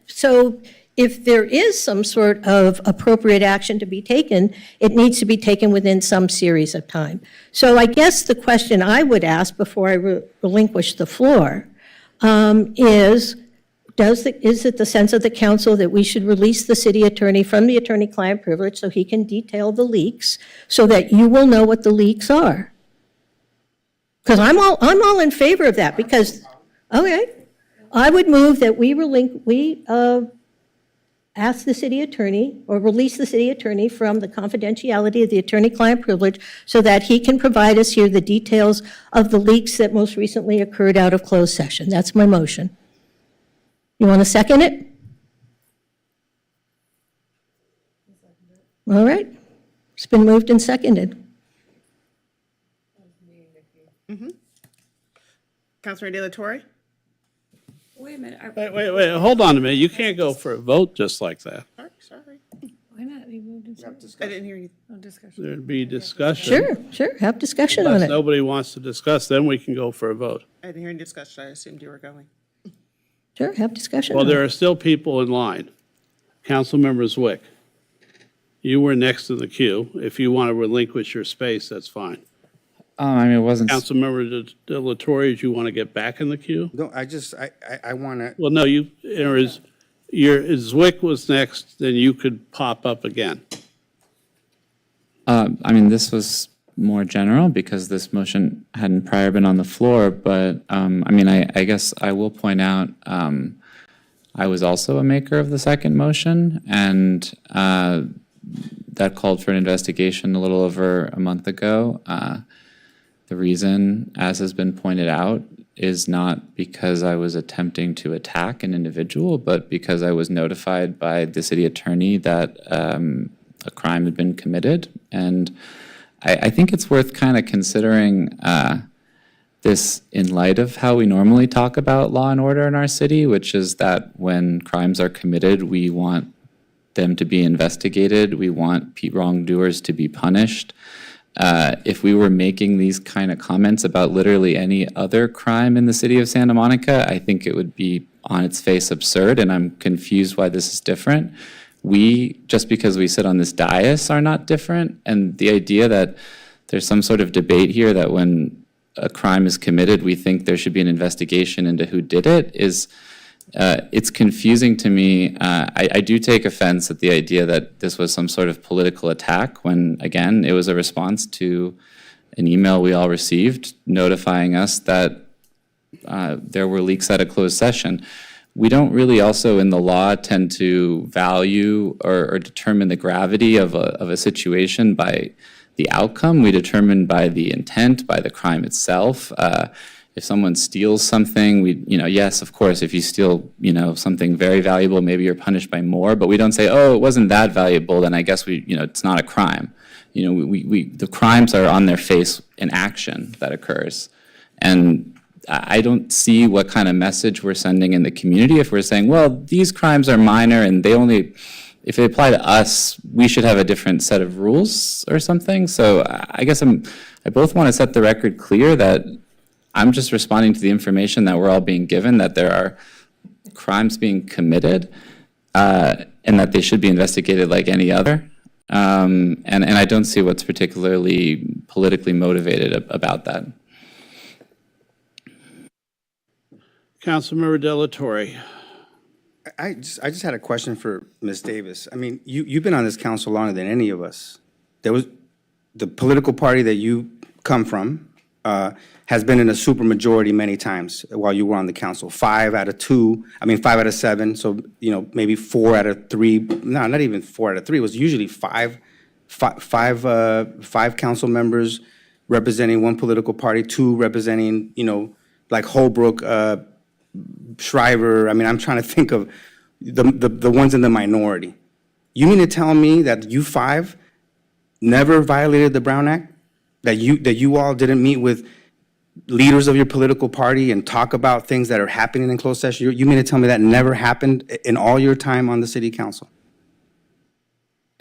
so if there is some sort of appropriate action to be taken, it needs to be taken within some series of time. So I guess the question I would ask before I relinquish the floor is it the sense of the council that we should release the city attorney from the attorney-client privilege so he can detail the leaks so that you will know what the leaks are? Because I'm all in favor of that because, okay. I would move that we ask the city attorney or release the city attorney from the confidentiality of the attorney-client privilege so that he can provide us here the details of the leaks that most recently occurred out of closed session. That's my motion. You want to second it? All right. It's been moved and seconded. Councilor De La Torre? Wait a minute. Wait, hold on a minute. You can't go for a vote just like that. Sorry. Why not? I didn't hear you. No discussion. There'd be discussion. Sure, have discussion on Unless it. nobody wants to discuss, then we can go for a vote. I didn't hear any discussion. I assumed you were going. Sure, have discussion Well, on it. there are still people in line. Councilmember Zwick, you were next in the queue. If you want to relinquish your space, that's fine. It wasn't. Councilmember De La Torre, do you want to get back in the queue? No, I want to. Well, no, Zwick was next, then you could pop up again. This was more general because this motion hadn't prior been on the floor, but, I guess I will point out, I was also a maker of the second motion, and that called for an investigation a little over a month ago. The reason, as has been pointed out, is not because I was attempting to attack an individual, but because I was notified by the city attorney that a crime had been committed. And I think it's worth kind of considering this in light of how we normally talk about law and order in our city, which is that when crimes are committed, we want them to be investigated. We want wrongdoers to be punished. If we were making these kind of comments about literally any other crime in the city of Santa Monica, I think it would be on its face absurd, and I'm confused why this is different. We, just because we sit on this dais, are not different, and the idea that there's some sort of debate here that when a crime is committed, we think there should be an investigation into who did it is, it's confusing to me. I do take offense at the idea that this was some sort of political attack when, again, it was a response to an email we all received notifying us that there were leaks at a closed session. We don't really also in the law tend to value or determine the gravity of a situation by the outcome. We determine by the intent, by the crime itself. If someone steals something, yes, of course, if you steal, something very valuable, maybe you're punished by more, but we don't say, oh, it wasn't that valuable, then I guess it's not a crime. The crimes are on their face in action that occurs. And I don't see what kind of message we're sending in the community if we're saying, well, these crimes are minor and if they apply to us, we should have a different set of rules or something. So I guess I both want to set the record clear that I'm just responding to the information that we're all being given, that there are crimes being committed, and that they should be investigated like any other. And I don't see what's particularly politically motivated about that. Councilmember Delatorre. I just had a question for Ms. Davis. I mean, you've been on this council longer than any of us. There was the political party that you come from has been in a supermajority many times while you were on the council. 5 out of 7. So maybe 4 out of 3. No, not even 4 out of 3. It was usually five council members representing one political party, 2 representing like Holbrook, Shriver. I mean, I'm trying to think of the ones in the minority. You mean to tell me that you 5 never violated the Brown Act? That you all didn't meet with leaders of your political party and talk about things that are happening in closed session? You mean to tell me that never happened in all your time on the city council?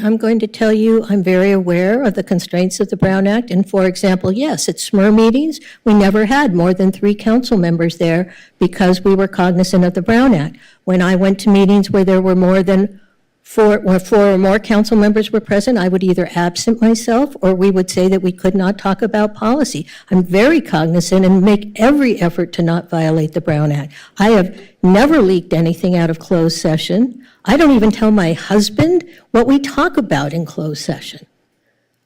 I'm going to tell you, I'm very aware of the constraints of the Brown Act. And for example, yes, at SMER meetings, we never had more than 3 council members there because we were cognizant of the Brown Act. When I went to meetings where there were more than 4 or more council members were present, I would either absent myself or we would say that we could not talk about policy. I'm very cognizant and make every effort to not violate the Brown Act. I have never leaked anything out of closed session. I don't even tell my husband what we talk about in closed session.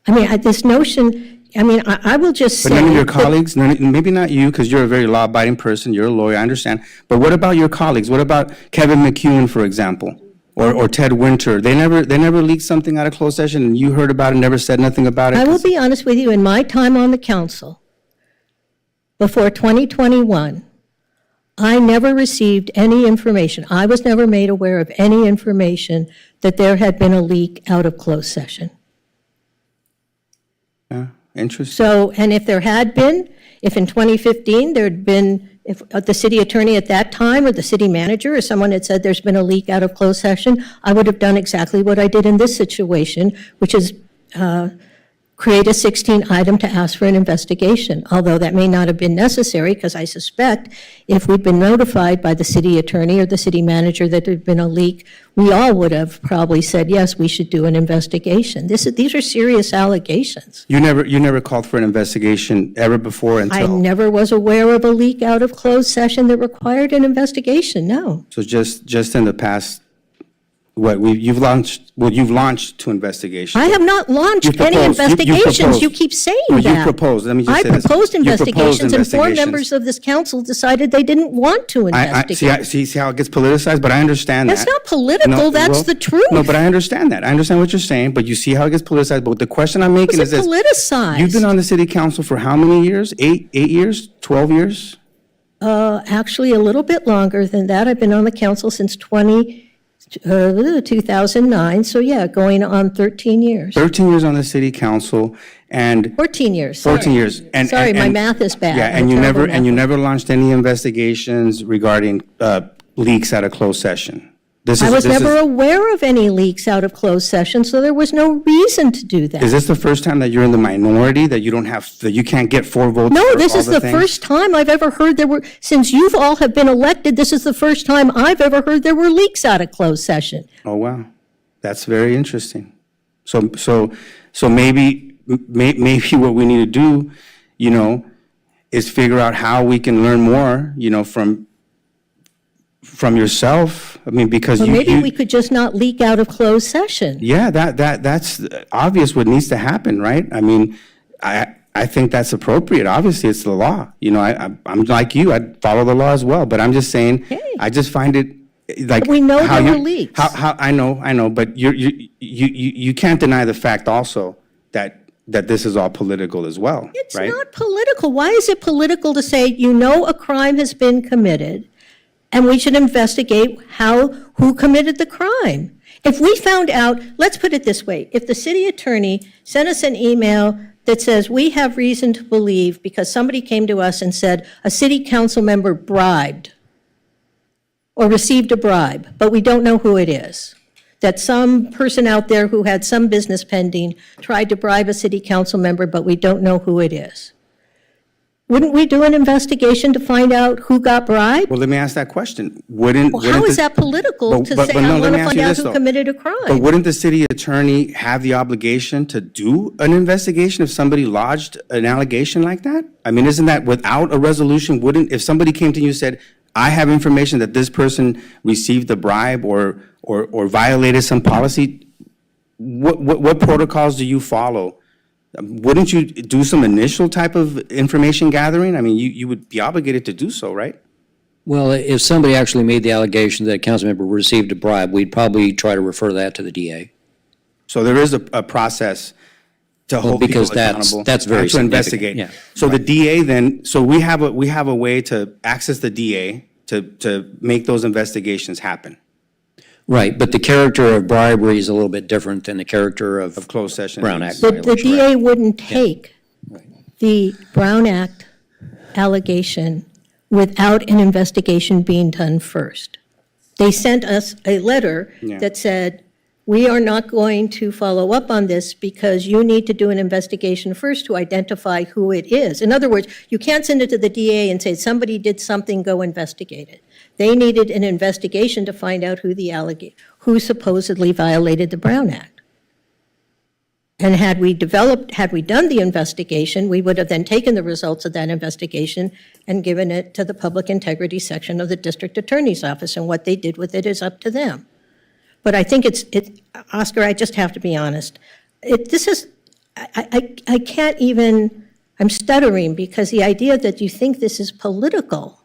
I mean, this notion, I will just say. But none of your colleagues, maybe not you, because you're a very law-abiding person, you're a lawyer, I understand. But what about your colleagues? What about Kevin McCune, for example? Or Ted Winter? They never leaked something out of closed session and you heard about it and never said nothing about it? I will be honest with you, in my time on the council, before 2021, I never received any information. I was never made aware of any information that there had been a leak out of closed session. Yeah, interesting. So, and if there had been, if in 2015 there had been, if the city attorney at that time or the city manager or someone had said there's been a leak out of closed session, I would have done exactly what I did in this situation, which is create a 16 item to ask for an investigation, although that may not have been necessary because I suspect if we'd been notified by the city attorney or the city manager that there'd been a leak, we all would have probably said, yes, we should do an investigation. These are serious allegations. You never called for an investigation ever before I until? never was aware of a leak out of closed session that required an investigation, no. So just in the past, you've launched 2 investigations. I have not launched any investigations. You keep saying that. You proposed, let me just say this. I proposed You proposed investigations and 4 investigations. members of this council decided they didn't want to investigate. See how it gets politicized, but I understand that. That's not political, that's the truth. No, but I understand that. I understand what you're saying, but you see how it gets politicized. But the question I'm making is this. Politicized? You've been on the city council for how many years? 8 years? 12 years? Actually, a little bit longer than that. I've been on the council since 2009, so yeah, going on 13 years. 13 years on the city council, And 14 years, 14 sorry. years. Sorry, my math is bad. Yeah, I'm and you terrible never, and you math. never launched any investigations regarding leaks at a closed session. I was never aware of any leaks out of closed session, so there was no reason to do that. Is this the first time that you're in the minority, that you don't have, that you can't get 4 votes? No, for this all is the things? first time I've ever heard there were, since you've all have been elected, this is the first time I've ever heard there were leaks out of closed session. Oh, wow. That's very interesting. So maybe what we need to do, you know, is figure out how we can learn more, you know, from yourself. I mean, because Well, you. maybe we could just not leak out of closed session. Yeah, that's obvious what needs to happen, right? I mean, I think that's appropriate. Obviously, it's the law. You know, I'm like you, I'd follow the law as well. But I'm just saying, I just find it like. But we know how there were you- leaks. How, I know, but you can't deny the fact also that this is all political as well, It's right? not political. Why is it political to say, you know, a crime has been committed, and we should investigate who committed the crime? If we found out, let's put it this way, if the city attorney sent us an email that says, we have reason to believe, because somebody came to us and said, a city council member bribed or received a bribe, but we don't know who it is, that some person out there who had some business pending tried to bribe a city council member, but we don't know who it is. Wouldn't we do an investigation to find out who got bribed? Well, let me ask that question. Wouldn't How is the- that political But- to but say, no, I let want me to ask find you out this, who though. committed a But crime? wouldn't the city attorney have the obligation to do an investigation if somebody lodged an allegation like that? I mean, isn't that without a resolution, if somebody came to you and said, I have information that this person received a bribe or violated some policy, what protocols do you follow? Wouldn't you do some initial type of information gathering? I mean, you would be obligated to do so, right? Well, if somebody actually made the allegation that a council member received a bribe, we'd probably try to refer that to the DA. So there is a process to hold people because accountable. that's very and to significant, investigate. yeah. So the DA then, so we have a way to access the DA to make those investigations happen. Right, but the character of bribery is a little bit different than the character of closed session. Brown Act But the violation. DA wouldn't take the Brown Act allegation without an investigation being done first. They sent us a letter Yeah. that said, we are not going to follow up on this because you need to do an investigation first to identify who it is. In other words, you can't send it to the DA and say, somebody did something, go investigate it. They needed an investigation to find out who supposedly violated the Brown Act. And had we done the investigation, we would have then taken the results of that investigation and given it to the Public Integrity Section of the District Attorney's Office, and what they did with it is up to them. But I think Oscar, I just have to be honest. I can't even, I'm stuttering because the idea that you think this is political,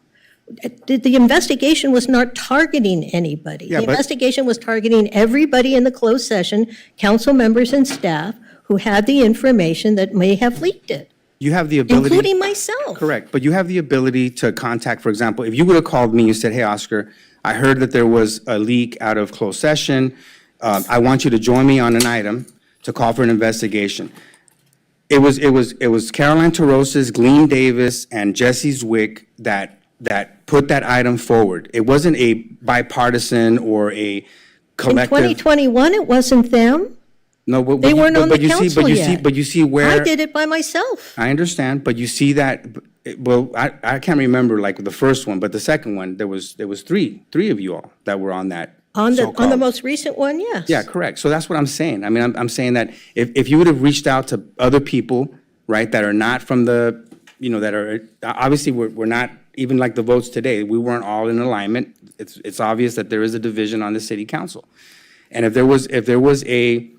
the investigation was not targeting anybody. Yeah, The but- investigation was targeting everybody in the closed session, council members and staff, who had the information that may have leaked it, You have the ability. including myself. Correct, but you have the ability to contact, for example, if you would have called me and said, hey, Oscar, I heard that there was a leak out of closed session. I want you to join me on an item to call for an investigation. It was Caroline Toroses, Gleam Davis, and Jesse Zwick that put that item forward. It wasn't a bipartisan or a In collective. 2021, it wasn't them. No, but They weren't on the but you see, council yet. But you see where. I did it by myself. I understand, but you see that, well, I can't remember like the first one, but the second one, there was three of you all that were on that. On the so-called- most recent one, yes. Yeah, correct. So that's what I'm saying. I mean, I'm saying that if you would have reached out to other people, right, that are not from the, that are, obviously, we're not, even like the votes today, we weren't all in alignment. It's obvious that there is a division on the city council. And if there was a,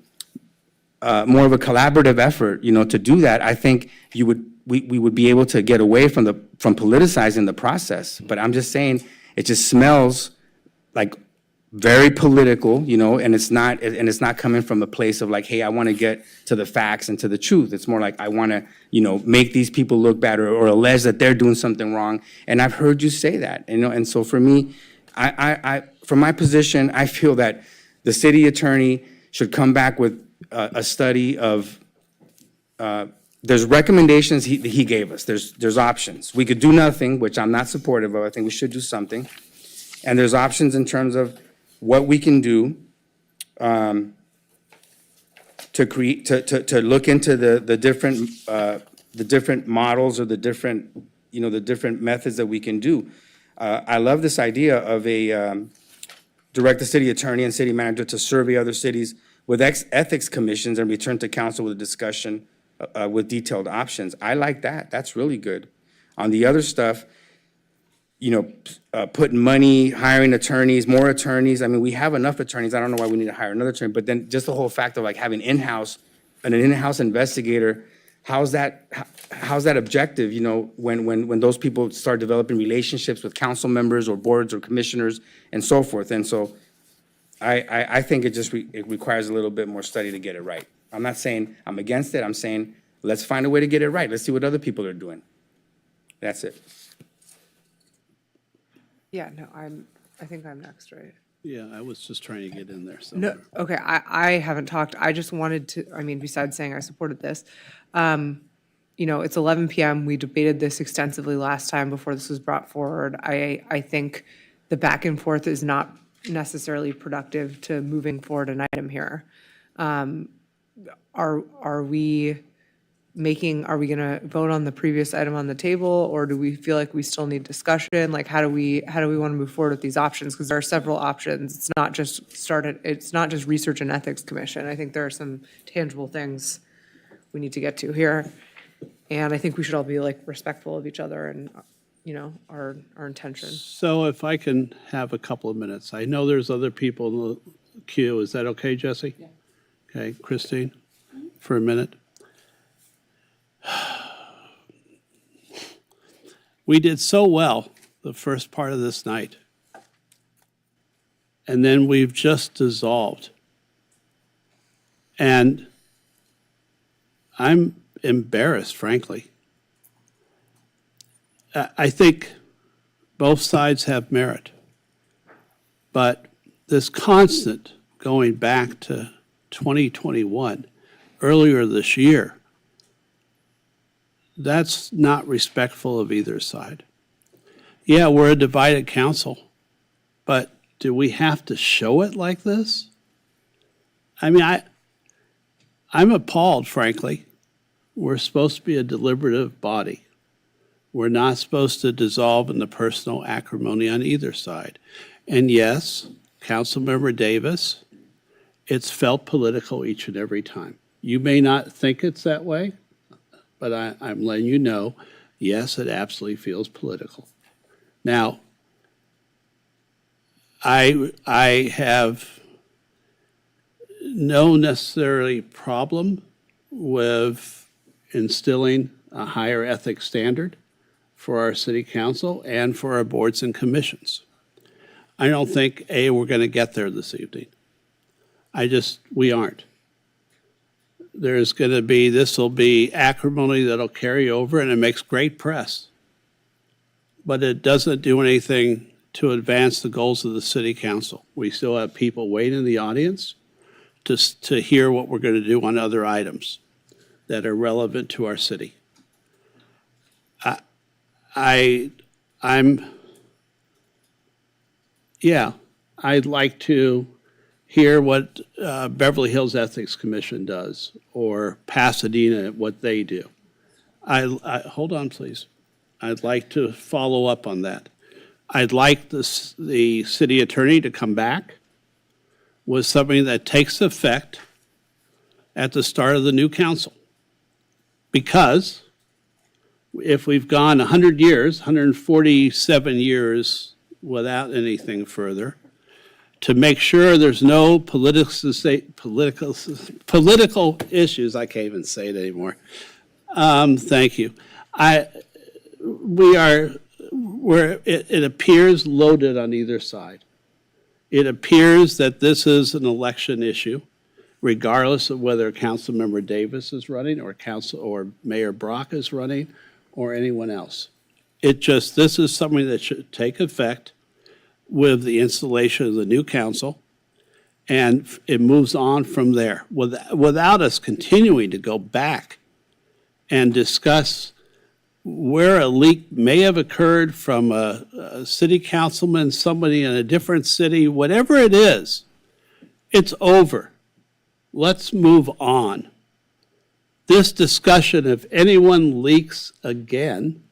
more of a collaborative effort, to do that, I think we would be able to get away from politicizing the process. But I'm just saying, it just smells like very political, and it's not coming from a place of like, hey, I want to get to the facts and to the truth. It's more like, I want to, make these people look bad or allege that they're doing something wrong. And I've heard you say that, and so for me, from my position, I feel that the city attorney should come back with a study of there's recommendations he gave us. There's options. We could do nothing, which I'm not supportive of. I think we should do something. And there's options in terms of what we can do to create, to look into the different models or the different methods that we can do. I love this idea of direct the city attorney and city manager to survey other cities with ethics commissions and return to council with a discussion with detailed options. I like that. That's really good. On the other stuff, putting money, hiring attorneys, more attorneys. I mean, we have enough attorneys. I don't know why we need to hire another attorney, but then just the whole fact of like having an in-house investigator, how's that objective, when those people start developing relationships with council members or boards or commissioners and so forth. And so I think it requires a little bit more study to get it right. I'm not saying I'm against it. I'm saying let's find a way to get it right. Let's see what other people are doing. That's it. Yeah, no, I think I'm next, right? Yeah, I was just trying to get in there No, somewhere. okay, I haven't talked. I just wanted to, besides saying I supported this, it's 11 PM. We debated this extensively last time before this was brought forward. I think the back and forth is not necessarily productive to moving forward an item here. Are we gonna vote on the previous item on the table, or do we feel like we still need discussion? Like, how do we want to move forward with these options? Because there are several options. It's not just Research and Ethics Commission. I think there are some tangible things we need to get to here. And I think we should all be respectful of each other and, our intention. So if I can have a couple of minutes, I know there's other people in the queue. Is that okay, Jesse? Yeah. Okay, Christine, for a minute. We did so well the first part of this night. And then we've just dissolved. And I'm embarrassed, frankly. I think both sides have merit. But this constant going back to 2021, earlier this year, that's not respectful of either side. Yeah, we're a divided council, but do we have to show it like this? I mean, I'm appalled, frankly. We're supposed to be a deliberative body. We're not supposed to dissolve in the personal acrimony on either side. And yes, Councilmember Davis, it's felt political each and every time. You may not think it's that way, but I'm letting you know, yes, it absolutely feels political. Now, I have no necessarily problem with instilling a higher ethics standard for our city council and for our boards and commissions. I don't think, we're going to get there this evening. We aren't. There's going to be, this will be acrimony that'll carry over, and it makes great press. But it doesn't do anything to advance the goals of the city council. We still have people waiting in the audience to hear what we're going to do on other items that are relevant to our city. I'd like to hear what Beverly Hills Ethics Commission does, or Pasadena, what they do. Hold on, please. I'd like to follow up on that. I'd like the city attorney to come back with something that takes effect at the start of the new council. Because if we've gone 100 years, 147 years without anything further, to make sure there's no political issues, I can't even say it anymore. Thank you. It appears loaded on either side. It appears that this is an election issue, regardless of whether Councilmember Davis is running or Mayor Brock is running or anyone else. This is something that should take effect with the installation of the new council, and it moves on from there without us continuing to go back and discuss where a leak may have occurred from a city councilman, somebody in a different city, whatever it is, it's over. Let's move on. This discussion, if anyone leaks again,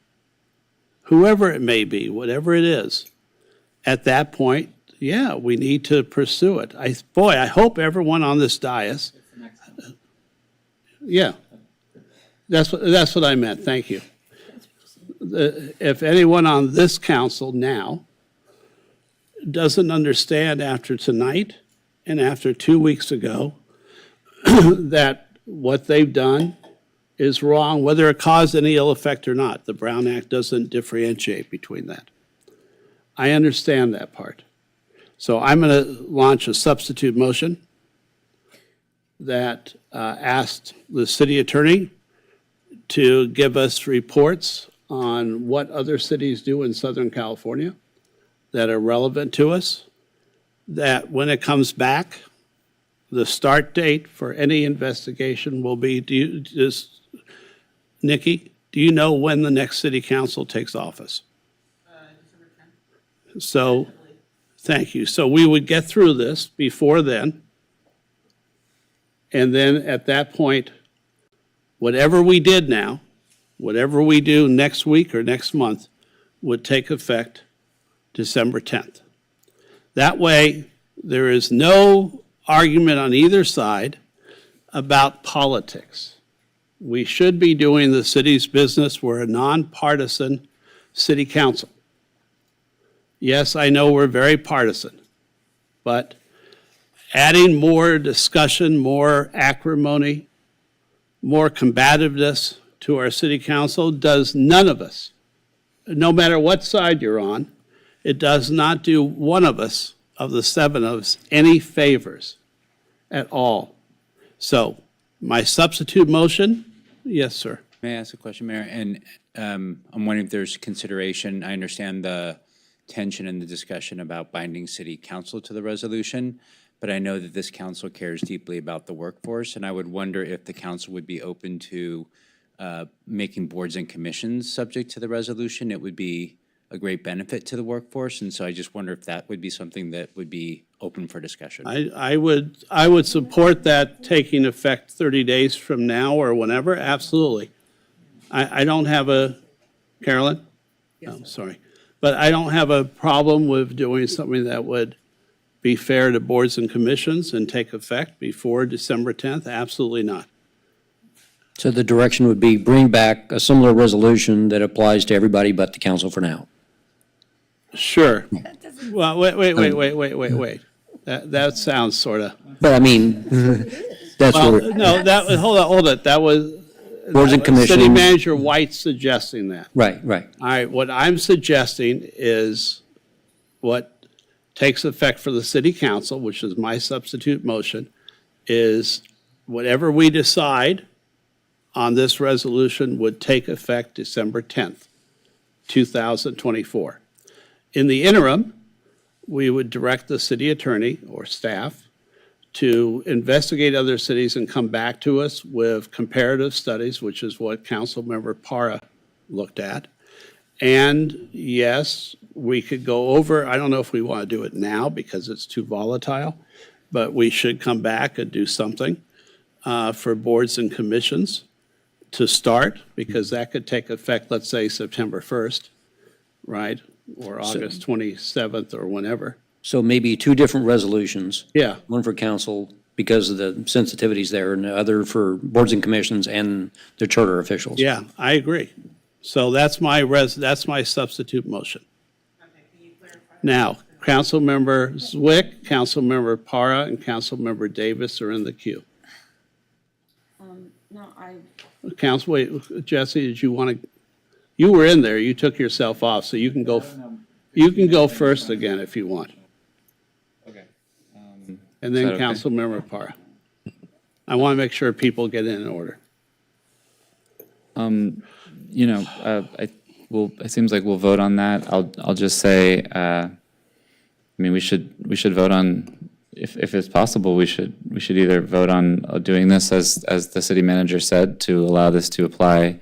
whoever it may be, whatever it is, at that point, yeah, we need to pursue it. I hope everyone on this dais, yeah, that's what I meant, thank you. If anyone on this council now doesn't understand after tonight and after 2 weeks ago that what they've done is wrong, whether it caused any ill effect or not, the Brown Act doesn't differentiate between that. I understand that part. So I'm going to launch a substitute motion that asked the city attorney to give us reports on what other cities do in Southern California that are relevant to us, that when it comes back, the start date for any investigation will be, Nikki, do you know when the next city council takes office? So, thank you. So we would get through this before then. And then at that point, whatever we did now, whatever we do next week or next month would take effect December 10th. That way, there is no argument on either side about politics. We should be doing the city's business. We're a nonpartisan city council. Yes, I know we're very partisan, but adding more discussion, more acrimony, more combativeness to our city council does none of us, no matter what side you're on, it does not do one of us, of the seven of us, any favors at all. So my substitute motion, yes, sir. May I ask a question, Mayor? And I'm wondering if there's consideration, I understand the tension in the discussion about binding city council to the resolution, but I know that this council cares deeply about the workforce, and I would wonder if the council would be open to making boards and commissions subject to the resolution. It would be a great benefit to the workforce, and so I just wonder if that would be something that would be open for discussion. I would support that taking effect 30 days from now or whenever, absolutely. I don't have a, Carolyn? Oh, sorry. But I don't have a problem with doing something that would be fair to boards and commissions and take effect before December 10th, absolutely not. So the direction would be bring back a similar resolution that applies to everybody but the council for now. Sure. Well, wait. That sounds sort of. But I mean, that's Well, where. no, hold it. That was. Boards and commissions. City Manager White suggesting that. Right. All right, what I'm suggesting is what takes effect for the city council, which is my substitute motion, is whatever we decide on this resolution would take effect December 10th, 2024. In the interim, we would direct the city attorney or staff to investigate other cities and come back to us with comparative studies, which is what Councilmember Para looked at. And yes, we could go over, I don't know if we want to do it now because it's too volatile, but we should come back and do something for boards and commissions to start, because that could take effect, let's say, September 1st, right? Or August 27th or whenever. So maybe two different resolutions. Yeah. One for council because of the sensitivities there, and the other for boards and commissions and the charter officials. Yeah, I agree. So that's my substitute motion. Now, Councilmember Zwick, Councilmember Para, and Councilmember Davis are in the queue. No, Wait, Jesse, did you want to, you were in there, you took yourself off, so you can go first again if you want. Okay. And then Is that okay? Councilmember Para. I want to make sure people get in order. It seems like we'll vote on that. I'll just say, I mean, we should vote on if it's possible, we should either vote on doing this as the city manager said, to allow this to apply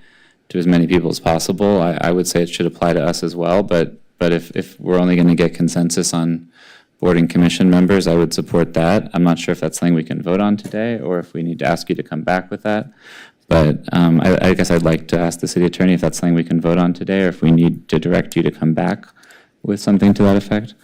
to as many people as possible. I would say it should apply to us as well, but if we're only going to get consensus on board and commission members, I would support that. I'm not sure if that's something we can vote on today, or if we need to ask you to come back with that. But I guess I'd like to ask the city attorney if that's something we can vote on today, or if we need to direct you to come back with something to that effect.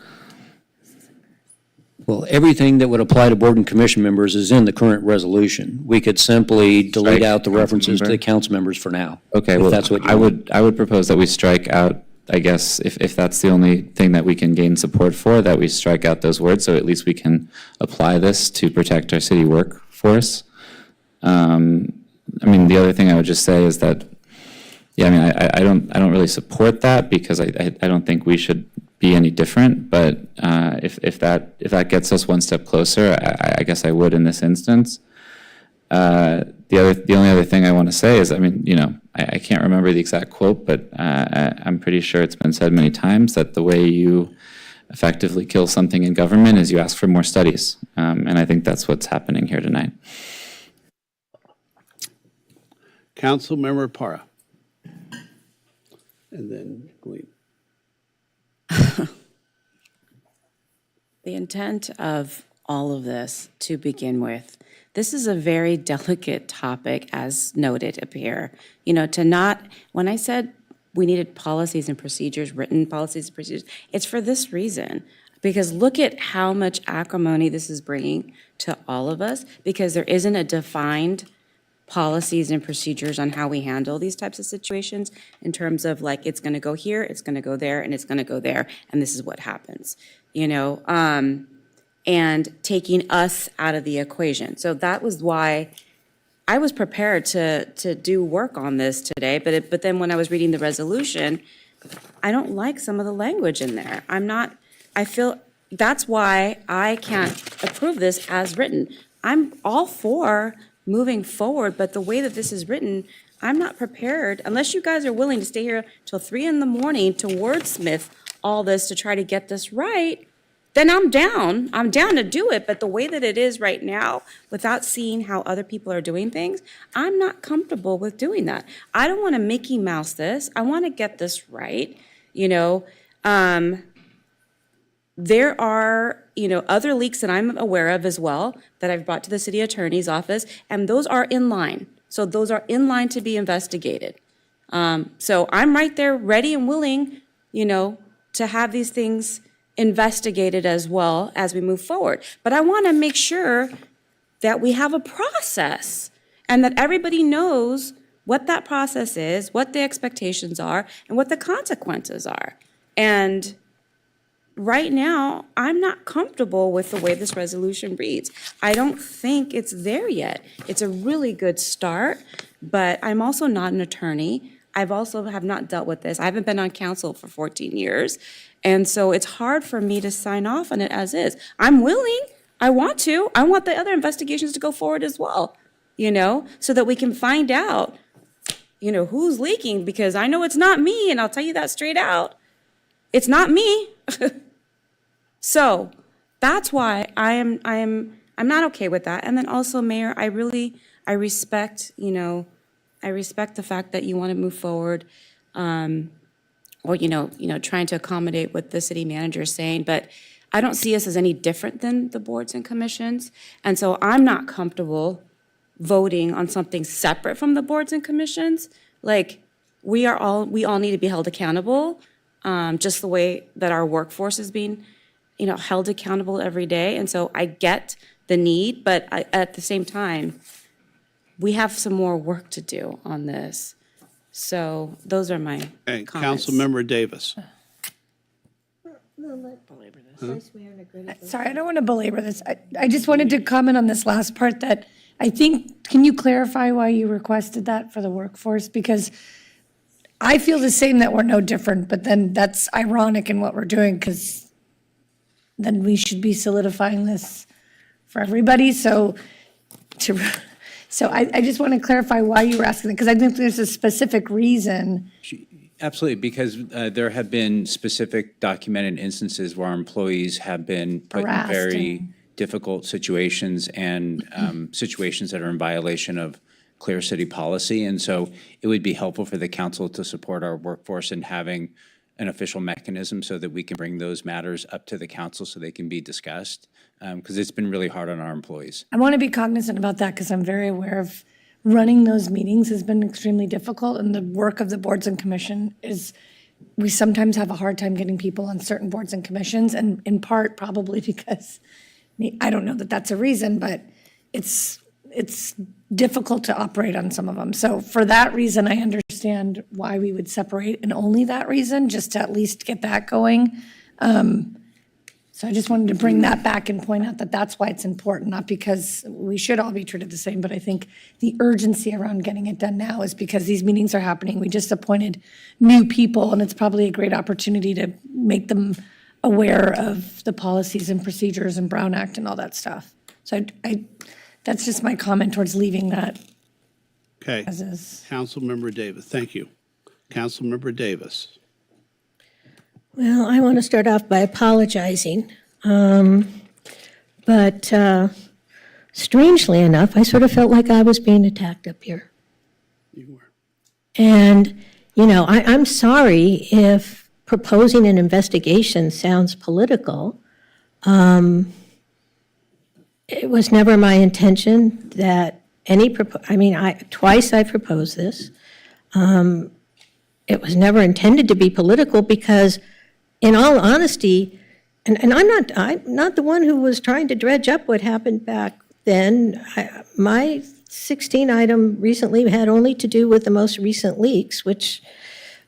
Well, everything that would apply to board and commission members is in the current resolution. We could simply delete out the references to the council members for now. Okay, if well, that's what you I want. would propose that we strike out, I guess, if that's the only thing that we can gain support for, that we strike out those words, so at least we can apply this to protect our city workforce. I mean, the other thing I would just say is that, yeah, I mean, I don't really support that, because I don't think we should be any different, but if that gets us one step closer, I guess I would in this instance. The only other thing I want to say is, I mean, you know, I can't remember the exact quote, but I'm pretty sure it's been said many times that the way you effectively kill something in government is you ask for more studies, and I think that's what's happening here tonight. Councilmember Para. And then Glean. The intent of all of this, to begin with, this is a very delicate topic, as noted up here. You know, when I said we needed policies and procedures, written policies and procedures, it's for this reason. Because look at how much acrimony this is bringing to all of us, because there isn't a defined policies and procedures on how we handle these types of situations, in terms of like, it's gonna go here, it's gonna go there, and it's gonna go there, and this is what happens, you know? And taking us out of the equation. So that was why I was prepared to do work on this today, but then when I was reading the resolution, I don't like some of the language in there. I feel, that's why I can't approve this as written. I'm all for moving forward, but the way that this is written, I'm not prepared, unless you guys are willing to stay here till 3 a.m. to wordsmith all this to try to get this right, then I'm down to do it. But the way that it is right now, without seeing how other people are doing things, I'm not comfortable with doing that. I don't want to Mickey Mouse this. I want to get this right, you know. There are, you know, other leaks that I'm aware of as well that I've brought to the city attorney's office, and those are in line. So those are in line to be investigated. So I'm right there ready and willing, you know, to have these things investigated as well as we move forward. But I want to make sure that we have a process and that everybody knows what that process is, what the expectations are, and what the consequences are. And right now, I'm not comfortable with the way this resolution reads. I don't think it's there yet. It's a really good start, but I'm also not an attorney. I've also have not dealt with this. I haven't been on council for 14 years. And so it's hard for me to sign off on it as is. I'm willing. I want to. I want the other investigations to go forward as well, you know, so that we can find out, you know, who's leaking, because I know it's not me, and I'll tell you that straight out. It's not me. So that's why I'm not okay with that. And then also, Mayor, I respect, you know, I respect the fact that you want to move forward, or, you know, trying to accommodate what the city manager is saying, but I don't see us as any different than the boards and commissions. And so I'm not comfortable voting on something separate from the boards and commissions. Like, we all need to be held accountable, just the way that our workforce is being, you know, held accountable every day. And so I get the need, but at the same time, we have some more work to do on this. So those are my comments. Councilmember Davis. Sorry, I don't want to belabor this. I just wanted to comment on this last part that I think, can you clarify why you requested that for the workforce? Because I feel the same, that we're no different, but then that's ironic in what we're doing, because then we should be solidifying this for everybody. So I just want to clarify why you were asking that, because I think there's a specific reason. Absolutely, because there have been specific documented instances where our employees have been put in Harassed very difficult situations and situations that are in violation of clear city policy. And so it would be helpful for the council to support our workforce in having an official mechanism so that we can bring those matters up to the council so they can be discussed, because it's been really hard on our employees. I want to be cognizant about that because I'm very aware of running those meetings has been extremely difficult, and the work of the boards and commission is, we sometimes have a hard time getting people on certain boards and commissions, and in part probably because, I don't know that that's a reason, but it's difficult to operate on some of them. So for that reason, I understand why we would separate, and only that reason, just to at least get that going. So I just wanted to bring that back and point out that that's why it's important, not because we should all be treated the same, but I think the urgency around getting it done now is because these meetings are happening. We just appointed new people, and it's probably a great opportunity to make them aware of the policies and procedures and Brown Act and all that stuff. So that's just my comment towards leaving that Okay. as is. Councilmember Davis, thank you. Councilmember Davis. Well, I want to start off by apologizing. But strangely enough, I sort of felt like I was being attacked up here. You were. And, I'm sorry if proposing an investigation sounds political. It was never my intention that twice I proposed this. It was never intended to be political because, in all honesty, and I'm not the one who was trying to dredge up what happened back then. My 16-item recently had only to do with the most recent leaks, which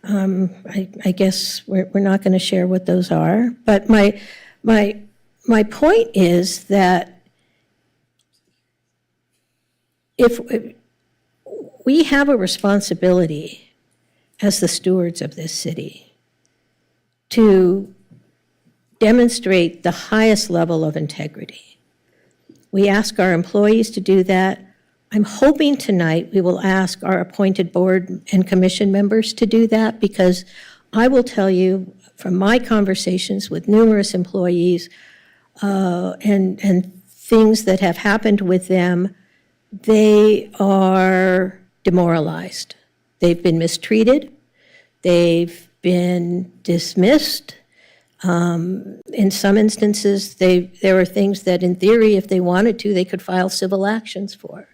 I guess we're not going to share what those are. But my point is that if we have a responsibility as the stewards of this city to demonstrate the highest level of integrity. We ask our employees to do that. I'm hoping tonight we will ask our appointed board and commission members to do that, because I will tell you from my conversations with numerous employees and things that have happened with them, they are demoralized. They've been mistreated. They've been dismissed. In some instances, there are things that, in theory, if they wanted to, they could file civil actions for.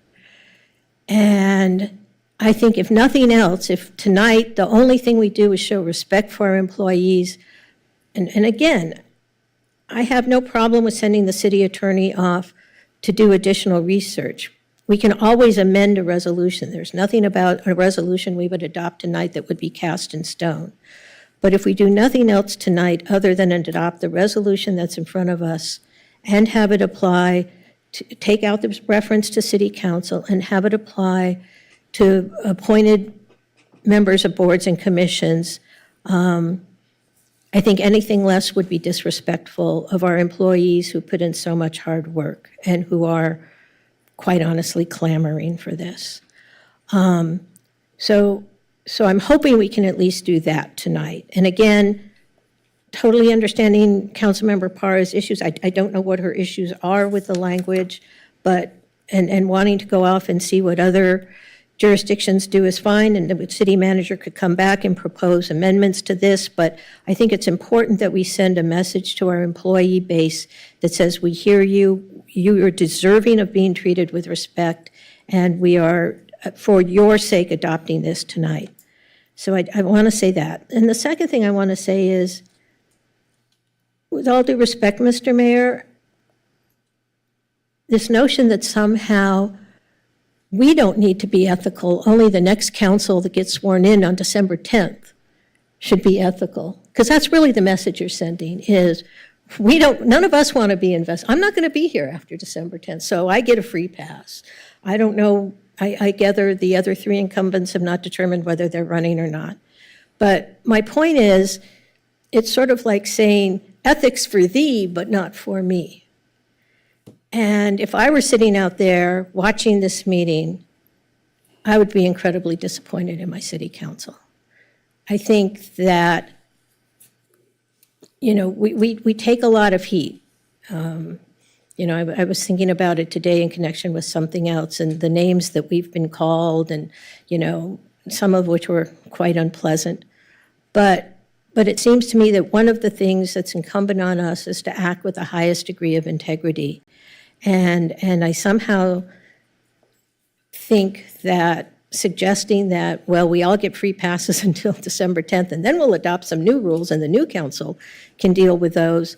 And I think if nothing else, if tonight the only thing we do is show respect for our employees, and again, I have no problem with sending the city attorney off to do additional research. We can always amend a resolution. There's nothing about a resolution we would adopt tonight that would be cast in stone. But if we do nothing else tonight other than adopt the resolution that's in front of us and have it apply, to take out the reference to city council and have it apply to appointed members of boards and commissions, I think anything less would be disrespectful of our employees who put in so much hard work and who are, quite honestly, clamoring for this. So I'm hoping we can at least do that tonight. And again, totally understanding Councilmember Parra's issues. I don't know what her issues are with the language, but, and wanting to go off and see what other jurisdictions do is fine, and the city manager could come back and propose amendments to this, but I think it's important that we send a message to our employee base that says, we hear you, you are deserving of being treated with respect, and we are, for your sake, adopting this tonight. So I want to say that. And the second thing I want to say is, with all due respect, Mr. Mayor, this notion that somehow we don't need to be ethical, only the next council that gets sworn in on December 10th should be ethical. Because that's really the message you're sending is, none of us want to be invested. I'm not going to be here after December 10th, so I get a free pass. I don't know, I gather the other three incumbents have not determined whether they're running or not. But my point is, it's sort of like saying, ethics for thee, but not for me. And if I were sitting out there watching this meeting, I would be incredibly disappointed in my city council. I think that, we take a lot of heat. I was thinking about it today in connection with something else and the names that we've been called and, some of which were quite unpleasant. But it seems to me that one of the things that's incumbent on us is to act with the highest degree of integrity. And I somehow think that suggesting that, well, we all get free passes until December 10th, and then we'll adopt some new rules and the new council can deal with those,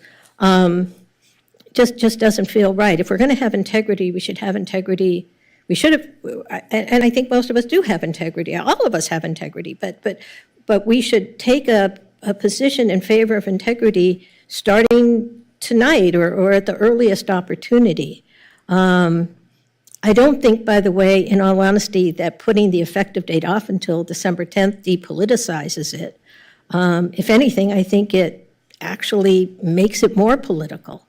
just doesn't feel right. If we're going to have integrity, we should have integrity. We should have, and I think most of us do have integrity. All of us have integrity, but we should take a position in favor of integrity starting tonight or at the earliest opportunity. I don't think, by the way, in all honesty, that putting the effective date off until December 10th depoliticizes it. If anything, I think it actually makes it more political.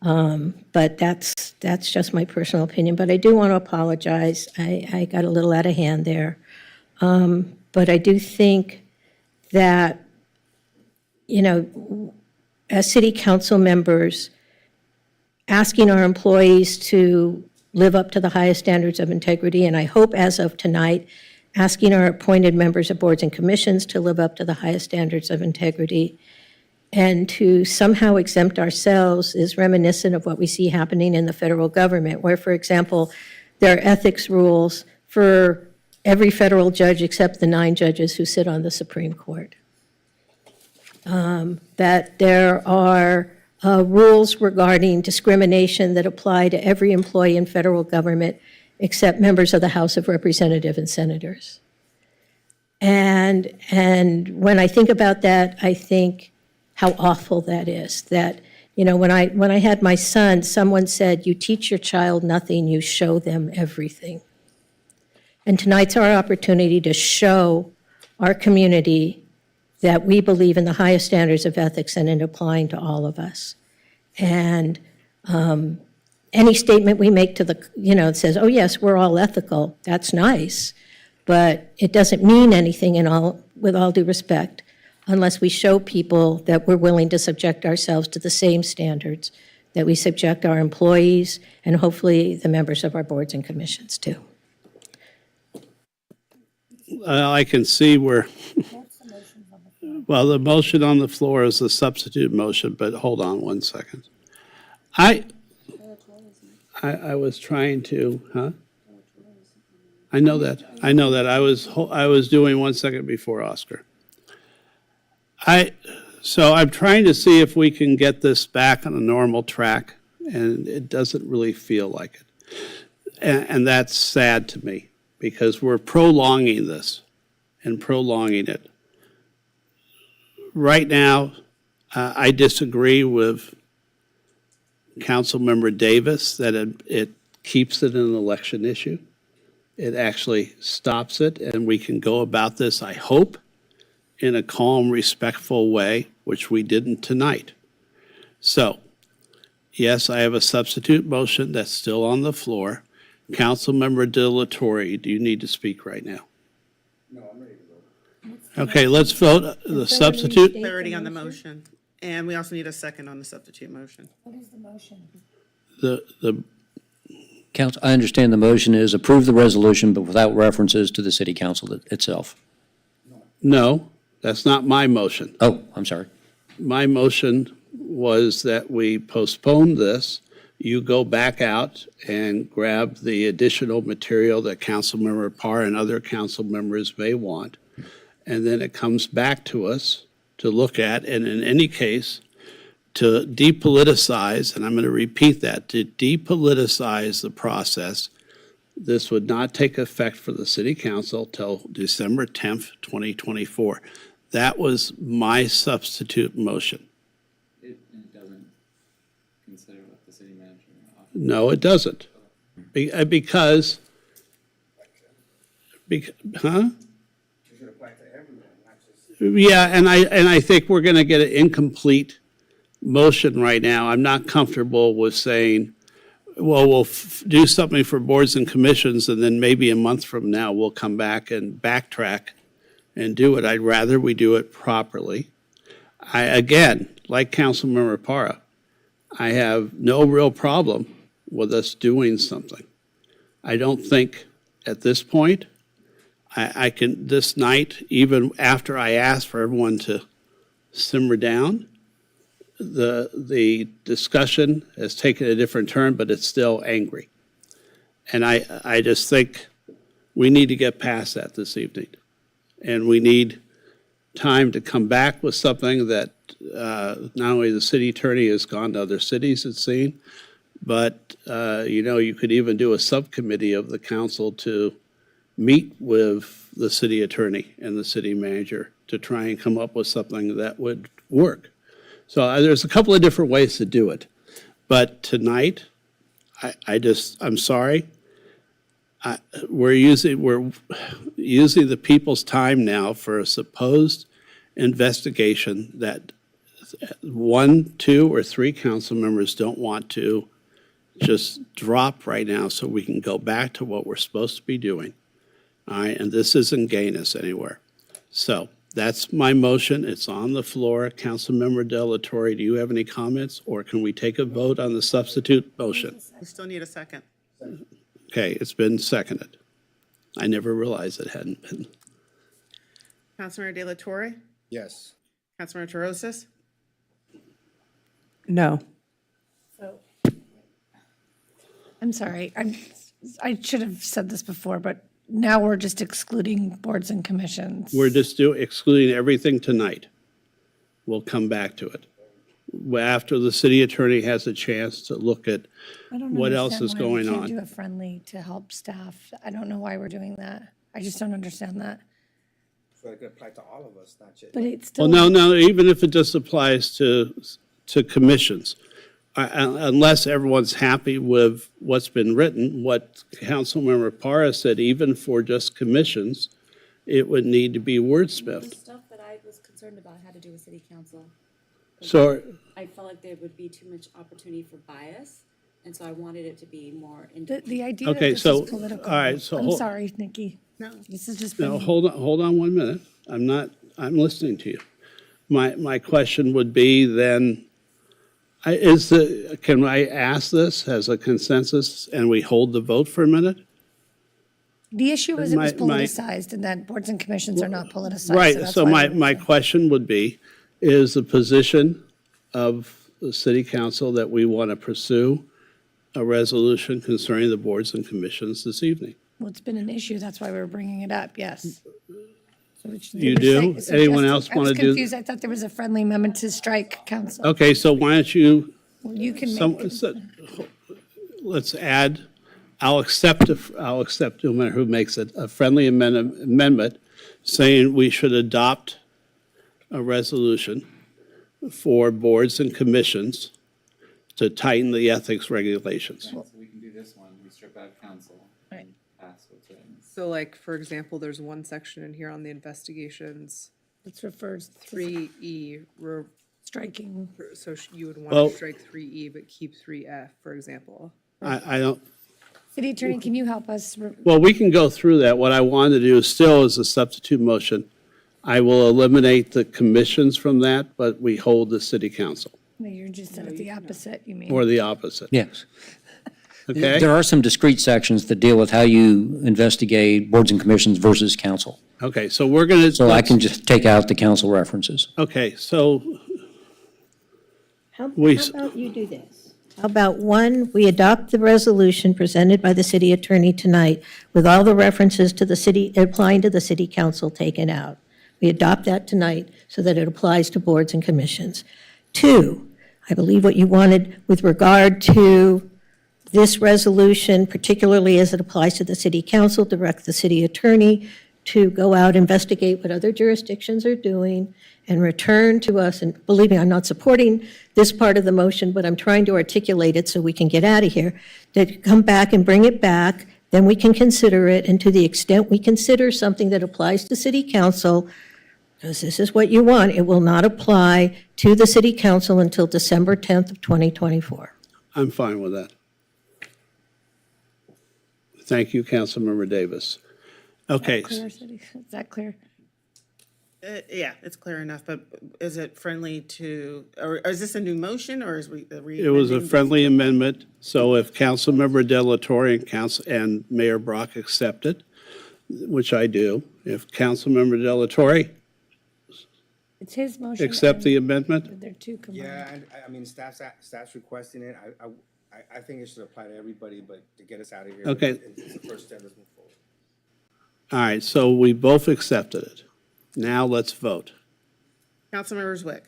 But that's just my personal opinion. But I do want to apologize. I got a little out of hand there. But I do think that, as city council members, asking our employees to live up to the highest standards of integrity, and I hope as of tonight, asking our appointed members of boards and commissions to live up to the highest standards of integrity, and to somehow exempt ourselves is reminiscent of what we see happening in the federal government, where, for example, there are ethics rules for every federal judge except the 9 judges who sit on the Supreme Court. That there are rules regarding discrimination that apply to every employee in federal government except members of the House of Representatives and senators. And when I think about that, I think how awful that is. That, when I had my son, someone said, you teach your child nothing, you show them everything. And tonight's our opportunity to show our community that we believe in the highest standards of ethics and in applying to all of us. And any statement we make to the, it says, oh yes, we're all ethical, that's nice, but it doesn't mean anything with all due respect, unless we show people that we're willing to subject ourselves to the same standards that we subject our employees and hopefully the members of our boards and commissions too. I can see where, well, the motion on the floor is the substitute motion, but hold on one second. I was trying to, I know that. I was doing 1 second before Oscar. So I'm trying to see if we can get this back on a normal track, and it doesn't really feel like it. And that's sad to me, because we're prolonging this and prolonging it. Right now, I disagree with Councilmember Davis that it keeps it an election issue. It actually stops it, and we can go about this, I hope, in a calm, respectful way, which we didn't tonight. So, yes, I have a substitute motion that's still on the floor. Councilmember De La Torre, do you need to speak right now? No, I'm ready to vote. Okay, let's vote the substitute. Clarity on the motion. And we also need a second on the substitute motion. What is the motion? The Council, I understand the motion is approve the resolution, but without references to the city council itself. No, that's not my motion. Oh, I'm sorry. My motion was that we postpone this. You go back out and grab the additional material that Councilmember Parr and other council members may want. And then it comes back to us to look at, and in any case, to depoliticize, and I'm going to repeat that, to depoliticize the process. This would not take effect for the city council till December 10th, 2024. That was my substitute motion. It doesn't consider what the city manager offers. No, it doesn't. Because, huh? Yeah, and I think we're going to get an incomplete motion right now. I'm not comfortable with saying, well, we'll do something for boards and commissions, and then maybe a month from now, we'll come back and backtrack and do it. I'd rather we do it properly. Again, like Councilmember Parra, I have no real problem with us doing something. I don't think at this point, I can, this night, even after I asked for everyone to simmer down, the discussion has taken a different turn, but it's still angry. And I just think we need to get past that this evening. And we need time to come back with something that not only the city attorney has gone to other cities and seen, but, you could even do a subcommittee of the council to meet with the city attorney and the city manager to try and come up with something that would work. So there's a couple of different ways to do it. But tonight, I'm sorry. We're using the people's time now for a supposed investigation that 1, 2, or 3 council members don't want to just drop right now so we can go back to what we're supposed to be doing. All right, and this isn't getting us anywhere. So that's my motion. It's on the floor. Councilmember Delatorre, do you have any comments, or can we take a vote on the substitute motion? We still need a second. Okay, it's been seconded. I never realized it hadn't been. Councilmember De La Torre? Yes. Councilmember Torosis? No. So, I'm sorry, I should have said this before, but now we're just excluding boards and commissions. We're just excluding everything tonight. We'll come back to it. After the city attorney has a chance to look at what else is going I don't understand why we can't do on. a friendly to help staff. I don't know why we're doing that. I just don't understand that. So it could apply to all of us, not just. But it's still. Well, no, even if it just applies to commissions, unless everyone's happy with what's been written, what Councilmember Parra said, even for just commissions, it would need to be The wordsmithed. stuff that I was concerned about had to do with city council. So, I felt like there would be too much opportunity for bias, and so I wanted it to be more. The idea that Okay, this so, is political. all right, so I'm hold- sorry, Nikki. No. This has just no, been. hold on 1 minute. I'm listening to you. My question would be then, can I ask this as a consensus and we hold the vote for a minute? The issue was it was my- politicized and that boards and commissions are not politicized. Right, that's so why my question would be, is the position of the city council that we want to pursue a resolution concerning the boards and commissions this evening? Well, it's been an issue. That's why we're bringing it up. Yes. So You do? Anyone else I was want to do? confused. I thought there was a friendly amendment to strike council. Okay, so why don't you, Well, you can make it. let's add, I'll accept, no matter who makes it, a friendly amendment saying we should adopt a resolution for boards and commissions to tighten the ethics regulations. So we can do this one, we strip out council. Right. Pass what's written. So like, for example, there's one section in here on the investigations, It refers to 3E, striking. so you would want Well- to strike 3E, but keep 3F, for example. I don't, City attorney, can you help us? well, we can go through that. What I wanted to do still is a substitute motion. I will eliminate the commissions from that, but we hold the city council, No, you're just said it the opposite, you mean? or the opposite. Yes. Okay? There are some discrete sections that deal with how you investigate boards and commissions versus council. Okay, so we're going to. So I can just take out the council references. Okay, so How We- about you do this? How about, 1, we adopt the resolution presented by the city attorney tonight with all the references to the city, applying to the city council taken out. We adopt that tonight so that it applies to boards and commissions. 2, I believe what you wanted with regard to this resolution, particularly as it applies to the city council, direct the city attorney to go out, investigate what other jurisdictions are doing, and return to us, and believe me, I'm not supporting this part of the motion, but I'm trying to articulate it so we can get out of here, that come back and bring it back, then we can consider it, and to the extent we consider something that applies to city council, because this is what you want, it will not apply to the city council until December 10th of 2024. I'm fine with that. Thank you, Councilmember Davis. Okay, Clear, city? Is that clear? Yeah, it's clear enough, but is it friendly to, or is this a new motion, or is are we It was a amending friendly amendment, so if Councilmember Delatorre and Mayor Brock accept it, which I do, if Councilmember Delatorre It's his motion. accept and the amendment, They're two combined. Yeah, and I mean, staff's requesting it. I think it should apply to everybody, but to get us out of here. Okay. It's the first step, let's move forward. all right, so we both accepted it. Now let's vote. Councilmember Zwick,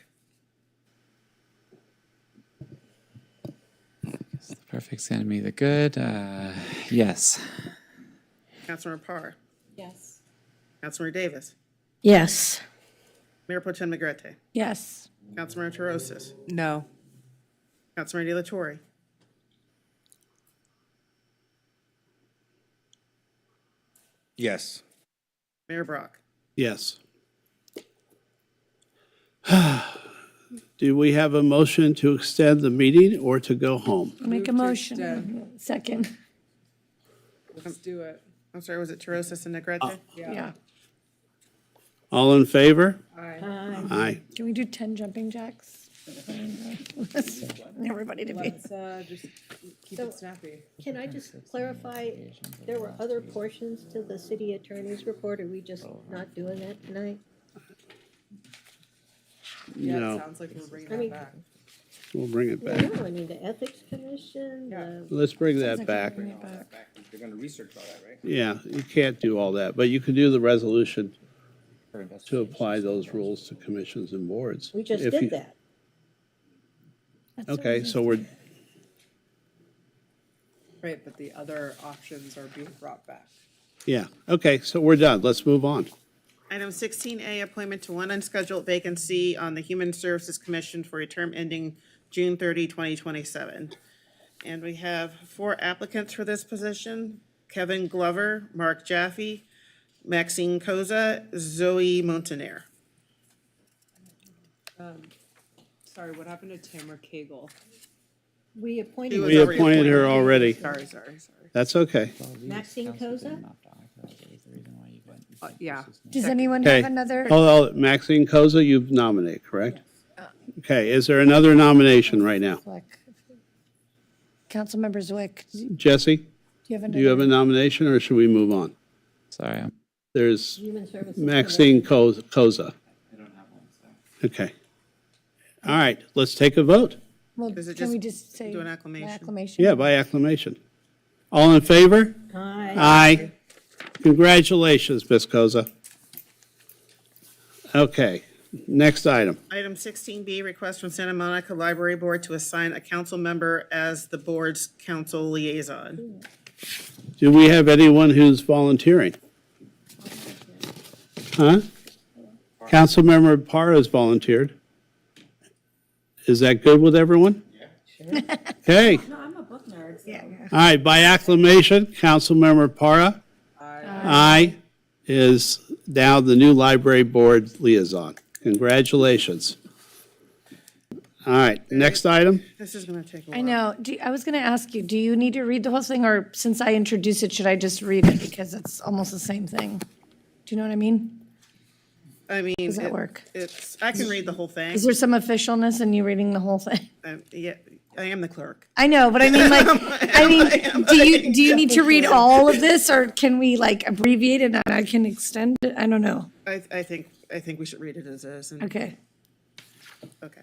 The perfect's gonna be the good. Yes. Councilmember Parr, Yes. Councilmember Davis, Yes. Mayor Pro Tem Negrete, Yes. Councilmember Terosis, No. Councilmember De La Torre, Yes. Mayor Brock. Yes. Do we have a motion to extend the meeting or to go home? Make a motion. Second. Let's do it. I'm sorry, was it Terosis and Negrete? Yeah. All in favor? Aye. Aye. Can we do 10 jumping jacks? Everybody to be. Let's just keep So- it snappy. Can I just clarify, there were other portions to the city attorney's report, are we just not doing that tonight? Yeah, No. it sounds like we're bringing I mean- that back. We'll bring it back. No, I mean, the ethics commission, the. Let's bring that back. They're gonna research all that, right? Yeah, you can't do all that, but you can do the resolution to apply those rules to commissions and boards. We just If you- did that. Okay, so we're, Right, but the other options are being brought back. yeah, okay, so we're done. Let's move on. Item 16A, appointment to one unscheduled vacancy on the Human Services Commission for a term ending June 30, 2027. And we have 4 applicants for this position: Kevin Glover, Mark Jaffe, Maxine Koza, Zoe Montaner. Sorry, what happened to Tamara Cagle? We He appointed. was We already appointed her appointed. already. Sorry. That's okay. Maxine Koza? Yeah. Does anyone Okay. have another? Oh, Maxine Koza, you've nominated, correct? Okay, is there another nomination right now? Councilmember Zwick, do Jesse, you have do you have a another? nomination, or should we move on? Sorry. There's Human Services. Maxine Koza. Okay. All right, let's take a vote. Well, Is it can we just just say? do an acclamation? Acclamation? Yeah, by acclamation. All in favor? Aye. Aye. Congratulations, Ms. Koza. Okay, next item. Item 16B, request from Santa Monica Library Board to assign a council member as the board's council liaison. Do we have anyone who's volunteering? Huh? Councilmember Parr has volunteered. Is that good with everyone? Okay. No, I'm a book nerd, so. All right, by acclamation, Councilmember Parra. Aye. Is now the new library board liaison. Congratulations. All right, next item. This is gonna take a while. I know. I was going to ask you, do you need to read the whole thing, or since I introduced it, should I just read it because it's almost the same thing? Do you know what I mean? I mean. Does that work? I can read the whole thing. Is there some officialness in you reading the whole thing? Yeah, I am the clerk. I know, but I mean, like, do you need to read all of this, or can we like abbreviate it and I can extend it? I don't know. I think we should read it as is. and- Okay. Okay.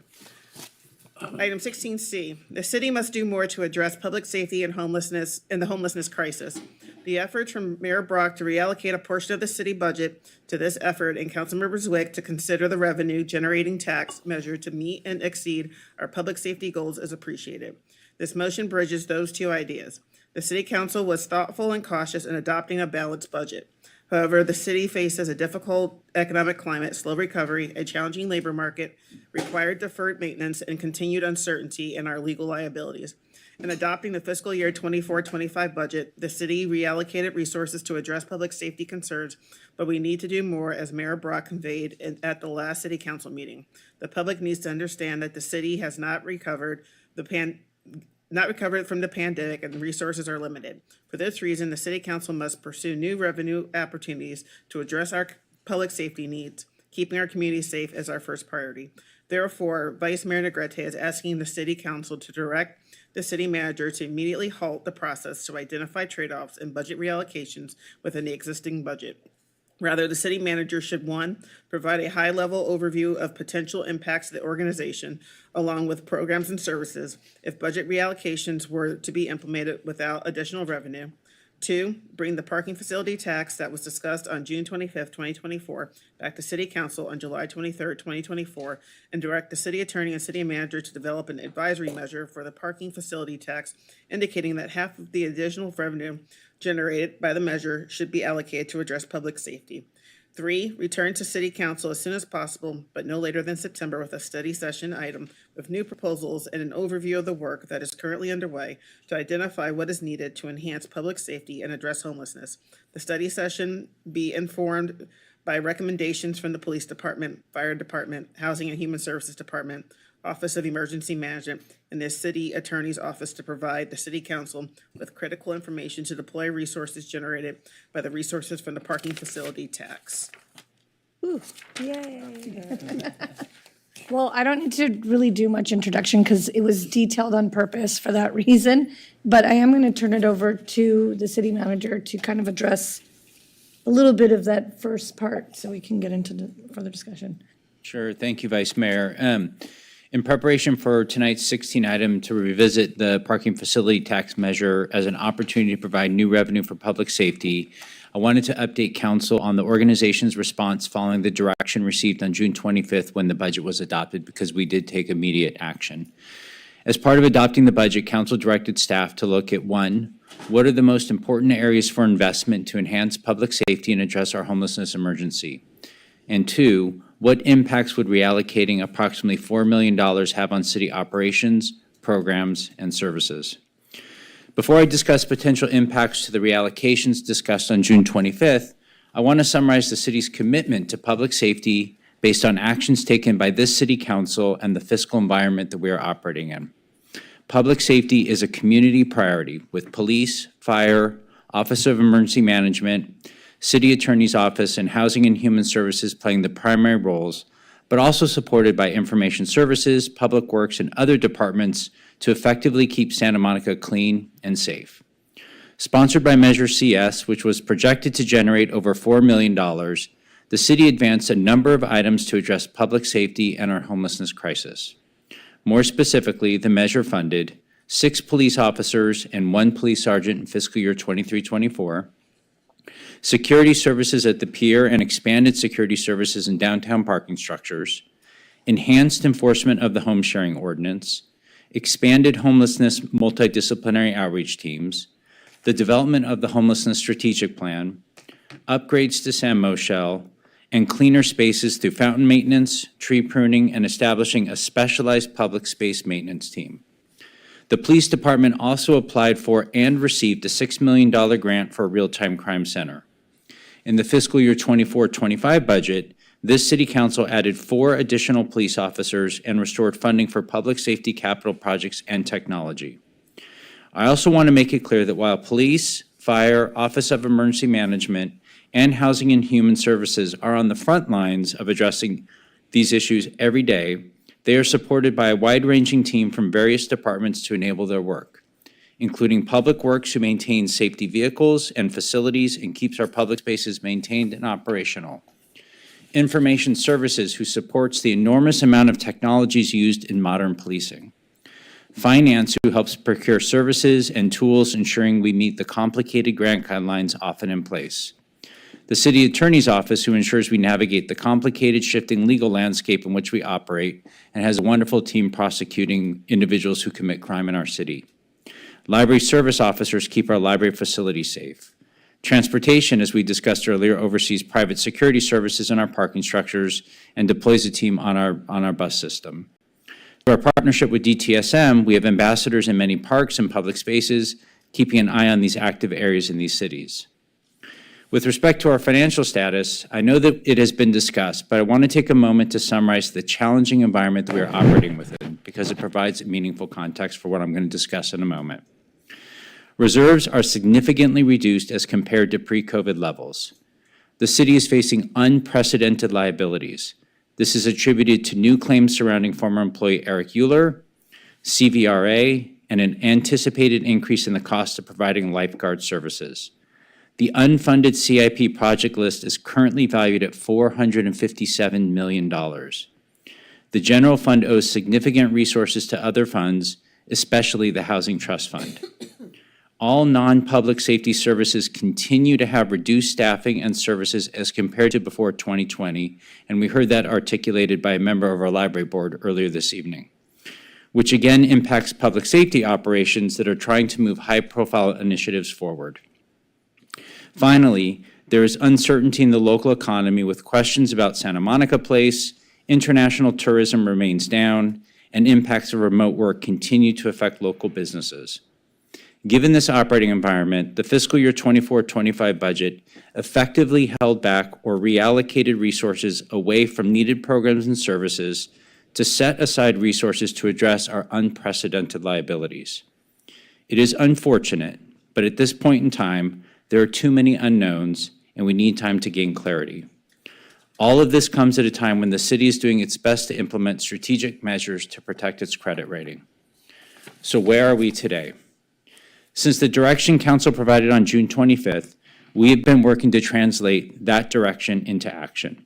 Item 16C, the city must do more to address public safety and homelessness and the homelessness crisis. The efforts from Mayor Brock to reallocate a portion of the city budget to this effort and Councilmember Zwick to consider the revenue generating tax measure to meet and exceed our public safety goals is appreciated. This motion bridges those two ideas. The city council was thoughtful and cautious in adopting a balanced budget. However, the city faces a difficult economic climate, slow recovery, a challenging labor market, required deferred maintenance, and continued uncertainty in our legal liabilities. In adopting the fiscal year 24-25 budget, the city reallocated resources to address public safety concerns, but we need to do more, as Mayor Brock conveyed at the last city council meeting. The public needs to understand that the city has not recovered from the pandemic and the resources are limited. For this reason, the city council must pursue new revenue opportunities to address our public safety needs. Keeping our community safe is our first priority. Therefore, Vice Mayor Negrete is asking the City Council to direct the city manager to immediately halt the process to identify trade-offs and budget reallocations within the existing budget. Rather, the city manager should, one, provide a high-level overview of potential impacts to the organization, along with programs and services, if budget reallocations were to be implemented without additional revenue. Two, bring the parking facility tax that was discussed on June 25th, 2024, back to City Council on July 23rd, 2024, and direct the city attorney and city manager to develop an advisory measure for the parking facility tax, indicating that half of the additional revenue generated by the measure should be allocated to address public safety. Three, return to City Council as soon as possible, but no later than September, with a study session item with new proposals and an overview of the work that is currently underway to identify what is needed to enhance public safety and address homelessness. The study session be informed by recommendations from the Police Department, Fire Department, Housing and Human Services Department, Office of Emergency Management, and the City Attorney's Office to provide the City Council with critical information to deploy resources generated by the resources from the parking facility tax. Yay. Well, I don't need to really do much introduction because it was detailed on purpose for that reason. But I am going to turn it over to the city manager to kind of address a little bit of that first part so we can get into the further discussion. Sure. Thank you, Vice Mayor. In preparation for tonight's 16 item to revisit the parking facility tax measure as an opportunity to provide new revenue for public safety, I wanted to update council on the organization's response following the direction received on June 25th when the budget was adopted, because we did take immediate action. As part of adopting the budget, council directed staff to look at, one, what are the most important areas for investment to enhance public safety and address our homelessness emergency? And two, what impacts would reallocating approximately $4 million have on city operations, programs, and services? Before I discuss potential impacts to the reallocations discussed on June 25th, I want to summarize the city's commitment to public safety based on actions taken by this city council and the fiscal environment that we are operating in. Public safety is a community priority, with police, fire, Office of Emergency Management, City Attorney's Office, and Housing and Human Services playing the primary roles, but also supported by Information Services, Public Works, and other departments to effectively keep Santa Monica clean and safe. Sponsored by Measure CS, which was projected to generate over $4 million, the city advanced a number of items to address public safety and our homelessness crisis. More specifically, the measure funded 6 police officers and 1 police sergeant in fiscal year 23-24, security services at the pier and expanded security services in downtown parking structures, enhanced enforcement of the home sharing ordinance, expanded homelessness multidisciplinary outreach teams, the development of the homelessness strategic plan, upgrades to San Moshel, and cleaner spaces through fountain maintenance, tree pruning, and establishing a specialized public space maintenance team. The police department also applied for and received a $6 million grant for a real-time crime center. In the fiscal year 24-25 budget, this city council added 4 additional police officers and restored funding for public safety capital projects and technology. I also want to make it clear that while police, fire, Office of Emergency Management, and Housing and Human Services are on the front lines of addressing these issues every day, they are supported by a wide-ranging team from various departments to enable their work, including Public Works, who maintains safety vehicles and facilities and keeps our public spaces maintained and operational. Information Services, who supports the enormous amount of technologies used in modern policing. Finance, who helps procure services and tools, ensuring we meet the complicated grant guidelines often in place. The City Attorney's Office, who ensures we navigate the complicated, shifting legal landscape in which we operate, and has a wonderful team prosecuting individuals who commit crime in our city. Library service officers keep our library facilities safe. Transportation, as we discussed earlier, oversees private security services in our parking structures and deploys a team on our bus system. Through our partnership with DTSM, we have ambassadors in many parks and public spaces, keeping an eye on these active areas in these cities. With respect to our financial status, I know that it has been discussed, but I want to take a moment to summarize the challenging environment that we are operating within, because it provides meaningful context for what I'm going to discuss in a moment. Reserves are significantly reduced as compared to pre-COVID levels. the city is facing unprecedented liabilities. This is attributed to new claims surrounding former employee Eric Euler, CVRA, and an anticipated increase in the cost of providing lifeguard services. The unfunded CIP project list is currently valued at $457 million. The general fund owes significant resources to other funds, especially the Housing Trust Fund. All non-public safety services continue to have reduced staffing and services as compared to before 2020, and we heard that articulated by a member of our library board earlier this evening, which again impacts public safety operations that are trying to move high-profile initiatives forward. Finally, there is uncertainty in the local economy with questions about Santa Monica Place, international tourism remains down, and impacts of remote work continue to affect local businesses. Given this operating environment, the fiscal year 24-25 budget effectively held back or reallocated resources away from needed programs and services to set aside resources to address our unprecedented liabilities. It is unfortunate, but at this point in time, there are too many unknowns, and we need time to gain clarity. All of this comes at a time when the city is doing its best to implement strategic measures to protect its credit rating. So where are we today? Since the direction Council provided on June 25th, we have been working to translate that direction into action.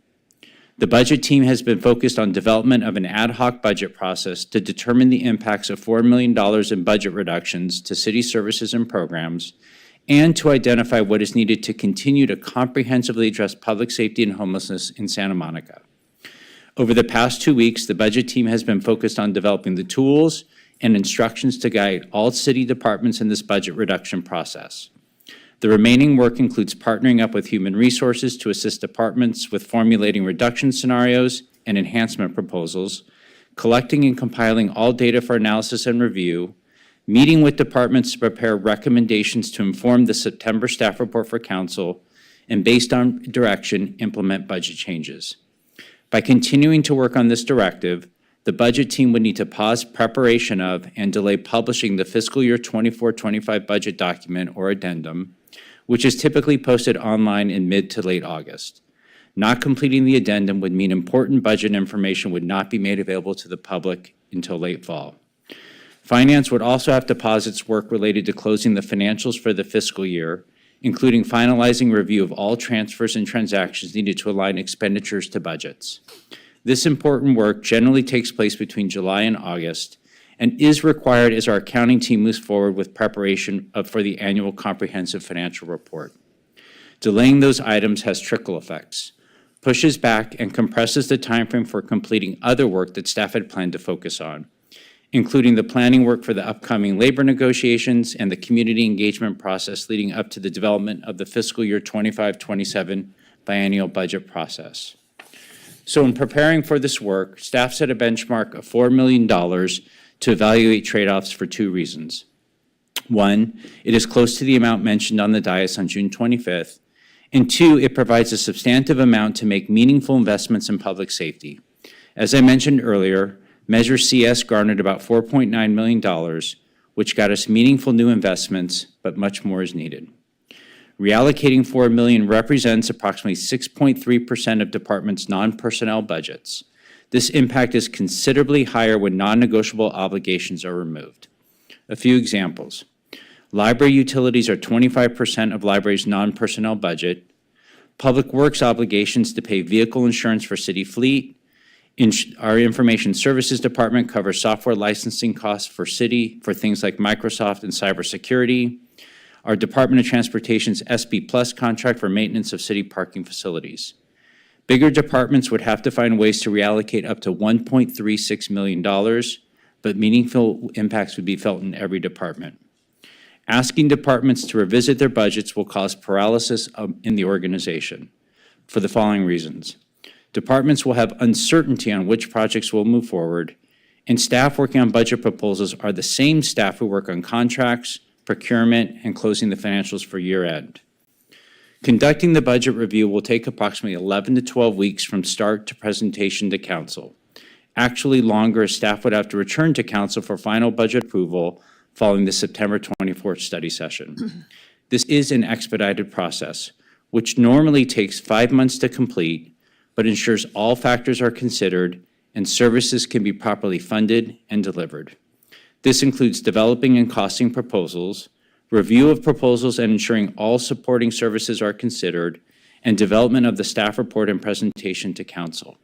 The budget team has been focused on development of an ad hoc budget process to determine the impacts of $4 million in budget reductions to city services and programs, and to identify what is needed to continue to comprehensively address public safety and homelessness in Santa Monica. Over the past 2 weeks, the budget team has been focused on developing the tools and instructions to guide all city departments in this budget reduction process. The remaining work includes partnering up with human resources to assist departments with formulating reduction scenarios and enhancement proposals, collecting and compiling all data for analysis and review, meeting with departments to prepare recommendations to inform the September staff report for council, and based on direction, implement budget changes. By continuing to work on this directive, the budget team would need to pause preparation of and delay publishing the fiscal year 24-25 budget document or addendum, which is typically posted online in mid to late August. Not completing the addendum would mean important budget information would not be made available to the public until late fall. Finance would also have to pause its work related to closing the financials for the fiscal year, including finalizing review of all transfers and transactions needed to align expenditures to budgets. This important work generally takes place between July and August and is required as our accounting team moves forward with preparation for the annual comprehensive financial report. Delaying those items has trickle effects, pushes back and compresses the timeframe for completing other work that staff had planned to focus on, including the planning work for the upcoming labor negotiations and the community engagement process leading up to the development of the fiscal year 25-27 biennial budget process. So in preparing for this work, staff set a benchmark of $4 million to evaluate trade-offs for 2 reasons. One, it is close to the amount mentioned on the dais on June 25th, and 2, it provides a substantive amount to make meaningful investments in public safety. As I mentioned earlier, Measure CS garnered about $4.9 million, which got us meaningful new investments, but much more is needed. Reallocating $4 million represents approximately 6.3% of departments' non-personnel budgets. This impact is considerably higher when non-negotiable obligations are removed. A few examples. Library utilities are 25% of library's non-personnel budget. Public Works obligations to pay vehicle insurance for city fleet. Our Information Services Department covers software licensing costs for city for things like Microsoft and cybersecurity. Our Department of Transportation's SB Plus contract for maintenance of city parking facilities. Bigger departments would have to find ways to reallocate up to $1.36 million, but meaningful impacts would be felt in every department. Asking departments to revisit their budgets will cause paralysis in the organization for the following reasons. Departments will have uncertainty on which projects will move forward, and staff working on budget proposals are the same staff who work on contracts, procurement, and closing the financials for year end. Conducting the budget review will take approximately 11 to 12 weeks from start to presentation to council. Actually longer as staff would have to return to council for final budget approval following the September 24th study session. This is an expedited process. which normally takes 5 months to complete, but ensures all factors are considered and services can be properly funded and delivered. This includes developing and costing proposals, review of proposals and ensuring all supporting services are considered, and development of the staff report and presentation to council.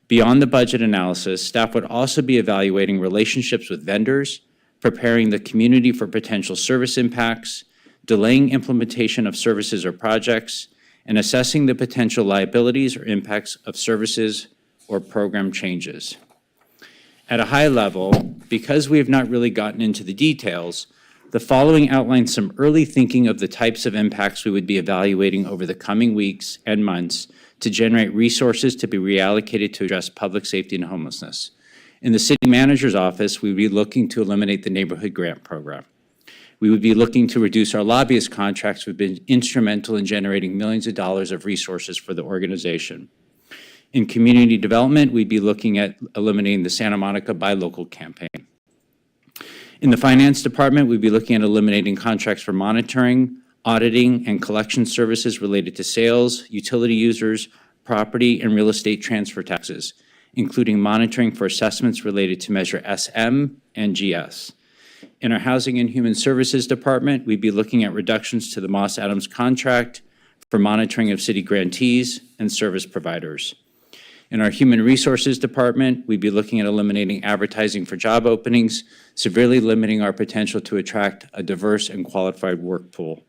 Beyond the budget analysis, staff would also be evaluating relationships with vendors, preparing the community for potential service impacts, delaying implementation of services or projects, and assessing the potential liabilities or impacts of services or program changes. At a high level, because we have not really gotten into the details, the following outlines some early thinking of the types of impacts we would be evaluating over the coming weeks and months to generate resources to be reallocated to address public safety and homelessness. In the city manager's office, we would be looking to eliminate the neighborhood grant program. We would be looking to reduce our lobbyist contracts, which have been instrumental in generating millions of dollars of resources for the organization. In community development, we'd be looking at eliminating the Santa Monica Buy Local campaign. In the finance department, we'd be looking at eliminating contracts for monitoring, auditing, and collection services related to sales, utility users, property, and real estate transfer taxes, including monitoring for assessments related to Measure SM and GS. In our Housing and Human Services Department, we'd be looking at reductions to the Moss Adams contract for monitoring of city grantees and service providers. In our Human Resources Department, we'd be looking at eliminating advertising for job openings, severely limiting our potential to attract a diverse and qualified work pool.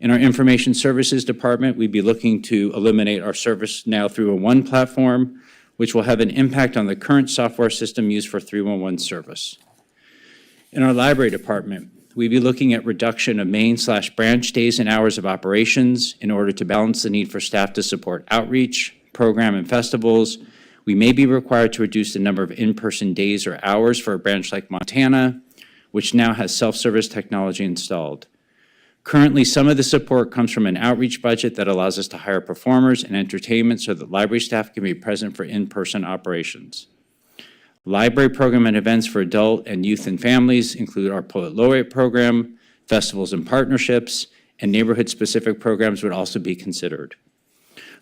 In our Information Services Department, we'd be looking to eliminate our ServiceNow 311 platform, which will have an impact on the current software system used for 311 service. In our Library Department, we'd be looking at reduction of main/branch days and hours of operations in order to balance the need for staff to support outreach, program, and festivals. We may be required to reduce the number of in-person days or hours for a branch like Montana, which now has self-service technology installed. Currently, some of the support comes from an outreach budget that allows us to hire performers and entertainment so that library staff can be present for in-person operations. Library program and events for adult and youth and families include our Poet Laureate program, festivals and partnerships, and neighborhood-specific programs would also be considered.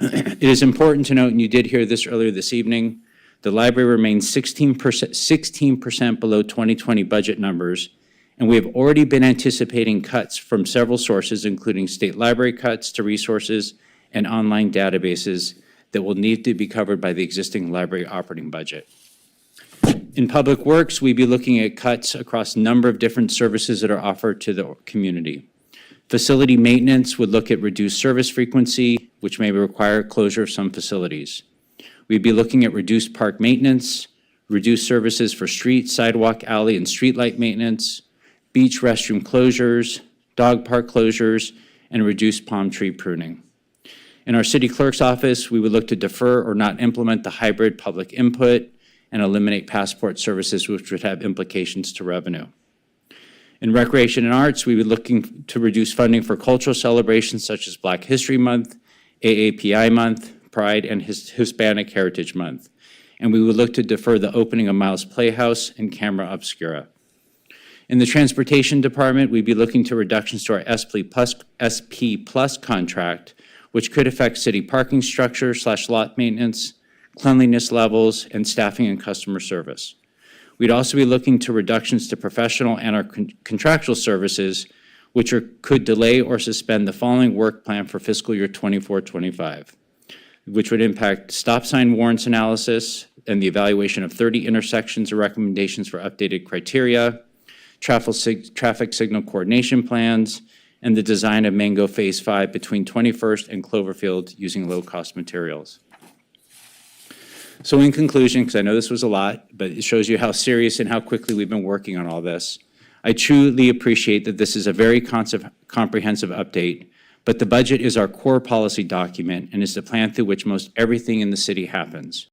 It is important to note, and you did hear this earlier this evening, the library remains 16% below 2020 budget numbers, and we have already been anticipating cuts from several sources, including state library cuts to resources and online databases that will need to be covered by the existing library operating budget. In Public Works, we'd be looking at cuts across a number of different services that are offered to the community. Facility maintenance would look at reduced service frequency, which may require closure of some facilities. We'd be looking at reduced park maintenance, reduced services for street, sidewalk, alley, and streetlight maintenance, beach restroom closures, dog park closures, and reduced palm tree pruning. In our city clerk's office, we would look to defer or not implement the hybrid public input and eliminate passport services, which would have implications to revenue. In recreation and arts, we would looking to reduce funding for cultural celebrations such as Black History Month, AAPI Month, Pride, and Hispanic Heritage Month. And we would look to defer the opening of Miles Playhouse and Camera Obscura. In the transportation department, we'd be looking to reductions to our SP Plus contract, which could affect city parking structure/lot maintenance, cleanliness levels, and staffing and customer service. We'd also be looking to reductions to professional and our contractual services, which could delay or suspend the following work plan for fiscal year 24-25, which would impact stop sign warrants analysis and the evaluation of 30 intersections or recommendations for updated criteria, traffic signal coordination plans, and the design of Mango Phase 5 between 21st and Cloverfield using low-cost materials. So in conclusion, because I know this was a lot, but it shows you how serious and how quickly we've been working on all this, I truly appreciate that this is a very comprehensive update, but the budget is our core policy document and is the plan through which most everything in the city happens.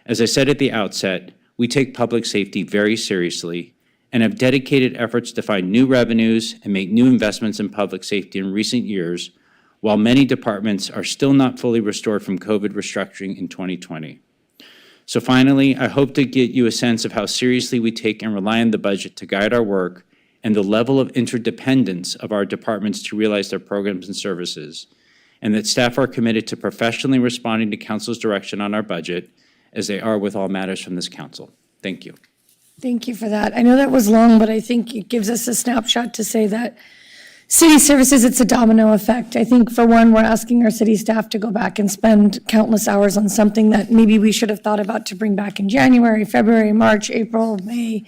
As I said at the outset, we take public safety very seriously and have dedicated efforts to find new revenues and make new investments in public safety in recent years, while many departments are still not fully restored from COVID restructuring in 2020. So finally, I hope to get you a sense of how seriously we take and rely on the budget to guide our work and the level of interdependence of our departments to realize their programs and services, and that staff are committed to professionally responding to council's direction on our budget, as they are with all matters from this council. Thank you. Thank you for that. I know that was long, but I think it gives us a snapshot to say that city services, it's a domino effect. I think for one, we're asking our city staff to go back and spend countless hours on something that maybe we should have thought about to bring back in January, February, March, April, May.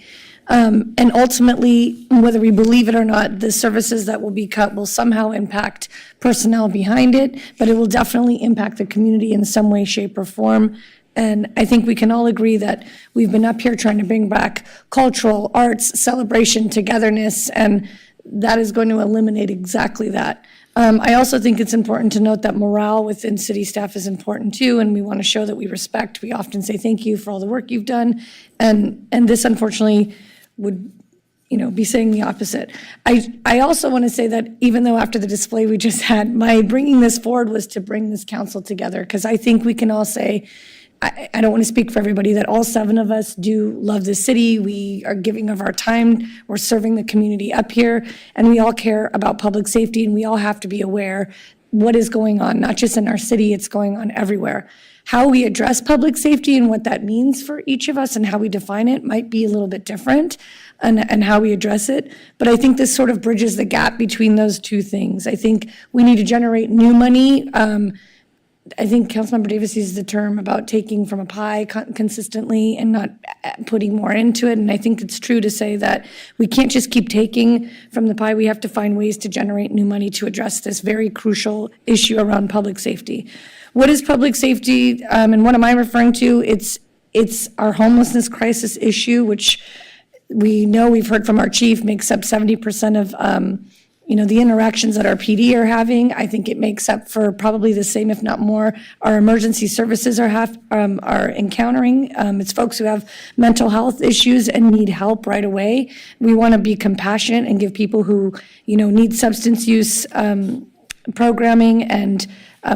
And ultimately, whether we believe it or not, the services that will be cut will somehow impact personnel behind it, but it will definitely impact the community in some way, shape, or form. And I think we can all agree that we've been up here trying to bring back cultural, arts, celebration, togetherness, and that is going to eliminate exactly that. I also think it's important to note that morale within city staff is important too, and we want to show that we respect. We often say thank you for all the work you've done, and this unfortunately would, be saying the opposite. I also want to say that even though after the display we just had, my bringing this forward was to bring this council together, because I think we can all say, I don't want to speak for everybody, that all 7 of us do love this city. We are giving of our time. We're serving the community up here, and we all care about public safety, and we all have to be aware what is going on, not just in our city, it's going on everywhere. How we address public safety and what that means for each of us and how we define it might be a little bit different, and how we address it. But I think this sort of bridges the gap between those two things. I think we need to generate new money. I think Councilmember Davis uses the term about taking from a pie consistently and not putting more into it. And I think it's true to say that we can't just keep taking from the pie. We have to find ways to generate new money to address this very crucial issue around public safety. What is public safety, and what am I referring to? It's our homelessness crisis issue, which we know, we've heard from our chief, makes up 70% of the interactions that our PD are having. I think it makes up for probably the same, if not more, our emergency services are encountering. It's folks who have mental health issues and need help right away. We want to be compassionate and give people who, need substance use programming and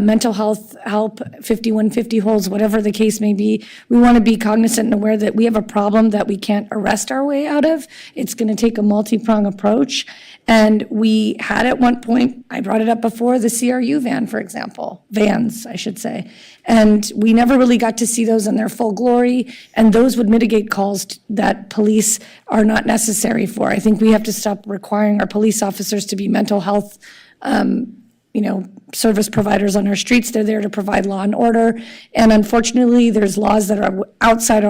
mental health help, 5150 holds, whatever the case may be. We want to be cognizant and aware that we have a problem that we can't arrest our way out of. It's going to take a multi-pronged approach. And we had at one point, I brought it up before, the CRU van, for example, vans, I should say. And we never really got to see those in their full glory, and those would mitigate calls that police are not necessary for. I think we have to stop requiring our police officers to be mental health service providers on our streets. They're there to provide law and order. And unfortunately, there's laws that are outside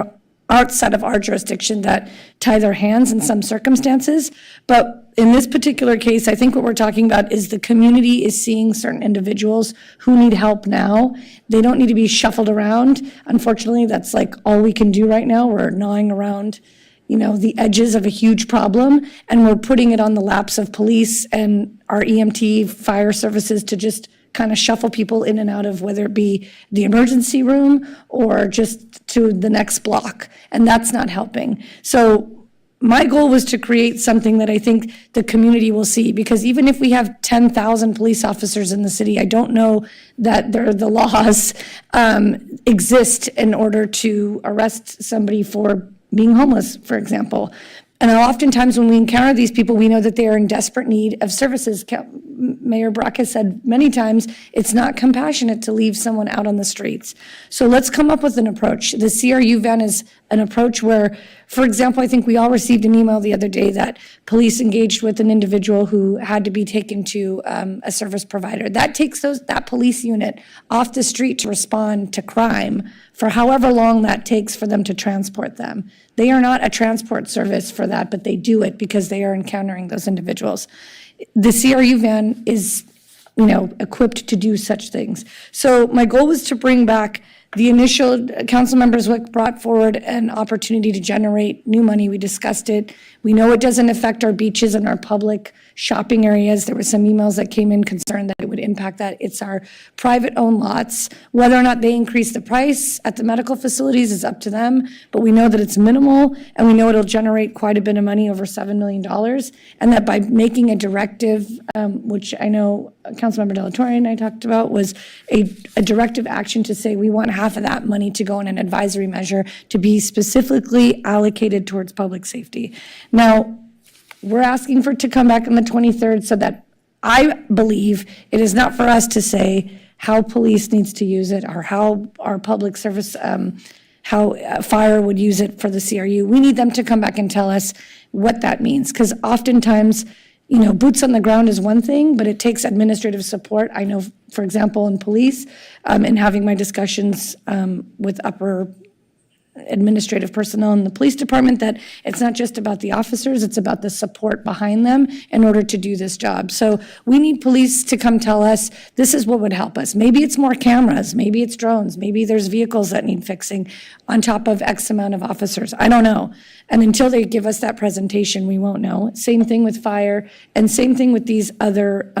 of our jurisdiction that tie their hands in some circumstances. But in this particular case, I think what we're talking about is the community is seeing certain individuals who need help now. They don't need to be shuffled around. Unfortunately, that's like all we can do right now. We're gnawing around the edges of a huge problem, and we're putting it on the laps of police and our EMT fire services to just kind of shuffle people in and out of, whether it be the emergency room or just to the next block, and that's not helping. So my goal was to create something that I think the community will see, because even if we have 10,000 police officers in the city, I don't know that the laws exist in order to arrest somebody for being homeless, for example. And oftentimes when we encounter these people, we know that they are in desperate need of services. Mayor Brock has said many times, it's not compassionate to leave someone out on the streets. So let's come up with an approach. The CRU van is an approach where, for example, I think we all received an email the other day that police engaged with an individual who had to be taken to a service provider. That takes that police unit off the street to respond to crime for however long that takes for them to transport them. They are not a transport service for that, but they do it because they are encountering those individuals. The CRU van is, equipped to do such things. So my goal was to bring back the initial, council members brought forward an opportunity to generate new money. We discussed it. We know it doesn't affect our beaches and our public shopping areas. There were some emails that came in concerned that it would impact that. It's our private-owned lots. Whether or not they increase the price at the medical facilities is up to them, but we know that it's minimal, and we know it'll generate quite a bit of money, over $7 million, and that by making a directive, which I know Councilmember Delatorre and I talked about, was a directive action to say we want half of that money to go in an advisory measure to be specifically allocated towards public safety. Now, we're asking for it to come back on the 23rd so that I believe it is not for us to say, how police needs to use it, or how our public service, how fire would use it for the CRU. We need them to come back and tell us what that means, because oftentimes, you know, boots on the ground is one thing, but it takes administrative support. I know, for example, in police, and having my discussions with upper administrative personnel in the police department, that it's not just about the officers, it's about the support behind them in order to do this job. So we need police to come tell us, this is what would help us. Maybe it's more cameras, maybe it's drones, maybe there's vehicles that need fixing on top of X amount of officers. I don't know. And until they give us that presentation, we won't know. Same thing with fire, and same thing with these other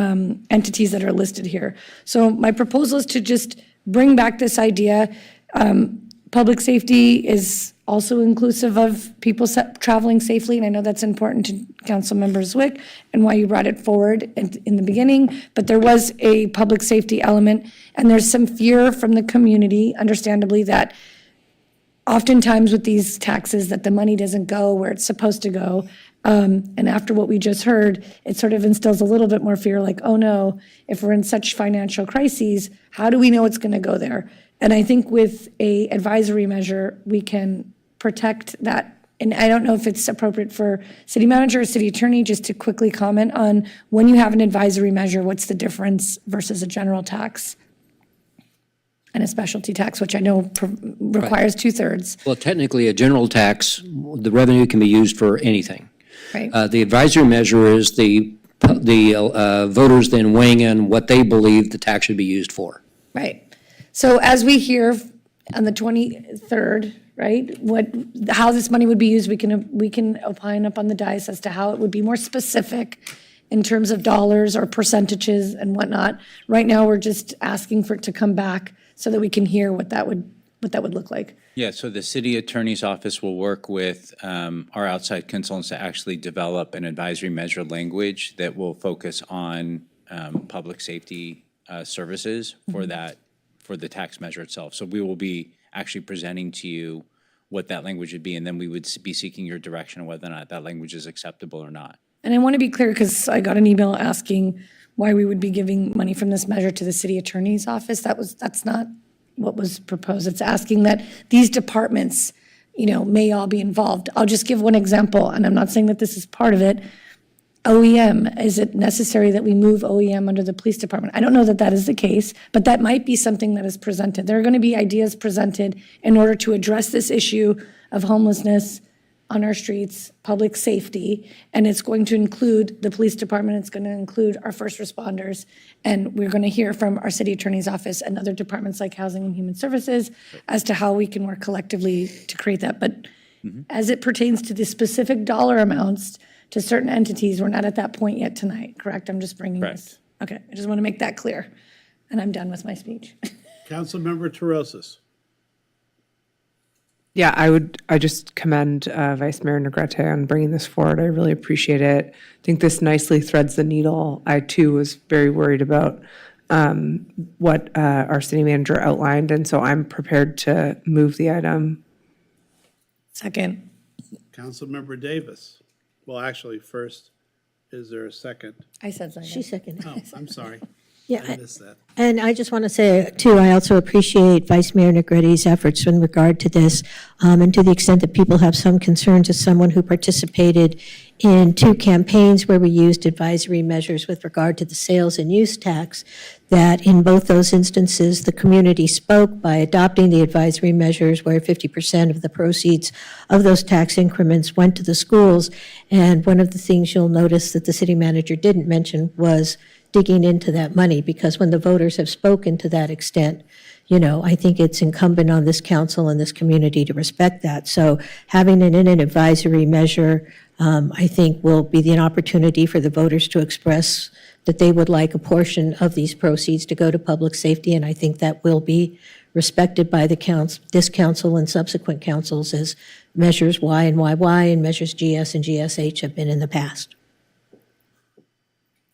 entities that are listed here. So my proposal is to just bring back this idea. Public safety is also inclusive of people traveling safely, and I know that's important to Councilmember Zwick and why you brought it forward in the beginning, but there was a public safety element, and there's some fear from the community, understandably, that oftentimes with these taxes that the money doesn't go where it's supposed to go. And after what we just heard, it sort of instills a little bit more fear, like, oh no, if we're in such financial crises, how do we know it's gonna go there? And I think with a advisory measure, we can protect that. And I don't know if it's appropriate for city manager or city attorney just to quickly comment on when you have an advisory measure, what's the difference versus a general tax and a specialty tax, which I know requires 2/3. Well, technically, a general tax, the revenue can be used for anything. Right. The advisory measure is the voters then weighing in what they believe the tax should be used for. Right. So as we hear on the 23rd, right, how this money would be used, we can opine up on the dais as to how it would be more specific in terms of dollars or percentages and whatnot. Right now, we're just asking for it to come back so that we can hear what that would look like. Yeah, so the city attorney's office will work with our outside consultants to actually develop an advisory measure language that will focus on public safety services for that, for the tax measure itself. So we will be actually presenting to you what that language would be, and then we would be seeking your direction on whether or not that language is acceptable or not. And I want to be clear, because I got an email asking why we would be giving money from this measure to the city attorney's office. That's not what was proposed. It's asking that these departments, you know, may all be involved. I'll just give one example, and I'm not saying that this is part of it. OEM, is it necessary that we move OEM under the police department? I don't know that that is the case, but that might be something that is presented. There are going to be ideas presented in order to address this issue of homelessness on our streets, public safety, and it's going to include the police department, it's going to include our first responders, and we're going to hear from our city attorney's office and other departments like Housing and Human Services as to how we can work collectively to create that. But as it pertains to the specific dollar amounts to certain entities, we're not at that point yet tonight, correct? I'm just bringing this. Okay, I just want to make that clear, and I'm done with my speech. Councilmember Terosas. Yeah, I just commend Vice Mayor Negrete on bringing this forward. I really appreciate it. I think this nicely threads the needle. I too was very worried about what our city manager outlined, and so I'm prepared to move the item. Second. Councilmember Davis. Well, actually, first, is there a second? I said second. She seconded. Oh, I'm sorry. Yeah, I missed that. And I just want to say, too, I also appreciate Vice Mayor Negretti's efforts in regard to this, and to the extent that people have some concerns, as someone who participated in 2 campaigns where we used advisory measures with regard to the sales and use tax, that in both those instances, the community spoke by adopting the advisory measures where 50% of the proceeds of those tax increments went to the schools. And one of the things you'll notice that the city manager didn't mention was digging into that money, because when the voters have spoken to that extent, you know, I think it's incumbent on this council and this community to respect that. So having it in an advisory measure, I think will be an opportunity for the voters to express that they would like a portion of these proceeds to go to public safety, and I think that will be respected by the this council and subsequent councils as measures Y and YY and measures GS and GSH have been in the past.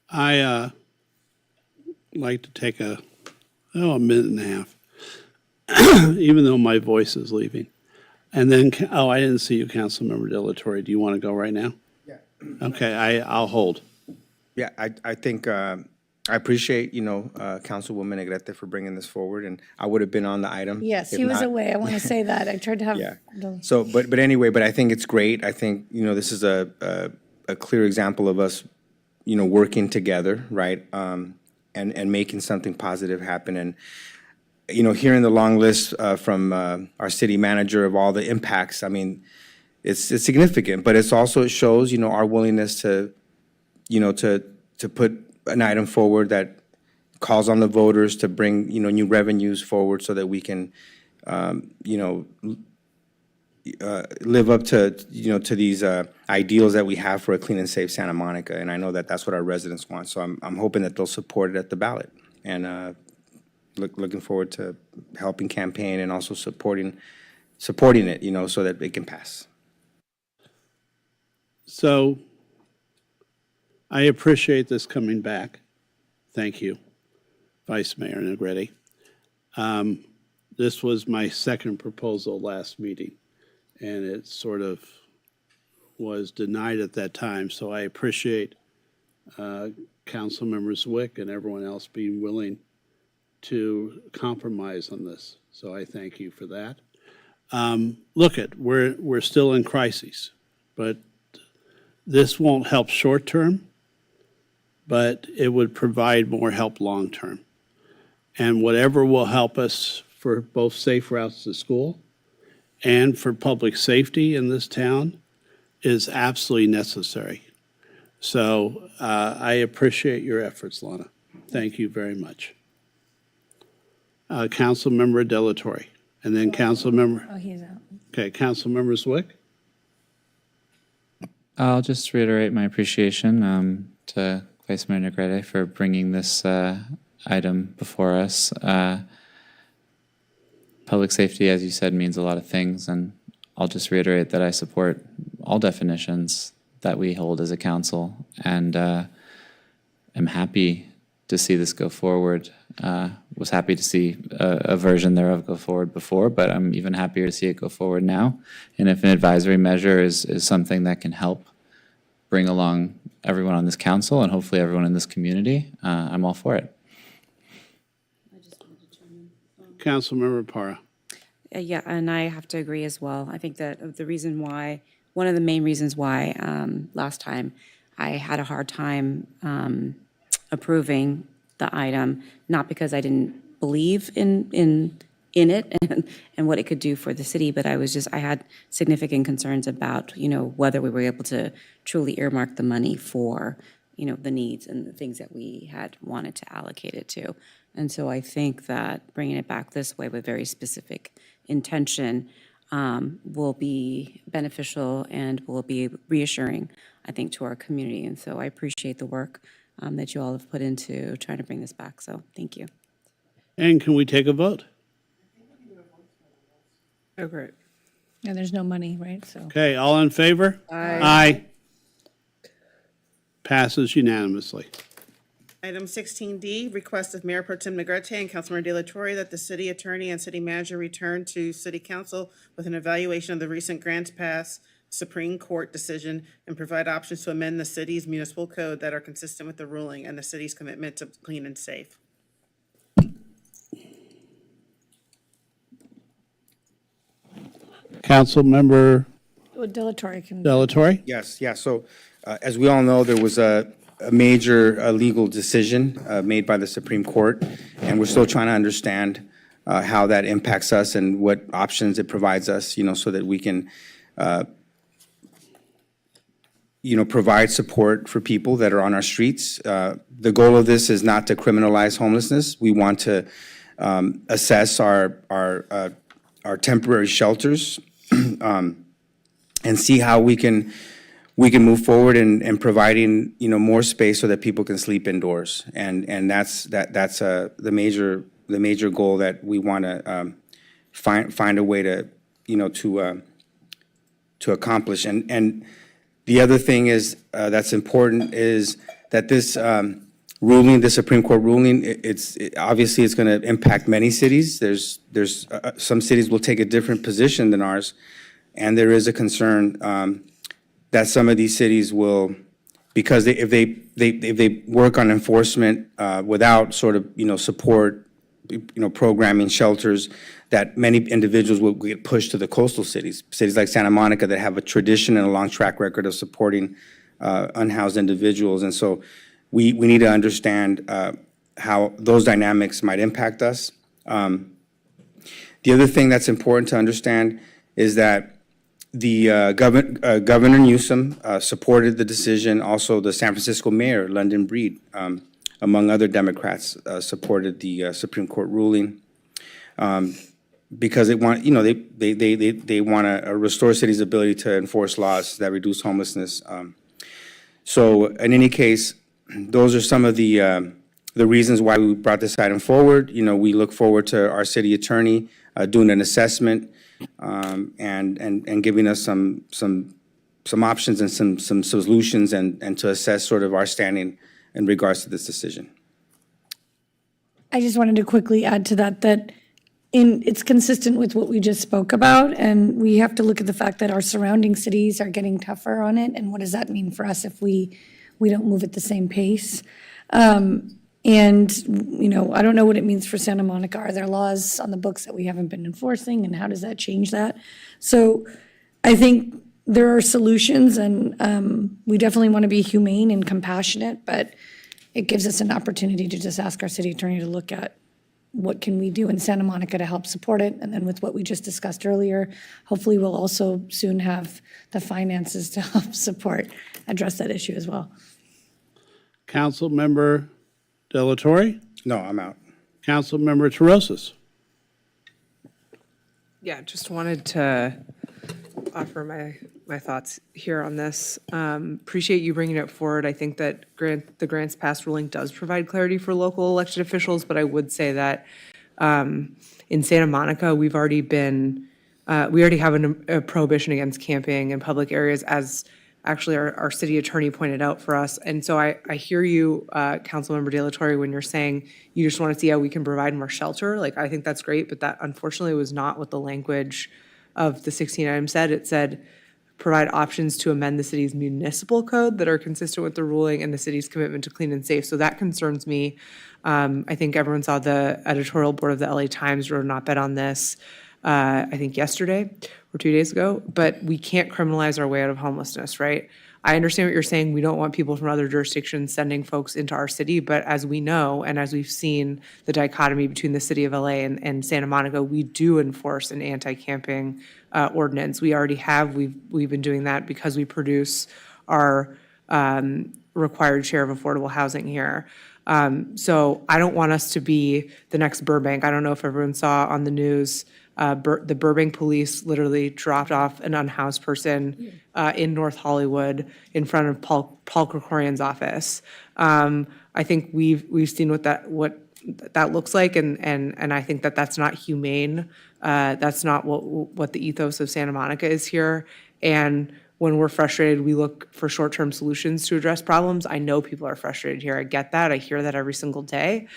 I like to take a minute and a half, even though my voice is leaving. And then, I didn't see you, Councilmember Delatorre. Do you want to go right now? Yeah. Okay, I'll hold. Yeah, I think I appreciate, Councilwoman Negrete for bringing this forward, and I would have been on the item. Yes, if he was not. away. I want to say that. I tried to have. Yeah. the- So, but anyway, but I think it's great. I think, this is a clear example of us, working together, right? And making something positive happen. And, hearing the long list from our city manager of all the impacts, I mean, it's significant, but it shows, our willingness to, to put an item forward that calls on the voters to bring, new revenues forward so that we can, live up to, to these ideals that we have for a clean and safe Santa Monica. And I know that that's what our residents want. So I'm hoping that they'll support it at the ballot. And looking forward to helping campaign and also supporting it, so that it can pass. So I appreciate this coming back. Thank you, Vice Mayor Negrete. This was my second proposal last meeting, and it sort of was denied at that time. So I appreciate Councilmember Zwick and everyone else being willing to compromise on this. So I thank you for that. We're still in crises, but this won't help short term, but it would provide more help long term. And whatever will help us for both safe routes to school and for public safety in this town is absolutely necessary. So I appreciate your efforts, Lana. Thank you very much. Councilmember Delatorre, and then Councilmember. Oh, he's out. Okay, Councilmember Zwick. I'll just reiterate my appreciation to Vice Mayor Negrete for bringing this item before us. Public safety, as you said, means a lot of things, and I'll just reiterate that I support all definitions that we hold as a council, and am happy to see this go forward. Was happy to see a version thereof go forward before, but I'm even happier to see it go forward now. And if an advisory measure is something that can help bring along everyone on this council and hopefully everyone in this community, I'm all for it. Councilmember Parra. Yeah, and I have to agree as well. I think that the reason why, one of the main reasons why last time I had a hard time approving the item, not because I didn't believe in it and what it could do for the city, but I had significant concerns about, whether we were able to truly earmark the money for, the needs and the things that we had wanted to allocate it to. And so I think that bringing it back this way with very specific intention will be beneficial and will be reassuring, I think, to our community. And so I appreciate the work that you all have put into trying to bring this back. So thank you. And can we take a vote? Oh, great. Yeah, there's no money, right? So. Okay, all in favor? Aye. Passes unanimously. Item 16D, request of Mayor Pro Tem Negrete and Councilmember Delatorre that the city attorney and city manager return to city council with an evaluation of the recent Grants Pass Supreme Court decision and provide options to amend the city's municipal code that are consistent with the ruling and the city's commitment to clean and safe. Councilmember Delatorre can. Delatorre? Yes, yeah. So as we all know, there was a major legal decision made by the Supreme Court, and we're still trying to understand how that impacts us and what options it provides us, so that we can, provide support for people that are on our streets. The goal of this is not to criminalize homelessness. We want to assess our temporary shelters and see how we can move forward in providing, more space so that people can sleep indoors. And that's the major goal that we want to find a way to, to accomplish. And the other thing is that's important is that this ruling, the Supreme Court ruling, obviously it's going to impact many cities. There's some cities will take a different position than ours, and there is a concern that some of these cities will because if they work on enforcement without sort of, support, programming, shelters, that many individuals will get pushed to the coastal cities like Santa Monica that have a tradition and a long track record of supporting unhoused individuals. And so we need to understand how those dynamics might impact us. The other thing that's important to understand is that the Governor Newsom supported the decision. Also, the San Francisco Mayor, London Breed, among other Democrats, supported the Supreme Court ruling because they want, they want to restore cities' ability to enforce laws that reduce homelessness. So, in any case, those are some of the reasons why we brought this item forward. We look forward to our city attorney doing an assessment and giving us some options and some solutions and to assess sort of our standing in regards to this decision. I just wanted to quickly add to that it's consistent with what we just spoke about, and we have to look at the fact that our surrounding cities are getting tougher on it, and what does that mean for us if we don't move at the same pace? And, I don't know what it means for Santa Monica. Are there laws on the books that we haven't been enforcing, and how does that change that? So I think there are solutions, and we definitely want to be humane and compassionate, but it gives us an opportunity to just ask our city attorney to look at what can we do in Santa Monica to help support it. And then with what we just discussed earlier, hopefully we'll also soon have the finances to help address that issue as well. Councilmember Delatorre? No, I'm out. Councilmember Terosas? Yeah, just wanted to offer my thoughts here on this. Appreciate you bringing it forward. I think that the grants pass ruling does provide clarity for local elected officials, but I would say that in Santa Monica, we already have a prohibition against camping in public areas, as actually our city attorney pointed out for us. And so I hear you, Councilmember Delatorre, when you're saying you just want to see how we can provide more shelter. Like, I think that's great, but that unfortunately was not what the language of the 16 item said. It said, provide options to amend the city's municipal code that are consistent with the ruling and the city's commitment to clean and safe. So that concerns me. I think everyone saw the editorial board of the LA Times wrote an op-ed on this, I think yesterday or 2 days ago, but we can't criminalize our way out of homelessness, right? I understand what you're saying. We don't want people from other jurisdictions sending folks into our city, but as we know, and as we've seen the dichotomy between the city of LA and Santa Monica, we do enforce an anti-camping ordinance. We already have, we've been doing that because we produce our required share of affordable housing here. So I don't want us to be the next Burbank. I don't know if everyone saw on the news, the Burbank police literally dropped off an unhoused person in North Hollywood in front of Paul Krikorian's office. I think we've seen what that looks like, and I think that that's not humane. That's not what the ethos of Santa Monica is here. And when we're frustrated, we look for short-term solutions to address problems. I know people are frustrated here. I get that. I hear that every single day.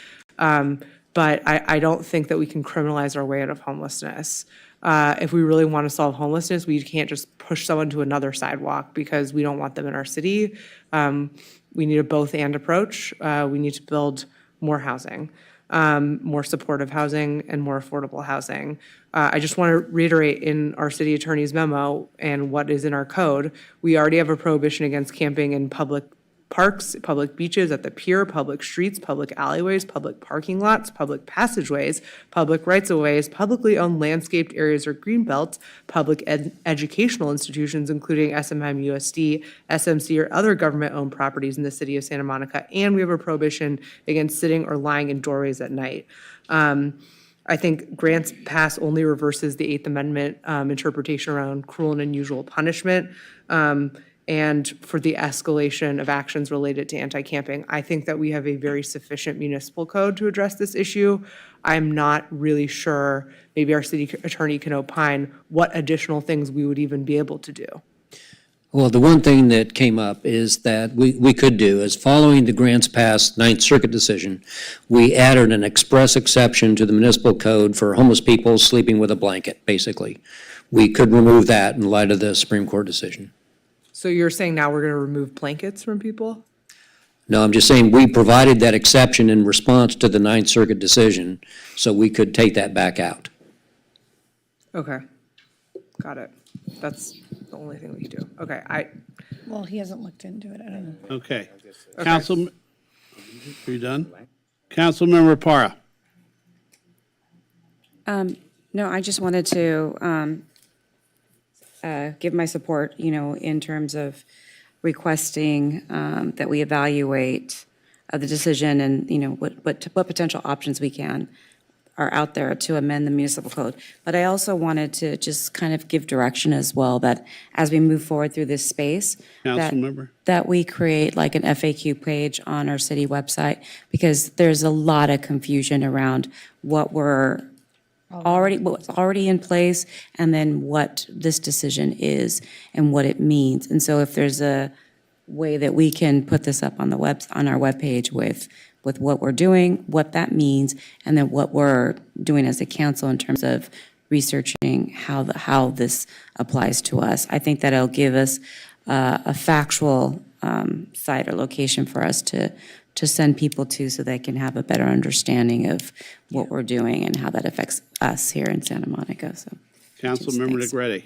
But I don't think that we can criminalize our way out of homelessness. If we really want to solve homelessness, we can't just push someone to another sidewalk because we don't want them in our city. We need a both-and approach. We need to build more housing, more supportive housing, and more affordable housing. I just want to reiterate in our city attorney's memo and what is in our code, we already have a prohibition against camping in public parks, public beaches, at the pier, public streets, public alleyways, public parking lots, public passageways, public rights-of-ways, publicly owned landscaped areas or green belts, public educational institutions, including SMM, USD, SMC, or other government-owned properties in the city of Santa Monica, and we have a prohibition against sitting or lying in doorways at night. I think grants pass only reverses the Eighth Amendment interpretation around cruel and unusual punishment. And for the escalation of actions related to anti-camping. I think that we have a very sufficient municipal code to address this issue. I'm not really sure, maybe our city attorney can opine, what additional things we would even be able to do. Well, the one thing that came up is that we could do is following the grants passed Ninth Circuit decision, we added an express exception to the municipal code for homeless people sleeping with a blanket, basically. We could remove that in light of the Supreme Court decision. So you're saying now we're going to remove blankets from people? No, I'm just saying we provided that exception in response to the Ninth Circuit decision, so we could take that back out. Okay. Got it. That's the only thing we do. Okay, Well, he hasn't looked into it, I don't know. Okay. Council, are you done? Councilmember Para. No, I just wanted to give my support, in terms of requesting that we evaluate the decision and, what potential options we are out there to amend the municipal code. But I also wanted to just kind of give direction as well, that as we move forward through this space, Councilmember. that we create like an FAQ page on our city website, because there's a lot of confusion around what's already in place, and then what this decision is and what it means. And so if there's a way that we can put this up on our webpage with what we're doing, what that means, and then what we're doing as a council in terms of researching how this applies to us. I think that it'll give us a factual site or location for us to send people to, so they can have a better understanding of what we're doing and how that affects us here in Santa Monica. So, Councilmember Negretti.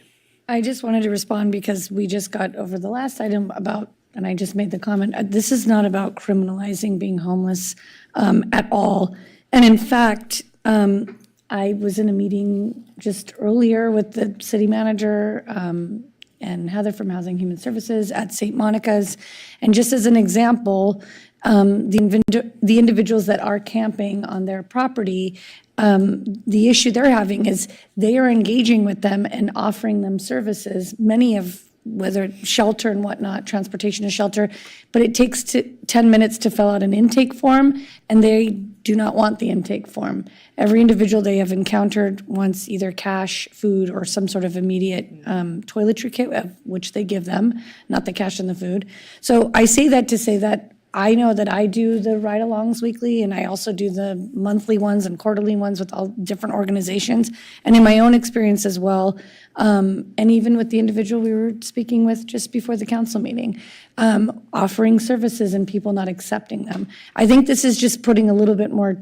I just wanted to respond because we just got over the last item about, and I just made the comment, this is not about criminalizing being homeless at all. And in fact, I was in a meeting just earlier with the city manager and Heather from Housing Human Services at St. Monica's. And just as an example, the individuals that are camping on their property, the issue they're having is they are engaging with them and offering them services, many of whether shelter and whatnot, transportation to shelter, but it takes 10 minutes to fill out an intake form, and they do not want the intake form. Every individual they have encountered wants either cash, food, or some sort of immediate toiletry kit, which they give them, not the cash and the food. So I say that to say that I know that I do the ride-alongs weekly, and I also do the monthly ones and quarterly ones with all different organizations. And in my own experience as well, and even with the individual we were speaking with just before the council meeting, offering services and people not accepting them. I think this is just putting a little bit more,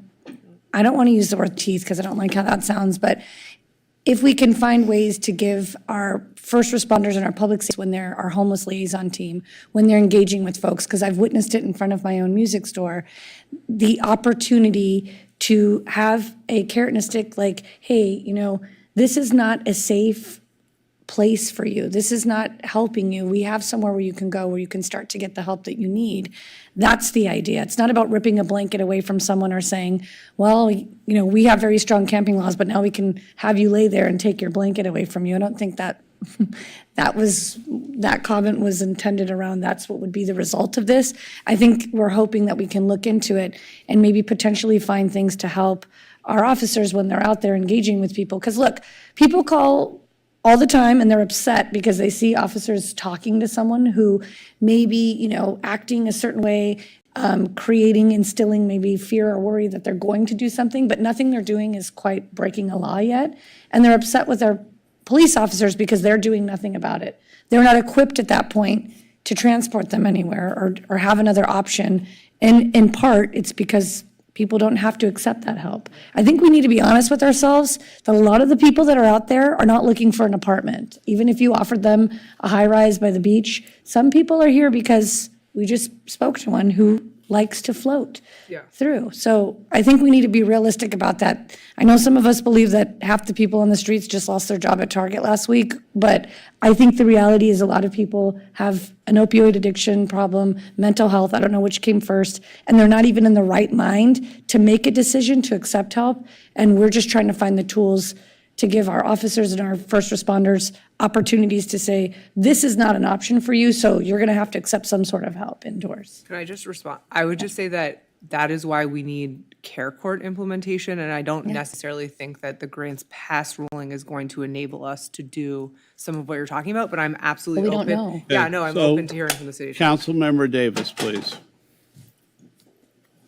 I don't want to use the word teeth because I don't like how that sounds, but if we can find ways to give our first responders and our public safety, when they're our homeless liaison team, when they're engaging with folks, because I've witnessed it in front of my own music store, the opportunity to have a carrot and a stick like, hey, this is not a safe place for you. This is not helping you. We have somewhere where you can go, where you can start to get the help that you need. That's the idea. It's not about ripping a blanket away from someone or saying, well, we have very strong camping laws, but now we can have you lay there and take your blanket away from you. I don't think that that comment was intended around that's what would be the result of this. I think we're hoping that we can look into it and maybe potentially find things to help our officers when they're out there engaging with people. Because look, people call all the time and they're upset because they see officers talking to someone who may be, acting a certain way, instilling maybe fear or worry that they're going to do something, but nothing they're doing is quite breaking a law yet. And they're upset with our police officers because they're doing nothing about it. They're not equipped at that point to transport them anywhere or have another option. And in part, it's because people don't have to accept that help. I think we need to be honest with ourselves that a lot of the people that are out there are not looking for an apartment. Even if you offered them a high-rise by the beach, some people are here because we just spoke to one who likes to float through. So I think we need to be realistic about that. I know some of us believe that half the people on the streets just lost their job at Target last week, but I think the reality is a lot of people have an opioid addiction problem, mental health, I don't know which came first, and they're not even in the right mind to make a decision to accept help. And we're just trying to find the tools to give our officers and our first responders opportunities to say, this is not an option for you, so you're going to have to accept some sort of help indoors. Can I just respond? I would just say that is why we need care court implementation, and I don't necessarily think that the grants pass ruling is going to enable us to do some of what you're talking about, but I'm absolutely But we open. don't know. Yeah, no, I'm So, open to hearing from the city. Councilmember Davis, please.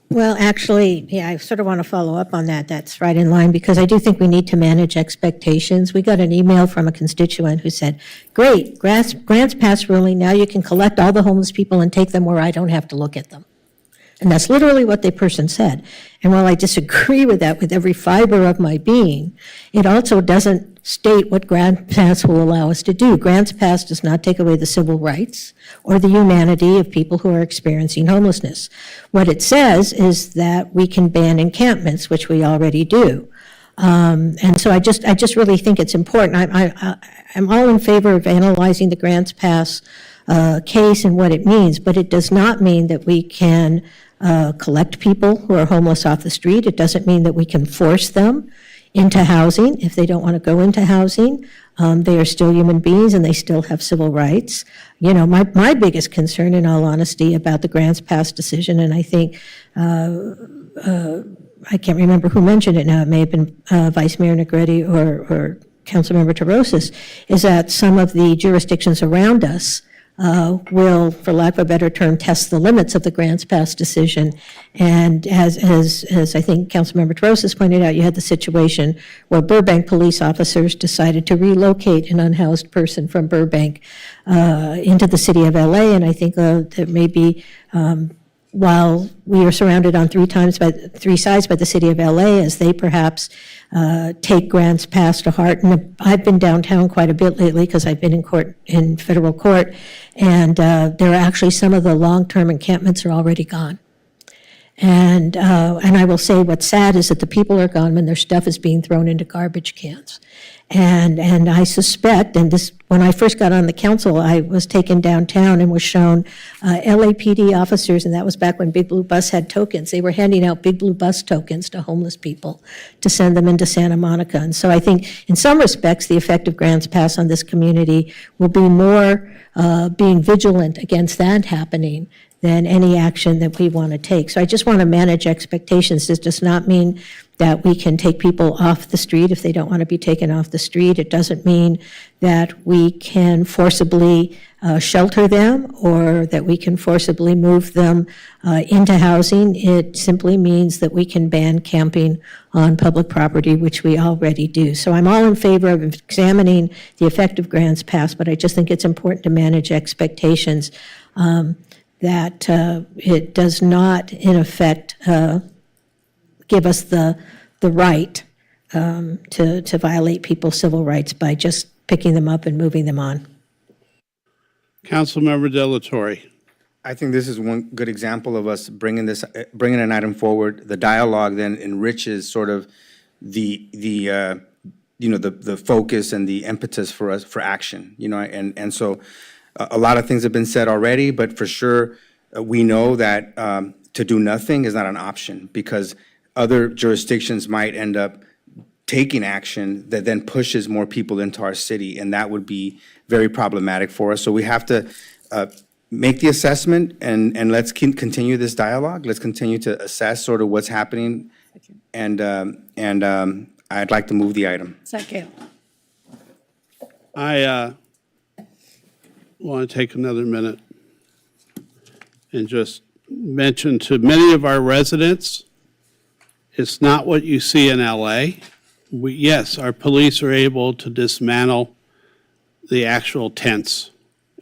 Well, actually, yeah, I sort of want to follow up on that. That's right in line, because I do think we need to manage expectations. We got an email from a constituent who said, great, grants pass ruling, now you can collect all the homeless people and take them where I don't have to look at them. And that's literally what the person said. And while I disagree with that with every fiber of my being, it also doesn't state what Grants Pass will allow us to do. Grants Pass does not take away the civil rights or the humanity of people who are experiencing homelessness. What it says is that we can ban encampments, which we already do. And so I just really think it's important. I'm all in favor of analyzing the Grants Pass case and what it means, but it does not mean that we can collect people who are homeless off the street. It doesn't mean that we can force them into housing if they don't want to go into housing. They are still human beings and they still have civil rights. You know, my biggest concern, in all honesty, about the Grants Pass decision, and I think I can't remember who mentioned it now, it may have been Vice Mayor Negretti or Councilmember Terosas, is that some of the jurisdictions around us will, for lack of a better term, test the limits of the Grants Pass decision. And as I think Councilmember Terosas pointed out, you had the situation where Burbank police officers decided to relocate an unhoused person from Burbank into the city of LA. And I think there may be, while we are surrounded on three sides by the city of LA, as they perhaps take Grants Pass to heart. And I've been downtown quite a bit lately because I've been in federal court, and there are actually some of the long-term encampments are already gone. And I will say what's sad is that the people are gone when their stuff is being thrown into garbage cans. And I suspect, and this, when I first got on the council, I was taken downtown and was shown LAPD officers, and that was back when Big Blue Bus had tokens. They were handing out Big Blue Bus tokens to homeless people to send them into Santa Monica. And so I think in some respects, the effect of Grants Pass on this community will be more being vigilant against that happening than any action that we want to take. So I just want to manage expectations. This does not mean that we can take people off the street if they don't want to be taken off the street. It doesn't mean that we can forcibly shelter them or that we can forcibly move them into housing. It simply means that we can ban camping on public property, which we already do. So I'm all in favor of examining the effect of Grants Pass, but I just think it's important to manage expectations that it does not, in effect, give us the right to violate people's civil rights by just picking them up and moving them on. Councilmember Delatorre. I think this is one good example of us bringing an item forward. The dialogue then enriches sort of the focus and the impetus for us for action, and so a lot of things have been said already, but for sure we know that to do nothing is not an option, because other jurisdictions might end up taking action that then pushes more people into our city, and that would be very problematic for us. So we have to make the assessment, and let's continue this dialogue. Let's continue to assess sort of what's happening, and I'd like to move the item. Second. I want to take another minute and just mention to many of our residents, it's not what you see in LA. Yes, our police are able to dismantle the actual tents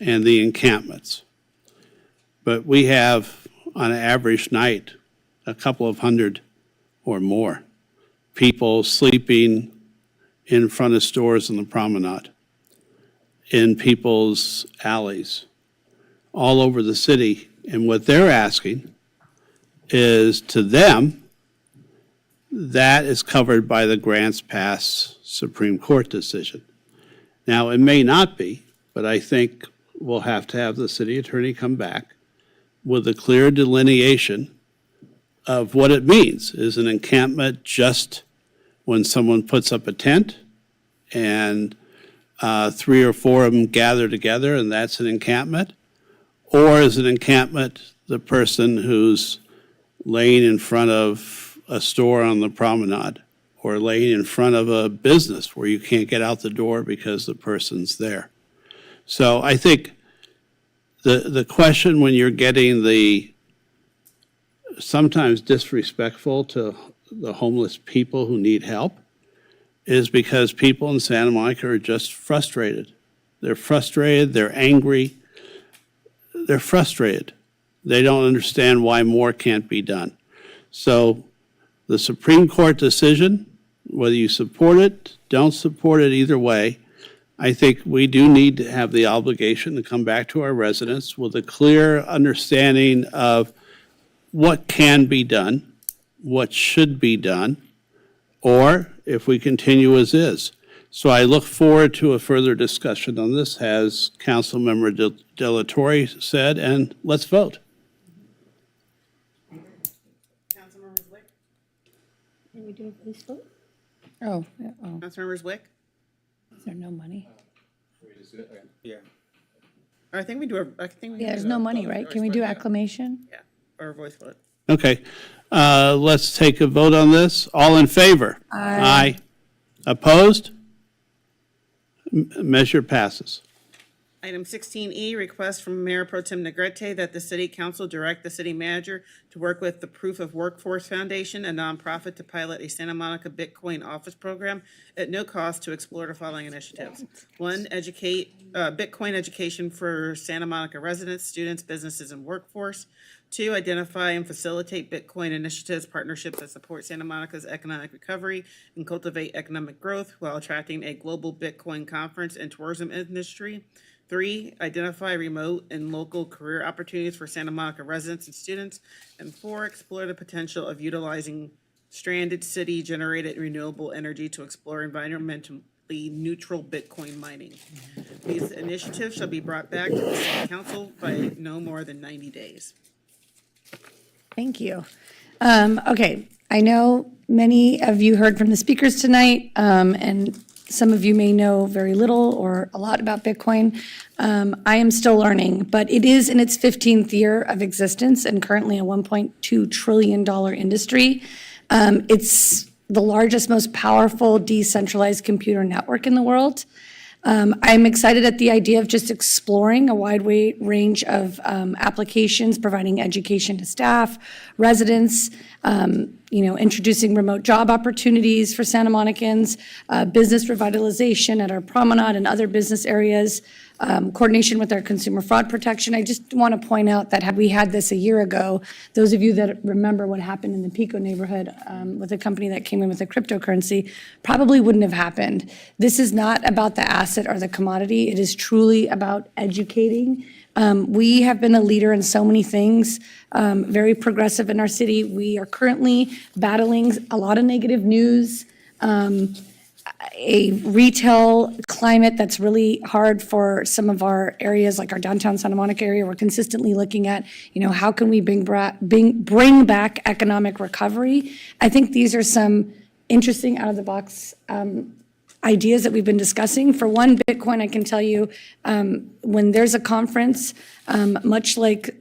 and the encampments. But we have, on an average night, a couple of hundred or more people sleeping in front of stores on the promenade, in people's alleys, all over the city. And what they're asking is, to them, that is covered by the Grants Pass Supreme Court decision. Now, it may not be, but I think we'll have to have the city attorney come back with a clear delineation of what it means. Is an encampment just when someone puts up a tent and 3 or 4 of them gather together and that's an encampment? Or is an encampment the person who's laying in front of a store on the promenade or laying in front of a business where you can't get out the door because the person's there? So I think the question when you're getting the sometimes disrespectful to the homeless people who need help is because people in Santa Monica are just frustrated. They're frustrated, they're angry, they're frustrated. They don't understand why more can't be done. So the Supreme Court decision, whether you support it, don't support it, either way, I think we do need to have the obligation to come back to our residents with a clear understanding of what can be done, what should be done, or if we continue as is. So I look forward to a further discussion on this, as Councilmember Delatorre said, and let's vote. Can we do a voice vote? Oh, Councilmember Zwick? is there no money? Yeah. Or I think we do Yeah, there's no money, right? Can we do acclamation? Yeah, or a voice vote. Okay, let's take a vote on this. All in favor? Aye. Opposed? Measure passes. Item 16E, request from Mayor Pro Tem Negrete that the city council direct the city manager to work with the Proof of Workforce Foundation, a nonprofit, to pilot a Santa Monica Bitcoin office program at no cost to explore the following initiatives. 1, Bitcoin education for Santa Monica residents, students, businesses, and workforce. 2, identify and facilitate Bitcoin initiatives, partnerships that support Santa Monica's economic recovery and cultivate economic growth while attracting a global Bitcoin conference and tourism industry. 3, identify remote and local career opportunities for Santa Monica residents and students. And 4, explore the potential of utilizing stranded city-generated renewable energy to explore environmentally neutral Bitcoin mining. These initiatives shall be brought back to the city council by no more than 90 days. Thank you. Okay, I know many of you heard from the speakers tonight, and some of you may know very little or a lot about Bitcoin. I am still learning, but it is in its 15th year of existence and currently a $1.2 trillion industry. It's the largest, most powerful decentralized computer network in the world. I'm excited at the idea of just exploring a wide range of applications, providing education to staff, residents, introducing remote job opportunities for Santa Monicans, business revitalization at our promenade and other business areas, coordination with our consumer fraud protection. I just want to point out that had we had this a year ago, those of you that remember what happened in the Pico neighborhood with a company that came in with a cryptocurrency probably wouldn't have happened. This is not about the asset or the commodity. It is truly about educating. We have been a leader in so many things, very progressive in our city. We are currently battling a lot of negative news, a retail climate that's really hard for some of our areas, like our downtown Santa Monica area. We're consistently looking at, how can we bring back economic recovery? I think these are some interesting out-of-the-box ideas that we've been discussing. For one, Bitcoin, I can tell you, when there's a conference, much like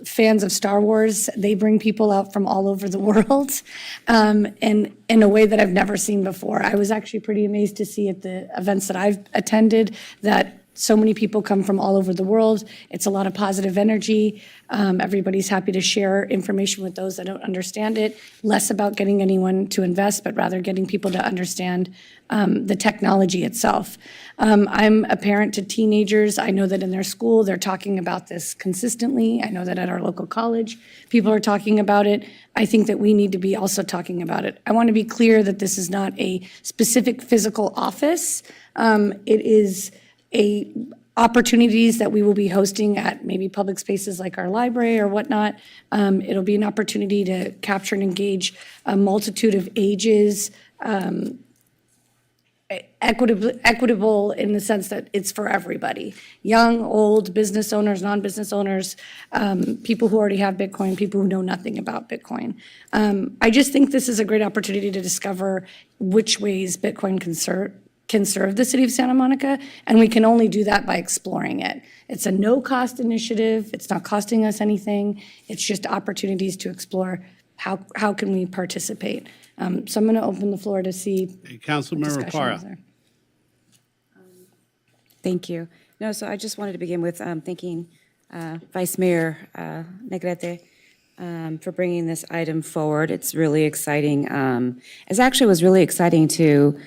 fans of Star Wars, they bring people out from all over the world, and in a way that I've never seen before. I was actually pretty amazed to see at the events that I've attended that so many people come from all over the world. It's a lot of positive energy. Everybody's happy to share information with those that don't understand it. Less about getting anyone to invest, but rather getting people to understand the technology itself. I'm a parent to teenagers. I know that in their school, they're talking about this consistently. I know that at our local college, people are talking about it. I think that we need to be also talking about it. I want to be clear that this is not a specific physical office. It is opportunities that we will be hosting at maybe public spaces like our library or whatnot. It'll be an opportunity to capture and engage a multitude of ages, equitable in the sense that it's for everybody. Young, old, business owners, non-business owners, people who already have Bitcoin, people who know nothing about Bitcoin. I just think this is a great opportunity to discover which ways Bitcoin can serve the city of Santa Monica, and we can only do that by exploring it. It's a no-cost initiative. It's not costing us anything. It's just opportunities to explore how can we participate. So I'm going to open the floor to see. Councilmember Parra. Thank you. No, so I just wanted to begin with thanking Vice Mayor Negrete for bringing this item forward. It's really exciting. It actually was really exciting to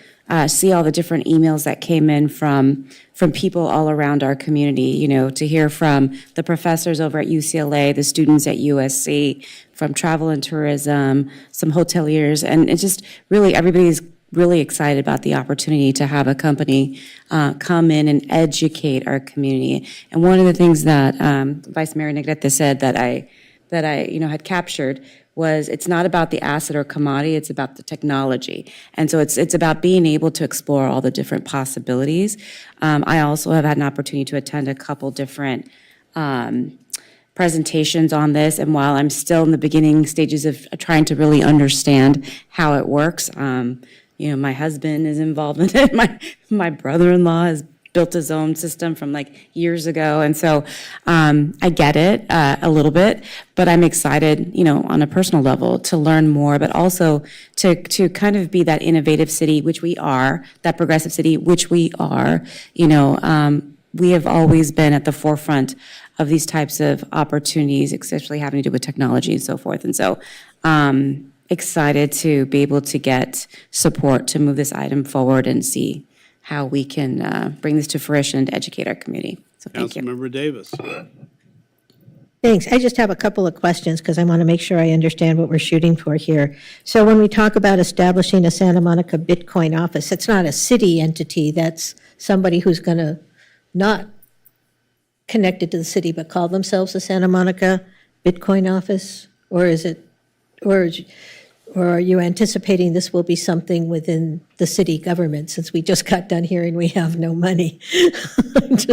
see all the different emails that came in from people all around our community, you know, to hear from the professors over at UCLA, the students at USC, from travel and tourism, some hoteliers, and it's just really, everybody's really excited about the opportunity to have a company come in and educate our community. And one of the things that Vice Mayor Negrete said that I had captured was it's not about the asset or commodity, it's about the technology. And so it's about being able to explore all the different possibilities. I also have had an opportunity to attend a couple different presentations on this, and while I'm still in the beginning stages of trying to really understand how it works, my husband is involved in it. My brother-in-law has built his own system from like years ago. And so I get it a little bit, but I'm excited, on a personal level to learn more, but also to kind of be that innovative city, which we are, that progressive city, which we are. We have always been at the forefront of these types of opportunities, especially having to do with technology and so forth. And so excited to be able to get support to move this item forward and see how we can bring this to fruition to educate our community. So thank you. Councilmember Davis. Thanks. I just have a couple of questions because I want to make sure I understand what we're shooting for here. So when we talk about establishing a Santa Monica Bitcoin office, it's not a city entity. That's somebody who's going to not connected to the city but call themselves a Santa Monica Bitcoin office? Or is it, or are you anticipating this will be something within the city government, since we just got done hearing we have no money? That's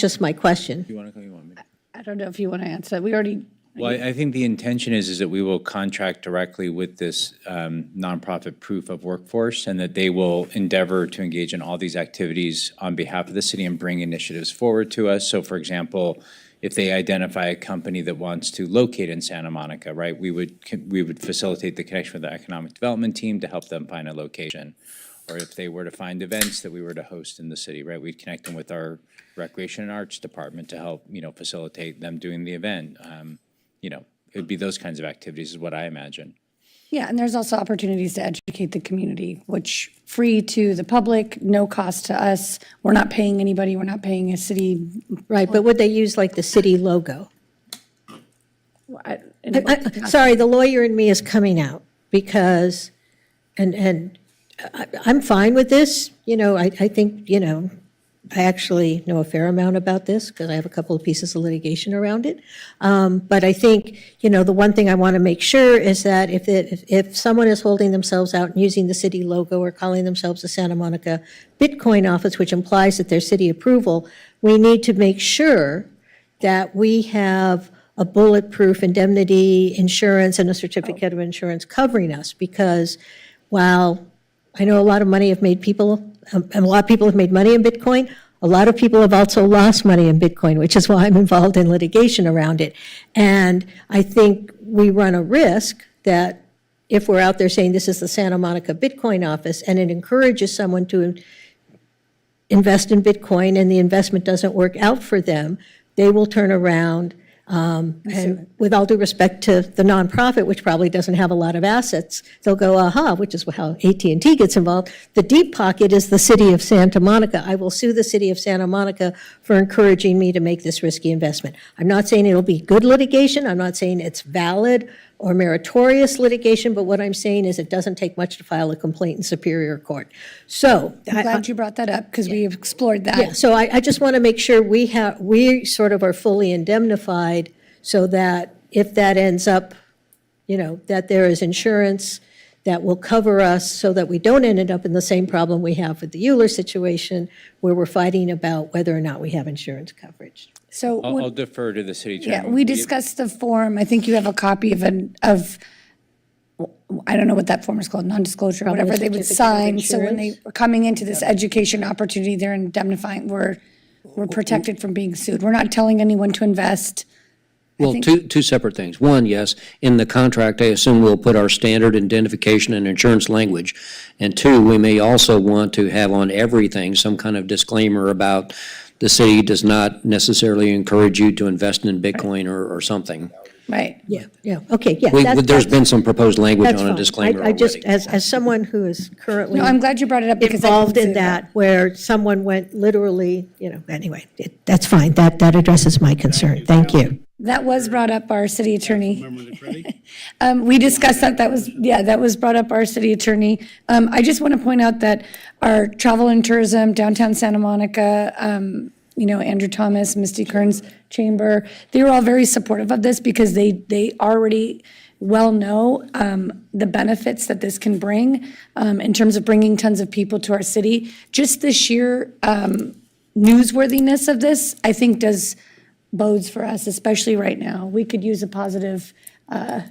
just my question. You want to go? You want me? I don't know if you want to answer that. We already. Well, I think the intention is that we will contract directly with this nonprofit Proof of Workforce, and that they will endeavor to engage in all these activities on behalf of the city and bring initiatives forward to us. So, for example, if they identify a company that wants to locate in Santa Monica, right, we would facilitate the connection with the economic development team to help them find a location. Or if they were to find events that we were to host in the city, right, we'd connect them with our Recreation and Arts Department to help, facilitate them doing the event. It would be those kinds of activities is what I imagine. Yeah, and there's also opportunities to educate the community, which free to the public, no cost to us. We're not paying anybody, we're not paying a city. Right, but would they use like the city logo? Sorry, the lawyer in me is coming out because, and I'm fine with this. I think, I actually know a fair amount about this because I have a couple of pieces of litigation around it. But I think, the one thing I want to make sure is that if someone is holding themselves out and using the city logo or calling themselves the Santa Monica Bitcoin office, which implies that there's city approval, we need to make sure that we have a bulletproof indemnity insurance and a certificate of insurance covering us. Because while I know a lot of money have made people, and a lot of people have made money in Bitcoin, a lot of people have also lost money in Bitcoin, which is why I'm involved in litigation around it. And I think we run a risk that if we're out there saying this is the Santa Monica Bitcoin office and it encourages someone to invest in Bitcoin and the investment doesn't work out for them, they will turn around and with all due respect to the nonprofit, which probably doesn't have a lot of assets, they'll go, aha, which is how AT&T gets involved. The deep pocket is the city of Santa Monica. I will sue the city of Santa Monica for encouraging me to make this risky investment. I'm not saying it'll be good litigation. I'm not saying it's valid or meritorious litigation, but what I'm saying is it doesn't take much to file a complaint in Superior Court. So I'm glad you brought that up because we have explored that. yeah, so I just want to make sure we sort of are fully indemnified so that if that ends up, that there is insurance that will cover us so that we don't end up in the same problem we have with the Euler situation where we're fighting about whether or not we have insurance coverage. So I'll defer to the city yeah, attorney. we discussed the form. I think you have a copy of I don't know what that form is called, non-disclosure, Probably whatever they would certificate of sign. So when they insurance. were coming into this education opportunity, they're indemnifying, we're protected from being sued. We're not telling anyone to invest. Well, two separate things. One, yes, in the contract, I assume we'll put our standard identification and insurance language. And two, we may also want to have on everything some kind of disclaimer about the city does not necessarily encourage you to invest in Bitcoin or something. Right. Yeah, okay, yeah. There's been some proposed language That's on a fine. disclaimer I just, already. as someone who is currently No, I'm glad you brought it up because I didn't involved in see that, where someone went literally, anyway, that's fine. That addresses my concern. Thank you. That was brought up, our city attorney. Councilmember McCready? We discussed that, that was brought up, our city attorney. I just want to point out that our travel and tourism, downtown Santa Monica, Andrew Thomas, Misty Kern's chamber, they were all very supportive of this because they already well know the benefits that this can bring in terms of bringing tons of people to our city. Just the sheer newsworthiness of this, I think, bodes for us, especially right now. We could use a positive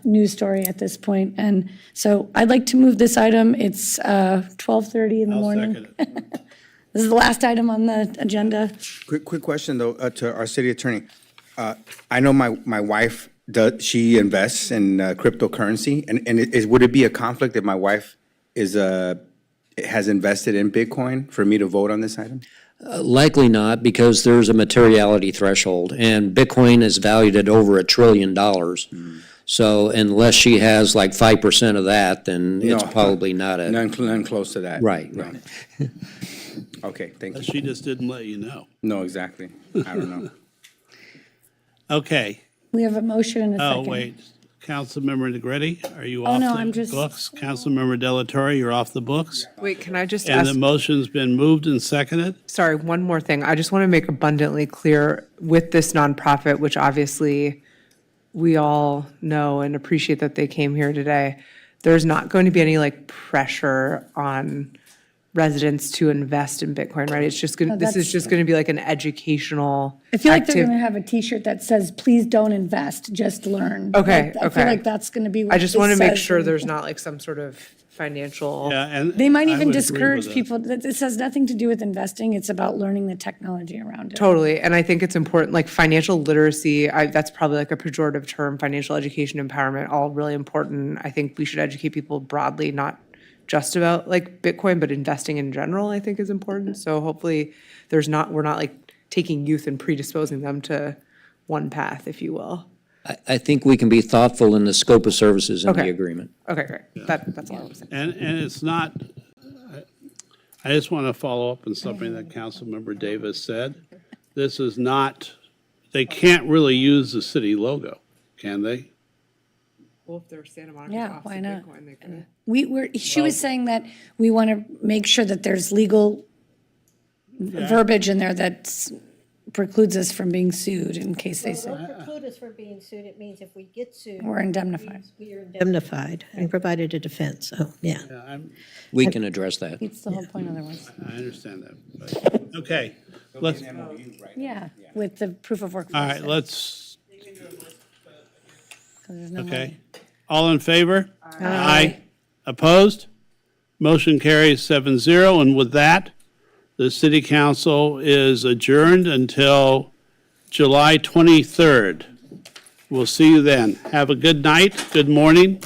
news story at this point. And so I'd like to move this item. It's 12:30 in the morning. Second it. This is the last item on the agenda. Quick question, though, to our city attorney. I know my wife, she invests in cryptocurrency, and would it be a conflict if my wife has invested in Bitcoin for me to vote on this item? Likely not, because there's a materiality threshold, and Bitcoin is valued at over $1 trillion. So unless she has like 5% of that, then it's probably not a. None close to that. Right. Okay, thank you. She just didn't let you know. No, exactly. I don't know. Okay. We have a motion and a Oh, second. wait. Councilmember Negretti, are you Oh, off no, the I'm just- books? Councilmember Delatorre, you're off the books? Wait, can I just And ask? the motion's been moved and seconded? Sorry, one more thing. I just want to make abundantly clear with this nonprofit, which obviously we all know and appreciate that they came here today. There's not going to be any pressure on residents to invest in Bitcoin, right? It's just going, this is just going to be like an educational. I feel like they're activ- going to have a T-shirt that says, please don't invest, just learn. Okay, I feel okay. like that's going to be what I just this want to make says. sure there's not some sort of financial. Yeah, and. They might I even would agree discourage with that. people, that this has nothing to do with investing, it's about learning the technology around it. Totally, and I think it's important, financial literacy, that's probably a pejorative term, financial education, empowerment, all really important. I think we should educate people broadly, not just about Bitcoin, but investing in general, I think is important. So hopefully we're not taking youth and predisposing them to one path, if you will. I think we can be thoughtful in the scope of services in the Okay. agreement. Okay, great. That's all I was saying. And it's not, I just want to follow up on something that Councilmember Davis said. This is not, they can't really use the city logo, can they? Well, if they're Santa Monica Yeah, off why the not? Bitcoin, they could. She was saying that we want to make sure that there's legal verbiage in there that precludes us from being sued in case they say. Don't preclude us from being sued. It means if we get sued. We're indemnified. We are indemnified and provided a defense, so, yeah. We can address that. It's the whole point otherwise. I understand that. But, okay, let's, Yeah, with the proof of work. all right, let's, 'Cause there's no okay. money. All in favor? Aye. Opposed? Motion carries 7-0, and with that, the city council is adjourned until July 23rd. We'll see you then. Have a good night, good morning,